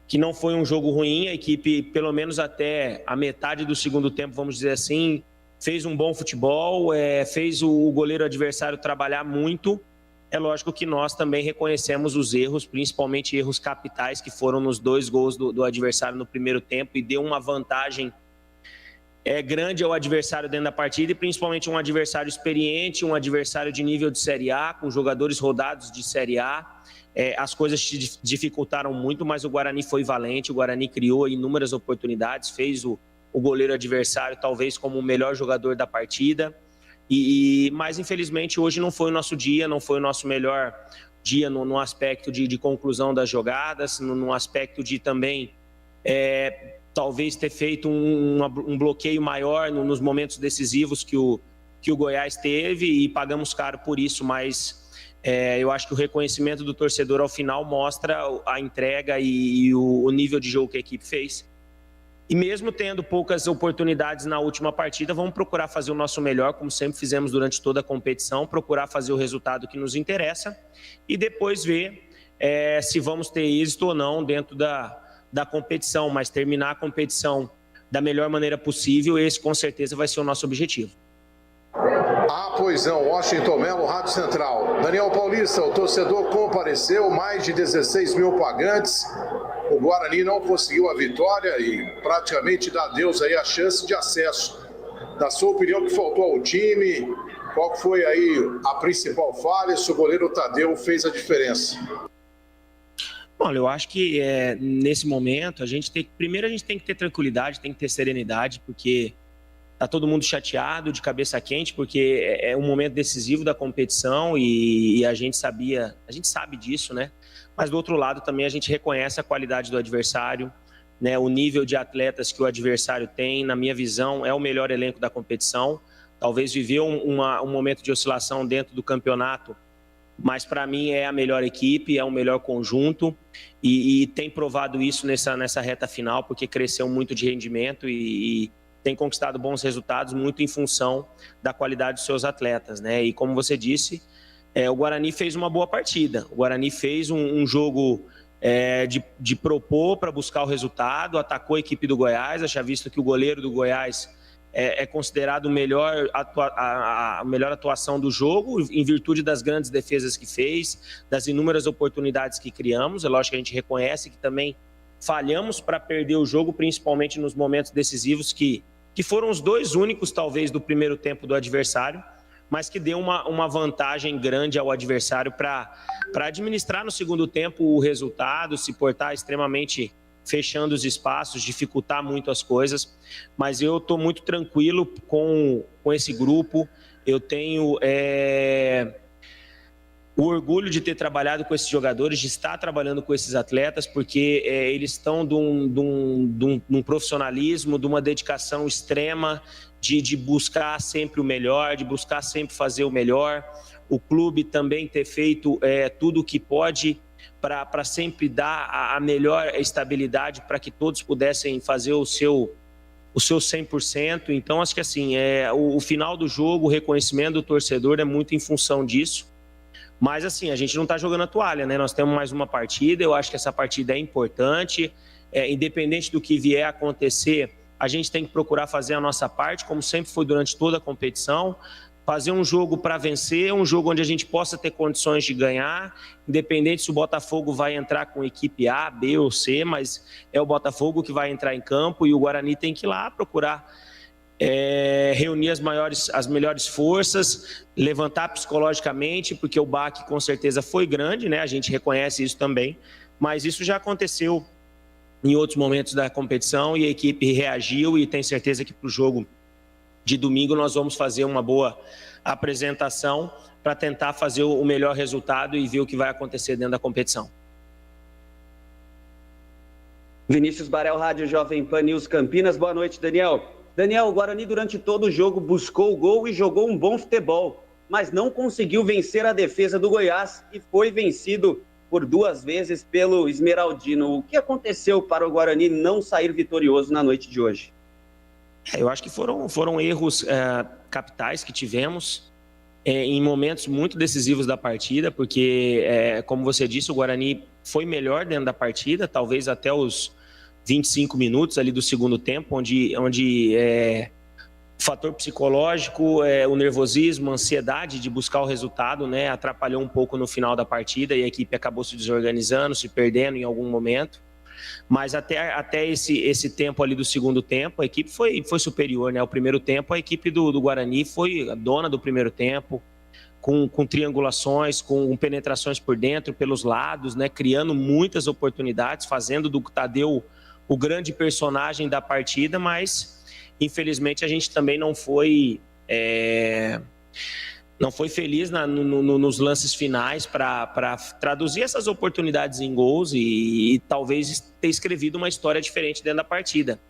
que não foi um jogo ruim. A equipe, pelo menos até a metade do segundo tempo, vamos dizer assim, fez um bom futebol, fez o goleiro adversário trabalhar muito. É lógico que nós também reconhecemos os erros, principalmente erros capitais, que foram nos 2 gols do adversário no primeiro tempo, e deu uma vantagem grande ao adversário dentro da partida, e principalmente um adversário experiente, um adversário de nível de Série A, com jogadores rodados de Série A. As coisas se dificultaram muito, mas o Guarani foi valente, o Guarani criou inúmeras oportunidades, fez o goleiro adversário talvez como o melhor jogador da partida, mas infelizmente hoje não foi o nosso dia, não foi o nosso melhor dia no aspecto de conclusão das jogadas, no aspecto de também talvez ter feito um bloqueio maior nos momentos decisivos que o Goiás teve, e pagamos caro por isso, mas eu acho que o reconhecimento do torcedor ao final mostra a entrega e o nível de jogo que a equipe fez. E mesmo tendo poucas oportunidades na última partida, vamos procurar fazer o nosso melhor, como sempre fizemos durante toda a competição, procurar fazer o resultado que nos interessa e depois ver se vamos ter êxito ou não dentro da competição, mas terminar a competição da melhor maneira possível, esse com certeza vai ser o nosso objetivo. Pois não, Washington Melo, Rádio Central. Daniel Paulista, o torcedor compareceu, mais de 16 mil pagantes. O Guarani não conseguiu a vitória e praticamente dá adeus aí a chance de acesso. Na sua opinião, o que faltou ao time? Qual foi aí a principal falha? Se o goleiro Tadeu fez a diferença? Olha, eu acho que nesse momento primeiro a gente tem que ter tranquilidade, tem que ter serenidade, porque tá todo mundo chateado, de cabeça quente, porque é um momento decisivo da competição e a gente sabe disso, né? Mas do outro lado também a gente reconhece a qualidade do adversário, né? O nível de atletas que o adversário tem, na minha visão, é o melhor elenco da competição. Talvez viveu um momento de oscilação dentro do campeonato, mas para mim é a melhor equipe, é o melhor conjunto e tem provado isso nessa reta final, porque cresceu muito de rendimento e tem conquistado bons resultados muito em função da qualidade dos seus atletas, né? E como você disse, o Guarani fez uma boa partida. O Guarani fez um jogo de propor para buscar o resultado, atacou a equipe do Goiás, já visto que o goleiro do Goiás é considerado a melhor atuação do jogo, em virtude das grandes defesas que fez, das inúmeras oportunidades que criamos. É lógico que a gente reconhece que também falhamos para perder o jogo, principalmente nos momentos decisivos que foram os 2 únicos, talvez, do primeiro tempo do adversário, mas que deu uma vantagem grande ao adversário para administrar no segundo tempo o resultado, se portar extremamente fechando os espaços, dificultar muito as coisas. Mas eu estou muito tranquilo com esse grupo. Eu tenho o orgulho de ter trabalhado com esses jogadores, de estar trabalhando com esses atletas, porque eles estão de um profissionalismo, de uma dedicação extrema, de buscar sempre o melhor, de buscar sempre fazer o melhor. O clube também ter feito tudo o que pode para sempre dar a melhor estabilidade para que todos pudessem fazer o seu 100%. Então, acho que assim, o final do jogo, o reconhecimento do torcedor é muito em função disso. Mas assim, a gente não está jogando a toalha, né? Nós temos mais uma partida, eu acho que essa partida é importante. Independente do que vier a acontecer, a gente tem que procurar fazer a nossa parte, como sempre foi durante toda a competição. Fazer um jogo para vencer, um jogo onde a gente possa ter condições de ganhar, independente se o Botafogo vai entrar com equipe A, B ou C, mas é o Botafogo que vai entrar em campo e o Guarani tem que ir lá procurar reunir as melhores forças, levantar psicologicamente, porque o baque com certeza foi grande, né? A gente reconhece isso também, mas isso já aconteceu em outros momentos da competição e a equipe reagiu e tem certeza que para o jogo de domingo nós vamos fazer uma boa apresentação para tentar fazer o melhor resultado e ver o que vai acontecer dentro da competição. Vinícius Barel, Rádio Jovem Pan News Campinas. Boa noite, Daniel. Daniel, o Guarani durante todo o jogo buscou o gol e jogou um bom futebol, mas não conseguiu vencer a defesa do Goiás e foi vencido por 2 vezes pelo Esmeraldino. O que aconteceu para o Guarani não sair vitorioso na noite de hoje? Eu acho que foram erros capitais que tivemos em momentos muito decisivos da partida, porque, como você disse, o Guarani foi melhor dentro da partida, talvez até os 25 minutos ali do segundo tempo, onde o fator psicológico, o nervosismo, a ansiedade de buscar o resultado, né, atrapalhou um pouco no final da partida e a equipe acabou se desorganizando, se perdendo em algum momento. Mas até esse tempo ali do segundo tempo, a equipe foi superior, né? O primeiro tempo, a equipe do Guarani foi a dona do primeiro tempo, com triangulações, com penetrações por dentro, pelos lados, né? Criando muitas oportunidades, fazendo do Tadeu o grande personagem da partida, mas infelizmente a gente também não foi feliz nos lances finais para traduzir essas oportunidades em gols e talvez ter escrevido uma história diferente dentro da partida.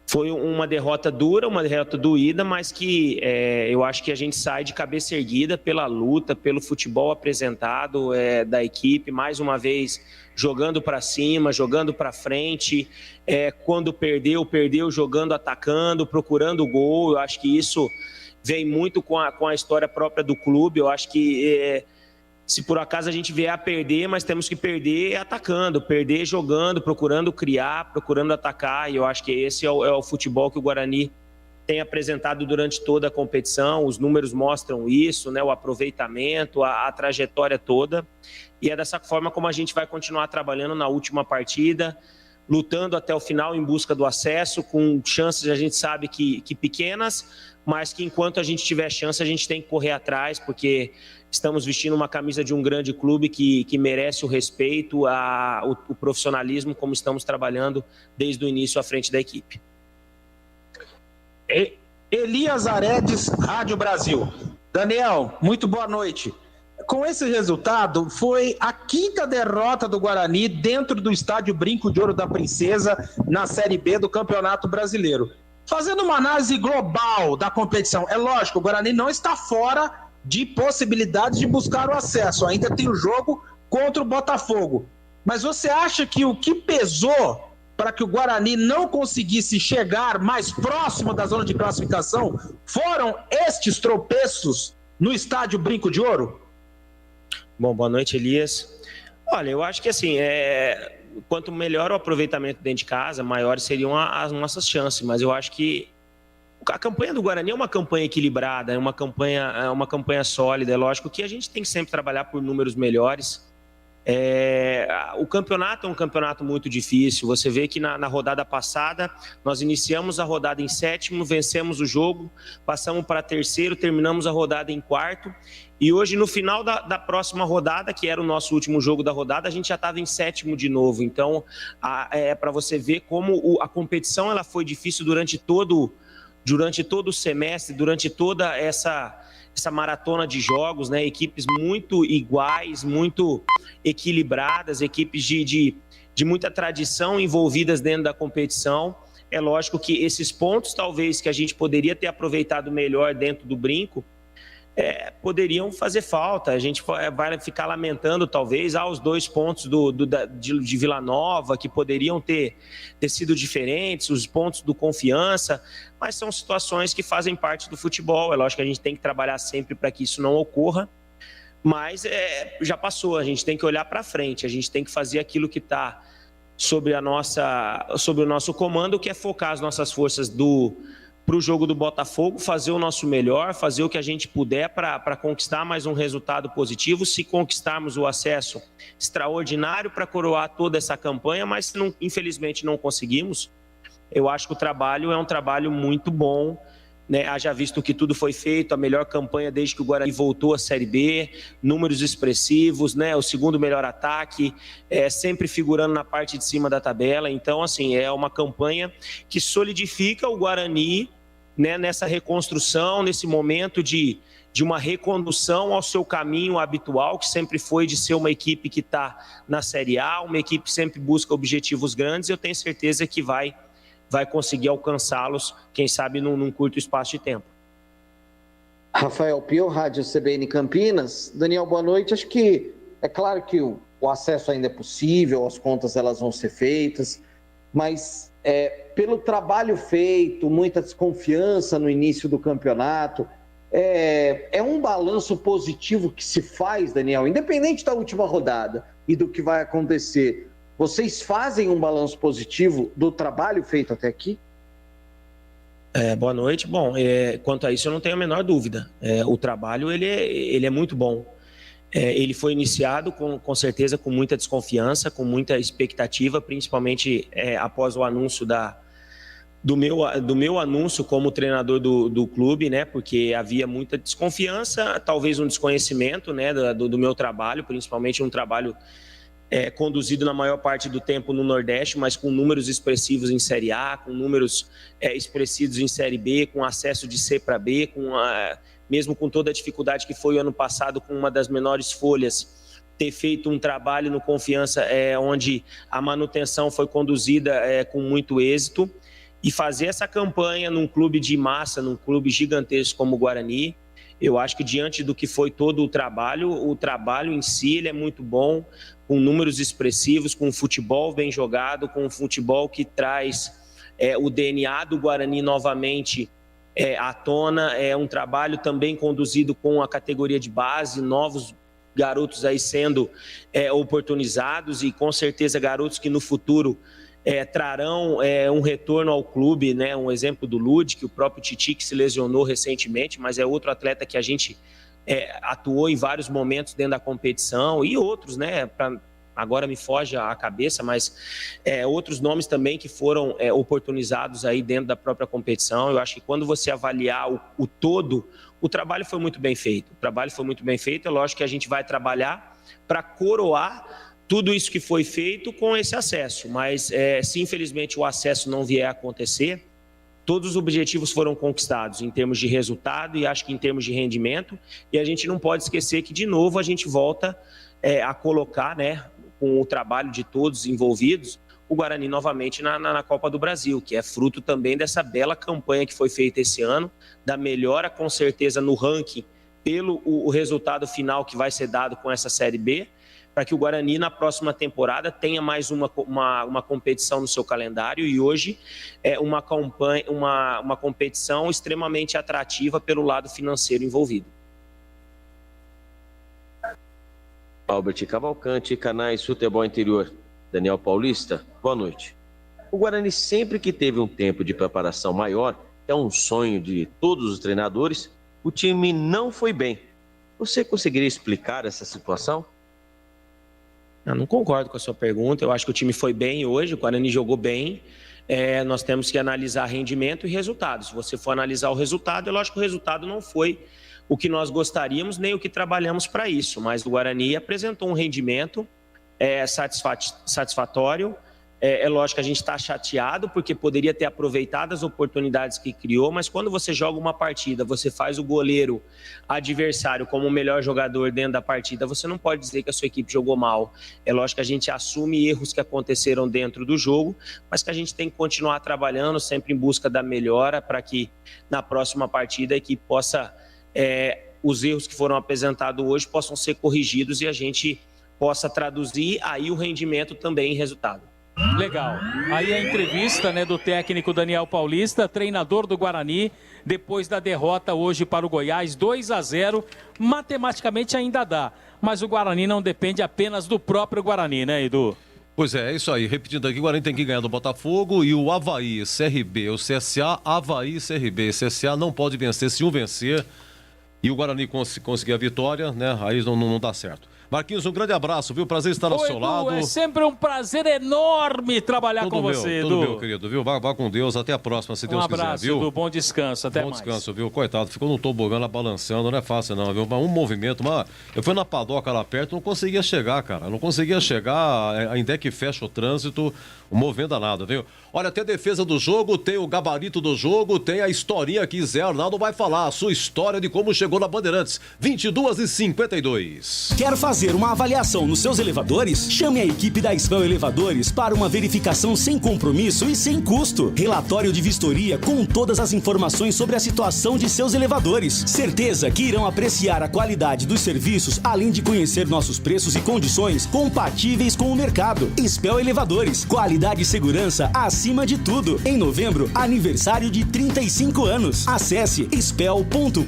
Foi uma derrota dura, uma derrota doída, mas que eu acho que a gente sai de cabeça erguida pela luta, pelo futebol apresentado da equipe, mais uma vez jogando para cima, jogando para frente, quando perdeu jogando, atacando, procurando o gol. Eu acho que isso vem muito com a história própria do clube. Eu acho que se por acaso a gente vier a perder, mas temos que perder atacando, perder jogando, procurando criar, procurando atacar. E eu acho que esse é o futebol que o Guarani tem apresentado durante toda a competição. Os números mostram isso, né? O aproveitamento, a trajetória toda. E é dessa forma como a gente vai continuar trabalhando na última partida, lutando até o final em busca do acesso, com chances a gente sabe que pequenas, mas que enquanto a gente tiver chance a gente tem que correr atrás, porque estamos vestindo uma camisa de um grande clube que merece o respeito, o profissionalismo, como estamos trabalhando desde o início à frente da equipe. Elias Aredes, Rádio Brasil. Daniel, muito boa noite. Com esse resultado, foi a 5ª derrota do Guarani dentro do estádio Brinco de Ouro da Princesa na Série B do Campeonato Brasileiro. Fazendo uma análise global da competição, é lógico, o Guarani não está fora de possibilidades de buscar o acesso, ainda tem o jogo contra o Botafogo. Mas você acha que o que pesou para que o Guarani não conseguisse chegar mais próximo da zona de classificação foram estes tropeços no estádio Brinco de Ouro? Bom, boa noite, Elias. Olha, eu acho que assim, quanto melhor o aproveitamento dentro de casa, maiores seriam as nossas chances, mas eu acho que a campanha do Guarani é uma campanha equilibrada, é uma campanha sólida. É lógico que a gente tem que sempre trabalhar por números melhores. O campeonato é um campeonato muito difícil. Você vê que na rodada passada, nós iniciamos a rodada em 7º, vencemos o jogo, passamos para 3º, terminamos a rodada em 4º. E hoje, no final da próxima rodada, que era o nosso último jogo da rodada, a gente já estava em 7º de novo. Então, para você ver como a competição ela foi difícil durante todo o semestre, durante toda essa maratona de jogos, né? Equipes muito iguais, muito equilibradas, equipes de muita tradição envolvidas dentro da competição. É lógico que esses pontos, talvez, que a gente poderia ter aproveitado melhor dentro do Brinco, poderiam fazer falta. A gente vai ficar lamentando, talvez, os 2 pontos de Vila Nova, que poderiam ter sido diferentes, os pontos do Confiança, mas são situações que fazem parte do futebol. É lógico que a gente tem que trabalhar sempre para que isso não ocorra, mas já passou, a gente tem que olhar para frente, a gente tem que fazer aquilo que está sobre o nosso comando, que é focar as nossas forças para o jogo do Botafogo, fazer o nosso melhor, fazer o que a gente puder para conquistar mais um resultado positivo. Se conquistarmos o acesso, extraordinário para coroar toda essa campanha, mas se infelizmente não conseguimos, eu acho que o trabalho é um trabalho muito bom, né? Haja visto que tudo foi feito, a melhor campanha desde que o Guarani voltou à Série B, números expressivos, né? O 2º melhor ataque, sempre figurando na parte de cima da tabela. Então, assim, é uma campanha que solidifica o Guarani, né, nessa reconstrução, nesse momento de uma recondução ao seu caminho habitual, que sempre foi de ser uma equipe que está na Série A, uma equipe que sempre busca objetivos grandes. Eu tenho certeza que vai conseguir alcançá-los, quem sabe num curto espaço de tempo. Rafael Pio, Rádio CBN Campinas. Daniel, boa noite. Acho que é claro que o acesso ainda é possível, as contas elas vão ser feitas, mas pelo trabalho feito, muita desconfiança no início do campeonato, é um balanço positivo que se faz, Daniel, independente da última rodada e do que vai acontecer. Vocês fazem um balanço positivo do trabalho feito até aqui? Boa noite. Bom, quanto a isso eu não tenho a menor dúvida. O trabalho ele é muito bom. Ele foi iniciado com certeza com muita desconfiança, com muita expectativa, principalmente após o anúncio do meu anúncio como treinador do clube, né? Porque havia muita desconfiança, talvez um desconhecimento, né, do meu trabalho, principalmente um trabalho conduzido na maior parte do tempo no Nordeste, mas com números expressivos em Série A, com números expressivos em Série B, com acesso de C para B, mesmo com toda a dificuldade que foi o ano passado, com uma das menores folhas, ter feito um trabalho no Confiança onde a manutenção foi conduzida com muito êxito, e fazer essa campanha num clube de massa, num clube gigantesco como o Guarani, eu acho que diante do que foi todo o trabalho em si ele é muito bom, com números expressivos, com um futebol bem jogado, com um futebol que traz o DNA do Guarani novamente à tona. É um trabalho também conduzido com a categoria de base, novos garotos aí sendo oportunizados, e com certeza garotos que no futuro trarão um retorno ao clube, né? Um exemplo do Lud, que o próprio Titi, que se lesionou recentemente, mas é outro atleta que a gente atuou em vários momentos dentro da competição, e outros, né? agora me foge a cabeça, mas outros nomes também que foram oportunizados aí dentro da própria competição. Eu acho que quando você avaliar o todo, o trabalho foi muito bem feito. É lógico que a gente vai trabalhar para coroar tudo isso que foi feito com esse acesso, mas se infelizmente o acesso não vier a acontecer, todos os objetivos foram conquistados em termos de resultado e acho que em termos de rendimento, e a gente não pode esquecer que de novo a gente volta a colocar, né, com o trabalho de todos envolvidos, o Guarani novamente na Copa do Brasil, que é fruto também dessa bela campanha que foi feita esse ano, da melhora com certeza no ranking pelo o resultado final que vai ser dado com essa Série B, para que o Guarani na próxima temporada tenha mais uma competição no seu calendário, e hoje é uma competição extremamente atrativa pelo lado financeiro envolvido. Albert Cavalcante, Canais Futebol Interior. Daniel Paulista, boa noite. O Guarani sempre que teve um tempo de preparação maior, que é um sonho de todos os treinadores, o time não foi bem. Você conseguiria explicar essa situação? Eu não concordo com a sua pergunta. Eu acho que o time foi bem hoje, o Guarani jogou bem. Nós temos que analisar rendimento e resultado. Se você for analisar o resultado, é lógico que o resultado não foi o que nós gostaríamos, nem o que trabalhamos para isso. Mas o Guarani apresentou um rendimento satisfatório. É lógico que a gente está chateado porque poderia ter aproveitado as oportunidades que criou, mas quando você joga uma partida, você faz o goleiro adversário como o melhor jogador dentro da partida, você não pode dizer que a sua equipe jogou mal. É lógico que a gente assume erros que aconteceram dentro do jogo, mas que a gente tem que continuar trabalhando sempre em busca da melhora para que na próxima partida a equipe possa, os erros que foram apresentados hoje possam ser corrigidos e a gente possa traduzir aí o rendimento também em resultado. Legal. Aí a entrevista, né, do técnico Daniel Paulista, treinador do Guarani, depois da derrota hoje para o Goiás, 2-0, matematicamente ainda dá, mas o Guarani não depende apenas do próprio Guarani, né, Edu? Pois é isso aí. Repetindo aqui, o Guarani tem que ganhar do Botafogo e o Avaí, CRB, o CSA, Avaí, CRB. CSA não pode vencer, se um vencer e o Guarani conseguir a vitória, né, aí não dá certo. Marquinhos, um grande abraço, viu? Prazer estar ao seu lado. É sempre um prazer enorme trabalhar com você, Edu. Tudo meu, querido, viu? Vá com Deus, até a próxima, se Deus quiser, viu? Um abraço, Edu, bom descanso, até mais. Bom descanso, viu? Coitado, ficou no tobogã lá balançando, não é fácil não, viu? Um movimento, eu fui na padoca lá perto, não conseguia chegar, cara. Não conseguia chegar, ainda é que fecha o trânsito, um movimento danado, viu? Olha, tem a defesa do jogo, tem o gabarito do jogo, tem a historinha que Zé Arnaldo vai falar, a sua história de como chegou na Bandeirantes, 22h52. Quer fazer uma avaliação nos seus elevadores? Chame a equipe da Spell Elevadores para uma verificação sem compromisso e sem custo. Relatório de vistoria com todas as informações sobre a situação de seus elevadores. Certeza que irão apreciar a qualidade dos serviços, além de conhecer nossos preços e condições compatíveis com o mercado. Spell Elevadores, qualidade e segurança acima de tudo. Em novembro, aniversário de 35 anos. Acesse spell.com.br.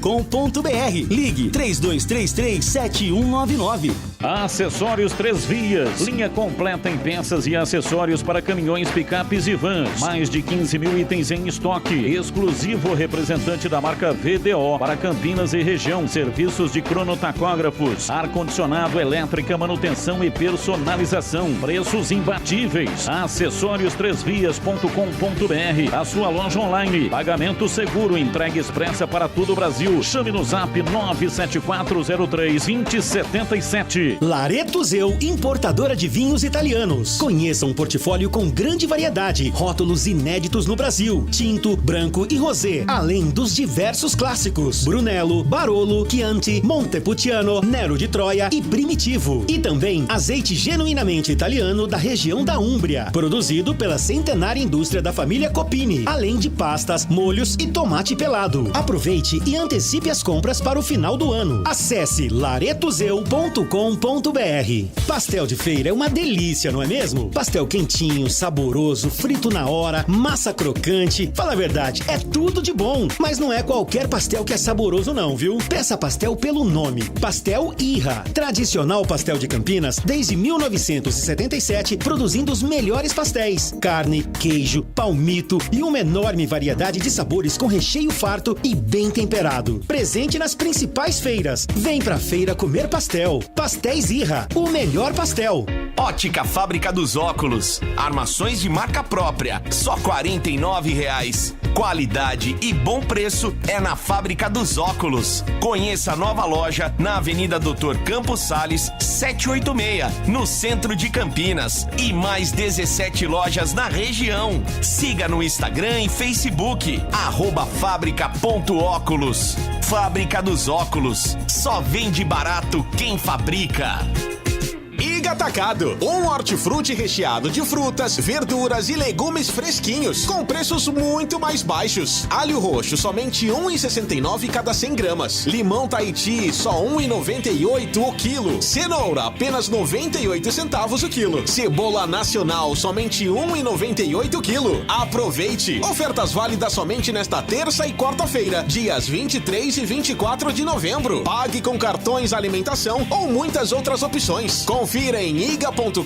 Ligue 3233-7199. Acessórios Três Vias, linha completa em peças e acessórios para caminhões, picapes e vans. Mais de 15 mil itens em estoque. Exclusivo representante da marca VDO para Campinas e região. Serviços de cronotacógrafos, ar-condicionado, elétrica, manutenção e personalização. Preços imbatíveis. Acessórios3vias.com.br. A sua loja online. Pagamento seguro, entrega expressa para todo o Brasil. Chame no zap 97403-2077. Lareto Zeu, importadora de vinhos italianos. Conheça um portfólio com grande variedade, rótulos inéditos no Brasil, tinto, branco e rosé, além dos diversos clássicos: Brunello, Barolo, Chianti, Montepulciano, Nero de Troia e Primitivo. E também azeite genuinamente italiano da região da Úmbria, produzido pela centenária indústria da família Copini, além de pastas, molhos e tomate pelado. Aproveite e antecipe as compras para o final do ano. Acesse laretozeu.com.br. Pastel de feira é uma delícia, não é mesmo? Pastel quentinho, saboroso, frito na hora, massa crocante. Fala a verdade, é tudo de bom. Mas não é qualquer pastel que é saboroso não, viu? Peça pastel pelo nome. Pastel Irra. Tradicional pastel de Campinas desde 1977, produzindo os melhores pastéis. Carne, queijo, palmito e uma enorme variedade de sabores com recheio farto e bem temperado. Presente nas principais feiras. Vem pra feira comer pastel. Pastel Pastéis Irra, o melhor pastel. Ótica Fábrica dos Óculos. Armações de marca própria. Só R$ 49,00. Qualidade e bom preço é na Fábrica dos Óculos. Conheça a nova loja na Avenida Dr. Campos Sales, 786, no centro de Campinas. E mais 17 lojas na região. Siga no Instagram e Facebook, @fábrica.óculos. Fábrica dos Óculos. Só vende barato quem fabrica. Iga Atacado, um hortifruti recheado de frutas, verduras e legumes fresquinhos, com preços muito mais baixos. Alho roxo, somente R$ 1,69 cada 100 gramas. Limão Tahiti, só R$ 1,98 o quilo. Cenoura, apenas 98 centavos o quilo. Cebola nacional, somente R$ 1,98 o quilo. Aproveite! Ofertas válidas somente nesta terça e quarta-feira, dias 23 e 24 de novembro. Pague com cartões alimentação ou muitas outras opções. Confira em iga.com.br.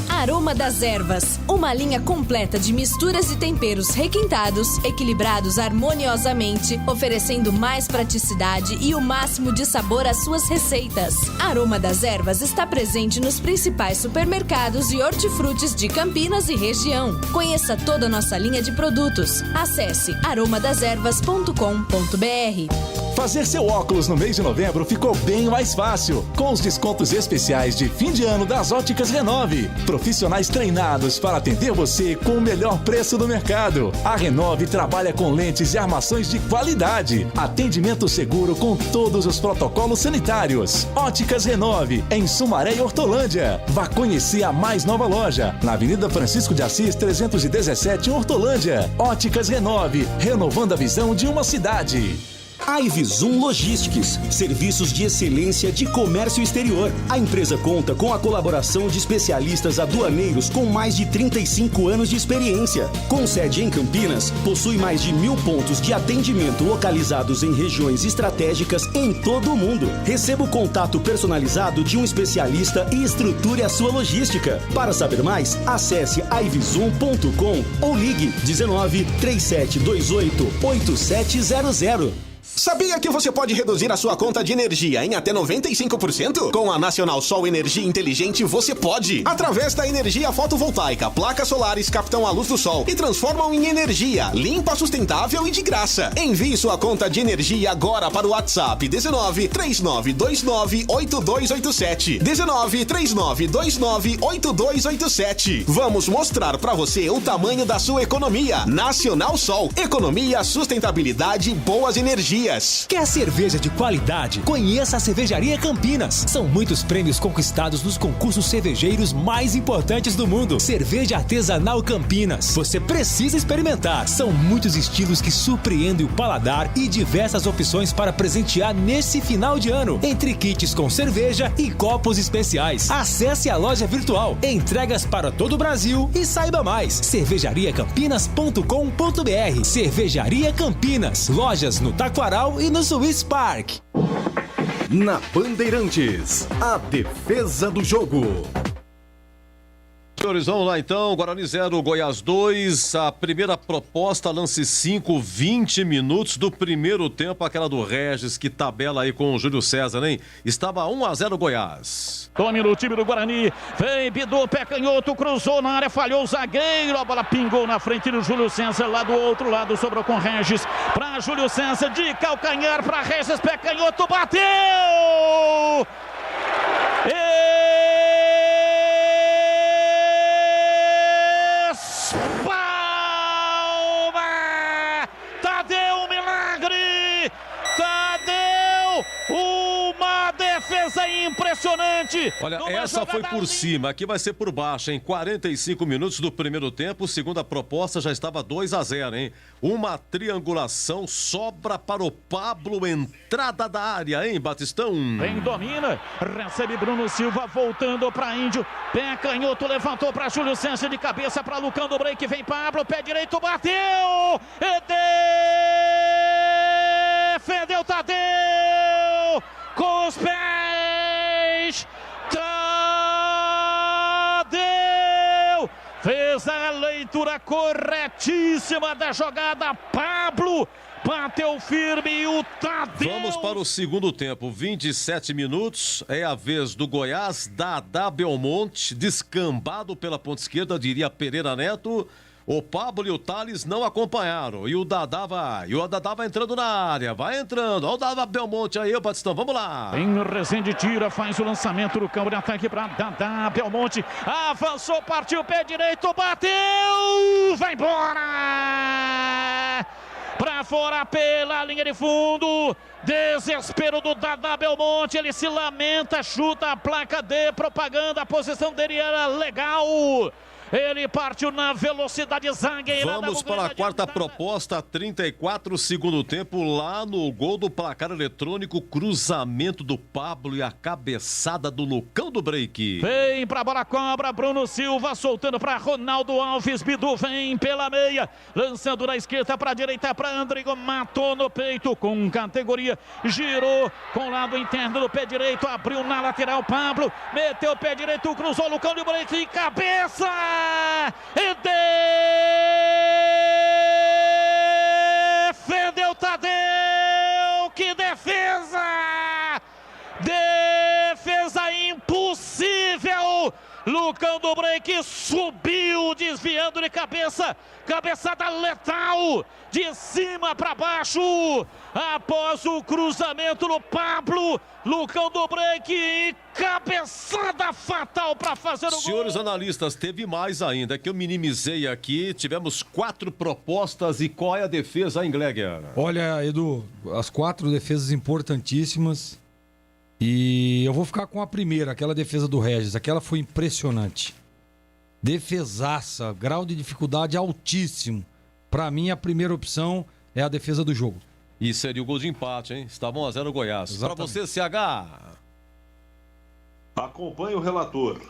Aroma das Ervas, uma linha completa de misturas e temperos requintados, equilibrados harmoniosamente, oferecendo mais praticidade e o máximo de sabor às suas receitas. Aroma das Ervas está presente nos principais supermercados e hortifrutis de Campinas e região. Conheça toda a nossa linha de produtos. Acesse aromadeservas.com.br. Fazer seu óculos no mês de novembro ficou bem mais fácil, com os descontos especiais de fim de ano das Óticas Renove. Profissionais treinados para atender você com o melhor preço do mercado. A Renove trabalha com lentes e armações de qualidade. Atendimento seguro com todos os protocolos sanitários. Óticas Renove, em Sumaré e Hortolândia. Vá conhecer a mais nova loja, na Avenida Francisco de Assis, 317, em Hortolândia. Óticas Renove, renovando a visão de uma cidade. Ivzoom Logistics, serviços de excelência de comércio exterior. A empresa conta com a colaboração de especialistas aduaneiros com mais de 35 anos de experiência. Com sede em Campinas, possui mais de 1.000 pontos de atendimento localizados em regiões estratégicas em todo o mundo. Receba o contato personalizado de um especialista e estruture a sua logística. Para saber mais, acesse ivzoom.com ou ligue 19 3728 8700. Sabia que você pode reduzir a sua conta de energia em até 95%? Com a Nacional Sol Energia Inteligente você pode! Através da energia fotovoltaica, placas solares captam a luz do sol e transformam em energia limpa, sustentável e de graça. Envie sua conta de energia agora para o WhatsApp 19 3929 8287. 19 3929 8287. Vamos mostrar para você o tamanho da sua economia. Nacional Sol. Economia, sustentabilidade, boas energias. Quer cerveja de qualidade? Conheça a Cervejaria Campinas. São muitos prêmios conquistados nos concursos cervejeiros mais importantes do mundo. Cerveja Artesanal Campinas. Você precisa experimentar. São muitos estilos que surpreendem o paladar e diversas opções para presentear nesse final de ano, entre kits com cerveja e copos especiais. Acesse a loja virtual, entregas para todo o Brasil e saiba mais. cervejariacampinas.com.br. Cervejaria Campinas. Lojas no Taquaral e no Swiss Park. Na Bandeirantes, a defesa do jogo. Senhores, vamos lá então. Guarani 0, Goiás 2. A primeira proposta, lance 5, 20 minutos do primeiro tempo. Aquela do Regis, que tabela aí com o Júlio César, hein? Estava 1-0 Goiás. Tome no time do Guarani. Vem, Bidu, pé canhoto, cruzou na área, falhou o zagueiro. A bola pingou na frente do Júlio César. Lá do outro lado, sobrou com Regis. Para Júlio César, de calcanhar para Regis, pé canhoto, bateu! Tadeu, milagre! Tadeu, uma defesa impressionante! Olha, essa foi por cima, aqui vai ser por baixo, em 45 minutos do primeiro tempo, segunda proposta já estava 2-0, hein? Uma triangulação, sobra para o Pablo, entrada da área, hein, Batistão? Vem, domina, recebe Bruno Silva, voltando para Índio, pé canhoto, levantou para Júlio César, de cabeça para Lucão do break, vem Pablo, pé direito, bateu! Defendeu Tadeu! Com os pés! Tadeu! Fez a leitura corretíssima da jogada. Pablo bateu firme e o Tadeu. Vamos para o segundo tempo, 27 minutos. É a vez do Goiás. Dadá Belmonte, descambado pela ponta esquerda, diria Pereira Neto. O Pablo e o Thales não acompanharam. E o Dadá vai. E o Dadá vai entrando na área. Vai entrando. Olha o Dadá Belmonte aí, o Batistão. Vamos lá. Em Rezende tira, faz o lançamento do campo de ataque para Dadá Belmonte. Avançou, partiu, pé direito, bateu. Vai embora. Pra fora pela linha de fundo. Desespero do Dadá Belmonte. Ele se lamenta, chuta a placa de propaganda. A posição dele era legal. Ele partiu na velocidade zagueira. Vamos para a quarta proposta, 34, segundo tempo, lá no gol do placar eletrônico, cruzamento do Pablo e a cabeçada do Lucão do Break. Vem pra bola, cobra, Bruno Silva soltando para Ronaldo Alves, Bidu vem pela meia, lançando da esquerda para a direita para Andrigo, matou no peito com categoria, girou com o lado interno do pé direito, abriu na lateral, Pablo, meteu o pé direito, cruzou o Lucão do Break e cabeça! E defendeu Tadeu, que defesa! Defesa impossível! Lucão do Break subiu, desviando de cabeça, cabeçada letal, de cima para baixo, após o cruzamento do Pablo, Lucão do Break, cabeçada fatal para fazer o gol. Senhores analistas, teve mais ainda, que eu minimizei aqui, tivemos 4 propostas e qual é a defesa, hein, Gleger? Olha, Edu, as 4 defesas importantíssimas. E eu vou ficar com a primeira, aquela defesa do Regis. Aquela foi impressionante. Defesaça, grau de dificuldade altíssimo. Para mim, a primeira opção é a defesa do jogo. E seria o gol de empate, hein? Estava 1-0 o Goiás. Para você, CH. Acompanhe o relator.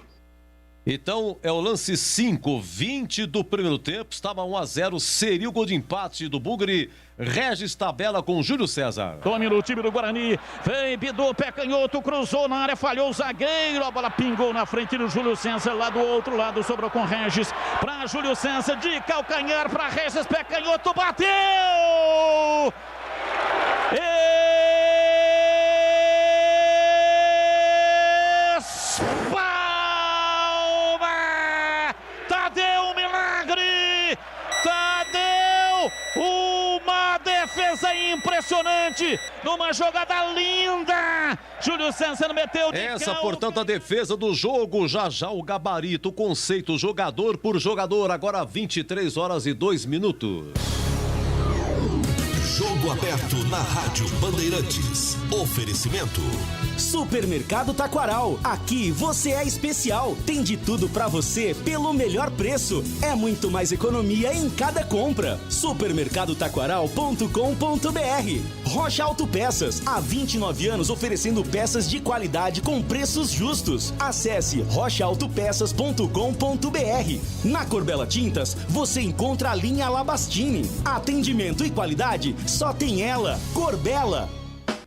Então, é o lance 5, 20 do primeiro tempo. Estava 1-0, seria o gol de empate do Bugre. Regis tabela com Júlio César. Domina o time do Guarani. Vem, Bidu, pé canhoto, cruzou na área, falhou o zagueiro. A bola pingou na frente do Júlio César. Lá do outro lado, sobrou com Regis. Para Júlio César, de calcanhar para Regis, pé canhoto, bateu! Tadeu, um milagre! Tadeu, uma defesa impressionante, numa jogada linda. Júlio César meteu de essa, portanto, a defesa do jogo. Já já o gabarito, o conceito, jogador por jogador. Agora 23 horas e 2 minutos. Jogo aberto na Rádio Bandeirantes. Oferecimento. Supermercado Taquaral. Aqui você é especial. Tem de tudo pra você pelo melhor preço. É muito mais economia em cada compra. Supermercadotaquaral.com.br. Rocha Autopeças. Há 29 anos oferecendo peças de qualidade com preços justos. Acesse rochaautopeças.com.br. Na Corbella Tintas você encontra a linha Labastini. Atendimento e qualidade só tem ela. Corbella.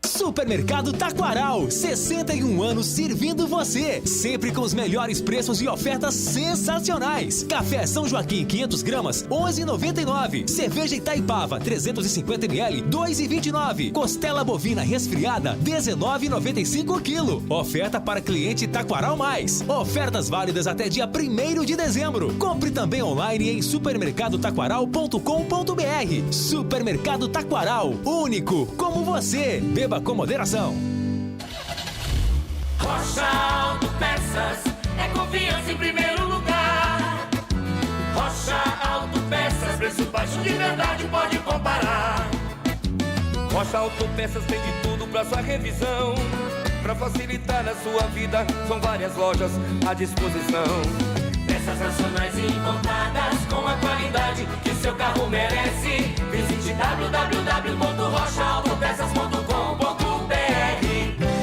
Supermercado Taquaral, 61 anos servindo você, sempre com os melhores preços e ofertas sensacionais. Café São Joaquim 500 gramas, 11,99. Cerveja Itaipava 350 ml, 2,29. Costela bovina resfriada, 19,95 kg. Oferta para cliente Taquaral Mais. Ofertas válidas até dia 1º de dezembro. Compre também online em supermercadotaquaral.com.br. Supermercado Taquaral, único como você. Beba com moderação. Rocha Autopeças é confiança em primeiro lugar. Rocha Autopeças, preço baixo de verdade, pode comparar. Rocha Autopeças tem de tudo pra sua revisão. Pra facilitar a sua vida, são várias lojas à disposição. Peças nacionais e importadas com a qualidade que seu carro merece. Visite www.rochaautopeças.com.br.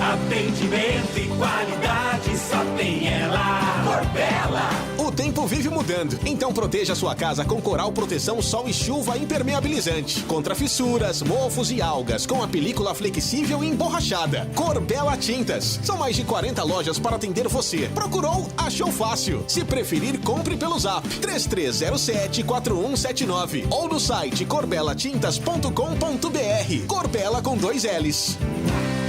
Atendimento e qualidade só tem ela. Corbella. O tempo vive mudando, então proteja sua casa com Coral Proteção Sol e Chuva Impermeabilizante. Contra fissuras, mofos e algas, com a película flexível e emborrachada. Corbella Tintas. São mais de 40 lojas para atender você. Procurou? Achou fácil. Se preferir, compre pelo Zap 3307-4179 ou no site corbelatintas.com.br. Corbella com 2 L's.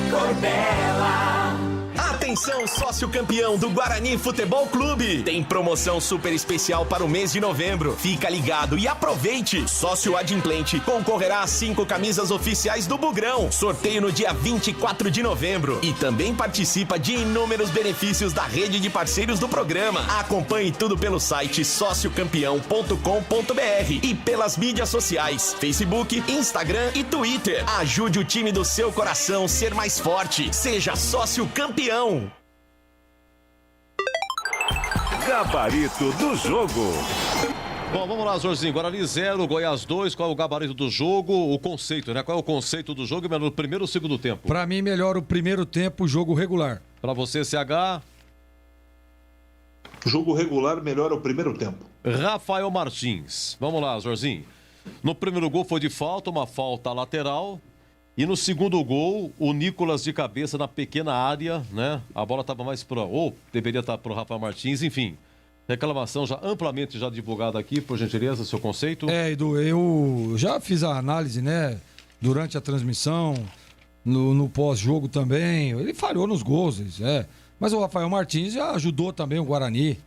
Corbella. Atenção, sócio campeão do Guarani Futebol Clube. Tem promoção super especial para o mês de novembro. Fica ligado e aproveite. Sócio adimplente concorrerá a 5 camisas oficiais do Bugrão. Sorteio no dia 24 de novembro. E também participa de inúmeros benefícios da rede de parceiros do programa. Acompanhe tudo pelo site sociocampeão.com.br e pelas mídias sociais, Facebook, Instagram e Twitter. Ajude o time do seu coração ser mais forte. Seja sócio campeão. Gabarito do jogo. Bom, vamos lá, Jorginho. Guarani 0, Goiás 2. Qual é o gabarito do jogo? O conceito, né? Qual é o conceito do jogo no primeiro ou segundo tempo? Pra mim, melhor o primeiro tempo, jogo regular. Pra você, CH? Jogo regular, melhor o primeiro tempo. Rafael Martins. Vamos lá, Jorginho. No primeiro gol foi de falta, uma falta lateral. E no segundo gol, o Nicolas de cabeça na pequena área, né? A bola estava mais para... Ou deveria estar para o Rafael Martins, enfim. Reclamação já amplamente já divulgada aqui, por gentileza, seu conceito. Edu, eu já fiz a análise, né? Durante a transmissão, no pós-jogo também. Ele falhou nos gols, mas o Rafael Martins já ajudou também o Guarani.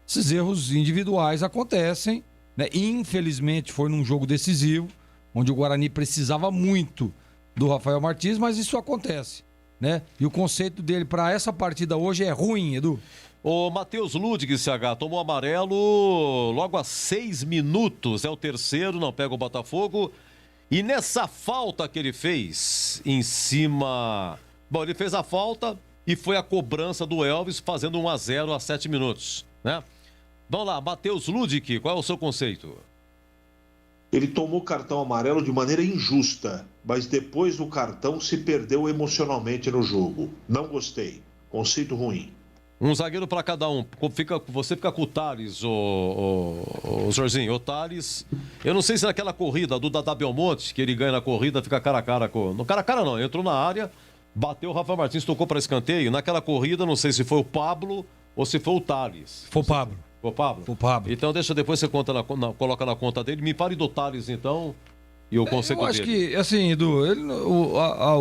Esses erros individuais acontecem, né? Infelizmente foi num jogo decisivo, onde o Guarani precisava muito do Rafael Martins, mas isso acontece, né? E o conceito dele para essa partida hoje é ruim, Edu. O Matheus Ludwig, CH, tomou amarelo logo a 6 minutos. É o terceiro, não pega o Botafogo. E nessa falta que ele fez em cima... Bom, ele fez a falta e foi a cobrança do Elvis fazendo 1-0 a 7 minutos, né? Vamos lá, Matheus Ludwig, qual é o seu conceito? Ele tomou cartão amarelo de maneira injusta, mas depois do cartão se perdeu emocionalmente no jogo. Não gostei. Conceito ruim. Um zagueiro para cada um. Você fica com o Thales, o Jorginho. O Thales, eu não sei se naquela corrida do Dadá Belmonte, que ele ganha na corrida, fica cara a cara com... Não cara a cara não, entrou na área, bateu o Rafael Martins, tocou para escanteio. Naquela corrida, não sei se foi o Pablo ou se foi o Thales. Foi o Pablo. Foi o Pablo? Foi o Pablo. Então deixa depois você coloca na conta dele. Me fale do Thales, então, e o conceito dele. Eu acho que, assim, Edu,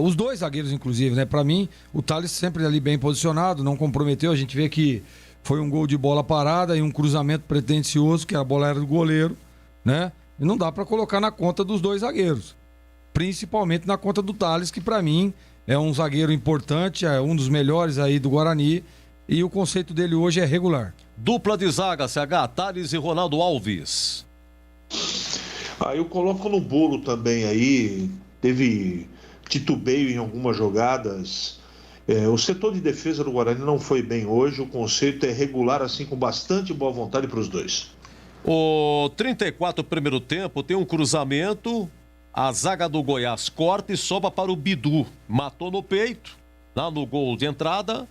os dois zagueiros, inclusive, né? Pra mim, o Thales sempre ali bem posicionado, não comprometeu. A gente vê que foi um gol de bola parada e um cruzamento pretensioso, que a bola era do goleiro, né? E não dá pra colocar na conta dos dois zagueiros. Principalmente na conta do Thales, que pra mim é um zagueiro importante, é um dos melhores aí do Guarani. E o conceito dele hoje é regular. Dupla de zaga, CH, Thales e Ronaldo Alves. Eu coloco no bolo também aí. Teve titubeio em algumas jogadas. O setor de defesa do Guarani não foi bem hoje. O conceito é regular, assim, com bastante boa vontade para os dois. O 34 primeiro tempo tem um cruzamento. A zaga do Goiás corta e sobra para o Bidu. Matou no peito, lá no gol de entrada.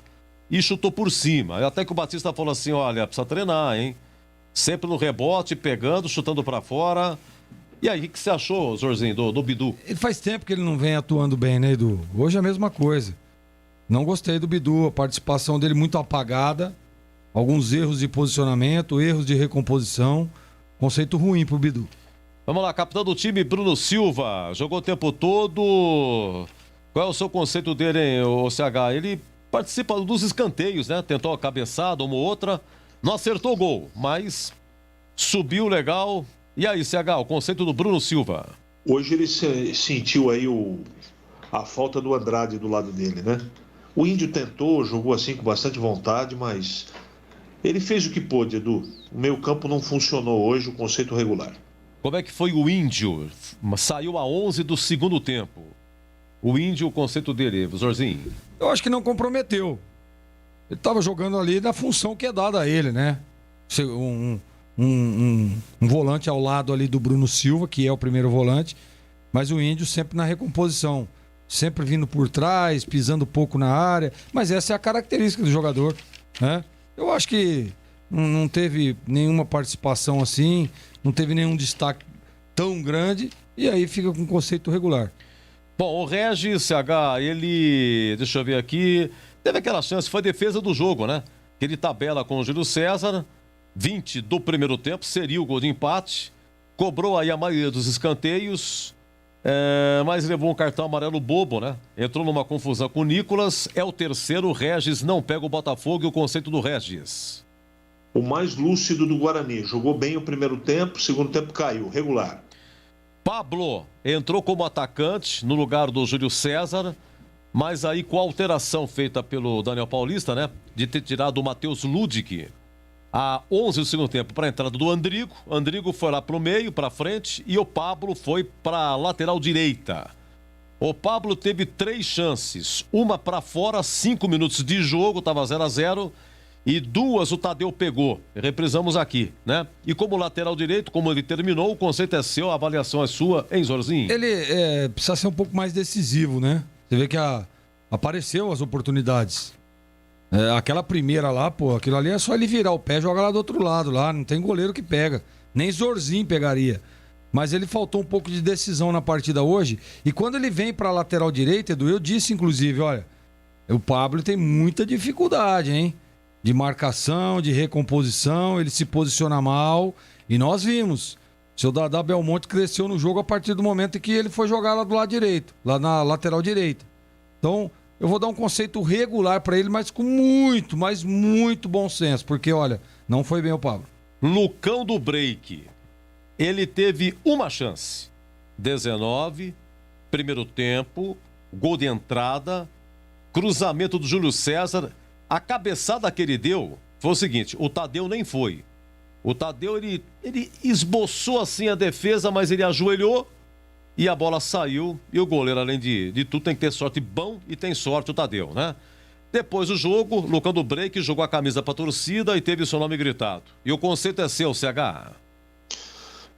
E chutou por cima. Até que o Batista falou assim, olha, precisa treinar, hein? Sempre no rebote, pegando, chutando pra fora. E aí, o que você achou, Zorzinho, do Bidu? Ele faz tempo que ele não vem atuando bem, né, Edu? Hoje é a mesma coisa. Não gostei do Bidu, a participação dele muito apagada. Alguns erros de posicionamento, erros de recomposição. Conceito ruim pro Bidu. Vamos lá, capitão do time, Bruno Silva. Jogou o tempo todo. Qual é o seu conceito dele, hein, o CH? Ele participa dos escanteios, né? Tentou a cabeçada, uma ou outra. Não acertou o gol, mas subiu legal. E aí, CH, o conceito do Bruno Silva? Hoje ele sentiu aí a falta do Andrade do lado dele, né? O Índio tentou, jogou assim com bastante vontade, mas ele fez o que pôde, Edu. O meio-campo não funcionou hoje, o conceito regular. Como é que foi o Índio? Saiu a 11 do segundo tempo. O Índio, o conceito dele, Zorzinho? Eu acho que não comprometeu. Ele estava jogando ali na função que é dada a ele, né? Um volante ao lado ali do Bruno Silva, que é o primeiro volante, mas o Índio sempre na recomposição, sempre vindo por trás, pisando pouco na área, mas essa é a característica do jogador, né? Eu acho que não teve nenhuma participação assim, não teve nenhum destaque tão grande, e aí fica com conceito regular. Bom, o Regis CH, ele, deixa eu ver aqui, teve aquela chance, foi defesa do jogo, né? Que ele tabela com o Júlio César, 20 do primeiro tempo, seria o gol de empate, cobrou aí a maioria dos escanteios, mas levou um cartão amarelo bobo, né? Entrou numa confusão com o Nicolas, é o terceiro, o Regis não pega o Botafogo e o conceito do Regis. O mais lúcido do Guarani, jogou bem o primeiro tempo, segundo tempo caiu, regular. Pablo entrou como atacante no lugar do Júlio César, mas aí com a alteração feita pelo Daniel Paulista, né? De ter tirado o Matheus Ludic a 11 do segundo tempo para a entrada do Andrigo. Andrigo foi lá para o meio, para frente, e o Pablo foi para a lateral direita. O Pablo teve 3 chances, uma para fora, 5 minutos de jogo, estava 0-0. E 2 o Tadeu pegou. Reprisamos aqui, né? E como lateral direito, como ele terminou, o conceito é seu, a avaliação é sua, hein, Zorzinho? Ele precisa ser um pouco mais decisivo, né? Você vê que apareceu as oportunidades. Aquela primeira lá, pô, aquilo ali é só ele virar o pé e jogar lá do outro lado, lá. Não tem goleiro que pega. Nem Zorzinho pegaria. Mas ele faltou um pouco de decisão na partida hoje. E quando ele vem pra lateral direita, Edu, eu disse, inclusive, olha, o Pablo tem muita dificuldade, hein? De marcação, de recomposição, ele se posiciona mal, e nós vimos. O seu Dadá Belmonte cresceu no jogo a partir do momento em que ele foi jogar lá do lado direito, lá na lateral direita. Então, eu vou dar um conceito regular para ele, mas com muito, mas muito bom senso, porque, olha, não foi bem o Pablo. Lucão do Break, ele teve uma chance, 19, primeiro tempo, gol de entrada, cruzamento do Júlio César. A cabeçada que ele deu foi o seguinte, o Tadeu nem foi. O Tadeu, ele esboçou assim a defesa, mas ele ajoelhou e a bola saiu. E o goleiro, além de tudo, tem que ter sorte bom e tem sorte o Tadeu, né? Depois do jogo, Lucão do Break jogou a camisa pra torcida e teve seu nome gritado. E o conceito é seu, CH.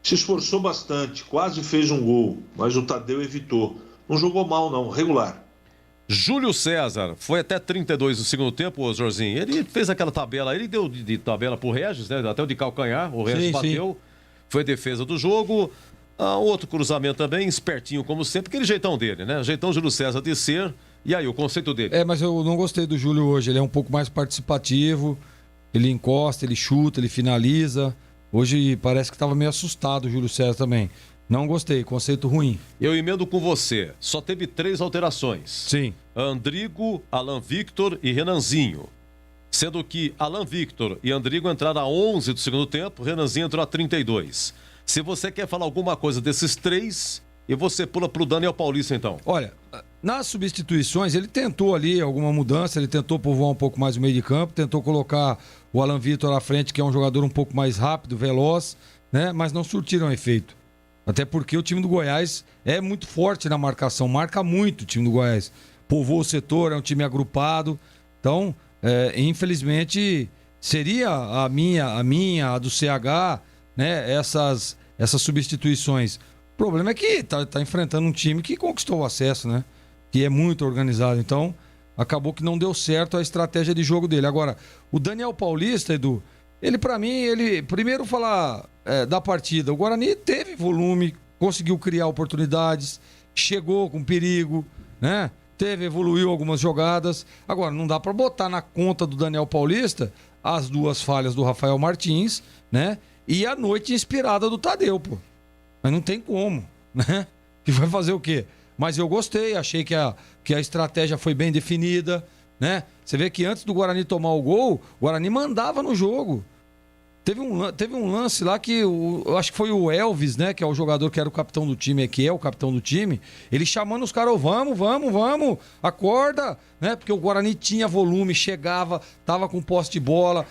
Se esforçou bastante, quase fez um gol, mas o Tadeu evitou. Não jogou mal não, regular. Júlio César foi até 32 no segundo tempo, Jorzinho. Ele fez aquela tabela, ele deu de tabela pro Regis, né? Até o de calcanhar, o Regis bateu. Sim. Foi defesa do jogo. Outro cruzamento também, espertinho como sempre, aquele jeitão dele, né? Jeitão Júlio César de ser. E aí, o conceito dele? Mas eu não gostei do Júlio hoje. Ele é um pouco mais participativo, ele encosta, ele chuta, ele finaliza. Hoje parece que estava meio assustado o Júlio César também. Não gostei, conceito ruim. Eu emendo com você. Só teve 3 alterações. Sim. Andrigo, Alan Victor e Renanzinho. Sendo que Alan Victor e Andrigo entraram a 11 do segundo tempo, Renanzinho entrou a 32. Se você quer falar alguma coisa desses 3, e você pula pro Daniel Paulista, então. Olha, nas substituições, ele tentou ali alguma mudança, ele tentou povoar um pouco mais o meio de campo, tentou colocar o Alan Victor à frente, que é um jogador um pouco mais rápido, veloz, né? Mas não surtiram efeito. Até porque o time do Goiás é muito forte na marcação, marca muito o time do Goiás. Povoa o setor, é um time agrupado. Então, infelizmente, seria a minha, a do CH, né, essas substituições. O problema é que tá enfrentando um time que conquistou o acesso, né? Que é muito organizado. Então, acabou que não deu certo a estratégia de jogo dele. Agora, o Daniel Paulista, Edu, ele, pra mim, primeiro falar da partida. O Guarani teve volume, conseguiu criar oportunidades, chegou com perigo, né? Evoluiu algumas jogadas. Agora, não dá pra botar na conta do Daniel Paulista as 2 falhas do Rafael Martins, né? E a noite inspirada do Tadeu, pô. Mas não tem como, né? Que vai fazer o quê? Mas eu gostei, achei que a estratégia foi bem definida, né? Você vê que antes do Guarani tomar o gol, o Guarani mandava no jogo. Teve um lance lá que eu acho que foi o Elvis, né? Que é o jogador que era o capitão do time, que é o capitão do time. Ele chamando os caras, vamos, acorda, né? Porque o Guarani tinha volume, chegava, tava com posse de bola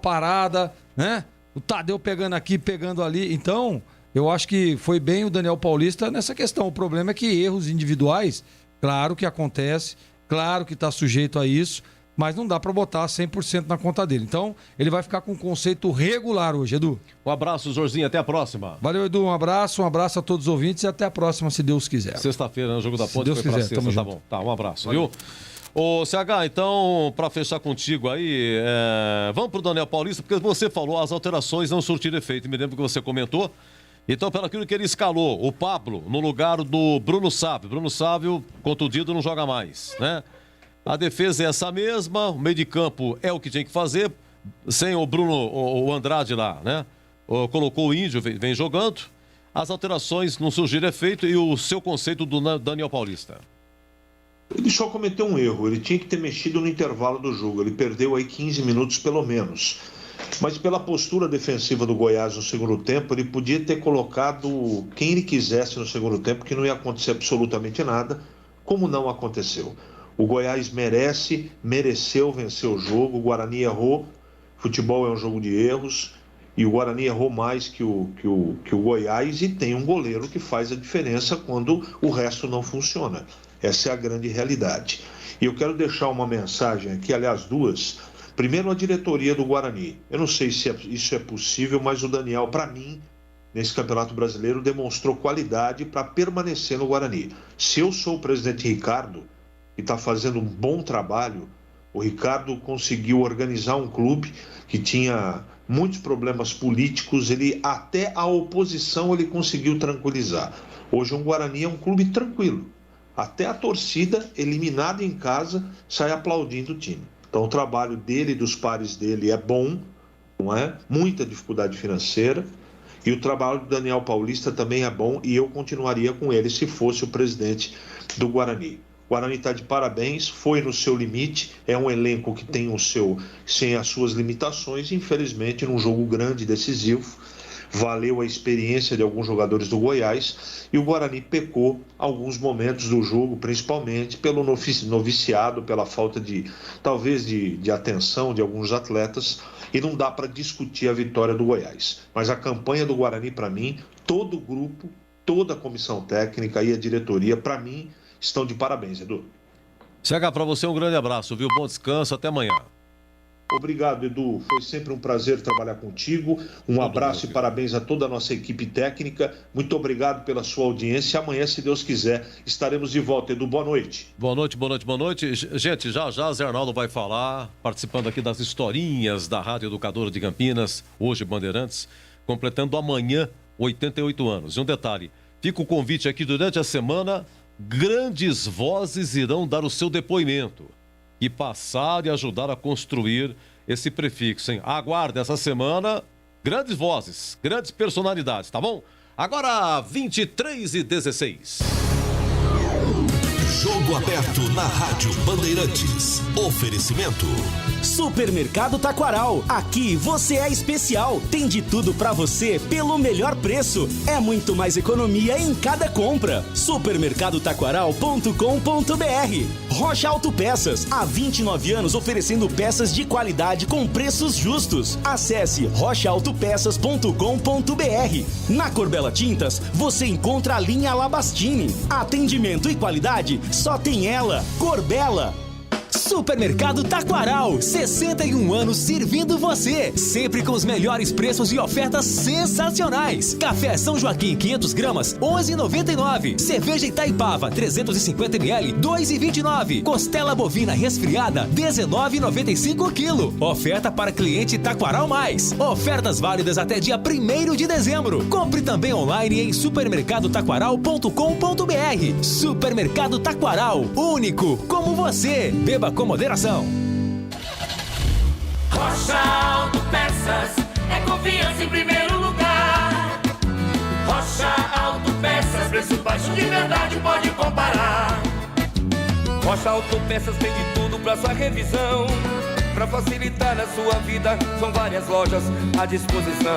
parada, né? O Tadeu pegando aqui, pegando ali. Então, eu acho que foi bem o Daniel Paulista nessa questão. O problema é que erros individuais, claro que acontece, claro que está sujeito a isso, mas não dá para botar 100% na conta dele. Então, ele vai ficar com um conceito regular hoje, Edu. Um abraço, Jorginho, até a próxima. Valeu, Edu, um abraço a todos os ouvintes e até a próxima, se Deus quiser. Sexta-feira, no Jogo da Ponte, se Deus quiser, tamo junto. Tá bom, tá, um abraço, valeu. Viu? Ô, CH, então, para fechar contigo aí, vamos pro Daniel Paulista, porque você falou, as alterações não surtiram efeito, me lembro que você comentou. Então, pelo aquilo que ele escalou, o Pablo no lugar do Bruno Sávio. Bruno Sávio, contundido, não joga mais, né? A defesa é essa mesma, o meio de campo é o que tinha que fazer, sem o Bruno, o Andrade lá, né? Colocou o Índio, vem jogando. As alterações não surgiram efeito e o seu conceito do Daniel Paulista? Ele só cometeu um erro, ele tinha que ter mexido no intervalo do jogo, ele perdeu aí 15 minutos pelo menos. Mas pela postura defensiva do Goiás no segundo tempo, ele podia ter colocado quem ele quisesse no segundo tempo, que não ia acontecer absolutamente nada, como não aconteceu. O Goiás mereceu vencer o jogo, o Guarani errou, futebol é um jogo de erros, e o Guarani errou mais que o Goiás, e tem um goleiro que faz a diferença quando o resto não funciona. Essa é a grande realidade. E eu quero deixar uma mensagem aqui, aliás, duas. Primeiro, a diretoria do Guarani. Eu não sei se isso é possível, mas o Daniel, para mim, nesse Campeonato Brasileiro, demonstrou qualidade para permanecer no Guarani. Se eu sou o presidente Ricardo, e está fazendo um bom trabalho, o Ricardo conseguiu organizar um clube que tinha muitos problemas políticos, até a oposição ele conseguiu tranquilizar. Hoje o Guarani é um clube tranquilo. Até a torcida, eliminada em casa, sai aplaudindo o time. Então o trabalho dele e dos pares dele é bom, não é? Muita dificuldade financeira. E o trabalho do Daniel Paulista também é bom, e eu continuaria com ele se fosse o presidente do Guarani. O Guarani está de parabéns, foi no seu limite, é um elenco que tem sem as suas limitações, infelizmente num jogo grande e decisivo, valeu a experiência de alguns jogadores do Goiás, e o Guarani pecou alguns momentos do jogo, principalmente pelo noviciado, pela falta talvez de atenção de alguns atletas, e não dá para discutir a vitória do Goiás. Mas a campanha do Guarani, para mim, todo o grupo, toda a comissão técnica e a diretoria, para mim, estão de parabéns, Edu. CH, para você um grande abraço, viu? Bom descanso, até amanhã. Obrigado, Edu. Foi sempre um prazer trabalhar contigo. Um abraço e parabéns a toda a nossa equipe técnica. Muito obrigado pela sua audiência. Amanhã, se Deus quiser, estaremos de volta. Edu, boa noite. Boa noite, boa noite, boa noite. Gente, já Zé Arnaldo vai falar, participando aqui das historinhas da Rádio Educadora de Campinas, hoje Bandeirantes, completando amanhã 88 anos. E um detalhe, fica o convite aqui durante a semana, grandes vozes irão dar o seu depoimento e passar e ajudar a construir esse prefixo, hein? Aguarde essa semana, grandes vozes, grandes personalidades, tá bom? Agora, 23h16. Jogo aberto na Rádio Bandeirantes. Oferecimento. Supermercado Taquaral. Aqui você é especial. Tem de tudo pra você pelo melhor preço. É muito mais economia em cada compra. Supermercadotaquaral.com.br. Rocha Autopeças. Há 29 anos oferecendo peças de qualidade com preços justos. Acesse rochaautopeças.com.br. Na Corbella Tintas, você encontra a linha Labastini. Atendimento e qualidade só tem ela. Corbella. Supermercado Taquaral, 61 anos servindo você, sempre com os melhores preços e ofertas sensacionais. Café São Joaquim 500 gramas, 11,99. Cerveja Itaipava 350 ml, 2,29. Costela bovina resfriada, 19,95 kg. Oferta para cliente Taquaral Mais. Ofertas válidas até dia 1º de dezembro. Compre também online em supermercadotaquaral.com.br. Supermercado Taquaral, único como você. Beba com moderação. Rocha Autopeças é confiança em primeiro lugar. Rocha Autopeças, preço baixo de verdade, pode comparar. Rocha Autopeças tem de tudo pra sua revisão. Pra facilitar a sua vida, são várias lojas à disposição.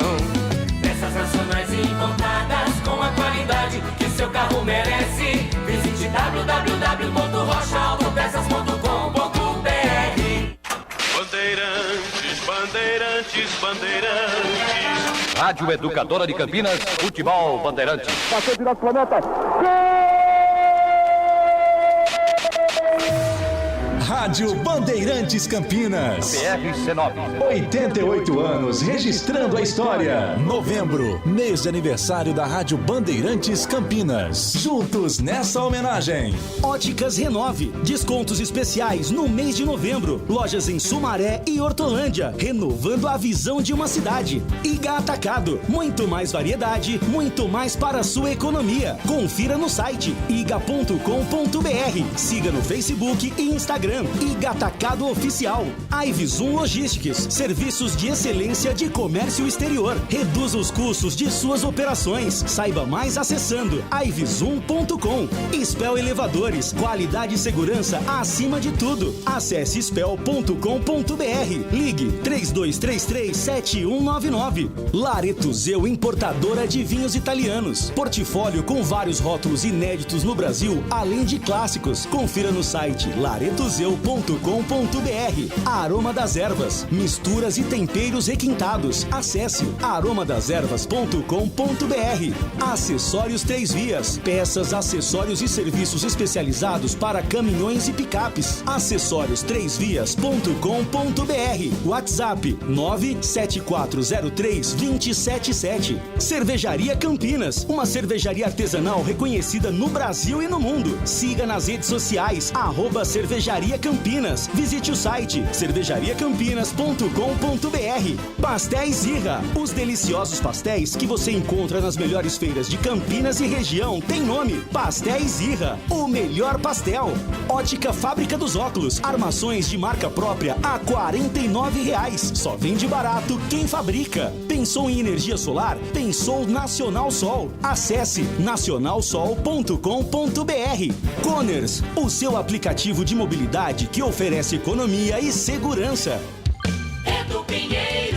Peças nacionais e importadas com a qualidade que seu carro merece. Visite www.rochaautopeças.com.br. Bandeirantes, Bandeirantes, Bandeirantes. Rádio Educadora de Campinas, Futebol Bandeirantes. Passou de nosso planeta. Rádio Bandeirantes Campinas. PRC9. 88 anos registrando a história. Novembro, mês de aniversário da Rádio Bandeirantes Campinas. Juntos nessa homenagem. Óticas Renove. Descontos especiais no mês de novembro. Lojas em Sumaré e Hortolândia. Renovando a visão de uma cidade. Iga Atacado. Muito mais variedade, muito mais para a sua economia. Confira no site iga.com.br. Siga no Facebook e Instagram. Iga Atacado Oficial. Ivzoom Logistics. Serviços de excelência de comércio exterior. Reduza os custos de suas operações. Saiba mais acessando ivzoom.com. Spell Elevadores. Qualidade e segurança acima de tudo. Acesse spell.com.br. Ligue 3233-7199. Lareto Zeu Importadora de Vinhos Italianos. Portfólio com vários rótulos inéditos no Brasil, além de clássicos. Confira no site laretozeu.com.br. Aroma das Ervas. Misturas e temperos requintados. Acesse aromadeservas.com.br. Acessórios 3 Vias. Peças, acessórios e serviços especializados para caminhões e picapes. Acessórios3vias.com.br. WhatsApp 97403-277. Cervejaria Campinas. Uma cervejaria artesanal reconhecida no Brasil e no mundo. Siga nas redes sociais @Cervejaria Campinas. Visite o site cervejariacampinas.com.br. Pastéis Irra. Os deliciosos pastéis que você encontra nas melhores feiras de Campinas e região tem nome: Pastéis Irra. O melhor pastel. Ótica Fábrica dos Óculos. Armações de marca própria a R$ 49,00. Só vende barato quem fabrica. Pensou em energia solar? Pensou Nacional Sol. Acesse nacionalsol.com.br. Coners, o seu aplicativo de mobilidade que oferece economia e segurança. Edu Pinheiro.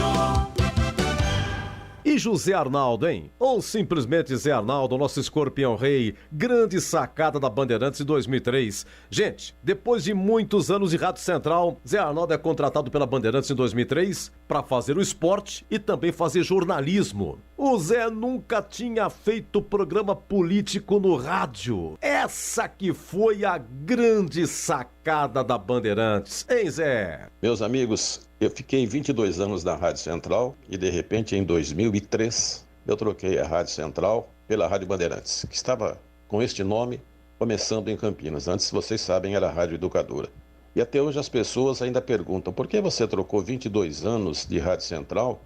E José Arnaldo, hein? Ou simplesmente Zé Arnaldo, nosso escorpião rei, grande sacada da Bandeirantes em 2003. Gente, depois de muitos anos de Rádio Central, Zé Arnaldo é contratado pela Bandeirantes em 2003 para fazer o esporte e também fazer jornalismo. O Zé nunca tinha feito programa político no rádio. Essa que foi a grande sacada da Bandeirantes, hein, Zé? Meus amigos, eu fiquei 22 anos na Rádio Central e, de repente, em 2003, eu troquei a Rádio Central pela Rádio Bandeirantes, que estava com este nome começando em Campinas. Antes, vocês sabem, era a Rádio Educadora. E até hoje as pessoas ainda perguntam: por que você trocou 22 anos de Rádio Central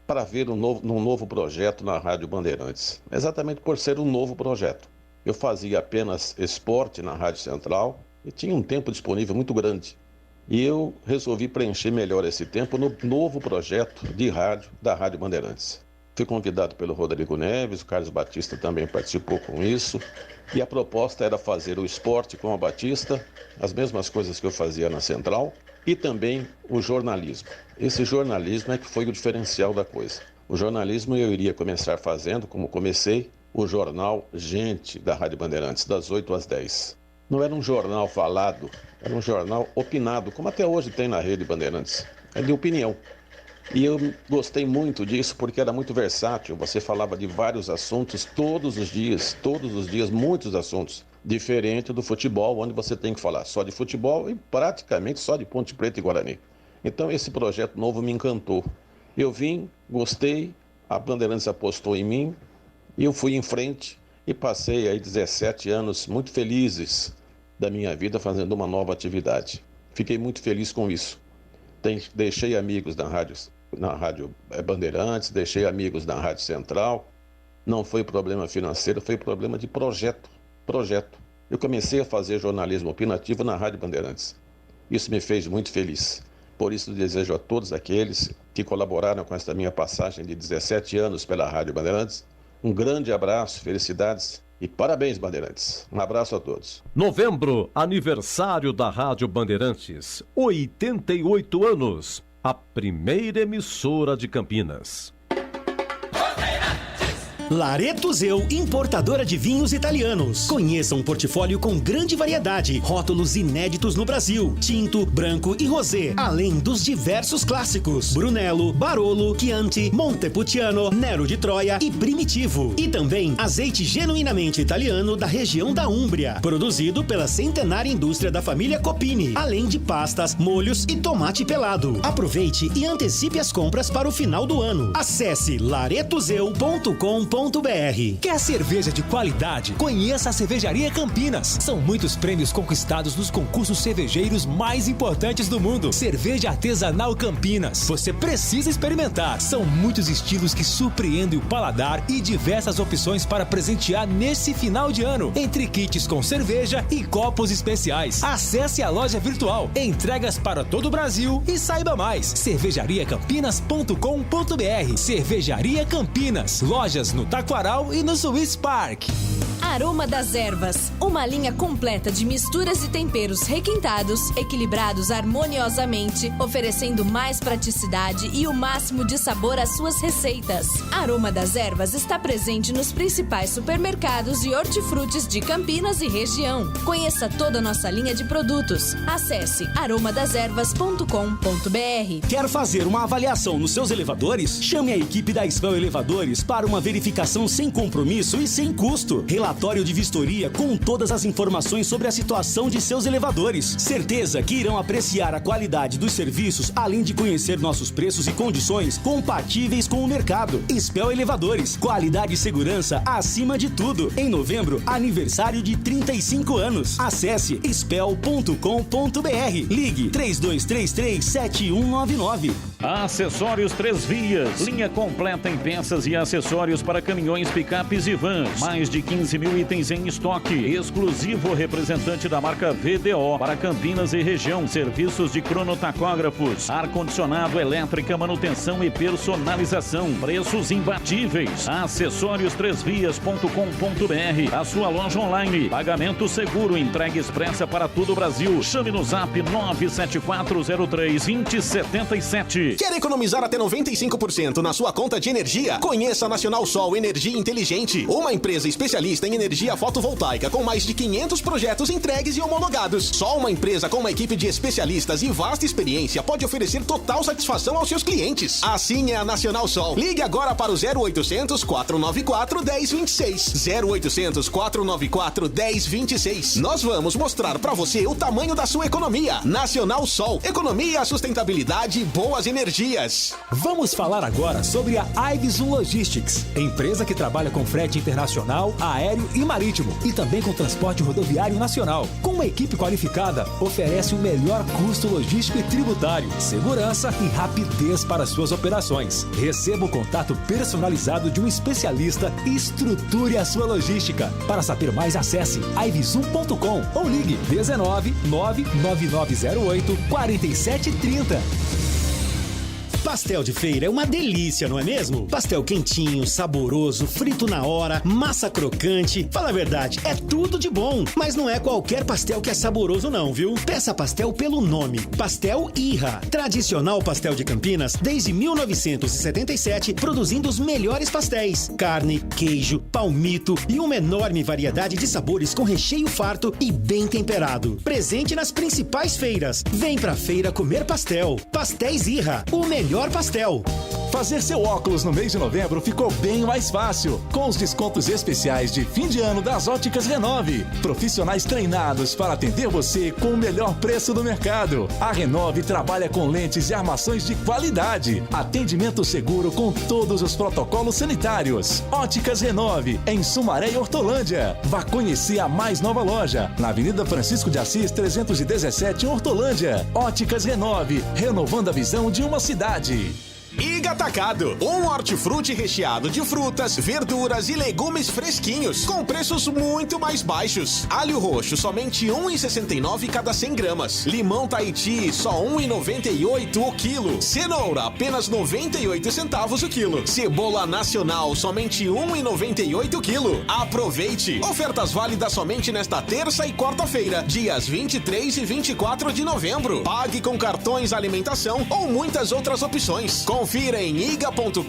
para ver num novo projeto na Rádio Bandeirantes? Exatamente por ser um novo projeto. Eu fazia apenas esporte na Rádio Central e tinha um tempo disponível muito grande. E eu resolvi preencher melhor esse tempo no novo projeto de rádio da Rádio Bandeirantes. Fui convidado pelo Rodrigo Neves, o Carlos Batista também participou com isso. E a proposta era fazer o esporte com a Batista, as mesmas coisas que eu fazia na Central, e também o jornalismo. Esse jornalismo é que foi o diferencial da coisa. O jornalismo eu iria começar fazendo, como comecei, o jornal Gente da Rádio Bandeirantes, das 8 às 10. Não era um jornal falado, era um jornal opinado, como até hoje tem na Rede Bandeirantes. É de opinião. E eu gostei muito disso porque era muito versátil. Você falava de vários assuntos todos os dias, muitos assuntos. Diferente do futebol, onde você tem que falar só de futebol e praticamente só de Ponte Preta e Guarani. Então esse projeto novo me encantou. Eu vim, gostei, a Bandeirantes apostou em mim, e eu fui em frente e passei aí 17 anos muito felizes da minha vida fazendo uma nova atividade. Fiquei muito feliz com isso. Deixei amigos na Rádio Bandeirantes, deixei amigos na Rádio Central. Não foi problema financeiro, foi problema de projeto. Eu comecei a fazer jornalismo opinativo na Rádio Bandeirantes. Isso me fez muito feliz. Por isso desejo a todos aqueles que colaboraram com esta minha passagem de 17 anos pela Rádio Bandeirantes um grande abraço, felicidades e parabéns, Bandeirantes. Um abraço a todos. Novembro, aniversário da Rádio Bandeirantes. 88 anos. A primeira emissora de Campinas. Lareto Zeu, importadora de vinhos italianos. Conheça um portfólio com grande variedade, rótulos inéditos no Brasil, tinto, branco e rosé, além dos diversos clássicos: Brunello, Barolo, Chianti, Montepulciano, Nero de Troia e Primitivo. E também azeite genuinamente italiano da região da Úmbria, produzido pela centenária indústria da família Copini, além de pastas, molhos e tomate pelado. Aproveite e antecipe as compras para o final do ano. Acesse laretozeu.com.br. Quer cerveja de qualidade? Conheça a Cervejaria Campinas. São muitos prêmios conquistados nos concursos cervejeiros mais importantes do mundo. Cerveja artesanal Campinas. Você precisa experimentar. São muitos estilos que surpreendem o paladar e diversas opções para presentear nesse final de ano, entre kits com cerveja e copos especiais. Acesse a loja virtual, entregas para todo o Brasil e saiba mais. cervejariacampinas.com.br. Cervejaria Campinas. Lojas no Taquaral e no Swiss Park. Aroma das Ervas, uma linha completa de misturas e temperos requintados, equilibrados harmoniosamente, oferecendo mais praticidade e o máximo de sabor às suas receitas. Aroma das Ervas está presente nos principais supermercados e hortifrutis de Campinas e região. Conheça toda a nossa linha de produtos. Acesse aromadeservas.com.br. Quer fazer uma avaliação nos seus elevadores? Chame a equipe da Spell Elevadores para uma verificação sem compromisso e sem custo. Relatório de vistoria com todas as informações sobre a situação de seus elevadores. Certeza que irão apreciar a qualidade dos serviços, além de conhecer nossos preços e condições compatíveis com o mercado. Spell Elevadores, qualidade e segurança acima de tudo. Em novembro, aniversário de 35 anos. Acesse spell.com.br. Ligue 3233-7199. Acessórios Três Vias. Linha completa em peças e acessórios para caminhões, picapes e vans. Mais de 15 mil itens em estoque. Exclusivo representante da marca VDO para Campinas e região. Serviços de cronotacógrafos, ar-condicionado, elétrica, manutenção e personalização. Preços imbatíveis. Acessórios3vias.com.br. A sua loja online. Pagamento seguro. Entrega expressa para todo o Brasil. Chame no zap 97403-2077. Quer economizar até 95% na sua conta de energia? Conheça a Nacional Sol Energia Inteligente, uma empresa especialista em energia fotovoltaica com mais de 500 projetos entregues e homologados. Só uma empresa com uma equipe de especialistas e vasta experiência pode oferecer total satisfação aos seus clientes. Assim é a Nacional Sol. Ligue agora para o 0800 494 1026. 0800 494 1026. Nós vamos mostrar para você o tamanho da sua economia. Nacional Sol. Economia, sustentabilidade e boas energias. Vamos falar agora sobre a Iveson Logistics, empresa que trabalha com frete internacional, aéreo e marítimo, e também com transporte rodoviário nacional. Com uma equipe qualificada, oferece o melhor custo logístico e tributário, segurança e rapidez para suas operações. Receba o contato personalizado de um especialista e estruture a sua logística. Para saber mais, acesse iveson.com ou ligue 19 99908 4730. Pastel de feira é uma delícia, não é mesmo? Pastel quentinho, saboroso, frito na hora, massa crocante. Fala a verdade, é tudo de bom. Mas não é qualquer pastel que é saboroso não, viu? Peça pastel pelo nome. Pastel Irra. Tradicional pastel de Campinas desde 1977, produzindo os melhores pastéis. Carne, queijo, palmito e uma enorme variedade de sabores com recheio farto e bem temperado. Presente nas principais feiras. Vem pra feira comer pastel. Pastéis Irra, o melhor pastel. Fazer seu óculos no mês de novembro ficou bem mais fácil, com os descontos especiais de fim de ano das Óticas Renove. Profissionais treinados para atender você com o melhor preço do mercado. A Renove trabalha com lentes e armações de qualidade. Atendimento seguro com todos os protocolos sanitários. Óticas Renove, em Sumaré e Hortolândia. Vá conhecer a mais nova loja, na Avenida Francisco de Assis 317, em Hortolândia. Óticas Renove, renovando a visão de uma cidade. Iga Atacado, um hortifruti recheado de frutas, verduras e legumes fresquinhos, com preços muito mais baixos. Alho roxo, somente R$ 1,69 cada 100 gramas. Limão Tahiti, só R$ 1,98 o quilo. Cenoura, apenas 98 centavos o quilo. Cebola nacional, somente R$ 1,98 o quilo. Aproveite! Ofertas válidas somente nesta terça e quarta-feira, dias 23 e 24 de novembro. Pague com cartões alimentação ou muitas outras opções. Confira em iga.com.br.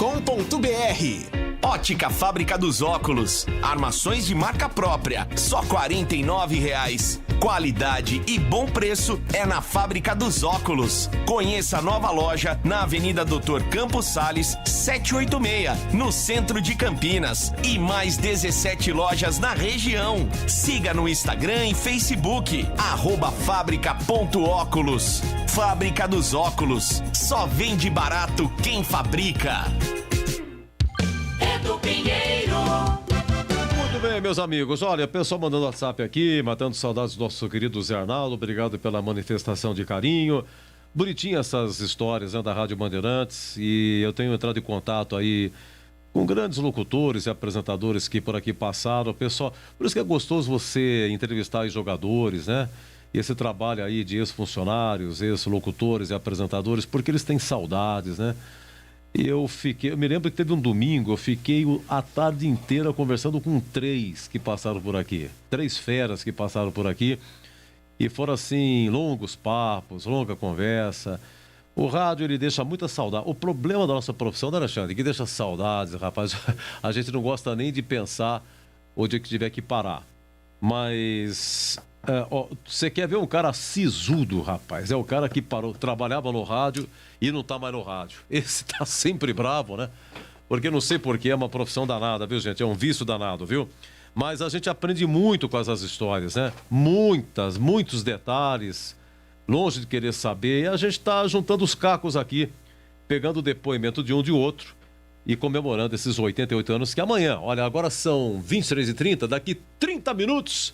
Ótica Fábrica dos Óculos. Armações de marca própria, só R$ 49,00. Qualidade e bom preço é na Fábrica dos Óculos. Conheça a nova loja na Avenida Dr. Campos Sales, 786, no centro de Campinas. E mais 17 lojas na região. Siga no Instagram e Facebook, @fábrica.óculos. Fábrica dos Óculos. Só vende barato quem fabrica. Do Pinheiro. Muito bem, meus amigos. Olha, pessoal mandando WhatsApp aqui, matando saudades do nosso querido Zé Arnaldo. Obrigado pela manifestação de carinho. Bonitinha essas histórias, né, da Rádio Bandeirantes. E eu tenho entrado em contato aí com grandes locutores e apresentadores que por aqui passaram. Pessoal, por isso que é gostoso você entrevistar aí jogadores, né? E esse trabalho aí de ex-funcionários, ex-locutores e apresentadores, porque eles têm saudades, né? E eu me lembro que teve um domingo, eu fiquei a tarde inteira conversando com 3 que passaram por aqui. 3 feras que passaram por aqui. E foram assim, longos papos, longa conversa. O rádio, ele deixa muita saudade. O problema da nossa profissão, né, Alexandre? Que deixa saudades, rapaz. A gente não gosta nem de pensar o dia que tiver que parar. Mas... você quer ver um cara sisudo, rapaz? É o cara que parou, trabalhava no rádio e não tá mais no rádio. Esse tá sempre bravo, né? Porque não sei porquê, é uma profissão danada, viu, gente? É um vício danado, viu? Mas a gente aprende muito com essas histórias, né? Muitos detalhes, longe de querer saber. E a gente tá juntando os cacos aqui, pegando o depoimento de um de outro e comemorando esses 88 anos que amanhã, olha, agora são 23h30, daqui 30 minutos...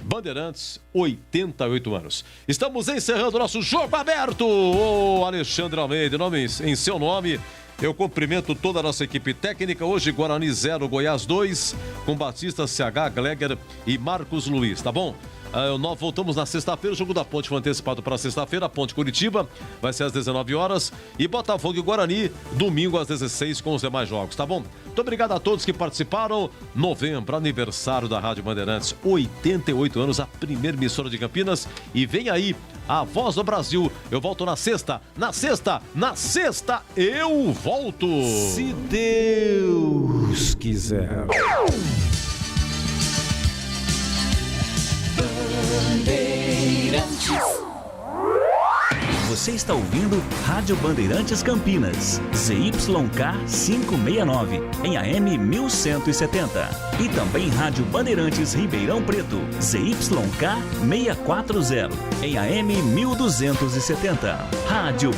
Bandeirantes, 88 anos. Estamos encerrando o nosso Jogo Aberto. Ô, Alexandre Almeida, em seu nome, eu cumprimento toda a nossa equipe técnica. Hoje, Guarani 0, Goiás 2, com Batista, CH, Gleger e Marcos Luiz, tá bom? Nós voltamos na sexta-feira, o jogo da Ponte foi antecipado para sexta-feira, a Ponte Curitiba, vai ser às 19 horas, e Botafogo e Guarani, domingo às 16 com os demais jogos, tá bom? Muito obrigado a todos que participaram. Novembro, aniversário da Rádio Bandeirantes, 88 anos, a primeira emissora de Campinas, e vem aí a Voz do Brasil. Eu volto na sexta eu volto! Se Deus quiser. Você está ouvindo Rádio Bandeirantes Campinas, ZYK 569, em AM 1170. E também Rádio Bandeirantes Ribeirão Preto, ZYK 640, em AM 1270. Rádio